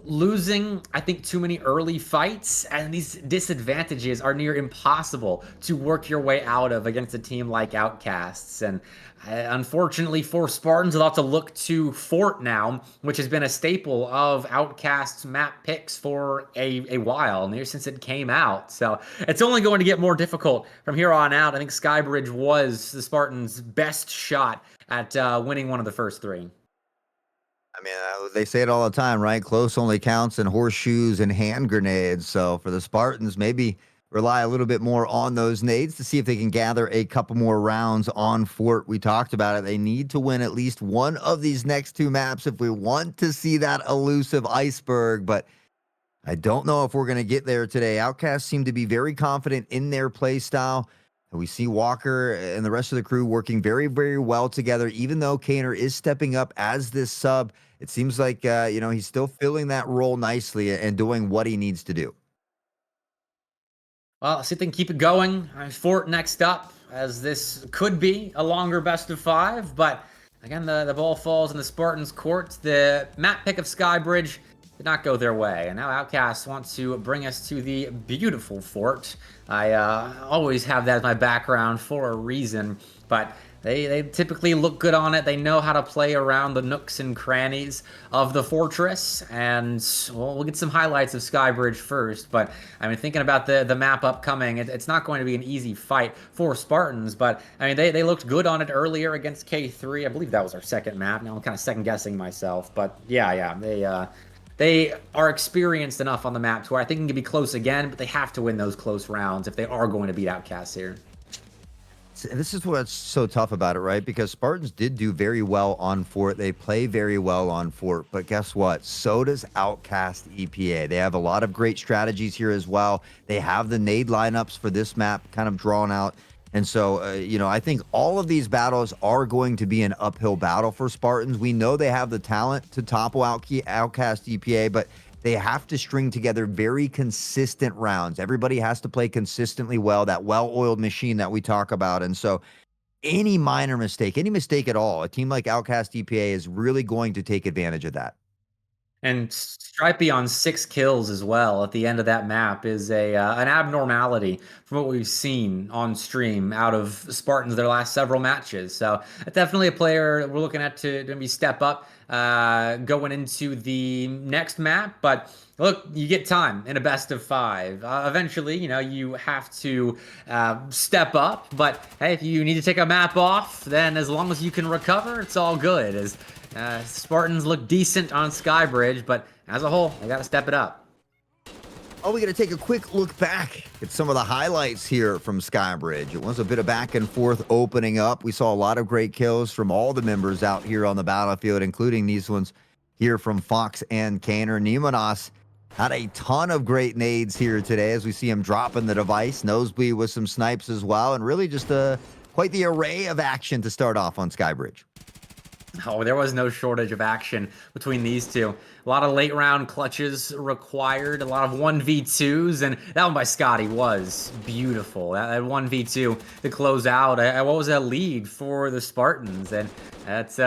losing, I think, too many early fights, and these disadvantages are near impossible to work your way out of against a team like Outcasts. And unfortunately for Spartans, they'll have to look to Fort now, which has been a staple of Outcasts map picks for a while, near since it came out. So it's only going to get more difficult from here on out. I think Skybridge was the Spartans' best shot at winning one of the first three. I mean, they say it all the time, right? Close only counts in horseshoes and hand grenades. So for the Spartans, maybe rely a little bit more on those nades to see if they can gather a couple more rounds on Fort. We talked about it. They need to win at least one of these next two maps if we want to see that elusive iceberg. But I don't know if we're going to get there today. Outcasts seem to be very confident in their play style. And we see Walker and the rest of the crew working very, very well together. Even though Kaner is stepping up as this sub, it seems like, he's still filling that role nicely and doing what he needs to do. Well, see if they can keep it going. Fort next up, as this could be a longer best of five. But again, the ball falls in the Spartans' court. The map pick of Skybridge did not go their way. And now Outcasts want to bring us to the beautiful Fort. I always have that as my background for a reason. But they typically look good on it. They know how to play around the nooks and crannies of the fortress. And well, we'll get some highlights of Skybridge first. But I mean, thinking about the map upcoming, it's not going to be an easy fight for Spartans. But I mean, they looked good on it earlier against K3. I believe that was our second map. Now I'm kind of second guessing myself. But yeah, they are experienced enough on the map to where I think it can be close again, but they have to win those close rounds if they are going to beat Outcasts here. This is what's so tough about it, right? Because Spartans did do very well on Fort. They play very well on Fort. But guess what? So does Outcast EPA. They have a lot of great strategies here as well. They have the nade lineups for this map kind of drawn out. And so, I think all of these battles are going to be an uphill battle for Spartans. We know they have the talent to topple Outcast EPA, but they have to string together very consistent rounds. Everybody has to play consistently well, that well-oiled machine that we talk about. And so any minor mistake, any mistake at all, a team like Outcast EPA is really going to take advantage of that. And Stripey on 6 kills as well at the end of that map is an abnormality from what we've seen on stream out of Spartans their last several matches. So definitely a player we're looking at to maybe step up going into the next map. But look, you get time in a best of 5. Eventually, you have to step up. But hey, if you need to take a map off, then as long as you can recover, it's all good. As Spartans look decent on Skybridge, but as a whole, they got to step it up. Oh, we got to take a quick look back at some of the highlights here from Skybridge. It was a bit of back and forth opening up. We saw a lot of great kills from all the members out here on the battlefield, including these ones here from Fox and Kaner. Nemonos had a ton of great nades here today as we see him dropping the device. Nosebleed with some snipes as well, and really just quite the array of action to start off on Skybridge. Oh, there was no shortage of action between these two. A lot of late round clutches required, a lot of 1v2s, and that one by Scotty was beautiful. That 1v2 to close out. What was a lead for the Spartans? And that's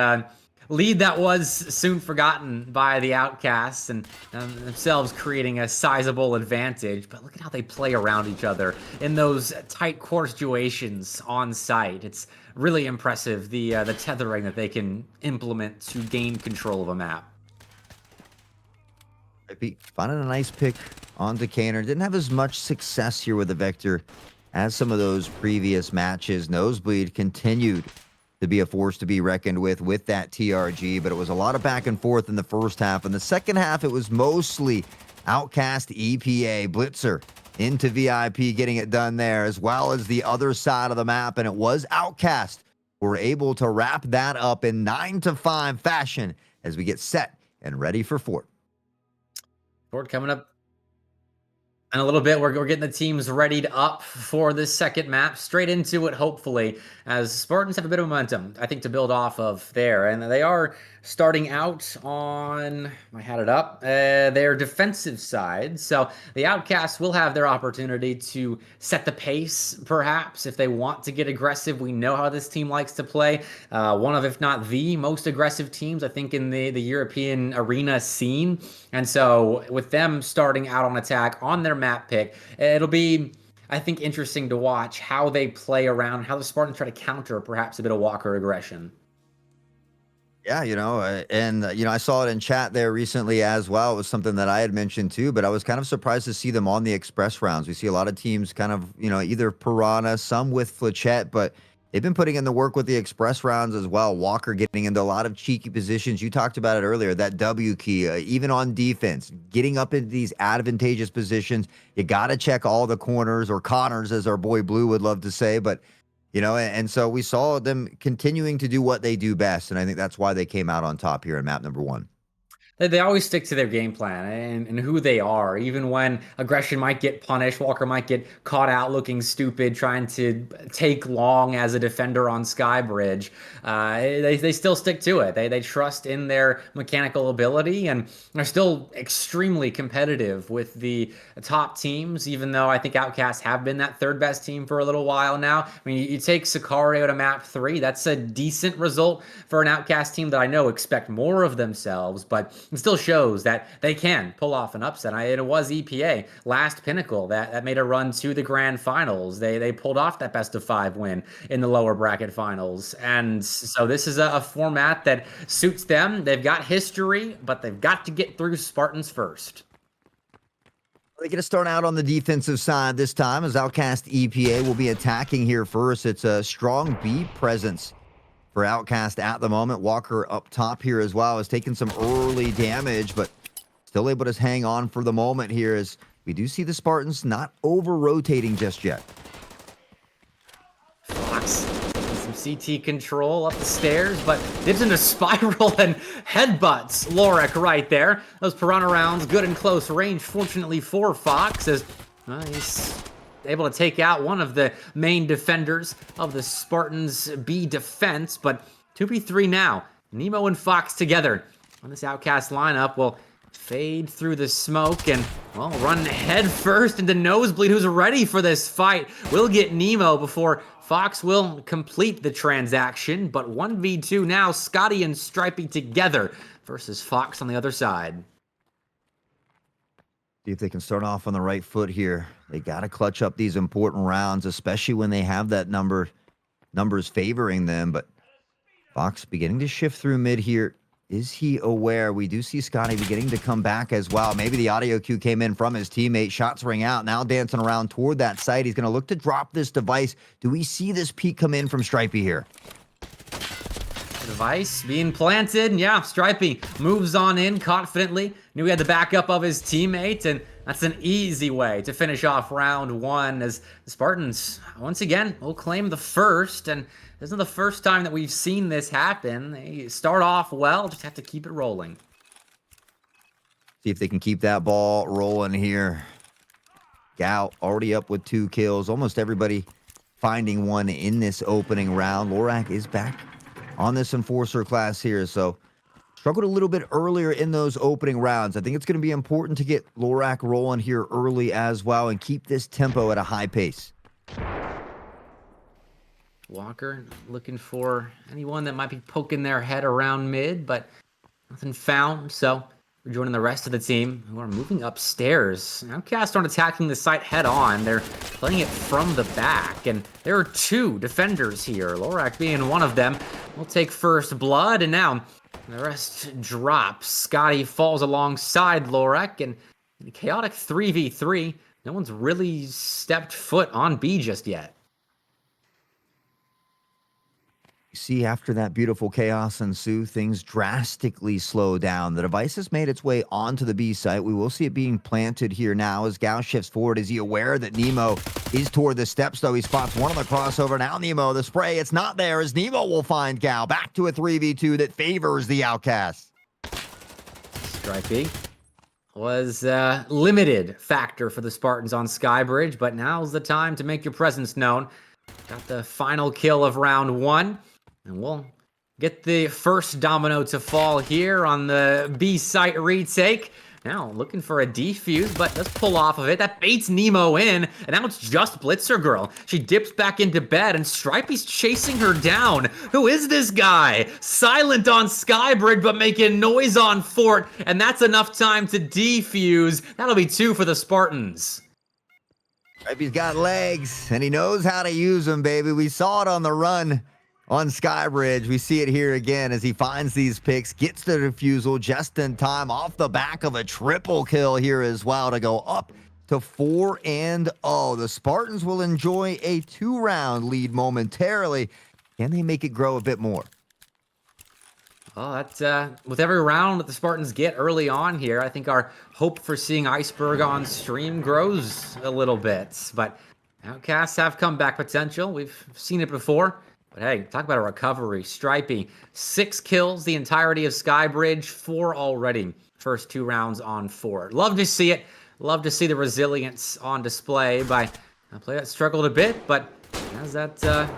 lead that was soon forgotten by the Outcasts and themselves creating a sizable advantage. But look at how they play around each other in those tight core situations on site. It's really impressive, the tethering that they can implement to gain control of a map. Finding a nice pick onto Kaner. Didn't have as much success here with the Vector as some of those previous matches. Nosebleed continued to be a force to be reckoned with that TRG, but it was a lot of back and forth in the first half. In the second half, it was mostly Outcast EPA Blitzer into VIP getting it done there, as well as the other side of the map, and it was Outcast who were able to wrap that up in 9-5 fashion as we get set and ready for Fort. Fort coming up In a little bit, we're getting the teams readied up for this second map. Straight into it, hopefully, as Spartans have a bit of momentum, I think, to build off of there. And they are starting out on, I had it up, their defensive side. So the Outcasts will have their opportunity to set the pace, perhaps, if they want to get aggressive. We know how this team likes to play. One of, if not the most aggressive teams, I think, in the European arena scene. And so with them starting out on attack on their map pick, it'll be, I think, interesting to watch how they play around, how the Spartans try to counter perhaps a bit of Walker aggression. Yeah, I saw it in chat there recently as well. It was something that I had mentioned too, but I was kind of surprised to see them on the express rounds. We see a lot of teams kind of, either Piranha, some with Flechette, but they've been putting in the work with the express rounds as well. Walker getting into a lot of cheeky positions. You talked about it earlier, that W key, even on defense, getting up into these advantageous positions. You got to check all the corners, or corners, as our boy Blue would love to say, but and so we saw them continuing to do what they do best, and I think that's why they came out on top here in map number 1. They always stick to their game plan and who they are. Even when aggression might get punished, Walker might get caught out looking stupid, trying to take long as a defender on Skybridge. They still stick to it. They trust in their mechanical ability, and they're still extremely competitive with the top teams, even though I think Outcasts have been that third best team for a little while now. I mean, you take Sicario to map 3, that's a decent result for an Outcast team that I know expect more of themselves, but it still shows that they can pull off an upset. It was EPA, last Pinnacle, that made a run to the grand finals. They pulled off that best of 5 win in the lower bracket finals. And so this is a format that suits them. They've got history, but they've got to get through Spartans first. They're going to start out on the defensive side this time, as Outcast EPA will be attacking here first. It's a strong B presence for Outcast at the moment. Walker up top here as well is taking some early damage, but still able to hang on for the moment here, as we do see the Spartans not over-rotating just yet. Fox, some CT control up the stairs, but dips into spiral and headbutts Lorek right there. Those Piranha rounds, good and close range, fortunately for Fox, as he's able to take out one of the main defenders of the Spartans' B defense, but 2v3 now. Nemo and Fox together on this Outcast lineup will fade through the smoke and, well, run head first into Nosebleed, who's ready for this fight. We'll get Nemo before Fox will complete the transaction, but 1v2 now, Scotty and Stripey together versus Fox on the other side. See if they can start off on the right foot here. They got to clutch up these important rounds, especially when they have that numbers favoring them. But Fox beginning to shift through mid here. Is he aware? We do see Scotty beginning to come back as well. Maybe the audio cue came in from his teammate. Shots ring out. Now dancing around toward that site. He's going to look to drop this device. Do we see this peek come in from Stripey here? Device being planted. Yeah, Stripey moves on in confidently. Knew he had the backup of his teammate, and that's an easy way to finish off round 1, as the Spartans, once again, will claim the first. And this isn't the first time that we've seen this happen. They start off well, just have to keep it rolling. See if they can keep that ball rolling here. Gout already up with 2 kills. Almost everybody finding one in this opening round. Lorak is back on this Enforcer class here, so struggled a little bit earlier in those opening rounds. I think it's going to be important to get Lorak rolling here early as well and keep this tempo at a high pace. Walker looking for anyone that might be poking their head around mid, but nothing found, so we're joining the rest of the team who are moving upstairs. Outcast aren't attacking the site head on. They're playing it from the back, and there are 2 defenders here, Lorak being one of them. We'll take first blood, and now the rest drops. Scotty falls alongside Lorak, and in a chaotic 3v3, no one's really stepped foot on B just yet. See, after that beautiful chaos ensue, things drastically slow down. The device has made its way onto the B site. We will see it being planted here now as Gao shifts forward. Is he aware that Nemo is toward the steps, though? He spots one on the crossover. Now Nemo, the spray, it's not there, as Nemo will find Gao. Back to a 3v2 that favors the Outcast. Stripey was a limited factor for the Spartans on Skybridge, but now's the time to make your presence known. Got the final kill of round 1, and we'll get the first domino to fall here on the B site retake. Now looking for a defuse, but let's pull off of it. That baits Nemo in, and now it's just Blitzer Girl. She dips back into bed, and Stripey's chasing her down. Who is this guy? Silent on Skybridge, but making noise on Fort, and that's enough time to defuse. That'll be 2 for the Spartans. Stripey's got legs, and he knows how to use them, baby. We saw it on the run on Skybridge. We see it here again as he finds these picks, gets the defusal just in time off the back of a triple kill here as well to go up to 4-0. The Spartans will enjoy a 2-round lead momentarily. Can they make it grow a bit more? Well, that's with every round that the Spartans get early on here, I think our hope for seeing Iceberg on stream grows a little bit. But Outcasts have comeback potential. We've seen it before. But hey, talk about a recovery. Stripey, 6 kills the entirety of Skybridge, 4 already. First 2 rounds on 4. Love to see it. Love to see the resilience on display by a player that struggled a bit, but has that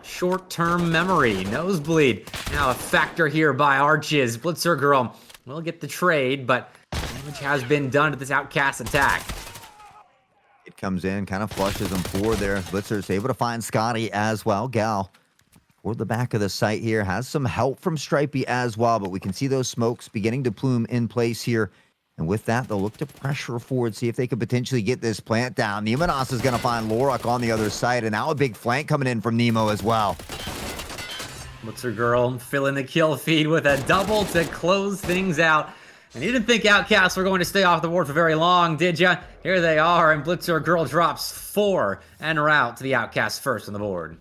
short-term memory. Nosebleed. Now a factor here by Arches. Blitzer Girl will get the trade, but damage has been done to this Outcast attack. It comes in, kind of flushes him forward there. Blitzer's able to find Scotty as well. Gal toward the back of the site here. Has some help from Stripey as well, but we can see those smokes beginning to plume in place here. And with that, they'll look to pressure forward, see if they could potentially get this plant down. Nemonos is going to find Lorak on the other side, and now a big flank coming in from Nemo as well. Blitzer Girl filling the kill feed with a double to close things out. And you didn't think Outcasts were going to stay off the board for very long, did ya? Here they are, and Blitzer Girl drops 4 en route to the Outcasts first on the board.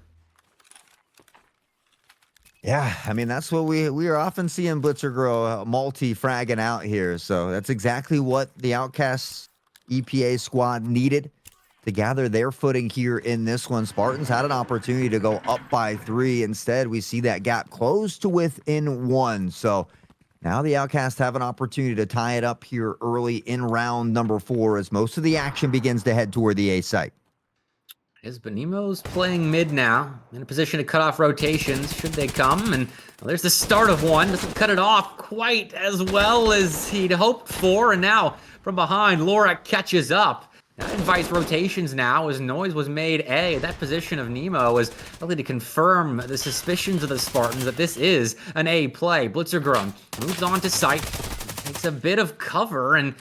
Yeah, I mean, that's what we are often seeing Blitzer Girl multi-fragging out here. So that's exactly what the Outcasts EPA squad needed to gather their footing here in this one. Spartans had an opportunity to go up by 3. Instead, we see that gap close to within 1. So now the Outcasts have an opportunity to tie it up here early in round number 4 as most of the action begins to head toward the A site. But Nemo's playing mid now, in a position to cut off rotations should they come, and well, there's the start of one. Doesn't cut it off quite as well as he'd hoped for, and now from behind, Lorak catches up. That invites rotations now as noise was made A. That position of Nemo was really to confirm the suspicions of the Spartans that this is an A play. Blitzer Girl moves on to site, takes a bit of cover, and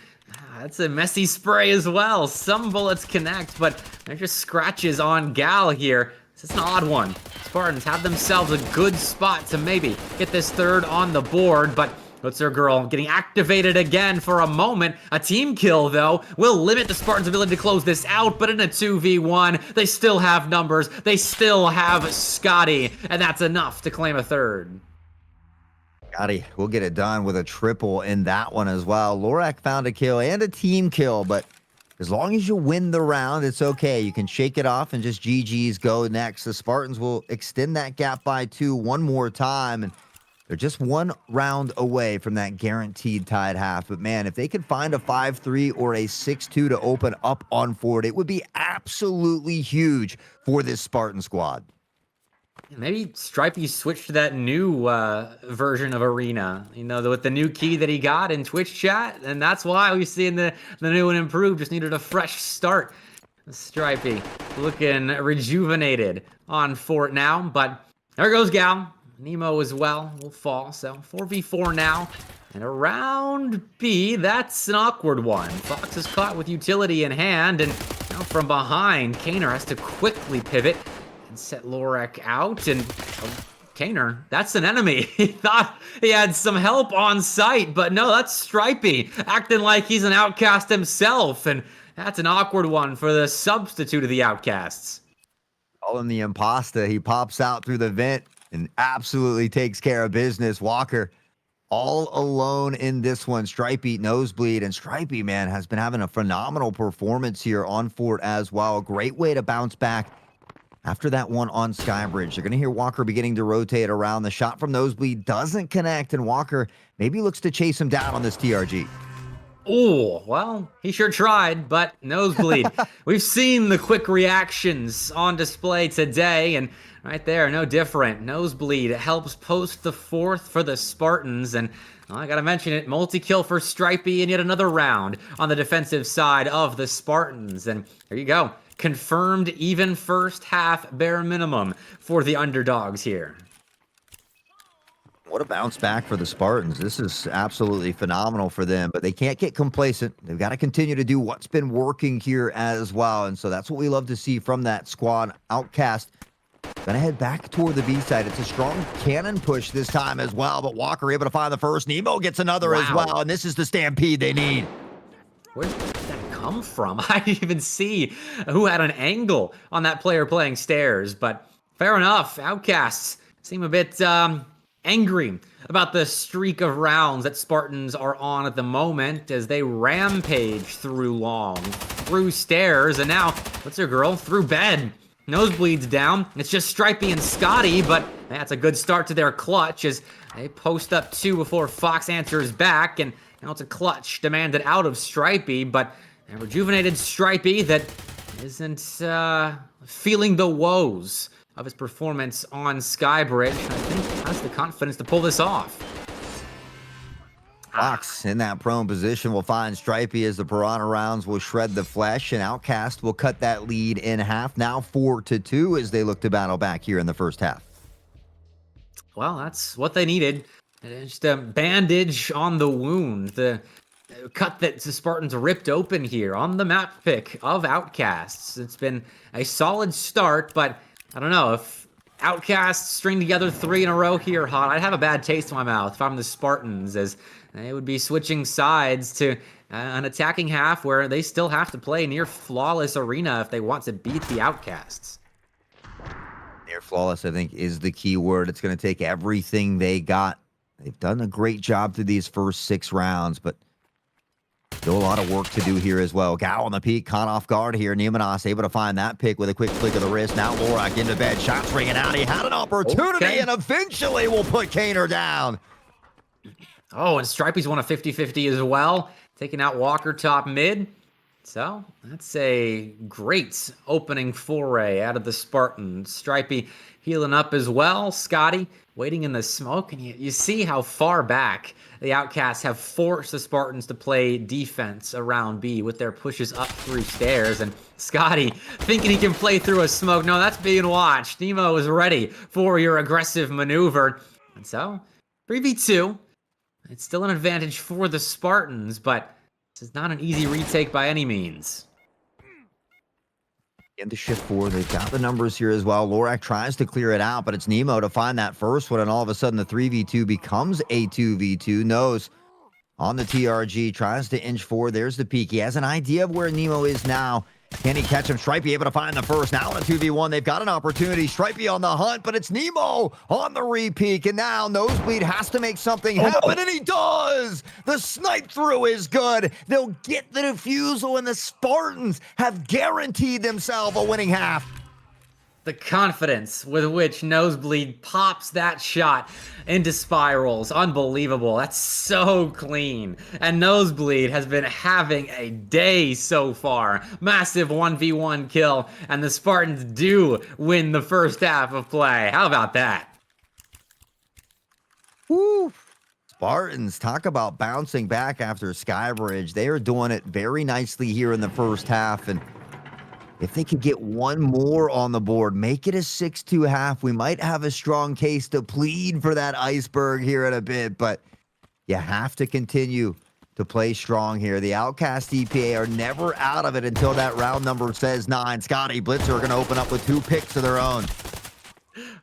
that's a messy spray as well. Some bullets connect, but they're just scratches on Gal here. This is an odd one. Spartans have themselves a good spot to maybe get this 3rd on the board, but Blitzer Girl getting activated again for a moment. A team kill, though, will limit the Spartans' ability to close this out, but in a 2v1, they still have numbers. They still have Scotty, and that's enough to claim a 3rd. Scotty will get it done with a triple in that one as well. Lorak found a kill and a team kill, but as long as you win the round, it's okay. You can shake it off and just GG's go next. The Spartans will extend that gap by 2 one more time, and they're just 1 round away from that guaranteed tied half. But man, if they could find a 5-3 or a 6-2 to open up on Ford, it would be absolutely huge for this Spartan squad. Maybe Stripey switched to that new version of Arena, you know, with the new key that he got in Twitch chat, and that's why we're seeing the new and improved. Just needed a fresh start. Stripey looking rejuvenated on Fort now, but there goes Gal. Nemo as well will fall, so 4v4 now. And around B, that's an awkward one. Fox is caught with utility in hand, and now from behind, Kaner has to quickly pivot and set Lorak out, and Kaner, that's an enemy. He thought he had some help on site, but no, that's Stripey, acting like he's an outcast himself, and that's an awkward one for the substitute of the Outcasts. Call him the imposter. He pops out through the vent and absolutely takes care of business. Walker all alone in this one. Stripey nosebleed, and Stripey, man, has been having a phenomenal performance here on Fort as well. A great way to bounce back after that one on Skybridge. You're going to hear Walker beginning to rotate around. The shot from Nosebleed doesn't connect, and Walker maybe looks to chase him down on this TRG. Oh, well, he sure tried, but nosebleed. We've seen the quick reactions on display today, and right there, no different. Nosebleed helps post the 4th for the Spartans, and well, I gotta mention it, multi-kill for Stripey and yet another round on the defensive side of the Spartans. And there you go. Confirmed even first half bare minimum for the underdogs here. What a bounce back for the Spartans. This is absolutely phenomenal for them, but they can't get complacent. They've got to continue to do what's been working here as well. And so that's what we love to see from that squad. Outcast gonna head back toward the B side. It's a strong cannon push this time as well, but Walker able to find the first. Nemo gets another as well, and this is the stampede they need. Where did that come from? I didn't even see who had an angle on that player playing stairs, but fair enough. Outcasts seem a bit angry about the streak of rounds that Spartans are on at the moment as they rampage through long, through stairs, and now, what's her girl? Through bed. Nosebleed's down. It's just Stripey and Scotty, but that's a good start to their clutch as they post up 2 before Fox answers back, and now it's a clutch demanded out of Stripey, but a rejuvenated Stripey that isn't feeling the woes of his performance on Skybridge. I think has the confidence to pull this off. Fox in that prone position will find Stripey as the Piranha rounds will shred the flesh, and Outcast will cut that lead in half. Now 4-2 as they look to battle back here in the first half. Well, that's what they needed. Just a bandage on the wound. The cut that the Spartans ripped open here on the map pick of Outcasts. It's been a solid start, but I don't know if Outcasts string together 3 in a row here, hot. I'd have a bad taste in my mouth if I'm the Spartans, as they would be switching sides to an attacking half where they still have to play near flawless arena if they want to beat the Outcasts. Near flawless, I think, is the key word. It's going to take everything they got. They've done a great job through these first 6 rounds, but still a lot of work to do here as well. Gao on the peak, caught off guard here. Nemonos able to find that pick with a quick flick of the wrist. Now Lorak into bed, shots ringing out. He had an opportunity and eventually will put Kaner down. Oh, and Stripey's won a 50-50 as well, taking out Walker top mid. So that's a great opening foray out of the Spartans. Stripey healing up as well. Scotty waiting in the smoke, and you see how far back the Outcasts have forced the Spartans to play defense around B with their pushes up through stairs. And Scotty thinking he can play through a smoke. No, that's being watched. Nemo is ready for your aggressive maneuver. And so 3v2. It's still an advantage for the Spartans, but this is not an easy retake by any means. In the shift 4, they've got the numbers here as well. Lorak tries to clear it out, but it's Nemo to find that first one, and all of a sudden the 3v2 becomes a 2v2. Nose on the TRG, tries to inch forward. There's the peak. He has an idea of where Nemo is now. Can he catch him? Stripey able to find the first. Now in a 2v1, they've got an opportunity. Stripey on the hunt, but it's Nemo on the re-peak. And now Nosebleed has to make something happen, and he does! The snipe through is good. They'll get the defusal, and the Spartans have guaranteed themselves a winning half. The confidence with which Nosebleed pops that shot into spirals. Unbelievable. That's so clean. And Nosebleed has been having a day so far. Massive 1v1 kill. And the Spartans do win the first half of play. How about that? Woo! Spartans, talk about bouncing back after Skybridge. They are doing it very nicely here in the first half. And if they could get one more on the board, make it a 6-2 half, we might have a strong case to plead for that iceberg here in a bit, but you have to continue to play strong here. The Outcast EPA are never out of it until that round number says 9. Scotty, Blitzer are going to open up with 2 picks of their own.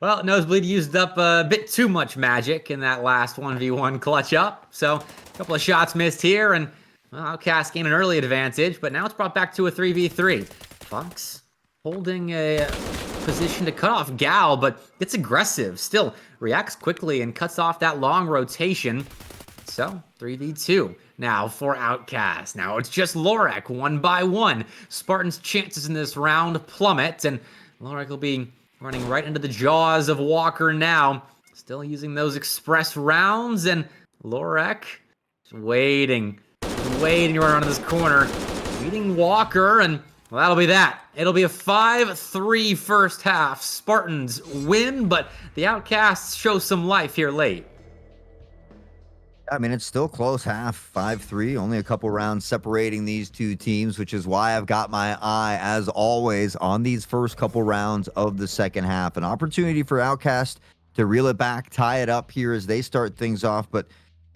Well, Nosebleed used up a bit too much magic in that last 1v1 clutch up, so a couple of shots missed here, and well, Outcast gained an early advantage, but now it's brought back to a 3v3. Fox holding a position to cut off Gal, but gets aggressive. Still reacts quickly and cuts off that long rotation. So 3v2 now for Outcast. Now it's just Lorak 1 by 1. Spartans' chances in this round plummet, and Lorak will be running right into the jaws of Walker now. Still using those express rounds, and Lorak just waiting Wade, and around this corner, beating Walker, and well, that'll be that. It'll be a 5-3 first half. Spartans win, but the Outcasts show some life here late. I mean, it's still close half, 5-3, only a couple rounds separating these two teams, which is why I've got my eye, as always, on these first couple rounds of the second half. An opportunity for Outcast to reel it back, tie it up here as they start things off. But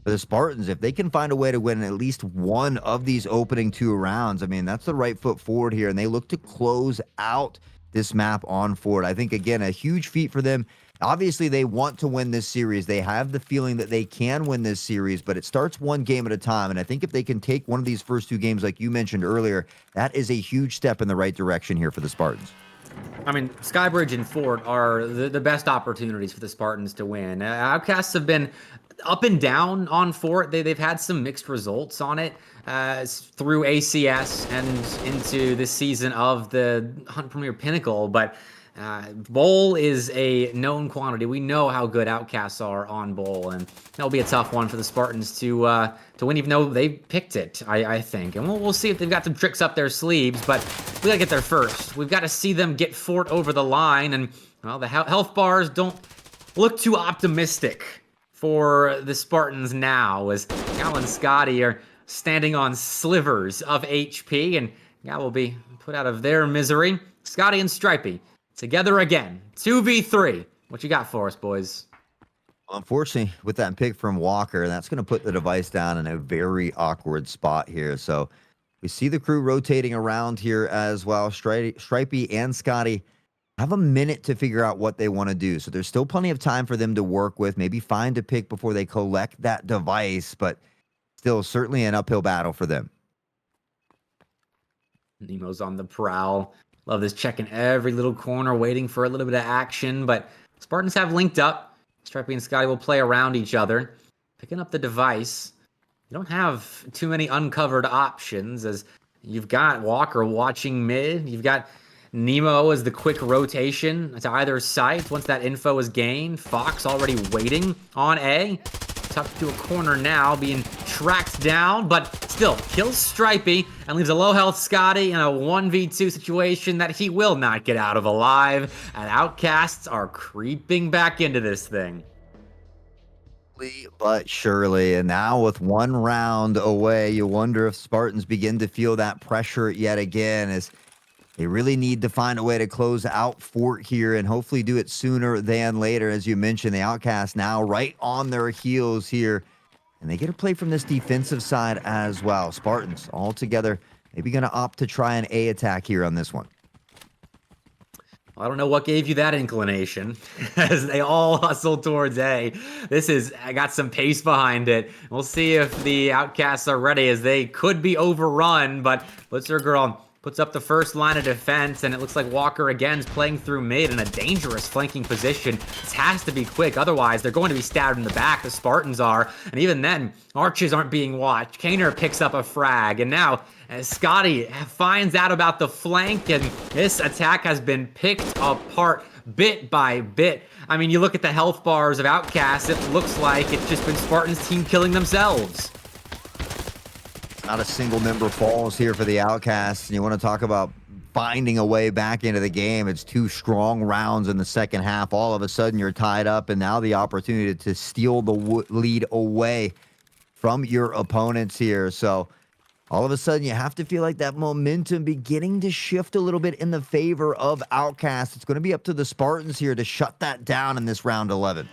for the Spartans, if they can find a way to win at least one of these opening two rounds, I mean, that's the right foot forward here, and they look to close out this map on forward. I think, again, a huge feat for them. Obviously, they want to win this series. They have the feeling that they can win this series, but it starts one game at a time. And I think if they can take one of these first two games, like you mentioned earlier, that is a huge step in the right direction here for the Spartans. I mean, Skybridge and Fort are the best opportunities for the Spartans to win. Outcasts have been up and down on Fort. They've had some mixed results on it through ACS and into this season of the Hunt Premier Pinnacle, but Bowl is a known quantity. We know how good Outcasts are on Bowl, and that'll be a tough one for the Spartans to win, even though they picked it, I think. And we'll see if they've got some tricks up their sleeves, but we gotta get there first. We've got to see them get Fort over the line, and well, the health bars don't look too optimistic for the Spartans now, as Gal and Scotty are standing on slivers of HP, and Gal will be put out of their misery. Scotty and Stripey together again. 2v3. What you got for us, boys? Unfortunately, with that pick from Walker, that's going to put the device down in a very awkward spot here. So we see the crew rotating around here as well. Stripey and Scotty have a minute to figure out what they want to do. So there's still plenty of time for them to work with, maybe find a pick before they collect that device, but still certainly an uphill battle for them. Nemo's on the prowl. Love this, checking every little corner, waiting for a little bit of action, but Spartans have linked up. Stripey and Scotty will play around each other. Picking up the device. You don't have too many uncovered options, as you've got Walker watching mid. You've got Nemo as the quick rotation to either site. Once that info is gained, Fox already waiting on A. Tucked to a corner now, being tracked down, but still kills Stripey and leaves a low health Scotty in a 1v2 situation that he will not get out of alive. And Outcasts are creeping back into this thing. But surely, and now with one round away, you wonder if Spartans begin to feel that pressure yet again, as they really need to find a way to close out Fort here and hopefully do it sooner than later. As you mentioned, the Outcasts now right on their heels here, and they get to play from this defensive side as well. Spartans all together, maybe going to opt to try an A attack here on this one. I don't know what gave you that inclination as they all hustle towards A. I got some pace behind it. We'll see if the Outcasts are ready, as they could be overrun, but Blitzer Girl puts up the first line of defense, and it looks like Walker again is playing through mid in a dangerous flanking position. This has to be quick, otherwise they're going to be stabbed in the back, the Spartans are, and even then, arches aren't being watched. Kaner picks up a frag, and now Scotty finds out about the flank, and this attack has been picked apart bit by bit. I mean, you look at the health bars of Outcasts, it looks like it's just been Spartans team killing themselves. Not a single member falls here for the Outcasts, and you want to talk about finding a way back into the game. It's two strong rounds in the second half. All of a sudden, you're tied up, and now the opportunity to steal the lead away from your opponents here. So all of a sudden, you have to feel like that momentum beginning to shift a little bit in the favor of Outcasts. It's going to be up to the Spartans here to shut that down in this round 11.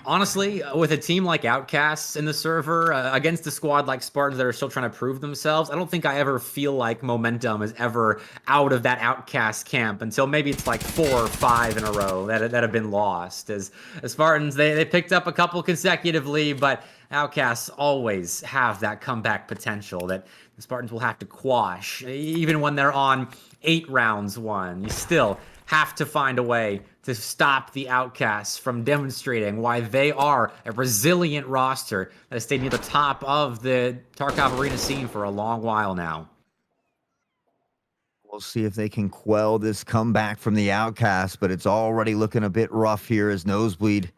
Honestly, with a team like Outcasts in the server, against a squad like Spartans that are still trying to prove themselves, I don't think I ever feel like momentum is ever out of that Outcast camp until maybe it's like 4 or 5 in a row that have been lost. As Spartans, they picked up a couple consecutively, but Outcasts always have that comeback potential that the Spartans will have to quash. Even when they're on 8 rounds won, you still have to find a way to stop the Outcasts from demonstrating why they are a resilient roster that has stayed near the top of the Tarkov Arena scene for a long while now. We'll see if they can quell this comeback from the Outcasts, but it's already looking a bit rough here as Nosebleed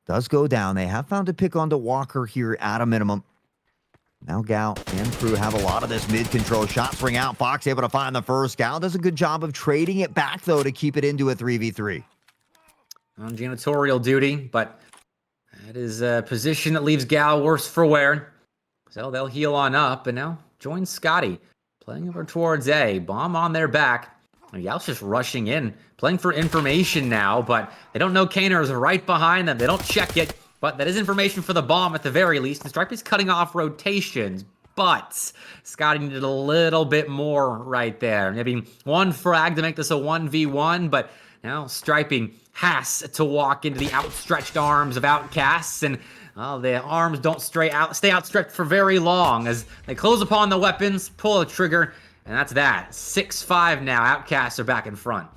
does go down. They have found a pick onto Walker here at a minimum. Now Gal and crew have a lot of this mid-control. Shots ring out. Fox able to find the first. Gal does a good job of trading it back, though, to keep it into a 3v3. On janitorial duty, but that is a position that leaves Gal worse for wear. So they'll heal on up, and now join Scotty. Playing over towards A. Bomb on their back. And Gal's just rushing in. Playing for information now, but they don't know Kaner is right behind them. They don't check it. But that is information for the bomb at the very least. And Stripey's cutting off rotations. But Scotty needed a little bit more right there. Maybe one frag to make this a 1v1. But now Stripey has to walk into the outstretched arms of Outcasts. And the arms don't stay outstretched for very long as they close upon the weapons, pull a trigger. And that's that. 6-5 now. Outcasts are back in front.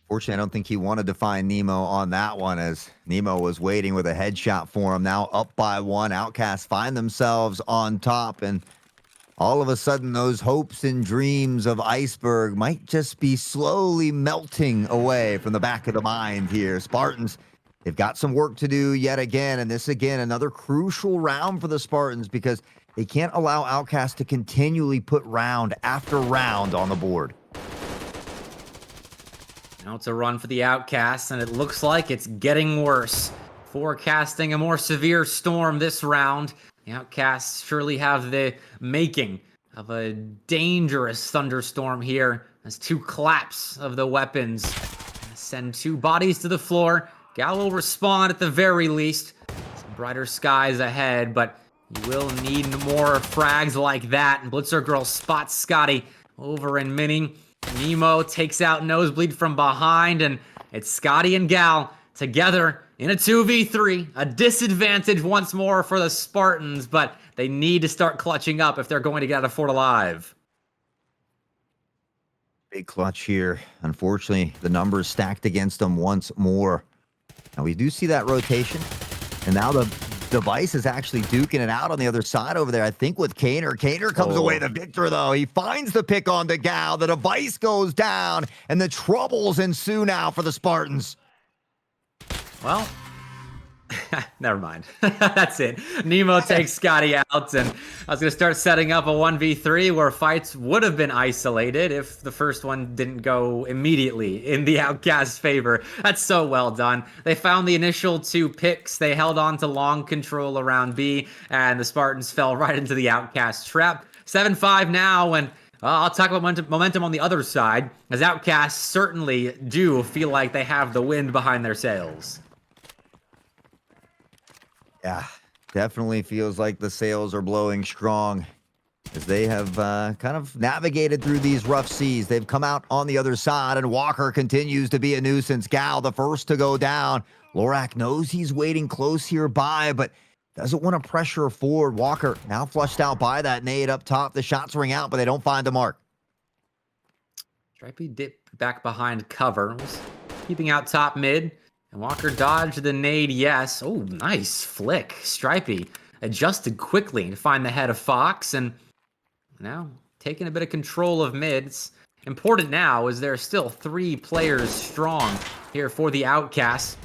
Fortunately, I don't think he wanted to find Nemo on that one as Nemo was waiting with a headshot for him. Now up by 1. Outcasts find themselves on top, and all of a sudden those hopes and dreams of Iceberg might just be slowly melting away from the back of the mind here. Spartans, they've got some work to do yet again, and this again, another crucial round for the Spartans because they can't allow Outcasts to continually put round after round on the board. Now it's a run for the Outcasts, and it looks like it's getting worse. Forecasting a more severe storm this round. The Outcasts surely have the making of a dangerous thunderstorm here as 2 claps of the weapons send 2 bodies to the floor. Gal will respond at the very least. Some brighter skies ahead, but you will need more frags like that. And Blitzer Girl spots Scotty over in Mini. Nemo takes out Nosebleed from behind, and it's Scotty and Gal together in a 2v3. A disadvantage once more for the Spartans, but they need to start clutching up if they're going to get out of Fort alive. Big clutch here. Unfortunately, the numbers stacked against them once more. Now we do see that rotation, and now the device is actually duking it out on the other side over there. I think with Kaner. Kaner comes away the victor, though. He finds the pick on the Gal. The device goes down, and the troubles ensue now for the Spartans. Well, never mind. That's it. Nemo takes Scotty out, and I was going to start setting up a 1v3 where fights would have been isolated if the first one didn't go immediately in the Outcast's favor. That's so well done. They found the initial 2 picks. They held on to long control around B, and the Spartans fell right into the Outcast trap. 7-5 now, and I'll talk about momentum on the other side, as Outcasts certainly do feel like they have the wind behind their sails. Yeah, definitely feels like the sails are blowing strong as they have kind of navigated through these rough seas. They've come out on the other side, and Walker continues to be a nuisance. Gal, the first to go down. Lorak knows he's waiting close here by, but doesn't want to pressure forward. Walker now flushed out by that nade up top. The shots ring out, but they don't find the mark. Stripey dipped back behind cover, was keeping out top mid. And Walker dodged the nade, yes. Oh, nice flick. Stripey adjusted quickly to find the head of Fox, and now taking a bit of control of mid. It's important now as there are still 3 players strong here for the Outcasts.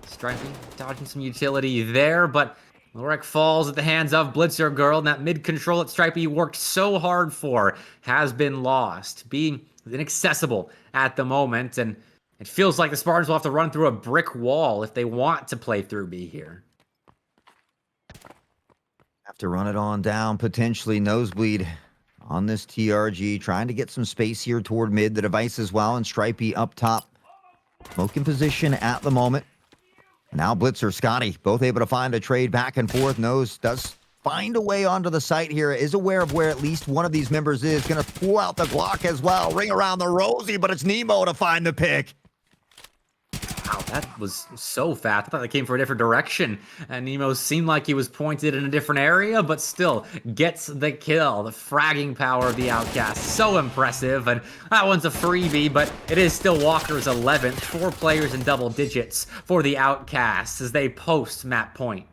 Stripey dodging some utility there, but Lorak falls at the hands of Blitzer Girl, and that mid-control that Stripey worked so hard for has been lost, being inaccessible at the moment, and it feels like the Spartans will have to run through a brick wall if they want to play through B here. Have to run it on down, potentially Nosebleed on this TRG, trying to get some space here toward mid. The device as well, and Stripey up top. Smoking position at the moment. Now Blitzer, Scotty, both able to find a trade back and forth. Nose does find a way onto the site here, is aware of where at least one of these members is. Going to pull out the Glock as well. Ring around the Rosie, but it's Nemo to find the pick. Wow, that was so fast. I thought they came from a different direction. And Nemo seemed like he was pointed in a different area, but still gets the kill. The fragging power of the Outcast, so impressive. And that one's a freebie, but it is still Walker's 11th. 4 players in double digits for the Outcasts as they post map point.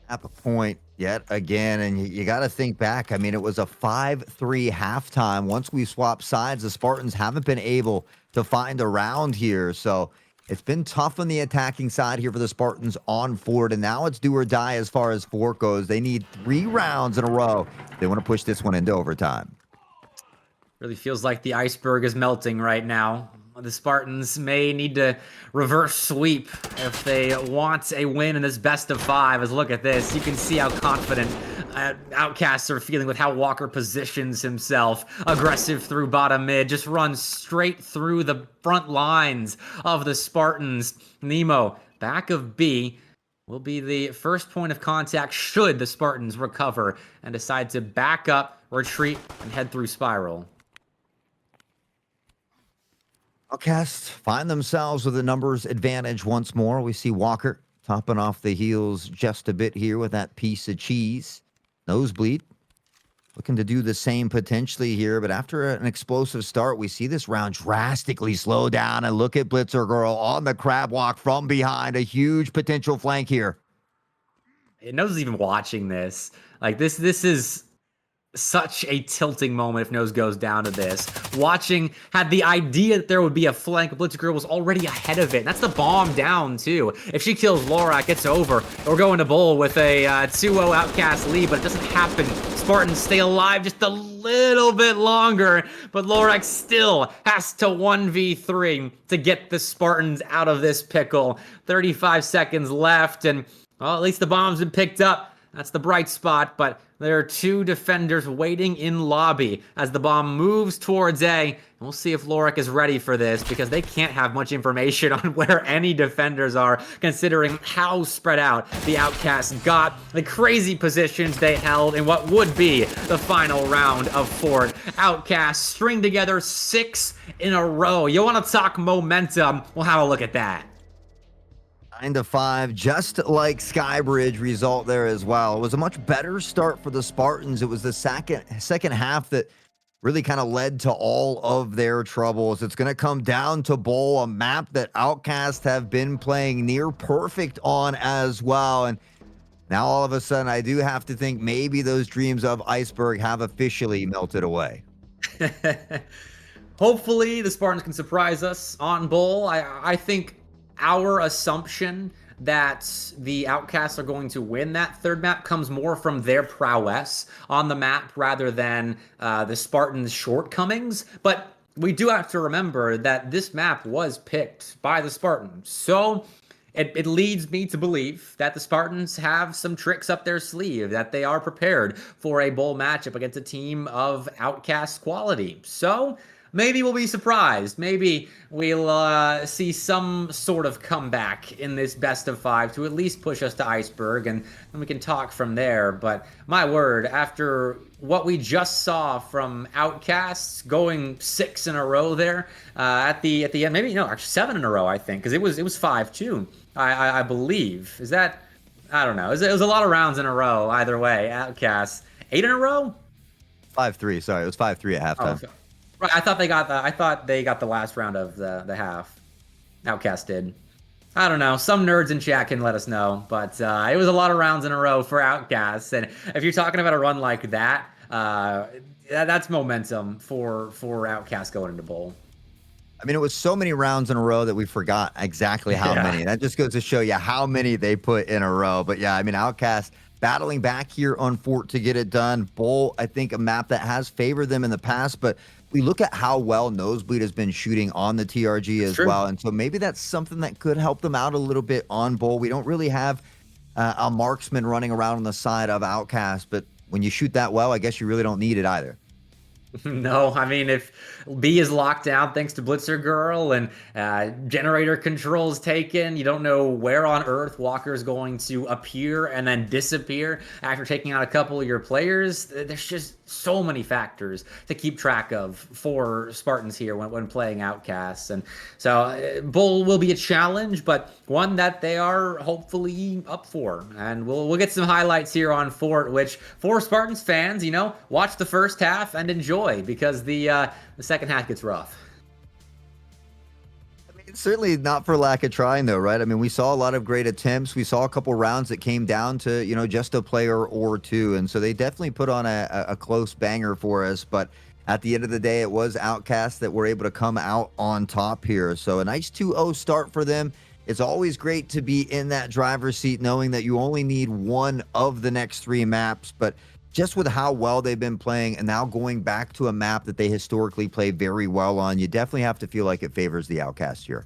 At the point yet again, and you got to think back. I mean, it was a 5-3 halftime. Once we swapped sides, the Spartans haven't been able to find a round here. So It's been tough on the attacking side here for the Spartans on Fort, and now it's do or die as far as Fort goes. They need 3 rounds in a row. They want to push this one into overtime. Really feels like the iceberg is melting right now. The Spartans may need to reverse sweep if they want a win in this best of 5. As look at this, you can see how confident Outcasts are feeling with how Walker positions himself. Aggressive through bottom mid, just runs straight through the front lines of the Spartans. Nemo, back of B, will be the first point of contact should the Spartans recover and decide to back up, retreat, and head through Spiral. Outcasts find themselves with a numbers advantage once more. We see Walker topping off the heels just a bit here with that piece of cheese. Nosebleed looking to do the same potentially here, but after an explosive start, we see this round drastically slow down, and look at Blitzer Girl on the crab walk from behind. A huge potential flank here. Nose is even watching this. Like this is such a tilting moment if Nose goes down to this. Watching, had the idea that there would be a flank, Blitzkrieg was already ahead of it. And that's the bomb down, too. If she kills Lorak, it's over. We're going to bowl with a 2-0 Outcast lead, but it doesn't happen. Spartans stay alive just a little bit longer, but Lorak still has to 1v3 to get the Spartans out of this pickle. 35 seconds left, and well, at least the bomb's been picked up. That's the bright spot, but there are 2 defenders waiting in lobby as the bomb moves towards A. And we'll see if Lorak is ready for this, because they can't have much information on where any defenders are, considering how spread out the Outcasts got, the crazy positions they held in what would be the final round of Fort. Outcasts string together 6 in a row. You want to talk momentum? We'll have a look at that. 9-5, just like Skybridge result there as well. It was a much better start for the Spartans. It was the second half that really kind of led to all of their troubles. It's going to come down to Bowl, a map that Outcast have been playing near perfect on as well. And now all of a sudden, I do have to think maybe those dreams of Iceberg have officially melted away. Hopefully, the Spartans can surprise us on Bowl. I think our assumption that the Outcasts are going to win that third map comes more from their prowess on the map rather than the Spartans' shortcomings. But we do have to remember that this map was picked by the Spartans. So it leads me to believe that the Spartans have some tricks up their sleeve, that they are prepared for a bowl matchup against a team of Outcast quality. So maybe we'll be surprised. Maybe we'll see some sort of comeback in this best of 5 to at least push us to Iceberg, and then we can talk from there. But my word, after what we just saw from Outcasts going 6 in a row there at the end, maybe no, actually 7 in a row, I think, because it was 5-2, I believe. Is that, I don't know. It was a lot of rounds in a row either way. Outcasts 8 in a row. 5-3. Sorry, it was 5-3 at halftime. Oh, right, I thought they got the last round of the half. Outcast did. I don't know. Some nerds in chat can let us know, but it was a lot of rounds in a row for Outcasts. And if you're talking about a run like that, that's momentum for Outcasts going into bowl. I mean, it was so many rounds in a row that we forgot exactly how many. That just goes to show you how many they put in a row. But yeah, I mean, Outcast battling back here on Fort to get it done. Bowl, I think, a map that has favored them in the past, but we look at how well Nosebleed has been shooting on the TRG as well. And so maybe that's something that could help them out a little bit on Bowl. We don't really have a marksman running around on the side of Outcast, but when you shoot that well, I guess you really don't need it either. No, I mean, if B is locked down thanks to Blitzer Girl and generator controls taken, you don't know where on earth Walker is going to appear and then disappear after taking out a couple of your players. There's just so many factors to keep track of for Spartans here when playing Outcasts. And so Bull will be a challenge, but one that they are hopefully up for. And we'll get some highlights here on Fort, which for Spartans fans, you know, watch the first half and enjoy, because the second half gets rough. I mean, certainly not for lack of trying, though, right? I mean, we saw a lot of great attempts. We saw a couple rounds that came down to, you know, just a player or two. And so they definitely put on a close banger for us. But at the end of the day, it was Outcast that were able to come out on top here. So a nice 2-0 start for them. It's always great to be in that driver's seat knowing that you only need one of the next 3 maps, but just with how well they've been playing and now going back to a map that they historically play very well on, you definitely have to feel like it favors the Outcast here.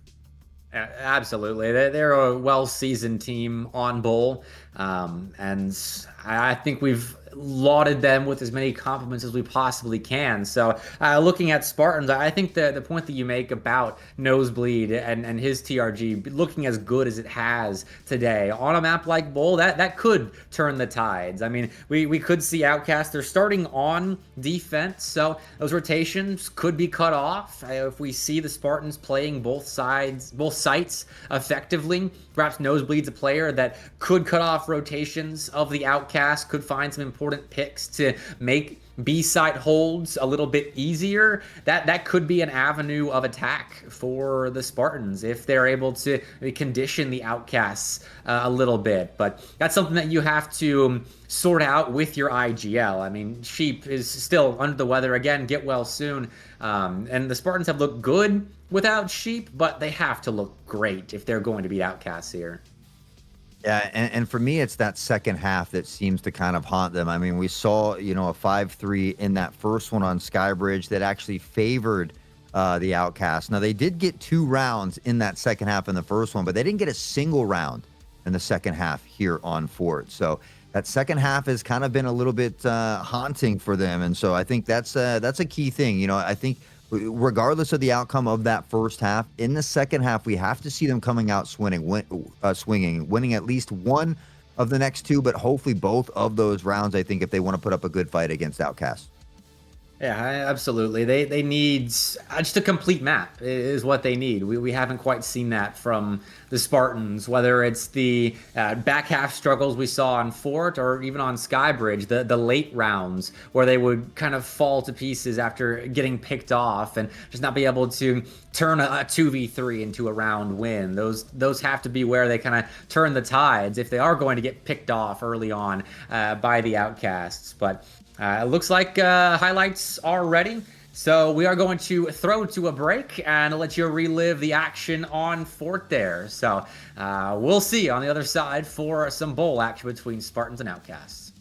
Absolutely. They're a well-seasoned team on bowl, and I think we've lauded them with as many compliments as we possibly can. So looking at Spartans, I think the point that you make about Nosebleed and his TRG looking as good as it has today on a map like Bowl, that could turn the tides. I mean, we could see Outcast, they're starting on defense, so those rotations could be cut off. If we see the Spartans playing both sites effectively, perhaps Nosebleed's a player that could cut off rotations of the Outcast, could find some important picks to make B-site holds a little bit easier. That could be an avenue of attack for the Spartans if they're able to condition the Outcasts a little bit. But that's something that you have to sort out with your IGL. I mean, Sheep is still under the weather again. Get well soon. And the Spartans have looked good without Sheep, but they have to look great if they're going to beat Outcasts here. Yeah, and for me, it's that second half that seems to kind of haunt them. I mean, we saw, a 5-3 in that first one on Skybridge that actually favored the Outcast. Now, they did get 2 rounds in that second half in the first one, but they didn't get a single round in the second half here on Fort. So that second half has kind of been a little bit haunting for them. And so I think that's a key thing. I think regardless of the outcome of that first half, in the second half, we have to see them coming out swinging, winning at least one of the next 2, but hopefully both of those rounds, I think, if they want to put up a good fight against Outcast. Yeah, absolutely. They need just a complete map is what they need. We haven't quite seen that from the Spartans, whether it's the back half struggles we saw on Fort or even on Skybridge, the late rounds where they would kind of fall to pieces after getting picked off and just not be able to turn a 2v3 into a round win. Those have to be where they kind of turn the tides if they are going to get picked off early on by the Outcasts. But it looks like highlights are ready. So we are going to throw to a break and let you relive the action on Fort there. So we'll see on the other side for some bowl action between Spartans and Outcasts.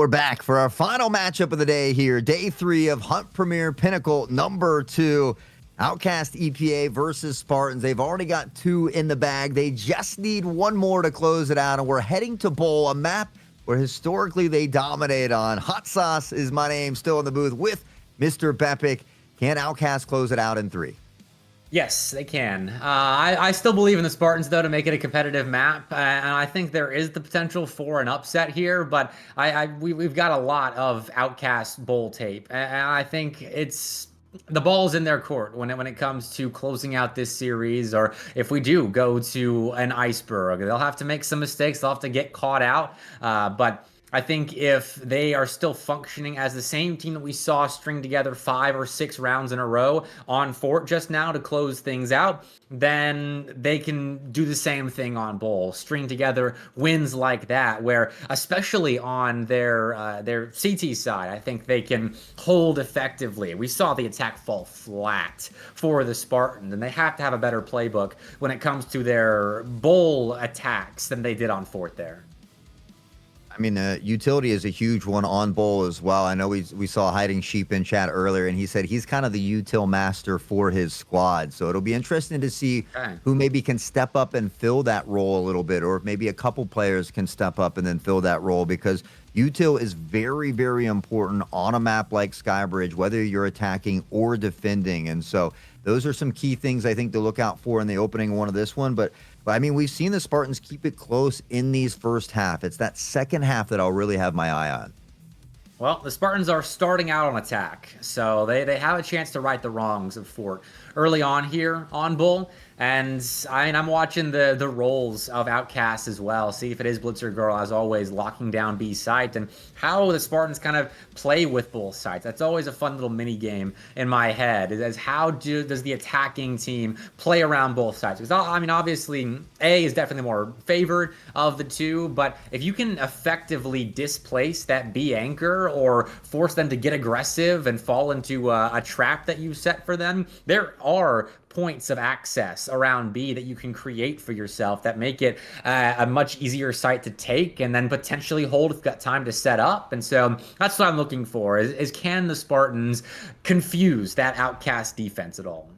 we're back for our final matchup of the day here. Day 3 of Hunt Premier Pinnacle number 2. Outcast EPA versus Spartans. They've already got 2 in the bag. They just need 1 more to close it out. And we're heading to Bowl, a map where historically they dominate on. Hot Sauce is my name, still in the booth with Mr. Bepic. Can Outcast close it out in 3? Yes, they can. I still believe in the Spartans, though, to make it a competitive map, and I think there is the potential for an upset here. But we've got a lot of Outcast Bowl tape, and I think it's the ball's in their court when it comes to closing out this series. Or if we do go to an iceberg, they'll have to make some mistakes. They'll have to get caught out, but I think if they are still functioning as the same team that we saw string together 5 or 6 rounds in a row on Fort just now to close things out, then they can do the same thing on Bowl, string together wins like that, where especially on their CT side, I think they can hold effectively. We saw the attack fall flat for the Spartans, and they have to have a better playbook when it comes to their Bowl attacks than they did on Fort there. I mean, utility is a huge one on Bowl as well. I know we saw Hiding Sheep in chat earlier, and he said he's kind of the util master for his squad. So it'll be interesting to see who maybe can step up and fill that role a little bit, or maybe a couple players can step up and then fill that role, because util is very, very important on a map like Skybridge, whether you're attacking or defending. And so those are some key things I think to look out for in the opening one of this one. But I mean, we've seen the Spartans keep it close in these first half. It's that second half that I'll really have my eye on. Well, the Spartans are starting out on attack, so they have a chance to right the wrongs of Fort early on here on Bull. And I'm watching the roles of Outcast as well, see if it is Blitzer Girl, as always, locking down B site, and how the Spartans kind of play with both sides. That's always a fun little mini game in my head, is how does the attacking team play around both sides? Because, I mean, obviously, A is definitely more favored of the two, but if you can effectively displace that B anchor or force them to get aggressive and fall into a trap that you set for them, there are points of access around B that you can create for yourself that make it a much easier site to take and then potentially hold if you've got time to set up. And so that's what I'm looking for, is can the Spartans confuse that Outcast defense at all?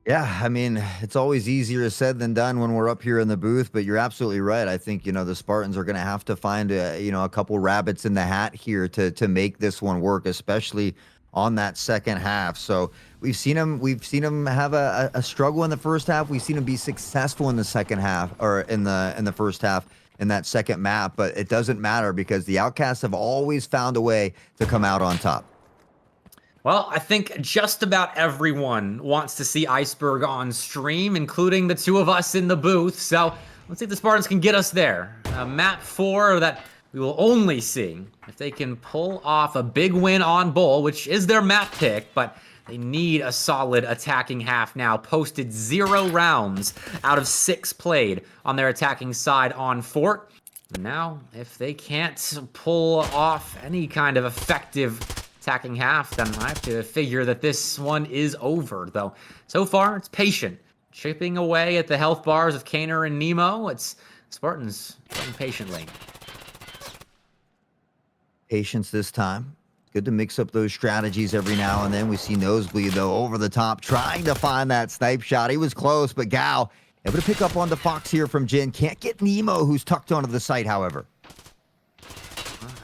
Yeah, I mean, it's always easier said than done when we're up here in the booth, but you're absolutely right. I think, the Spartans are going to have to find a couple rabbits in the hat here to make this one work, especially on that second half. So we've seen him have a struggle in the first half. We've seen him be successful in the second half, or in the first half in that second map, but it doesn't matter because the Outcasts have always found a way to come out on top. Well, I think just about everyone wants to see Iceberg on stream, including the two of us in the booth. So let's see if the Spartans can get us there. Map 4 that we will only see if they can pull off a big win on Bull, which is their map pick, but they need a solid attacking half now. Posted 0 rounds out of 6 played on their attacking side on Fort. And now, if they can't pull off any kind of effective attacking half, then I have to figure that this one is over, though. So far, it's patient. Chipping away at the health bars of Kaner and Nemo. It's Spartans playing patiently. Patience this time. Good to mix up those strategies every now and then. We see Nosebleed, though, over the top, trying to find that snipe shot. He was close, but Gao able to pick up on the Fox here from Jin. Can't get Nemo, who's tucked onto the site, however.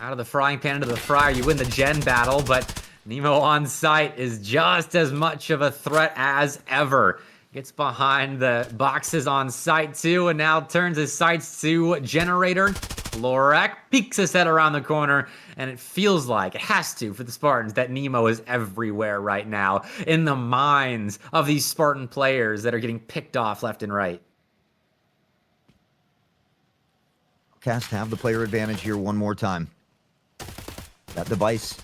Out of the frying pan into the fryer, you win the gen battle, but Nemo on site is just as much of a threat as ever. Gets behind the boxes on site too, and now turns his sights to Generator. Lorak peeks his head around the corner, and it feels like, it has to for the Spartans, that Nemo is everywhere right now in the minds of these Spartan players that are getting picked off left and right. Cast have the player advantage here one more time. That device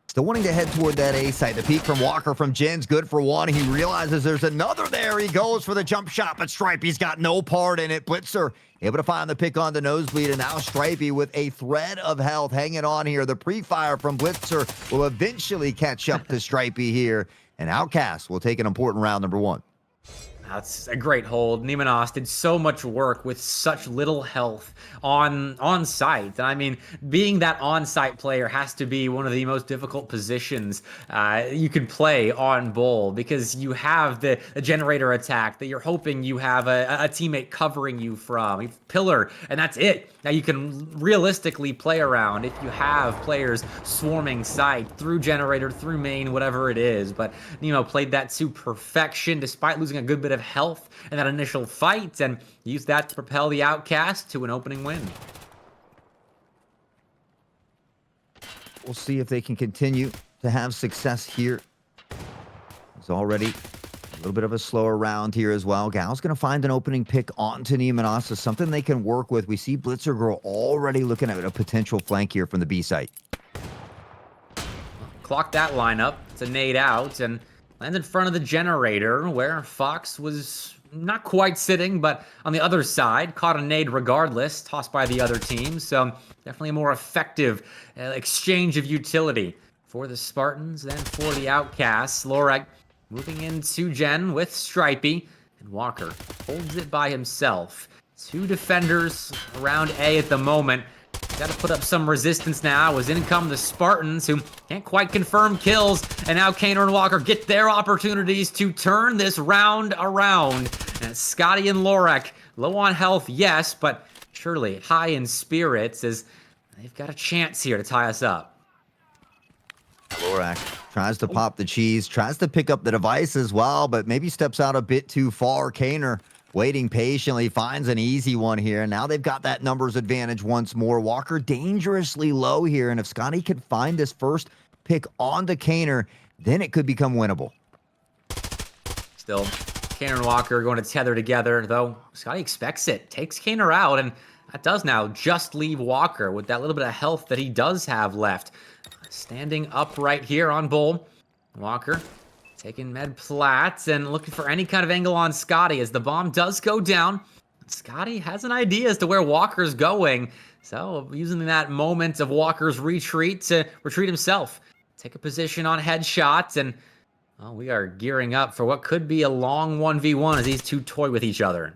still wanting to head toward that A site. The peek from Walker from Jin's good for one. He realizes there's another there. He goes for the jump shot, but Stripey's got no part in it. Blitzer able to find the pick on the Nosebleed, and now Stripey with a thread of health hanging on here. The pre-fire from Blitzer will eventually catch up to Stripey here, and Outcast will take an important round number 1. That's a great hold. Nemenos did so much work with such little health on site. And I mean, being that on-site player has to be one of the most difficult positions you can play on Bull, because you have the generator attack that you're hoping you have a teammate covering you from. You have pillar, and that's it. Now you can realistically play around if you have players swarming site through generator, through main, whatever it is. But Nemo played that to perfection despite losing a good bit of health in that initial fight, and used that to propel the Outcast to an opening win. We'll see if they can continue to have success here. It's already a little bit of a slower round here as well. Gal's going to find an opening pick onto Nemenos, something they can work with. We see Blitzer Girl already looking at a potential flank here from the B site. Clock that lineup. It's a nade out and lands in front of the generator, where Fox was not quite sitting, but on the other side, caught a nade regardless, tossed by the other team. So definitely a more effective exchange of utility for the Spartans than for the Outcasts. Lorek moving into Gen with Stripey, and Walker holds it by himself. Two defenders around A at the moment. Got to put up some resistance now, as in come the Spartans, who can't quite confirm kills. And now Kaner and Walker get their opportunities to turn this round around. And Scotty and Lorek, low on health, yes, but surely high in spirits, as they've got a chance here to tie us up. Lorek tries to pop the cheese, tries to pick up the device as well, but maybe steps out a bit too far. Kaner waiting patiently, finds an easy one here. Now they've got that numbers advantage once more. Walker dangerously low here, and if Scotty can find this first pick onto Kaner, then it could become winnable. Still, Kaner and Walker going to tether together, though Scotty expects it, takes Kaner out, and that does now just leave Walker with that little bit of health that he does have left. Standing up right here on Bull. Walker taking med plats and looking for any kind of angle on Scotty, as the bomb does go down. Scotty has an idea as to where Walker's going, so using that moment of Walker's retreat to retreat himself, take a position on headshots, and well, we are gearing up for what could be a long 1v1 as these two toy with each other.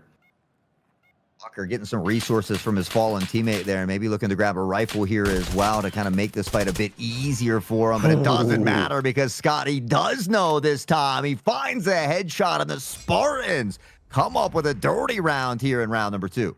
Walker getting some resources from his fallen teammate there, maybe looking to grab a rifle here as well to kind of make this fight a bit easier for him, but it doesn't matter because Scotty does know this time. He finds a headshot, and the Spartans come up with a dirty round here in round number 2.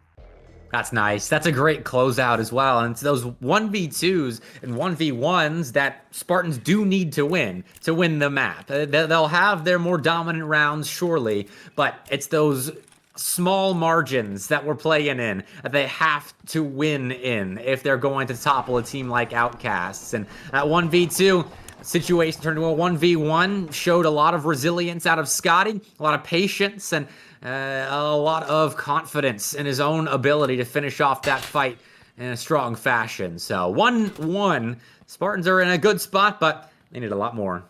That's nice. That's a great closeout as well. And it's those 1v2s and 1v1s that Spartans do need to win the map. They'll have their more dominant rounds, surely, but it's those small margins that we're playing in they have to win in if they're going to topple a team like Outcasts. And that 1v2 situation turned into a 1v1 showed a lot of resilience out of Scotty, a lot of patience, and a lot of confidence in his own ability to finish off that fight in a strong fashion. So 1-1, Spartans are in a good spot, but they need a lot more.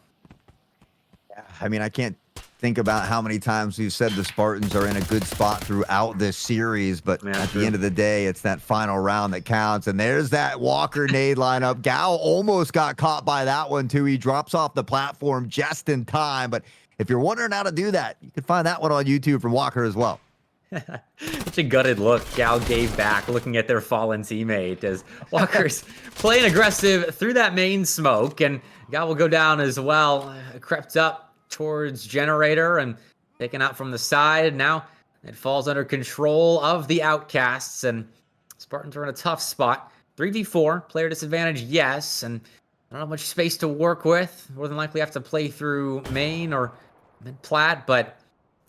I mean, I can't think about how many times we've said the Spartans are in a good spot throughout this series, but at the end of the day, it's that final round that counts. And there's that Walker nade lineup. Gal almost got caught by that one too. He drops off the platform just in time, but if you're wondering how to do that, you can find that one on YouTube from Walker as well. Such a gutted look Gal gave back looking at their fallen teammate as Walker's playing aggressive through that main smoke, and Gal will go down as well. Crept up towards generator and taken out from the side. Now it falls under control of the Outcasts, and Spartans are in a tough spot. 3v4, player disadvantage, yes, and I don't have much space to work with. More than likely have to play through main or mid plat, but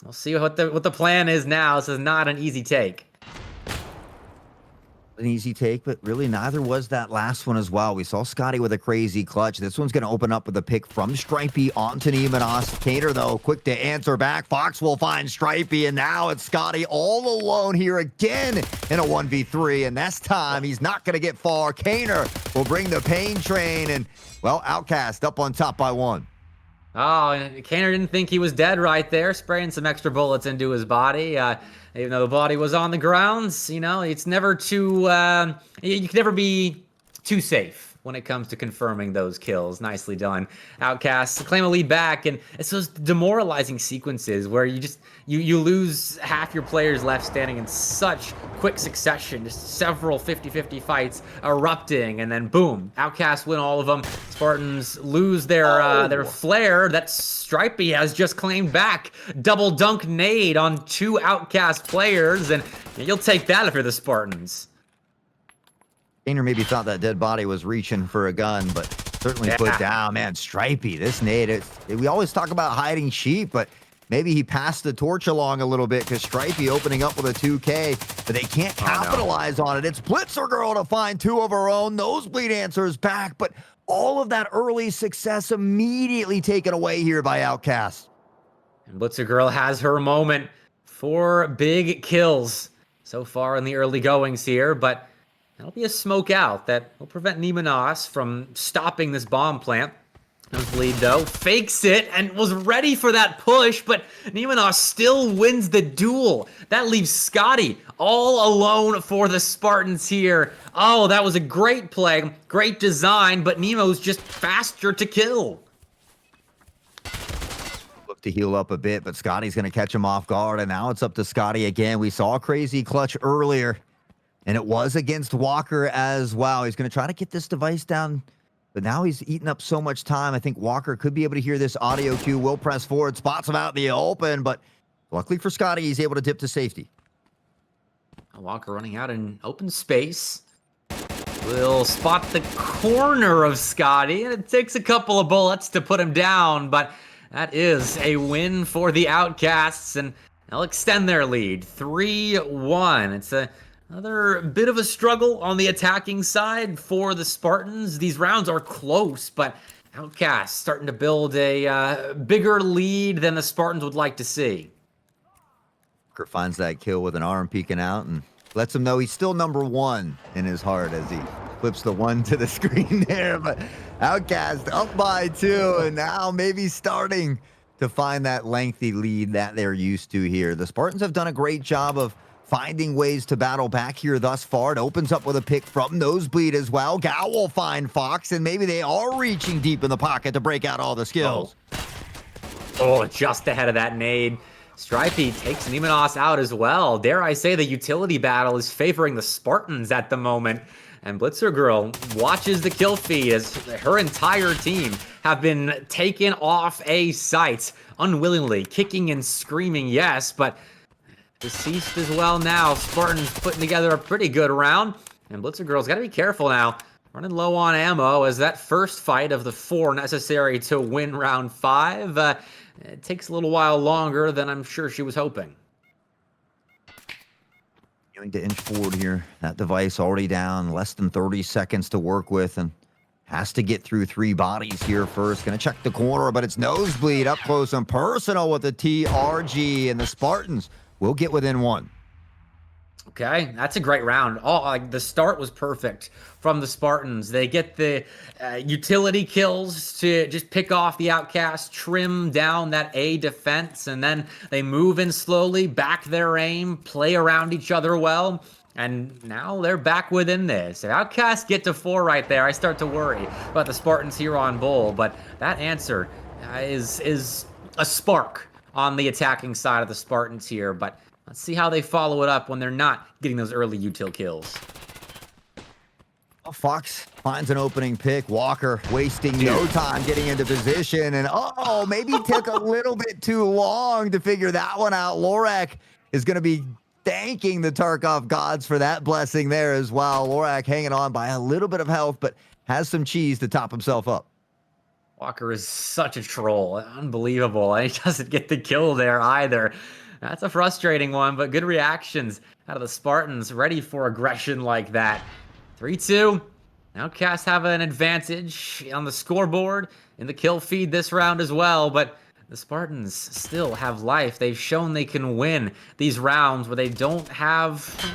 we'll see what the plan is now. This is not an easy take. An easy take, but really neither was that last one as well. We saw Scotty with a crazy clutch. This one's going to open up with a pick from Stripey onto Nemenos. Kaner, though, quick to answer back. Fox will find Stripey, and now it's Scotty all alone here again in a 1v3, and this time he's not going to get far. Kaner will bring the pain train, and, well, Outcast up on top by 1. Oh, and Kaner didn't think he was dead right there, spraying some extra bullets into his body. Even though the body was on the ground, you know, it's never too, you can never be too safe when it comes to confirming those kills. Nicely done. Outcasts claim a lead back, and it's those demoralizing sequences where you lose half your players left standing in such quick succession, just several 50-50 fights erupting, and then boom, Outcasts win all of them. Spartans lose their flare that Stripey has just claimed back. Double dunk nade on 2 Outcast players, and you'll take that if you're the Spartans. Gainer maybe thought that dead body was reaching for a gun, but certainly put down. Man, Stripey, this nade, we always talk about hiding sheep, but maybe he passed the torch along a little bit because Stripey opening up with a 2K, but they can't capitalize on it. It's Blitzer Girl to find 2 of her own. Nosebleed answers back, but all of that early success immediately taken away here by Outcast. And Blitzer Girl has her moment. 4 big kills so far in the early goings here, but that'll be a smoke out that will prevent Nemenos from stopping this bomb plant. Nosebleed, though, fakes it and was ready for that push, but Nemenos still wins the duel. That leaves Scotty all alone for the Spartans here. Oh, that was a great play, great design, but Nemo's just faster to kill. Look to heal up a bit, but Scotty's going to catch him off guard, and now it's up to Scotty again. We saw a crazy clutch earlier, and it was against Walker as well. He's going to try to get this device down, but now he's eating up so much time. I think Walker could be able to hear this audio cue. Will press forward, spots him out in the open, but luckily for Scotty, he's able to dip to safety. Walker running out in open space. Will spot the corner of Scotty, and it takes a couple of bullets to put him down, but that is a win for the Outcasts, and they'll extend their lead. 3-1. It's another bit of a struggle on the attacking side for the Spartans. These rounds are close, but Outcasts starting to build a bigger lead than the Spartans would like to see. Walker finds that kill with an arm peeking out and lets him know he's still number 1 in his heart as he flips the 1 to the screen there. But Outcast up by 2, and now maybe starting to find that lengthy lead that they're used to here. The Spartans have done a great job of finding ways to battle back here thus far. It opens up with a pick from Nosebleed as well. Gal will find Fox, and maybe they are reaching deep in the pocket to break out all the skills. Oh, just ahead of that nade. Stripey takes Nemenos out as well. Dare I say the utility battle is favoring the Spartans at the moment. And Blitzer Girl watches the kill feed as her entire team have been taken off A sites unwillingly, kicking and screaming, yes, but deceased as well now. Spartans putting together a pretty good round. And Blitzer Girl's got to be careful now. Running low on ammo as that first fight of the 4 necessary to win round 5. It takes a little while longer than I'm sure she was hoping. Going to inch forward here. That device already down, less than 30 seconds to work with, and has to get through 3 bodies here first. Going to check the corner, but it's Nosebleed up close and personal with the TRG, and the Spartans will get within 1. Okay, that's a great round. Like the start was perfect from the Spartans. They get the utility kills to just pick off the Outcast, trim down that A defense, and then they move in slowly, back their aim, play around each other well, and now they're back within this. If Outcasts get to 4 right there, I start to worry about the Spartans here on Bull, but that answer is a spark on the attacking side of the Spartans here, but let's see how they follow it up when they're not getting those early util kills. Fox finds an opening pick. Walker wasting no time getting into position, and maybe took a little bit too long to figure that one out. Lorak is going to be thanking the Tarkov gods for that blessing there as well. Lorak hanging on by a little bit of health, but has some cheese to top himself up. Walker is such a troll. Unbelievable. And he doesn't get the kill there either. That's a frustrating one, but good reactions out of the Spartans, ready for aggression like that. 3-2. Outcasts have an advantage on the scoreboard in the kill feed this round as well, but the Spartans still have life. They've shown they can win these rounds where they don't have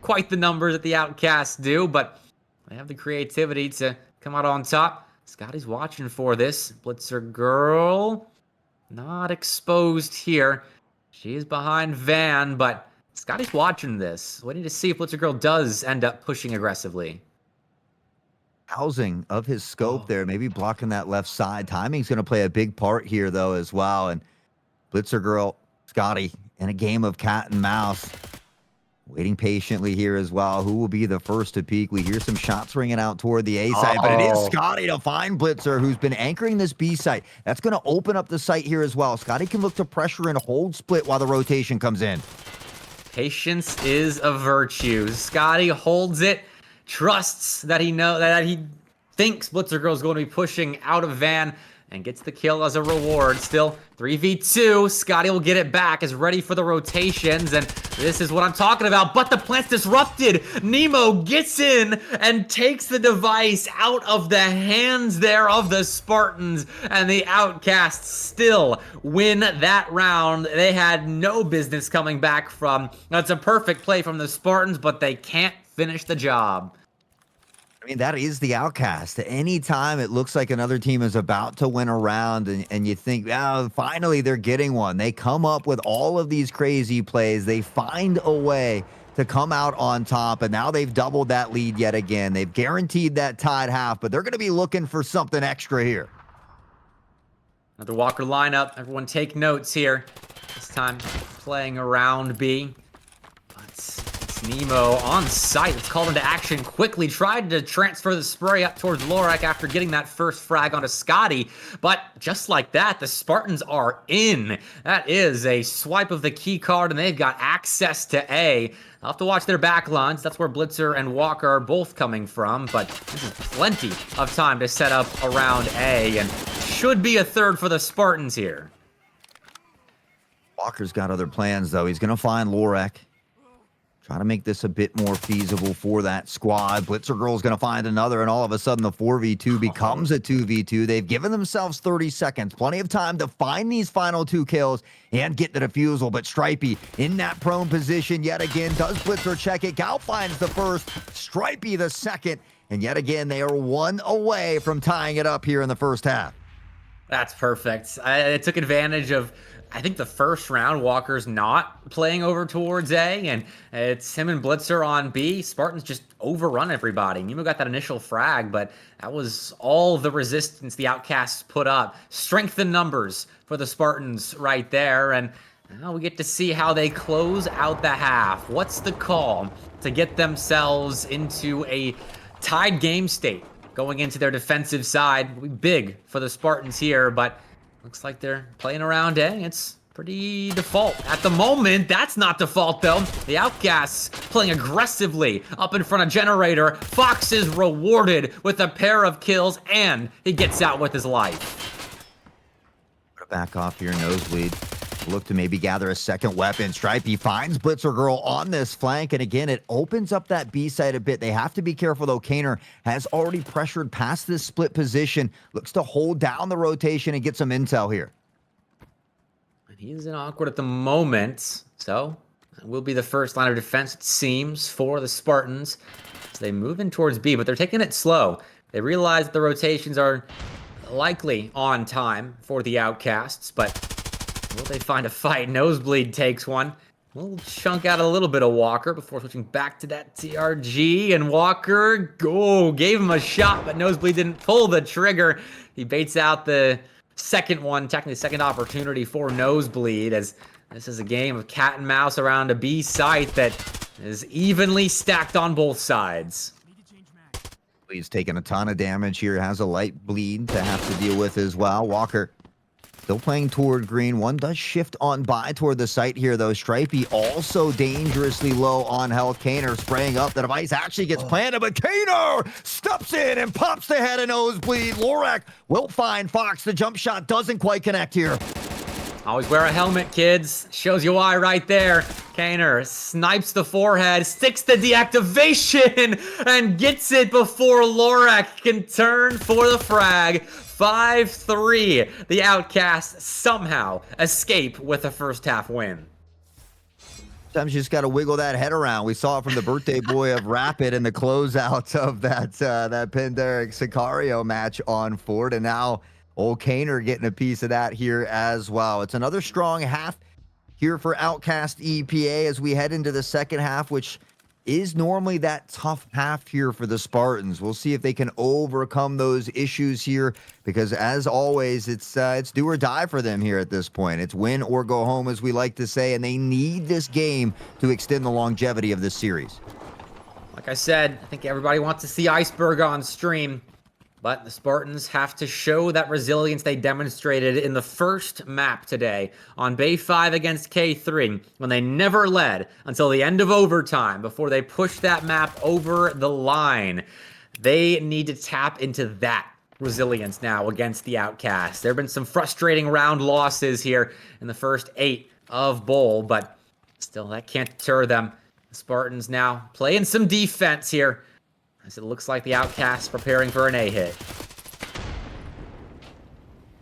quite the numbers that the Outcasts do, but they have the creativity to come out on top. Scotty's watching for this. Blitzer Girl not exposed here. She is behind Van, but Scotty's watching this, waiting to see if Blitzer Girl does end up pushing aggressively. housing of his scope there, maybe blocking that left side. Timing's going to play a big part here, though, as well. And Blitzer Girl, Scotty, in a game of cat and mouse, waiting patiently here as well. Who will be the first to peek? We hear some shots ringing out toward the A side, but it is Scotty to find Blitzer, who's been anchoring this B site. That's going to open up the site here as well. Scotty can look to pressure and hold split while the rotation comes in. Patience is a virtue. Scotty holds it, trusts that he thinks Blitzer Girl is going to be pushing out of van, and gets the kill as a reward. Still 3v2. Scotty will get it back, is ready for the rotations, and this is what I'm talking about. But the plant's disrupted. Nemo gets in and takes the device out of the hands there of the Spartans, and the Outcasts still win that round. They had no business coming back from. That's a perfect play from the Spartans, but they can't finish the job. I mean, that is the Outcast. Anytime it looks like another team is about to win a round and you think, oh, finally they're getting one. They come up with all of these crazy plays. They find a way to come out on top, and now they've doubled that lead yet again. They've guaranteed that tied half, but they're going to be looking for something extra here. Another Walker lineup. Everyone take notes here. This time playing around B. It's Nemo on site. Let's call into action quickly. Tried to transfer the spray up towards Lorak after getting that first frag onto Scotty. But just like that, the Spartans are in. That is a swipe of the key card, and they've got access to A. I'll have to watch their back lines. That's where Blitzer and Walker are both coming from. But this is plenty of time to set up around A, and should be a third for the Spartans here. Walker's got other plans, though. He's going to find Lorak. Try to make this a bit more feasible for that squad. Blitzer Girl's going to find another, and all of a sudden the 4v2 becomes a 2v2. They've given themselves 30 seconds. Plenty of time to find these final two kills and get the defusal, but Stripey in that prone position yet again. Does Blitzer check it? Gal finds the first, Stripey the second, and yet again they are one away from tying it up here in the first half. That's perfect. It took advantage of, I think, the first round. Walker's not playing over towards A, and it's him and Blitzer on B. Spartans just overrun everybody. Nemo got that initial frag, but that was all the resistance the Outcasts put up. Strength in numbers for the Spartans right there, and now we get to see how they close out the half. What's the call to get themselves into a tied game state? Going into their defensive side will be big for the Spartans here, but looks like they're playing around A. It's pretty default at the moment. That's not default, though. The Outcasts playing aggressively up in front of Generator. Fox is rewarded with a pair of kills, and he gets out with his life. Back off here, Nosebleed. Look to maybe gather a second weapon. Stripey finds Blitzer Girl on this flank, and again, it opens up that B side a bit. They have to be careful, though. Kaner has already pressured past this split position. Looks to hold down the rotation and get some intel here. And he's in awkward at the moment, so that will be the first line of defense, it seems, for the Spartans as they move in towards B, but they're taking it slow. They realize that the rotations are likely on time for the Outcasts, but will they find a fight? Nosebleed takes one. We'll chunk out a little bit of Walker before switching back to that TRG, and Walker gave him a shot, but Nosebleed didn't pull the trigger. He baits out the second one, technically second opportunity for Nosebleed, as this is a game of cat and mouse around a B site that is evenly stacked on both sides. He's taking a ton of damage here, has a light bleed to have to deal with as well. Walker still playing toward green. One does shift on by toward the site here, though. Stripey also dangerously low on health. Kaner spraying up. The device actually gets planted, but Kaner steps in and pops the head of Nosebleed. Lorak will find Fox. The jump shot doesn't quite connect here. Always wear a helmet, kids. Shows you why right there. Kaner snipes the forehead, sticks the deactivation, and gets it before Lorak can turn for the frag. 5-3. The Outcasts somehow escape with a first half win. Sometimes you just got to wiggle that head around. We saw it from the birthday boy of Rapid in the closeout of that Penderic Sicario match on Ford, and now old Kaner getting a piece of that here as well. It's another strong half here for Outcast EPA as we head into the second half, which is normally that tough half here for the Spartans. We'll see if they can overcome those issues here, because as always, it's do or die for them here at this point. It's win or go home, as we like to say, and they need this game to extend the longevity of this series. Like I said, I think everybody wants to see Iceberg on stream, but the Spartans have to show that resilience they demonstrated in the first map today on Bay 5 against K3, when they never led until the end of overtime before they pushed that map over the line. They need to tap into that resilience now against the Outcasts. There have been some frustrating round losses here in the first 8 of Bowl, but still, that can't deter them. The Spartans now playing some defense here, as it looks like the Outcasts preparing for an A-hit.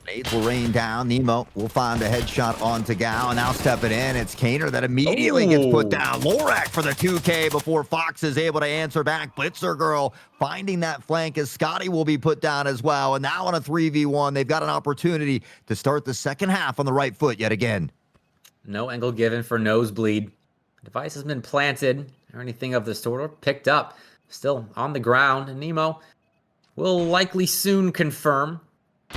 Nades will rain down. Nemo will find a headshot onto Gal, and now stepping in, it's Kaner that immediately gets put down. Lorak for the 2K before Fox is able to answer back. Blitzer Girl finding that flank as Scotty will be put down as well. And now on a 3v1, they've got an opportunity to start the second half on the right foot yet again. No angle given for Nosebleed. The device has been planted or anything of the sort, or picked up. Still on the ground, and Nemo will likely soon confirm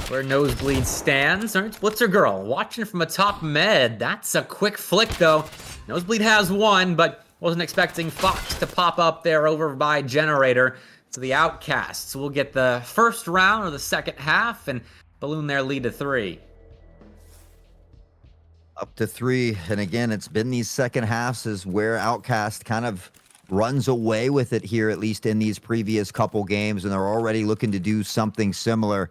where Nosebleed stands. All right, it's Blitzer Girl watching from a top med. That's a quick flick, though. Nosebleed has one, but wasn't expecting Fox to pop up there over by Generator. So the Outcasts will get the first round of the second half and balloon their lead to 3. Up to 3, and again, it's been these second halves is where Outcast kind of runs away with it here, at least in these previous couple games, and they're already looking to do something similar.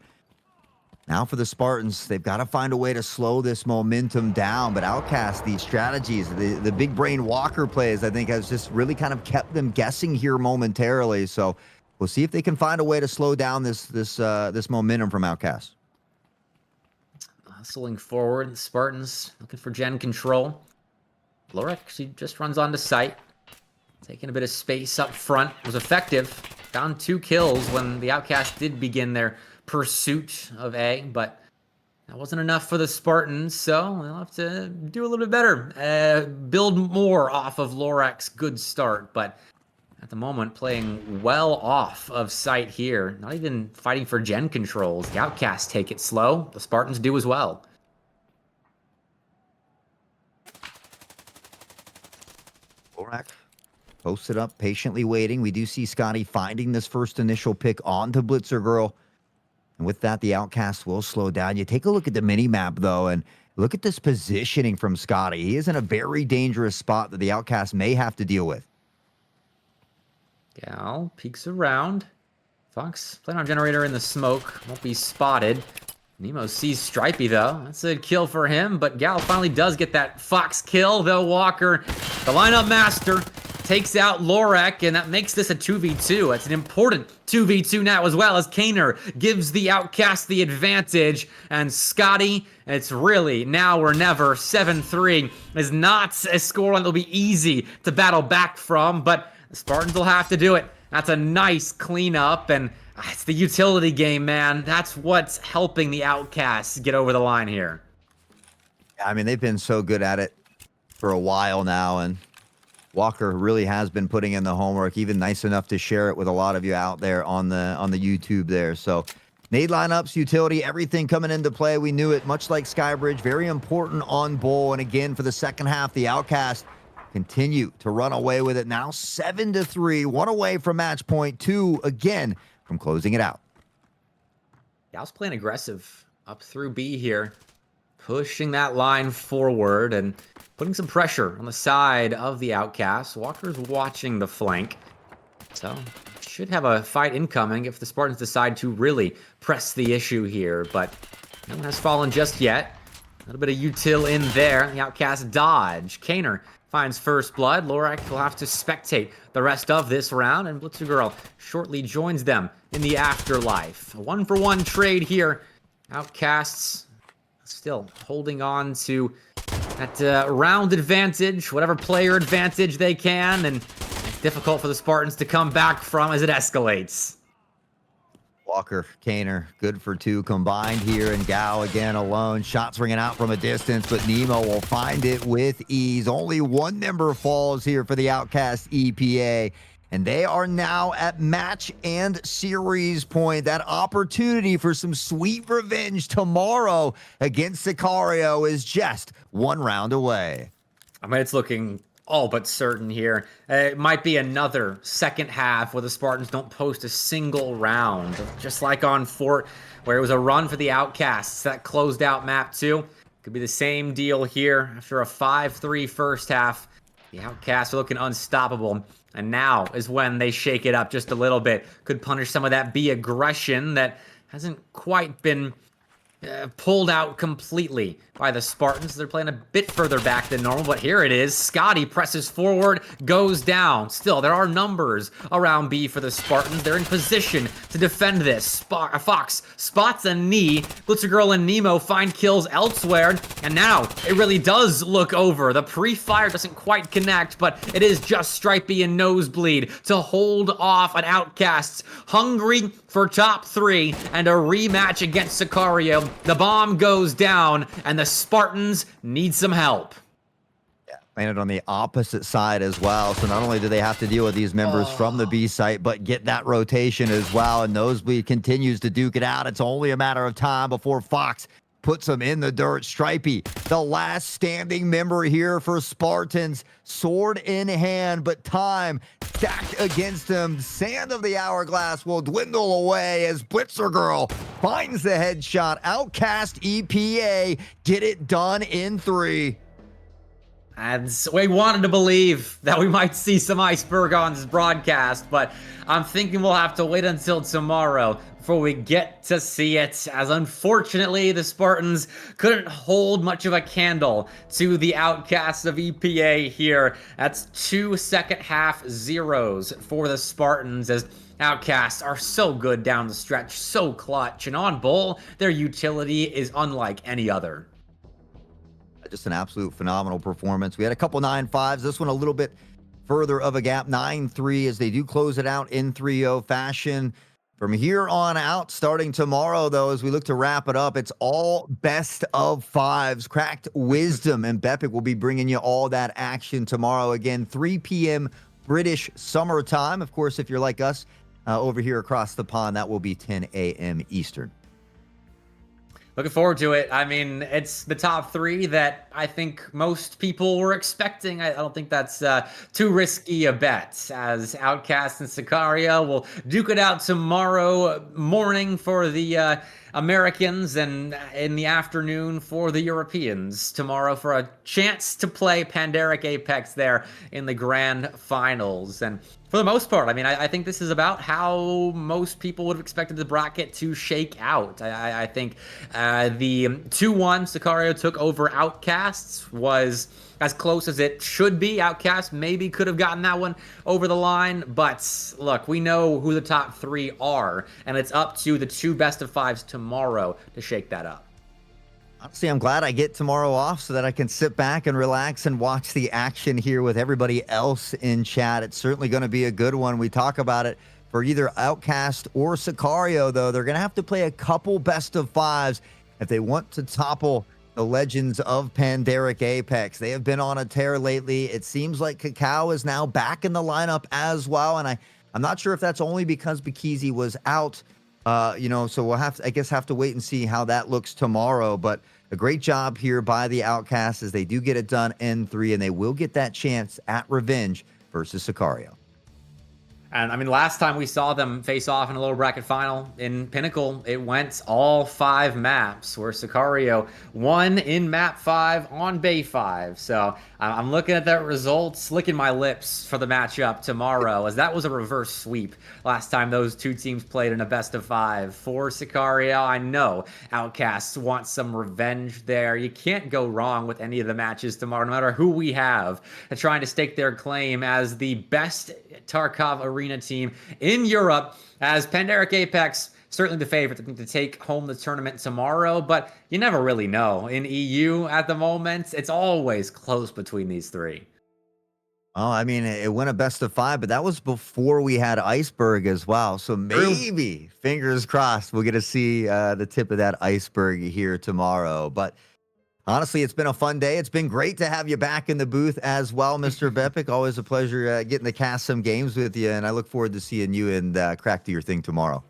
Now for the Spartans, they've got to find a way to slow this momentum down, but Outcast, these strategies, the big brain Walker plays, I think has just really kind of kept them guessing here momentarily, so we'll see if they can find a way to slow down this momentum from Outcast. Hustling forward, the Spartans looking for gen control. Lorak, she just runs onto site. Taking a bit of space up front, was effective. Found 2 kills when the Outcast did begin their pursuit of A, but that wasn't enough for the Spartans, so they'll have to do a little bit better. Build more off of Lorak's good start, but at the moment playing well off of site here. Not even fighting for gen controls. The Outcasts take it slow. The Spartans do as well. Lorak posted up, patiently waiting. We do see Scotty finding this first initial pick onto Blitzer Girl. And with that, the Outcast will slow down. You take a look at the mini-map, though, and look at this positioning from Scotty. He is in a very dangerous spot that the Outcast may have to deal with. Gal peeks around. Fox playing on Generator in the smoke. Won't be spotted. Nemo sees Stripey, though. That's a kill for him, but Gal finally does get that Fox kill, though. Walker, the lineup master, takes out Lorak, and that makes this a 2v2. It's an important 2v2 now, as well as Kaner gives the Outcast the advantage. And Scotty, it's really now or never. 7-3 is not a scoreline that'll be easy to battle back from, but the Spartans will have to do it. That's a nice cleanup, and it's the utility game, man. That's what's helping the Outcasts get over the line here. I mean, they've been so good at it for a while now, and Walker really has been putting in the homework, even nice enough to share it with a lot of you out there on the YouTube there. So nade lineups, utility, everything coming into play. We knew it, much like Skybridge, very important on Bowl. And again, for the second half, the Outcast continue to run away with it. Now 7-3, 1 away from match point, 2 again from closing it out. Gal's playing aggressive up through B here, pushing that line forward and putting some pressure on the side of the Outcasts. Walker's watching the flank, so should have a fight incoming if the Spartans decide to really press the issue here, but no one has fallen just yet. A little bit of util in there. The Outcasts dodge. Kaner finds first blood. Lorak will have to spectate the rest of this round, and Blitzer Girl shortly joins them in the afterlife. A 1-for-1 trade here. Outcasts still holding on to that round advantage, whatever player advantage they can, and it's difficult for the Spartans to come back from as it escalates. Walker, Kaner, good for 2 combined here, and Gao again alone. Shots ringing out from a distance, but Nemo will find it with ease. Only 1 member falls here for the Outcast EPA, and they are now at match and series point. That opportunity for some sweet revenge tomorrow against Sicario is just 1 round away. I mean, it's looking all but certain here. It might be another second half where the Spartans don't post a single round, just like on Fort, where it was a run for the Outcasts that closed out map 2. Could be the same deal here after a 5-3 first half. The Outcasts are looking unstoppable, and now is when they shake it up just a little bit. Could punish some of that B aggression that hasn't quite been pulled out completely by the Spartans. They're playing a bit further back than normal, but here it is. Scotty presses forward, goes down. Still, there are numbers around B for the Spartans. They're in position to defend this. Fox spots a knee. Glitzer Girl and Nemo find kills elsewhere, and now it really does look over. The pre-fire doesn't quite connect, but it is just Stripey and Nosebleed to hold off an Outcasts hungry for top 3 and a rematch against Sicario. The bomb goes down, and the Spartans need some help. Yeah, landed on the opposite side as well. So not only do they have to deal with these members from the B site, but get that rotation as well. And Nosebleed continues to duke it out. It's only a matter of time before Fox puts him in the dirt. Stripey, the last standing member here for Spartans, sword in hand, but time stacked against him. Sand of the hourglass will dwindle away as Blitzer Girl finds the headshot. Outcast EPA get it done in 3. And we wanted to believe that we might see some iceberg on this broadcast, but I'm thinking we'll have to wait until tomorrow before we get to see it, as unfortunately the Spartans couldn't hold much of a candle to the Outcasts of EPA here. That's 2 second half zeros for the Spartans, as Outcasts are so good down the stretch, so clutch, and on Bull, their utility is unlike any other. Just an absolute phenomenal performance. We had a couple 9-5s. This one a little bit further of a gap, 9-3, as they do close it out in 3-0 fashion. From here on out, starting tomorrow, though, as we look to wrap it up, it's all best of 5s. Cracked Wisdom and Bepic will be bringing you all that action tomorrow. Again, 3 p.m. British summer time. Of course, if you're like us over here across the pond, that will be 10 a.m. Eastern. Looking forward to it. I mean, it's the top 3 that I think most people were expecting. I don't think that's too risky a bet, as Outcast and Sicario will duke it out tomorrow morning for the Americans, and in the afternoon for the Europeans tomorrow, for a chance to play Pandaric Apex there in the grand finals. And for the most part, I mean, I think this is about how most people would have expected the bracket to shake out. I think the 2-1 Sicario took over Outcasts was as close as it should be. Outcast maybe could have gotten that one over the line, but look, we know who the top 3 are, and it's up to the 2 best of 5s tomorrow to shake that up. Honestly, I'm glad I get tomorrow off so that I can sit back and relax and watch the action here with everybody else in chat. It's certainly going to be a good one. We talk about it for either Outcast or Sicario, though. They're going to have to play a couple best of 5s if they want to topple the legends of Pandaric Apex. They have been on a tear lately. It seems like Cacao is now back in the lineup as well, and I'm not sure if that's only because Bikizi was out, so we'll have to, I guess, have to wait and see how that looks tomorrow. But a great job here by the Outcasts as they do get it done in 3, and they will get that chance at revenge versus Sicario. And I mean, last time we saw them face off in a lower bracket final in Pinnacle, it went all 5 maps, where Sicario won in map 5 on Bay 5. So I'm looking at that result, licking my lips for the matchup tomorrow, as that was a reverse sweep last time those 2 teams played in a best of 5 for Sicario. I know Outcasts want some revenge there. You can't go wrong with any of the matches tomorrow, no matter who we have, trying to stake their claim as the best Tarkov Arena team in Europe, as Pandaric Apex certainly the favorite to take home the tournament tomorrow, but you never really know. In EU at the moment, it's always close between these 3. Oh, I mean, it went a best of 5, but that was before we had Iceberg as well. So True. maybe, fingers crossed, we'll get to see the tip of that iceberg here tomorrow. But honestly, it's been a fun day. It's been great to have you back in the booth as well, Mr. Bepic. Always a pleasure getting to cast some games with you, and I look forward to seeing you and Crack Do Your Thing tomorrow.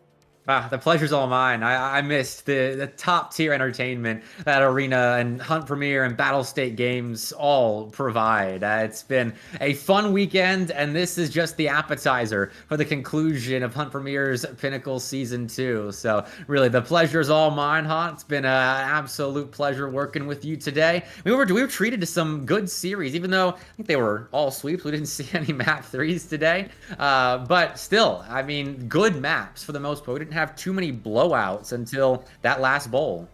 The pleasure's all mine. I missed the top tier entertainment that Arena and Hunt Premier and Battle State games all provide. It's been a fun weekend, and this is just the appetizer for the conclusion of Hunt Premier's Pinnacle Season 2. So really, the pleasure's all mine, Hunt. It's been an absolute pleasure working with you today. We were treated to some good series, even though I think they were all sweeps. We didn't see any map 3s today. But still, I mean, good maps for the most part. We didn't have too many blowouts until that last bowl.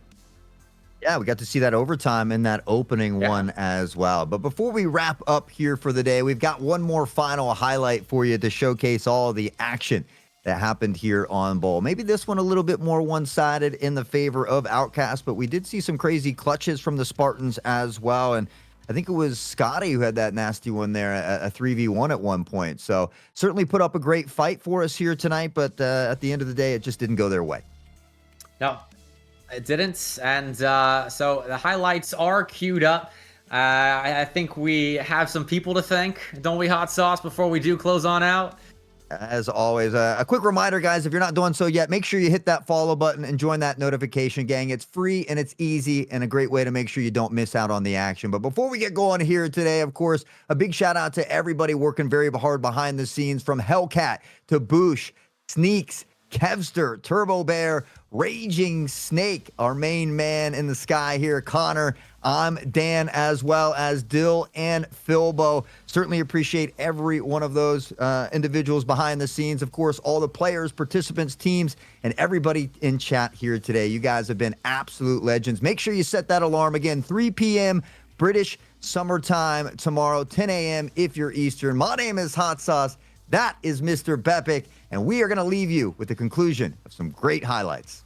Yeah, we got to see that overtime in that opening one as well. But before we wrap up here for the day, we've got one more final highlight for you to showcase all the action that happened here on Bowl. Maybe this one a little bit more one-sided in the favor of Outcast, but we did see some crazy clutches from the Spartans as well. And I think it was Scotty who had that nasty one there, a 3v1 at one point. So certainly put up a great fight for us here tonight, but at the end of the day, it just didn't go their way. No, it didn't. And so the highlights are queued up. I think we have some people to thank, don't we, Hot Sauce, before we do close on out? As always, a quick reminder, guys, if you're not doing so yet, make sure you hit that follow button and join that notification gang. It's free and it's easy and a great way to make sure you don't miss out on the action. But before we get going here today, of course, a big shout out to everybody working very hard behind the scenes, from Hellcat to Boosh, Sneaks, Kevster, Turbo Bear, Raging Snake, our main man in the sky here, Connor. I'm Dan, as well as Dill and Philbo. Certainly appreciate every one of those individuals behind the scenes. Of course, all the players, participants, teams, and everybody in chat here today. You guys have been absolute legends. Make sure you set that alarm again, 3 p.m. British summertime tomorrow, 10 a.m. if you're Eastern. My name is Hot Sauce. That is Mr. Bepic, and we are going to leave you with the conclusion of some great highlights.